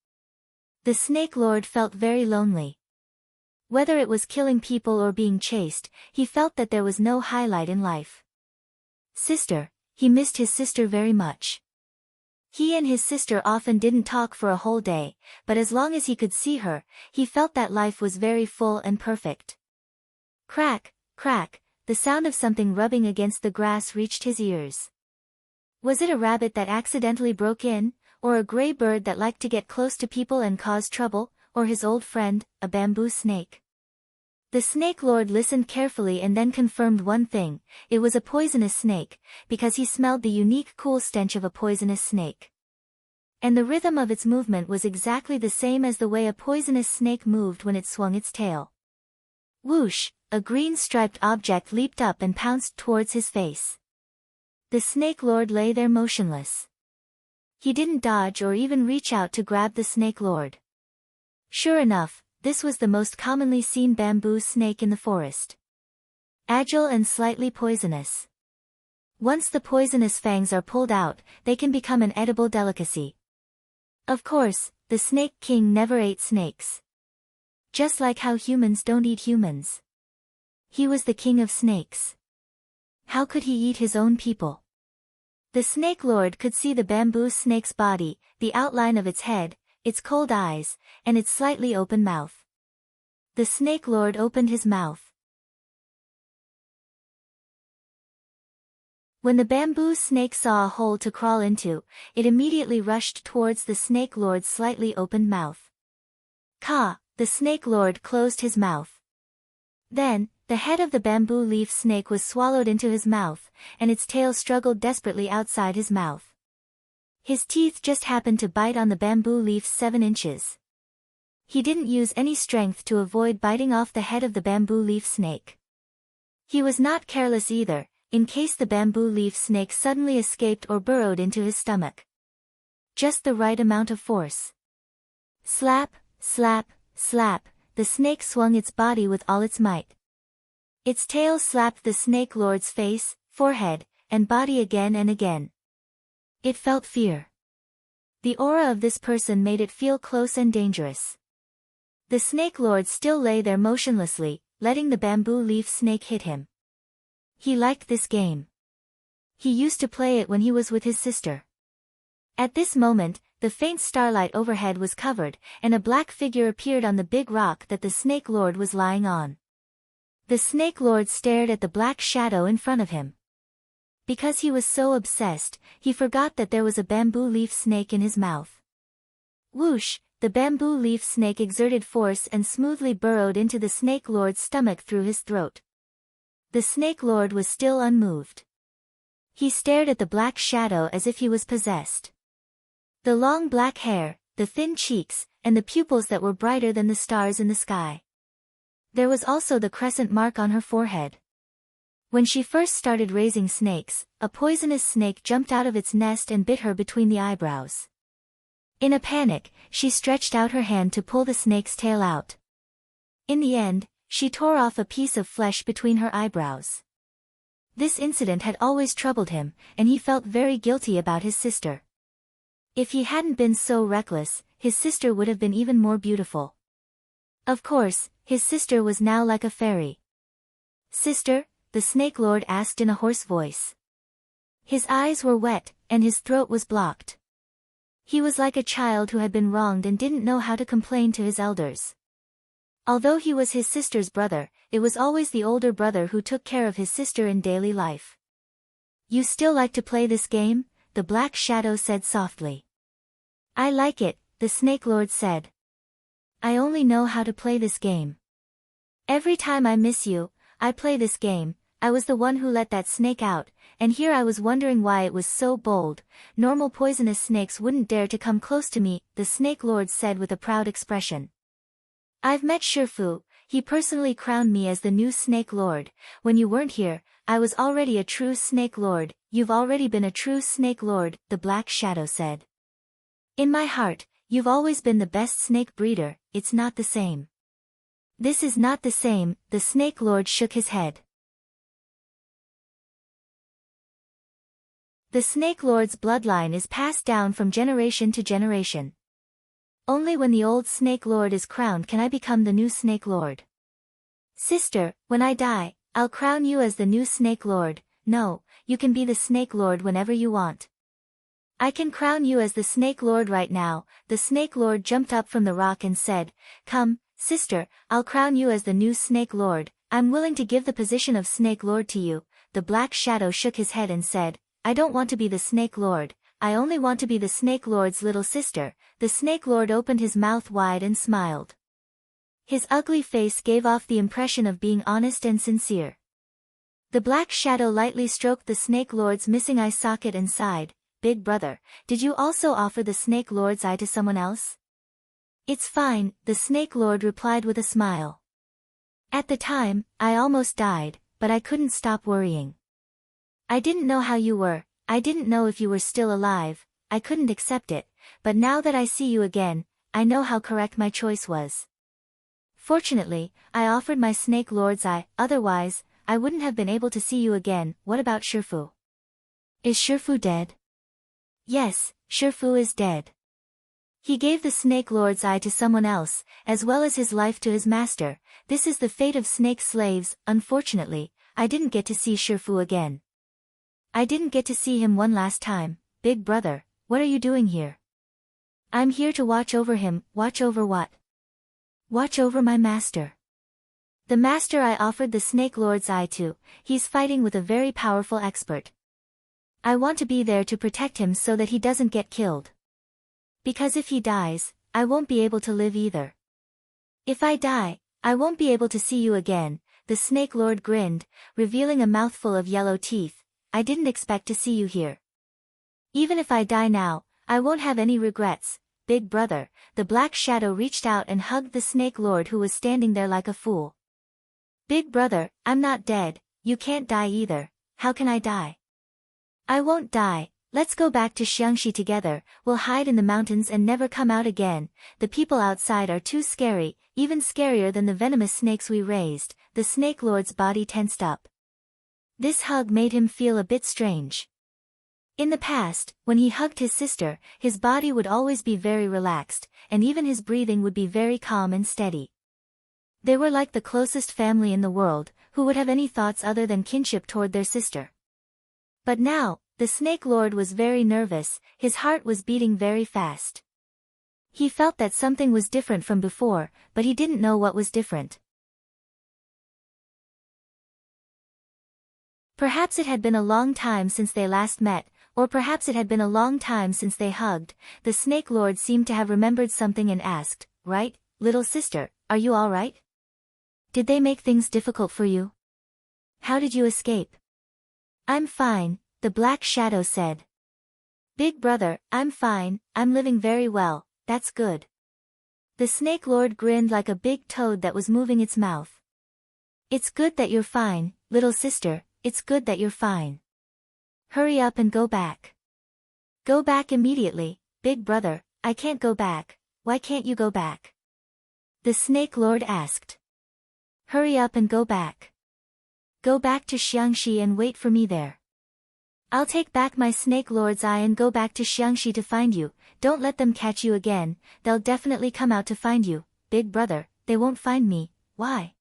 The Snake Lord felt very lonely. Whether it was killing people or being chased, he felt that there was no highlight in life. Sister, he missed his sister very much. He and his sister often didn't talk for a whole day, but as long as he could see her, he felt that life was very full and perfect. Crack, crack, the sound of something rubbing against the grass reached his ears. Was it a rabbit that accidentally broke in, or a gray bird that liked to get close to people and cause trouble, or his old friend, a bamboo snake? The Snake Lord listened carefully and then confirmed one thing: it was a poisonous snake, because he smelled the unique cool stench of a poisonous snake. And the rhythm of its movement was exactly the same as the way a poisonous snake moved when it swung its tail. Whoosh, a green striped object leaped up and pounced towards his face. The Snake Lord lay there motionless. He didn't dodge or even reach out to grab the Snake Lord. Sure enough, this was the most commonly seen bamboo snake in the forest. Agile and slightly poisonous. Once the poisonous fangs are pulled out, they can become an edible delicacy. Of course, the Snake King never ate snakes. Just like how humans don't eat humans. He was the king of snakes. How could he eat his own people? The Snake Lord could see the bamboo snake's body, the outline of its head, its cold eyes, and its slightly open mouth. The Snake Lord opened his mouth. When the bamboo snake saw a hole to crawl into, it immediately rushed towards the Snake Lord's slightly opened mouth. Ka! The Snake Lord closed his mouth. Then, the head of the bamboo leaf snake was swallowed into his mouth, and its tail struggled desperately outside his mouth. His teeth just happened to bite on the bamboo leaf's 7 inches. He didn't use any strength to avoid biting off the head of the bamboo leaf snake. He was not careless either, in case the bamboo leaf snake suddenly escaped or burrowed into his stomach. Just the right amount of force. Slap, slap, slap, the snake swung its body with all its might. Its tail slapped the Snake Lord's face, forehead, and body again and again. It felt fear. The aura of this person made it feel close and dangerous. The Snake Lord still lay there motionlessly, letting the bamboo leaf snake hit him. He liked this game. He used to play it when he was with his sister. At this moment, the faint starlight overhead was covered, and a black figure appeared on the big rock that the Snake Lord was lying on. The Snake Lord stared at the black shadow in front of him. Because he was so obsessed, he forgot that there was a bamboo leaf snake in his mouth. Whoosh, the bamboo leaf snake exerted force and smoothly burrowed into the Snake Lord's stomach through his throat. The Snake Lord was still unmoved. He stared at the black shadow as if he was possessed. The long black hair, the thin cheeks, and the pupils that were brighter than the stars in the sky. There was also the crescent mark on her forehead. When she first started raising snakes, a poisonous snake jumped out of its nest and bit her between the eyebrows. In a panic, she stretched out her hand to pull the snake's tail out. In the end, she tore off a piece of flesh between her eyebrows. This incident had always troubled him, and he felt very guilty about his sister. If he hadn't been so reckless, his sister would have been even more beautiful. Of course, his sister was now like a fairy. "Sister?" the Snake Lord asked in a hoarse voice. His eyes were wet, and his throat was blocked. He was like a child who had been wronged and didn't know how to complain to his elders. Although he was his sister's brother, it was always the older brother who took care of his sister in daily life. "You still like to play this game?" the black shadow said softly. "I like it," the Snake Lord said. "I only know how to play this game. Every time I miss you, I play this game. I was the one who let that snake out, and here I was wondering why it was so bold. Normal poisonous snakes wouldn't dare to come close to me," the Snake Lord said with a proud expression. "I've met Shifu. He personally crowned me as the new Snake Lord. When you weren't here, I was already a true Snake Lord." "You've already been a true Snake Lord," the black shadow said. "In my heart, you've always been the best snake breeder. It's not the same." "This is not the same," the Snake Lord shook his head. The Snake Lord's bloodline is passed down from generation to generation. Only when the old Snake Lord is crowned can I become the new Snake Lord. "Sister, when I die, I'll crown you as the new Snake Lord." "No, you can be the Snake Lord whenever you want." "I can crown you as the Snake Lord right now." The Snake Lord jumped up from the rock and said, "Come, sister, I'll crown you as the new Snake Lord. I'm willing to give the position of Snake Lord to you." The black shadow shook his head and said, "I don't want to be the Snake Lord. I only want to be the Snake Lord's little sister." The Snake Lord opened his mouth wide and smiled. His ugly face gave off the impression of being honest and sincere. The black shadow lightly stroked the Snake Lord's missing eye socket and sighed. "Big brother, did you also offer the Snake Lord's eye to someone else?" "It's fine," the Snake Lord replied with a smile. "At the time, I almost died, but I couldn't stop worrying. I didn't know how you were, I didn't know if you were still alive, I couldn't accept it, but now that I see you again, I know how correct my choice was. Fortunately, I offered my Snake Lord's eye, otherwise, I wouldn't have been able to see you again." "What about Shifu? Is Shifu dead?" "Yes, Shifu is dead. He gave the Snake Lord's eye to someone else, as well as his life to his master. This is the fate of snake slaves. Unfortunately, I didn't get to see Shifu again. I didn't get to see him one last time." "Big brother, what are you doing here?" "I'm here to watch over him." "Watch over what?" "Watch over my master. The master I offered the Snake Lord's eye to. He's fighting with a very powerful expert. I want to be there to protect him so that he doesn't get killed. Because if he dies, I won't be able to live either. If I die, I won't be able to see you again." The Snake Lord grinned, revealing a mouthful of yellow teeth. "I didn't expect to see you here. Even if I die now, I won't have any regrets." "Big brother," the black shadow reached out and hugged the Snake Lord who was standing there like a fool. "Big brother, I'm not dead, you can't die either. How can I die?" "I won't die. Let's go back to Xiangxi together. We'll hide in the mountains and never come out again. The people outside are too scary, even scarier than the venomous snakes we raised." The Snake Lord's body tensed up. This hug made him feel a bit strange. In the past, when he hugged his sister, his body would always be very relaxed, and even his breathing would be very calm and steady. They were like the closest family in the world, who would have any thoughts other than kinship toward their sister. But now, the Snake Lord was very nervous, his heart was beating very fast. He felt that something was different from before, but he didn't know what was different. Perhaps it had been a long time since they last met, or perhaps it had been a long time since they hugged. The Snake Lord seemed to have remembered something and asked, "Right, little sister, are you all right? Did they make things difficult for you? How did you escape?" "I'm fine, the black shadow said. Big brother, I'm fine, I'm living very well, that's good. The snake lord grinned like a big toad that was moving its mouth. It's good that you're fine, little sister, it's good that you're fine. Hurry up and go back. Go back immediately, big brother, I can't go back, why can't you go back? The snake lord asked. Hurry up and go back. Go back to Xiangxi and wait for me there. I'll take back my snake lord's eye and go back to Xiangxi to find you, don't let them catch you again, they'll definitely come out to find you, big brother, they won't find me, why?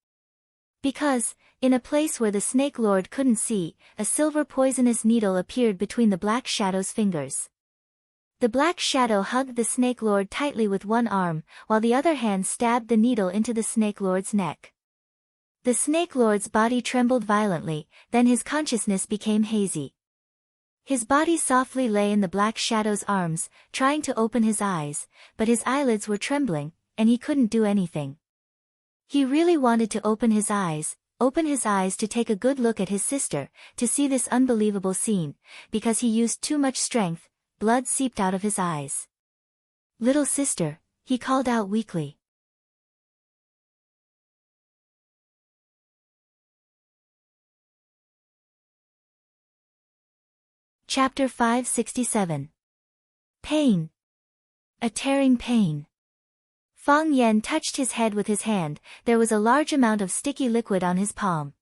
Because, in a place where the snake lord couldn't see, a silver poisonous needle appeared between the black shadow's fingers. The black shadow hugged the snake lord tightly with one arm, while the other hand stabbed the needle into the snake lord's neck. The snake lord's body trembled violently, then his consciousness became hazy. His body softly lay in the black shadow's arms, trying to open his eyes, but his eyelids were trembling, and he couldn't do anything. He really wanted to open his eyes to take a good look at his sister, to see this unbelievable scene, because he used too much strength, blood seeped out of his eyes. Little sister, he called out weakly. Chapter 567. Pain. A tearing pain. Fang Yan touched his head with his hand, there was a large amount of sticky liquid on his palm.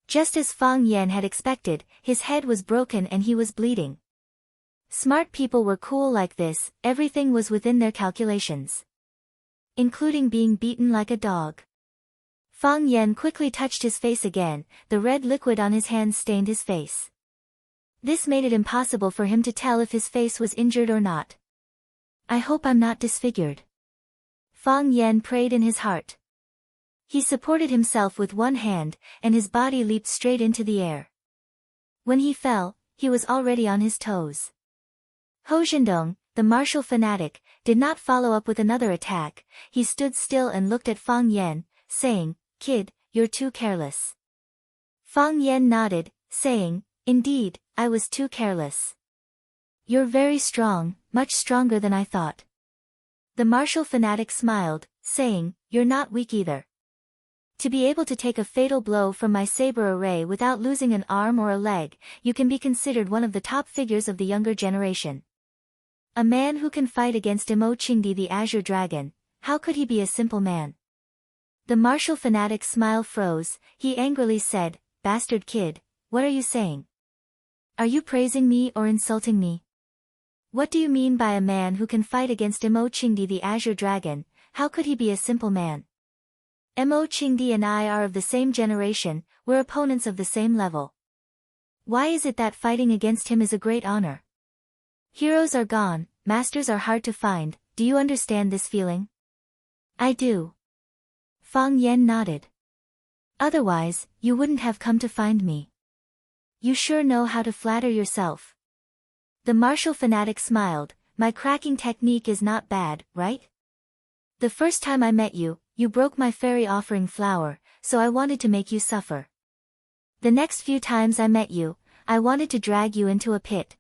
Just as Fang Yan had expected, his head was broken and he was bleeding. Smart people were cool like this, everything was within their calculations. Including being beaten like a dog. Fang Yan quickly touched his face again, the red liquid on his hands stained his face. This made it impossible for him to tell if his face was injured or not. I hope I'm not disfigured. Fang Yan prayed in his heart. He supported himself with one hand, and his body leaped straight into the air. When he fell, he was already on his toes. Ho Zhendong, the martial fanatic, did not follow up with another attack, he stood still and looked at Fang Yan, saying, Kid, you're too careless. Fang Yan nodded, saying, Indeed, I was too careless. You're very strong, much stronger than I thought. The martial fanatic smiled, saying, You're not weak either. To be able to take a fatal blow from my saber array without losing an arm or a leg, you can be considered one of the top figures of the younger generation. A man who can fight against Emo Qingdi the Azure Dragon, how could he be a simple man? The martial fanatic's smile froze, he angrily said, Bastard kid, what are you saying? Are you praising me or insulting me? What do you mean by a man who can fight against Emo Qingdi the Azure Dragon, how could he be a simple man? Emo Qingdi and I are of the same generation, we're opponents of the same level. Why is it that fighting against him is a great honor? Heroes are gone, masters are hard to find, do you understand this feeling? I do. Fang Yan nodded. Otherwise, you wouldn't have come to find me. You sure know how to flatter yourself. The martial fanatic smiled, my cracking technique is not bad, right? The first time I met you, you broke my fairy offering flower, so I wanted to make you suffer. The next few times I met you, I wanted to drag you into a pit.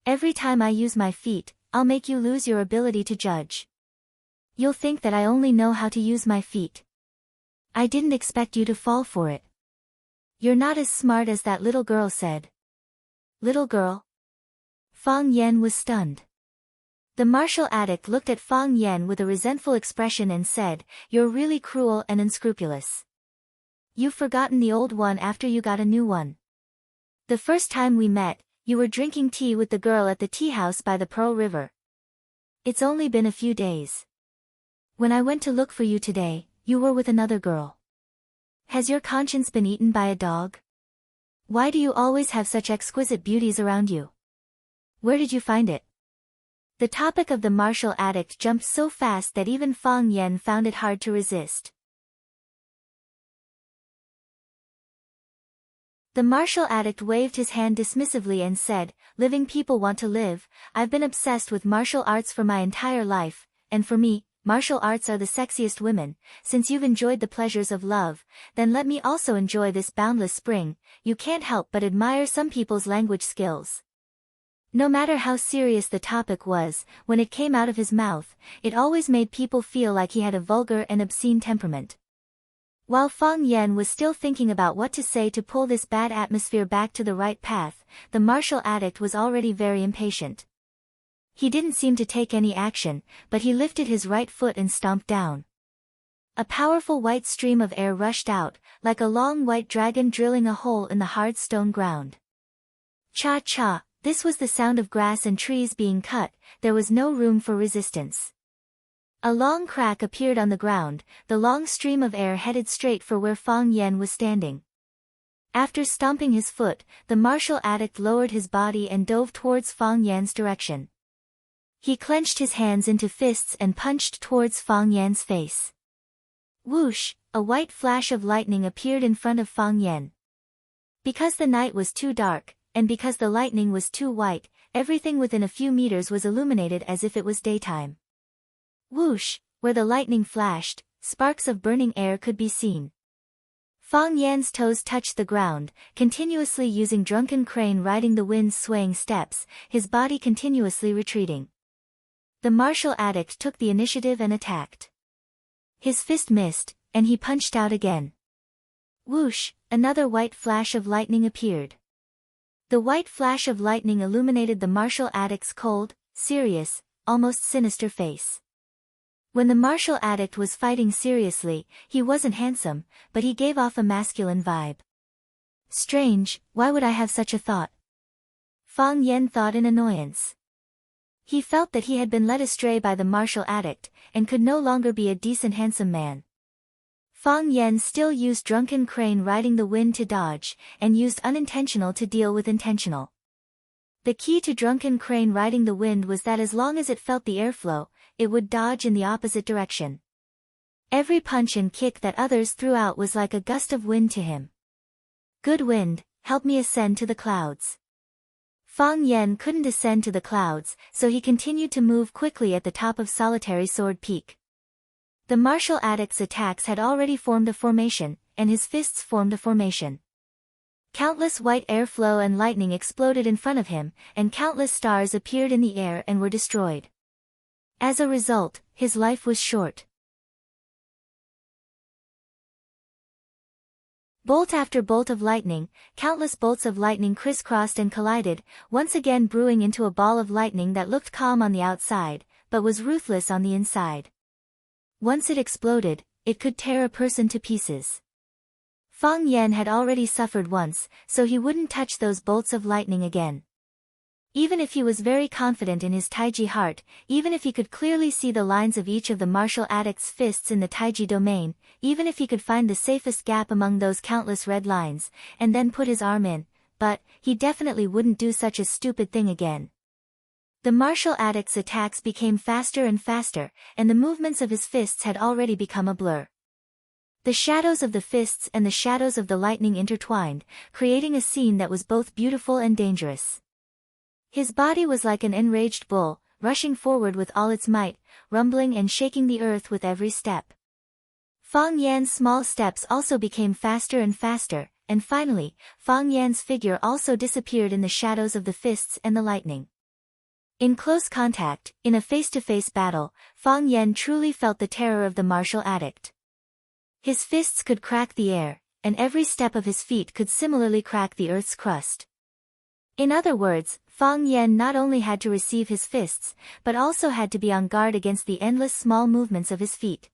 Every time I use my feet, I'll make you lose your ability to judge. You'll think that I only know how to use my feet. I didn't expect you to fall for it. You're not as smart as that little girl said. Little girl? Fang Yan was stunned. The martial addict looked at Fang Yan with a resentful expression and said, You're really cruel and unscrupulous. You've forgotten the old one after you got a new one. The first time we met, you were drinking tea with the girl at the tea house by the Pearl River. It's only been a few days. When I went to look for you today, you were with another girl. Has your conscience been eaten by a dog? Why do you always have such exquisite beauties around you? Where did you find it? The topic of the martial addict jumped so fast that even Fang Yan found it hard to resist. The martial addict waved his hand dismissively and said, Living people want to live, I've been obsessed with martial arts for my entire life, and for me, martial arts are the sexiest women, since you've enjoyed the pleasures of love, then let me also enjoy this boundless spring. You can't help but admire some people's language skills. No matter how serious the topic was, when it came out of his mouth, it always made people feel like he had a vulgar and obscene temperament. While Fang Yan was still thinking about what to say to pull this bad atmosphere back to the right path, the martial addict was already very impatient. He didn't seem to take any action, but he lifted his right foot and stomped down. A powerful white stream of air rushed out, like a long white dragon drilling a hole in the hard stone ground. Cha-cha, this was the sound of grass and trees being cut. There was no room for resistance. A long crack appeared on the ground, the long stream of air headed straight for where Fang Yan was standing. After stomping his foot, the martial addict lowered his body and dove towards Fang Yan's direction. He clenched his hands into fists and punched towards Fang Yan's face. Whoosh, a white flash of lightning appeared in front of Fang Yan. Because the night was too dark, and because the lightning was too white, everything within a few meters was illuminated as if it was daytime. Whoosh, where the lightning flashed, sparks of burning air could be seen. Fang Yan's toes touched the ground, continuously using drunken crane riding the wind's swaying steps, his body continuously retreating. The martial addict took the initiative and attacked. His fist missed, and he punched out again. Whoosh, another white flash of lightning appeared. The white flash of lightning illuminated the martial addict's cold, serious, almost sinister face. When the martial addict was fighting seriously, he wasn't handsome, but he gave off a masculine vibe. Strange, why would I have such a thought? Fang Yan thought in annoyance. He felt that he had been led astray by the martial addict, and could no longer be a decent handsome man. Fang Yan still used drunken crane riding the wind to dodge, and used unintentional to deal with intentional. The key to drunken crane riding the wind was that as long as it felt the airflow, it would dodge in the opposite direction. Every punch and kick that others threw out was like a gust of wind to him. Good wind, help me ascend to the clouds. Fang Yan couldn't ascend to the clouds, so he continued to move quickly at the top of Solitary Sword Peak. The martial addict's attacks had already formed a formation, and his fists formed a formation. Countless white airflow and lightning exploded in front of him, and countless stars appeared in the air and were destroyed. As a result, his life was short. Bolt after bolt of lightning, countless bolts of lightning crisscrossed and collided, once again brewing into a ball of lightning that looked calm on the outside, but was ruthless on the inside. Once it exploded, it could tear a person to pieces. Fang Yan had already suffered once, so he wouldn't touch those bolts of lightning again. Even if he was very confident in his Taiji heart, even if he could clearly see the lines of each of the martial addict's fists in the Taiji domain, even if he could find the safest gap among those countless red lines, and then put his arm in, but he definitely wouldn't do such a stupid thing again. The martial addict's attacks became faster and faster, and the movements of his fists had already become a blur. The shadows of the fists and the shadows of the lightning intertwined, creating a scene that was both beautiful and dangerous. His body was like an enraged bull, rushing forward with all its might, rumbling and shaking the earth with every step. Fang Yan's small steps also became faster and faster, and finally, Fang Yan's figure also disappeared in the shadows of the fists and the lightning. In close contact, in a face-to-face battle, Fang Yan truly felt the terror of the martial addict. His fists could crack the air, and every step of his feet could similarly crack the earth's crust. In other words, Fang Yan not only had to receive his fists, but also had to be on guard against the endless small movements of his feet.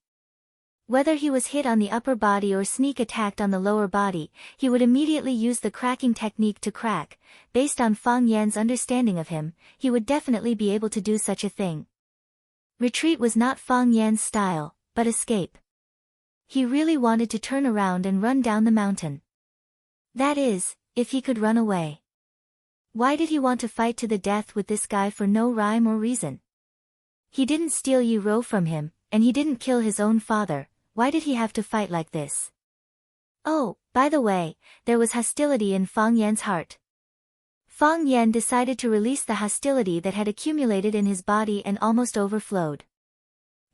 Whether he was hit on the upper body or sneak attacked on the lower body, he would immediately use the cracking technique to crack. Based on Fang Yan's understanding of him, he would definitely be able to do such a thing. Retreat was not Fang Yan's style, but escape. He really wanted to turn around and run down the mountain. That is, if he could run away. Why did he want to fight to the death with this guy for no rhyme or reason? He didn't steal Yi Ro from him, and he didn't kill his own father. Why did he have to fight like this? Oh, by the way, there was hostility in Fang Yan's heart. Fang Yan decided to release the hostility that had accumulated in his body and almost overflowed.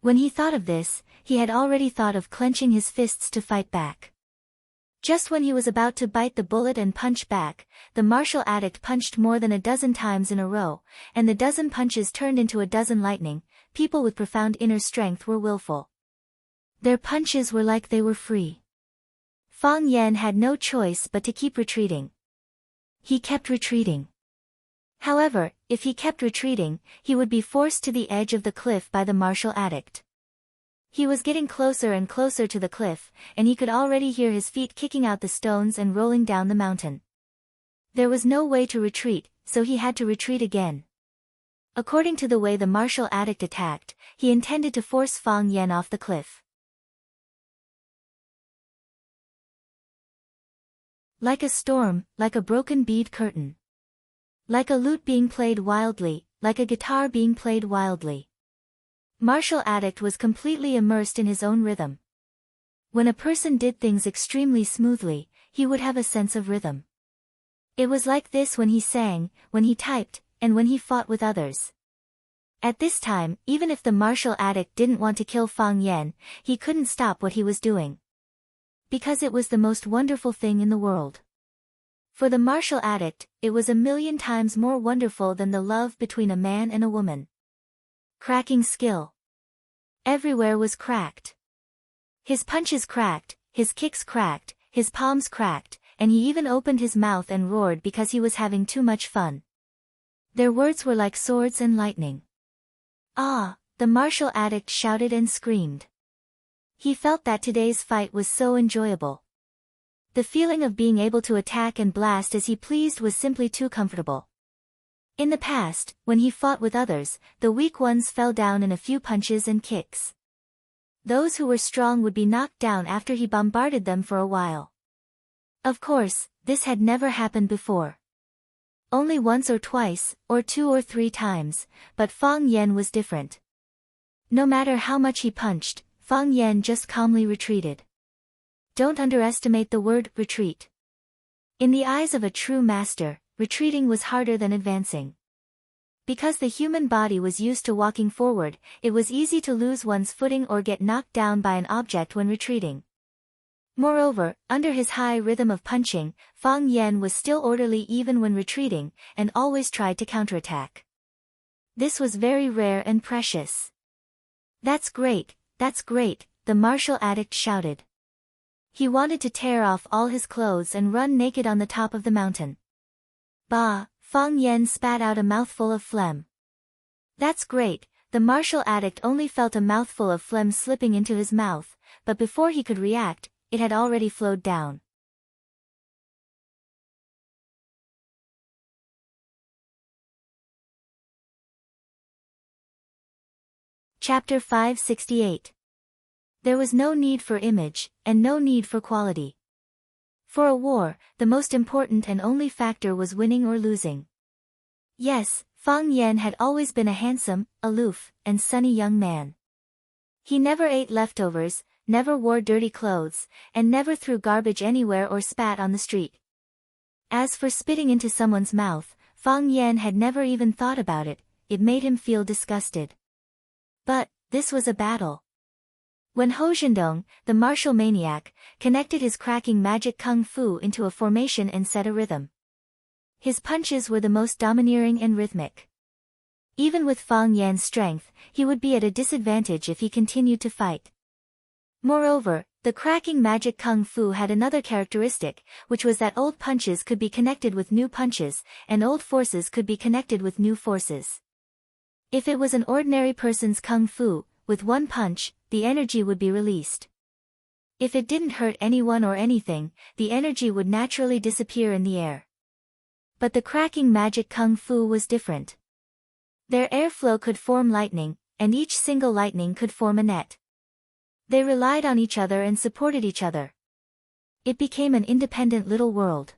When he thought of this, he had already thought of clenching his fists to fight back. Just when he was about to bite the bullet and punch back, the martial addict punched more than a dozen times in a row, and the dozen punches turned into a dozen lightning. People with profound inner strength were willful. Their punches were like they were free. Fang Yan had no choice but to keep retreating. He kept retreating. However, if he kept retreating, he would be forced to the edge of the cliff by the martial addict. He was getting closer and closer to the cliff, and he could already hear his feet kicking out the stones and rolling down the mountain. There was no way to retreat, so he had to retreat again. According to the way the martial addict attacked, he intended to force Fang Yan off the cliff. Like a storm, like a broken bead curtain. Like a lute being played wildly, like a guitar being played wildly. Martial addict was completely immersed in his own rhythm. When a person did things extremely smoothly, he would have a sense of rhythm. It was like this when he sang, when he typed, and when he fought with others. At this time, even if the martial addict didn't want to kill Fang Yan, he couldn't stop what he was doing. Because it was the most wonderful thing in the world. For the martial addict, it was 1,000,000 times more wonderful than the love between a man and a woman. Cracking skill. Everywhere was cracked. His punches cracked, his kicks cracked, his palms cracked, and he even opened his mouth and roared because he was having too much fun. Their words were like swords and lightning. Ah, the martial addict shouted and screamed. He felt that today's fight was so enjoyable. The feeling of being able to attack and blast as he pleased was simply too comfortable. In the past, when he fought with others, the weak ones fell down in a few punches and kicks. Those who were strong would be knocked down after he bombarded them for a while. Of course, this had never happened before. Only once or twice, or 2 or 3 times, but Fang Yan was different. No matter how much he punched, Fang Yan just calmly retreated. Don't underestimate the word retreat. In the eyes of a true master, retreating was harder than advancing. Because the human body was used to walking forward, it was easy to lose one's footing or get knocked down by an object when retreating. Moreover, under his high rhythm of punching, Fang Yan was still orderly even when retreating, and always tried to counterattack. This was very rare and precious. That's great, the martial addict shouted. He wanted to tear off all his clothes and run naked on the top of the mountain. Bah, Fang Yan spat out a mouthful of phlegm. That's great, the martial addict only felt a mouthful of phlegm slipping into his mouth, but before he could react, it had already flowed down. Chapter 568. There was no need for image, and no need for quality. For a war, the most important and only factor was winning or losing. Yes, Fang Yan had always been a handsome, aloof, and sunny young man. He never ate leftovers, never wore dirty clothes, and never threw garbage anywhere or spat on the street. As for spitting into someone's mouth, Fang Yan had never even thought about it, it made him feel disgusted. But, this was a battle. When Hou Zhendong, the martial maniac, connected his cracking magic kung fu into a formation and set a rhythm. His punches were the most domineering and rhythmic. Even with Fang Yan's strength, he would be at a disadvantage if he continued to fight. Moreover, the cracking magic kung fu had another characteristic, which was that old punches could be connected with new punches, and old forces could be connected with new forces. If it was an ordinary person's kung fu, with one punch, the energy would be released. If it didn't hurt anyone or anything, the energy would naturally disappear in the air. But the cracking magic kung fu was different. Their airflow could form lightning, and each single lightning could form a net. They relied on each other and supported each other. It became an independent little world.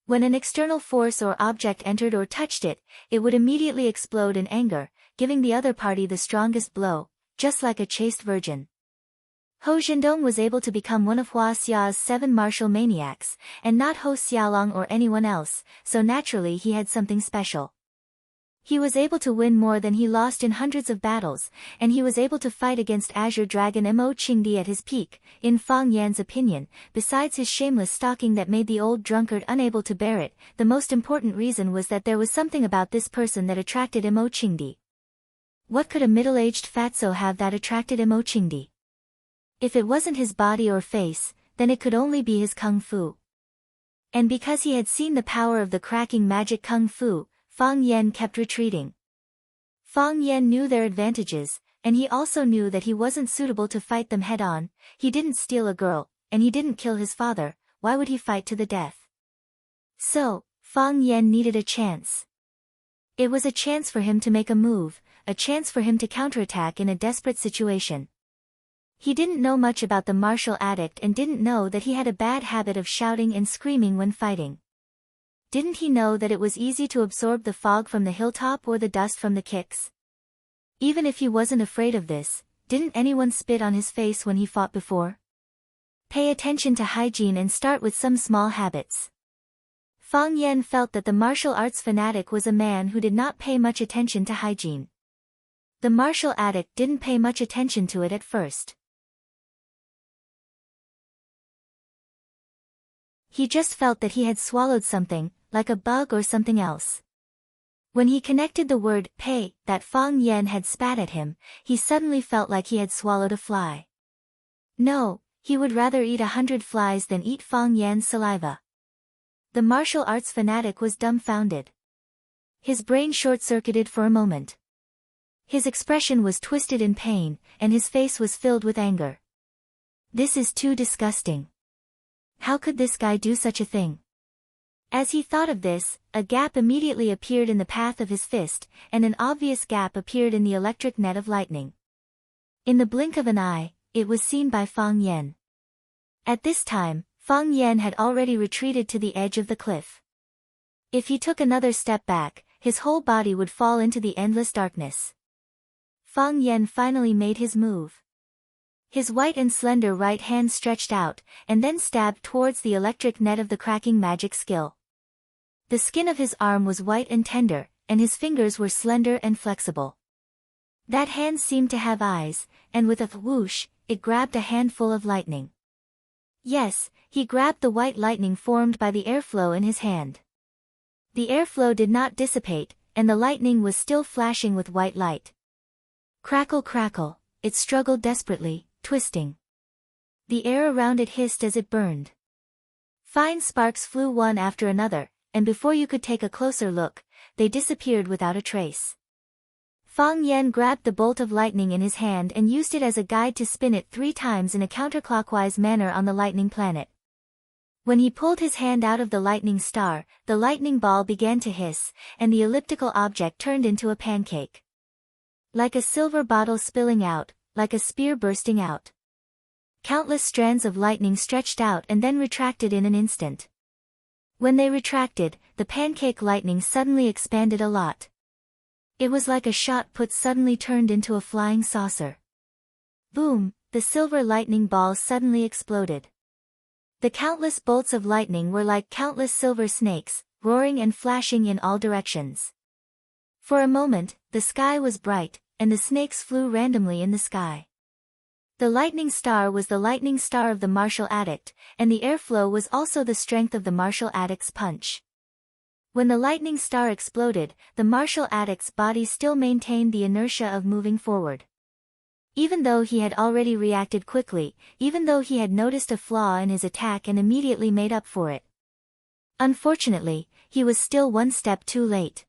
When an external force or object entered or touched it, it would immediately explode in anger, giving the other party the strongest blow, just like a chaste virgin. Hou Zhendong was able to become one of Hua Xia's 7 martial maniacs, and not Hou Xiaolong or anyone else, so naturally he had something special. He was able to win more than he lost in hundreds of battles, and he was able to fight against Azure Dragon Mo Qingdi at his peak, in Fang Yan's opinion. Besides his shameless stalking that made the old drunkard unable to bear it, the most important reason was that there was something about this person that attracted Mo Qingdi. What could a middle-aged fatso have that attracted Mo Qingdi? If it wasn't his body or face, then it could only be his kung fu. And because he had seen the power of the cracking magic kung fu, Fang Yan kept retreating. Fang Yan knew their advantages, and he also knew that he wasn't suitable to fight them head-on. He didn't steal a girl, and he didn't kill his father. Why would he fight to the death? So, Fang Yan needed a chance. It was a chance for him to make a move, a chance for him to counterattack in a desperate situation. He didn't know much about the martial addict and didn't know that he had a bad habit of shouting and screaming when fighting. Didn't he know that it was easy to absorb the fog from the hilltop or the dust from the kicks? Even if he wasn't afraid of this, didn't anyone spit on his face when he fought before? Pay attention to hygiene and start with some small habits. Fang Yan felt that the martial arts fanatic was a man who did not pay much attention to hygiene. The martial addict didn't pay much attention to it at first. He just felt that he had swallowed something, like a bug or something else. When he connected the word pay that Fang Yan had spat at him, he suddenly felt like he had swallowed a fly. No, he would rather eat 100 flies than eat Fang Yan's saliva. The martial arts fanatic was dumbfounded. His brain short-circuited for a moment. His expression was twisted in pain, and his face was filled with anger. This is too disgusting. How could this guy do such a thing? As he thought of this, a gap immediately appeared in the path of his fist, and an obvious gap appeared in the electric net of lightning. In the blink of an eye, it was seen by Fang Yan. At this time, Fang Yan had already retreated to the edge of the cliff. If he took another step back, his whole body would fall into the endless darkness. Fang Yan finally made his move. His white and slender right hand stretched out, and then stabbed towards the electric net of the cracking magic skill. The skin of his arm was white and tender, and his fingers were slender and flexible. That hand seemed to have eyes, and with a whoosh, it grabbed a handful of lightning. Yes, he grabbed the white lightning formed by the airflow in his hand. The airflow did not dissipate, and the lightning was still flashing with white light. Crackle crackle, it struggled desperately, twisting. The air around it hissed as it burned. Fine sparks flew one after another, and before you could take a closer look, they disappeared without a trace. Fang Yan grabbed the bolt of lightning in his hand and used it as a guide to spin it 3 times in a counterclockwise manner on the lightning planet. When he pulled his hand out of the lightning star, the lightning ball began to hiss, and the elliptical object turned into a pancake. Like a silver bottle spilling out, like a spear bursting out. Countless strands of lightning stretched out and then retracted in an instant. When they retracted, the pancake lightning suddenly expanded a lot. It was like a shot put suddenly turned into a flying saucer. Boom, the silver lightning ball suddenly exploded. The countless bolts of lightning were like countless silver snakes, roaring and flashing in all directions. For a moment, the sky was bright, and the snakes flew randomly in the sky. The lightning star was the lightning star of the martial addict, and the airflow was also the strength of the martial addict's punch. When the lightning star exploded, the martial addict's body still maintained the inertia of moving forward. Even though he had already reacted quickly, even though he had noticed a flaw in his attack and immediately made up for it. Unfortunately, he was still one step too late.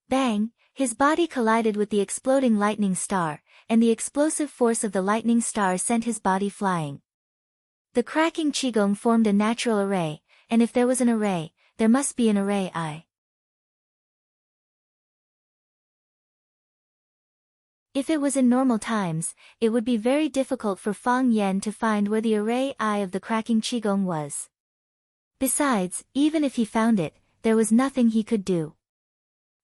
Bang! His body collided with the exploding lightning star, and the explosive force of the lightning star sent his body flying. The cracking qigong formed a natural array, and if there was an array, there must be an array I. If it was in normal times, it would be very difficult for Fang Yan to find where the array I of the cracking qigong was. Besides, even if he found it, there was nothing he could do.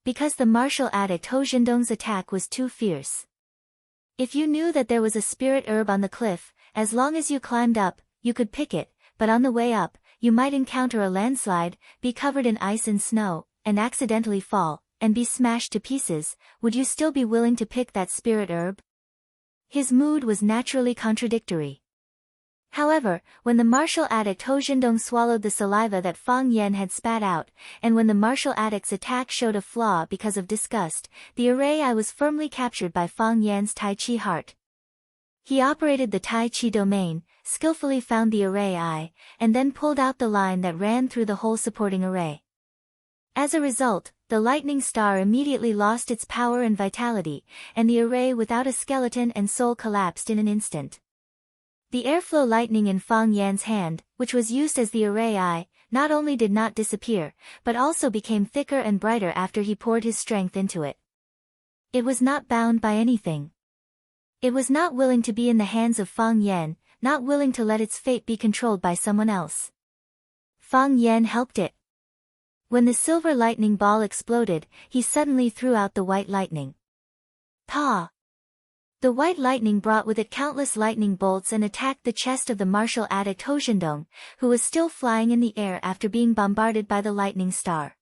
Because the martial addict Ho Jindong's attack was too fierce. If you knew that there was a spirit herb on the cliff, as long as you climbed up, you could pick it, but on the way up, you might encounter a landslide, be covered in ice and snow, and accidentally fall, and be smashed to pieces, would you still be willing to pick that spirit herb? His mood was naturally contradictory. However, when the martial addict Hou Zhendong swallowed the saliva that Fang Yan had spat out, and when the martial addict's attack showed a flaw because of disgust, the array was firmly captured by Fang Yan's Tai Chi heart. He operated the Tai Chi domain, skillfully found the array and then pulled out the line that ran through the whole supporting array. As a result, the lightning star immediately lost its power and vitality, and the array without a skeleton and soul collapsed in an instant. The airflow lightning in Fang Yan's hand, which was used as the array not only did not disappear, but also became thicker and brighter after he poured his strength into it. It was not bound by anything. It was not willing to be in the hands of Fang Yan, not willing to let its fate be controlled by someone else. Fang Yan helped it. When the silver lightning ball exploded, he suddenly threw out the white lightning. Pa! The white lightning brought with it countless lightning bolts and attacked the chest of the martial addict Hou Zhendong, who was still flying in the air after being bombarded by the lightning star.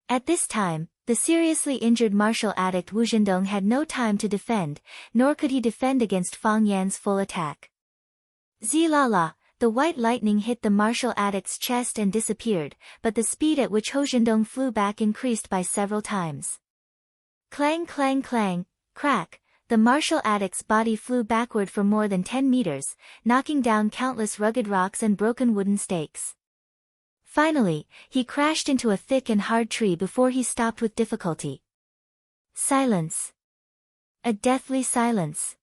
At this time, the seriously injured martial addict Wu Zhendong had no time to defend, nor could he defend against Fang Yan's full attack. Zilala, the white lightning hit the martial addict's chest and disappeared, but the speed at which Hou Zhendong flew back increased by several times. Clang clang clang, crack. The martial addict's body flew backward for more than 10 meters, knocking down countless rugged rocks and broken wooden stakes. Finally, he crashed into a thick and hard tree before he stopped with difficulty. Silence. A deathly silence.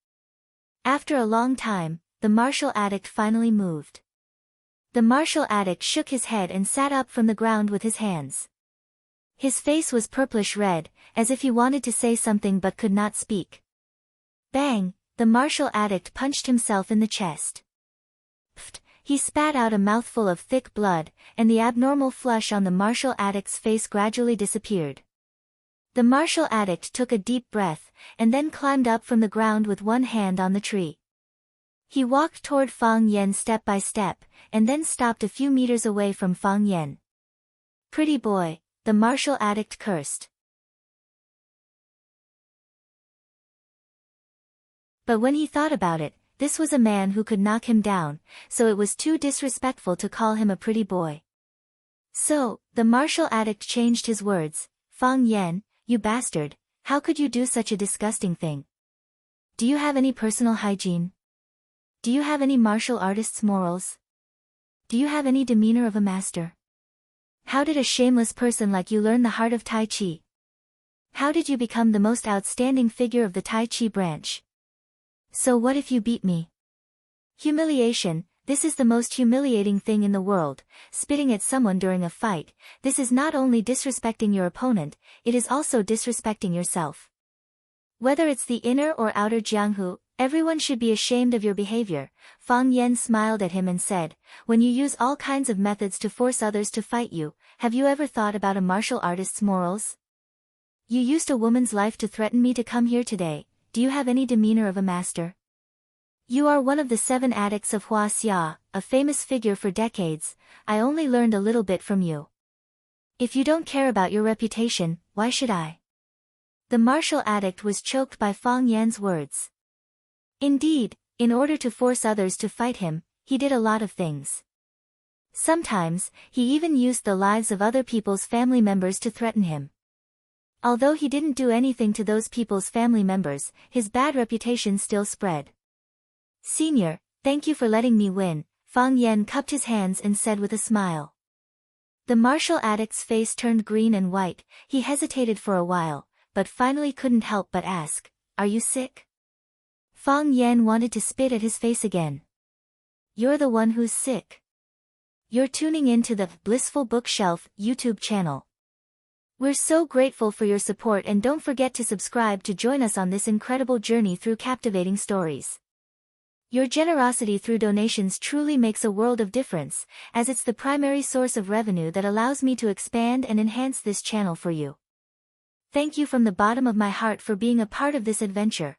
After a long time, the martial addict finally moved. The martial addict shook his head and sat up from the ground with his hands. His face was purplish red, as if he wanted to say something but could not speak. Bang! The martial addict punched himself in the chest. Pfft! He spat out a mouthful of thick blood, and the abnormal flush on the martial addict's face gradually disappeared. The martial addict took a deep breath, and then climbed up from the ground with one hand on the tree. He walked toward Fang Yan step by step, and then stopped a few meters away from Fang Yan. Pretty boy, the martial addict cursed. But when he thought about it, this was a man who could knock him down, so it was too disrespectful to call him a pretty boy. So, the martial addict changed his words. Fang Yan, you bastard, how could you do such a disgusting thing? Do you have any personal hygiene? Do you have any martial artist's morals? Do you have any demeanor of a master? How did a shameless person like you learn the heart of Tai Chi? How did you become the most outstanding figure of the Tai Chi branch? So what if you beat me? Humiliation, this is the most humiliating thing in the world, spitting at someone during a fight. This is not only disrespecting your opponent, it is also disrespecting yourself. Whether it's the inner or outer Jianghu, everyone should be ashamed of your behavior. Fang Yan smiled at him and said, when you use all kinds of methods to force others to fight you, have you ever thought about a martial artist's morals? You used a woman's life to threaten me to come here today. Do you have any demeanor of a master? You are one of the 7 addicts of Hua Xia, a famous figure for decades. I only learned a little bit from you. If you don't care about your reputation, why should I? The martial addict was choked by Fang Yan's words. Indeed, in order to force others to fight him, he did a lot of things. Sometimes, he even used the lives of other people's family members to threaten him. Although he didn't do anything to those people's family members, his bad reputation still spread. Senior, thank you for letting me win, Fang Yan cupped his hands and said with a smile. The martial addict's face turned green and white. He hesitated for a while, but finally couldn't help but ask, are you sick? Fang Yan wanted to spit at his face again. You're the one who's sick. You're tuning in to the Blissful Bookshelf YouTube channel. We're so grateful for your support, and don't forget to subscribe to join us on this incredible journey through captivating stories. Your generosity through donations truly makes a world of difference, as it's the primary source of revenue that allows me to expand and enhance this channel for you. Thank you from the bottom of my heart for being a part of this adventure.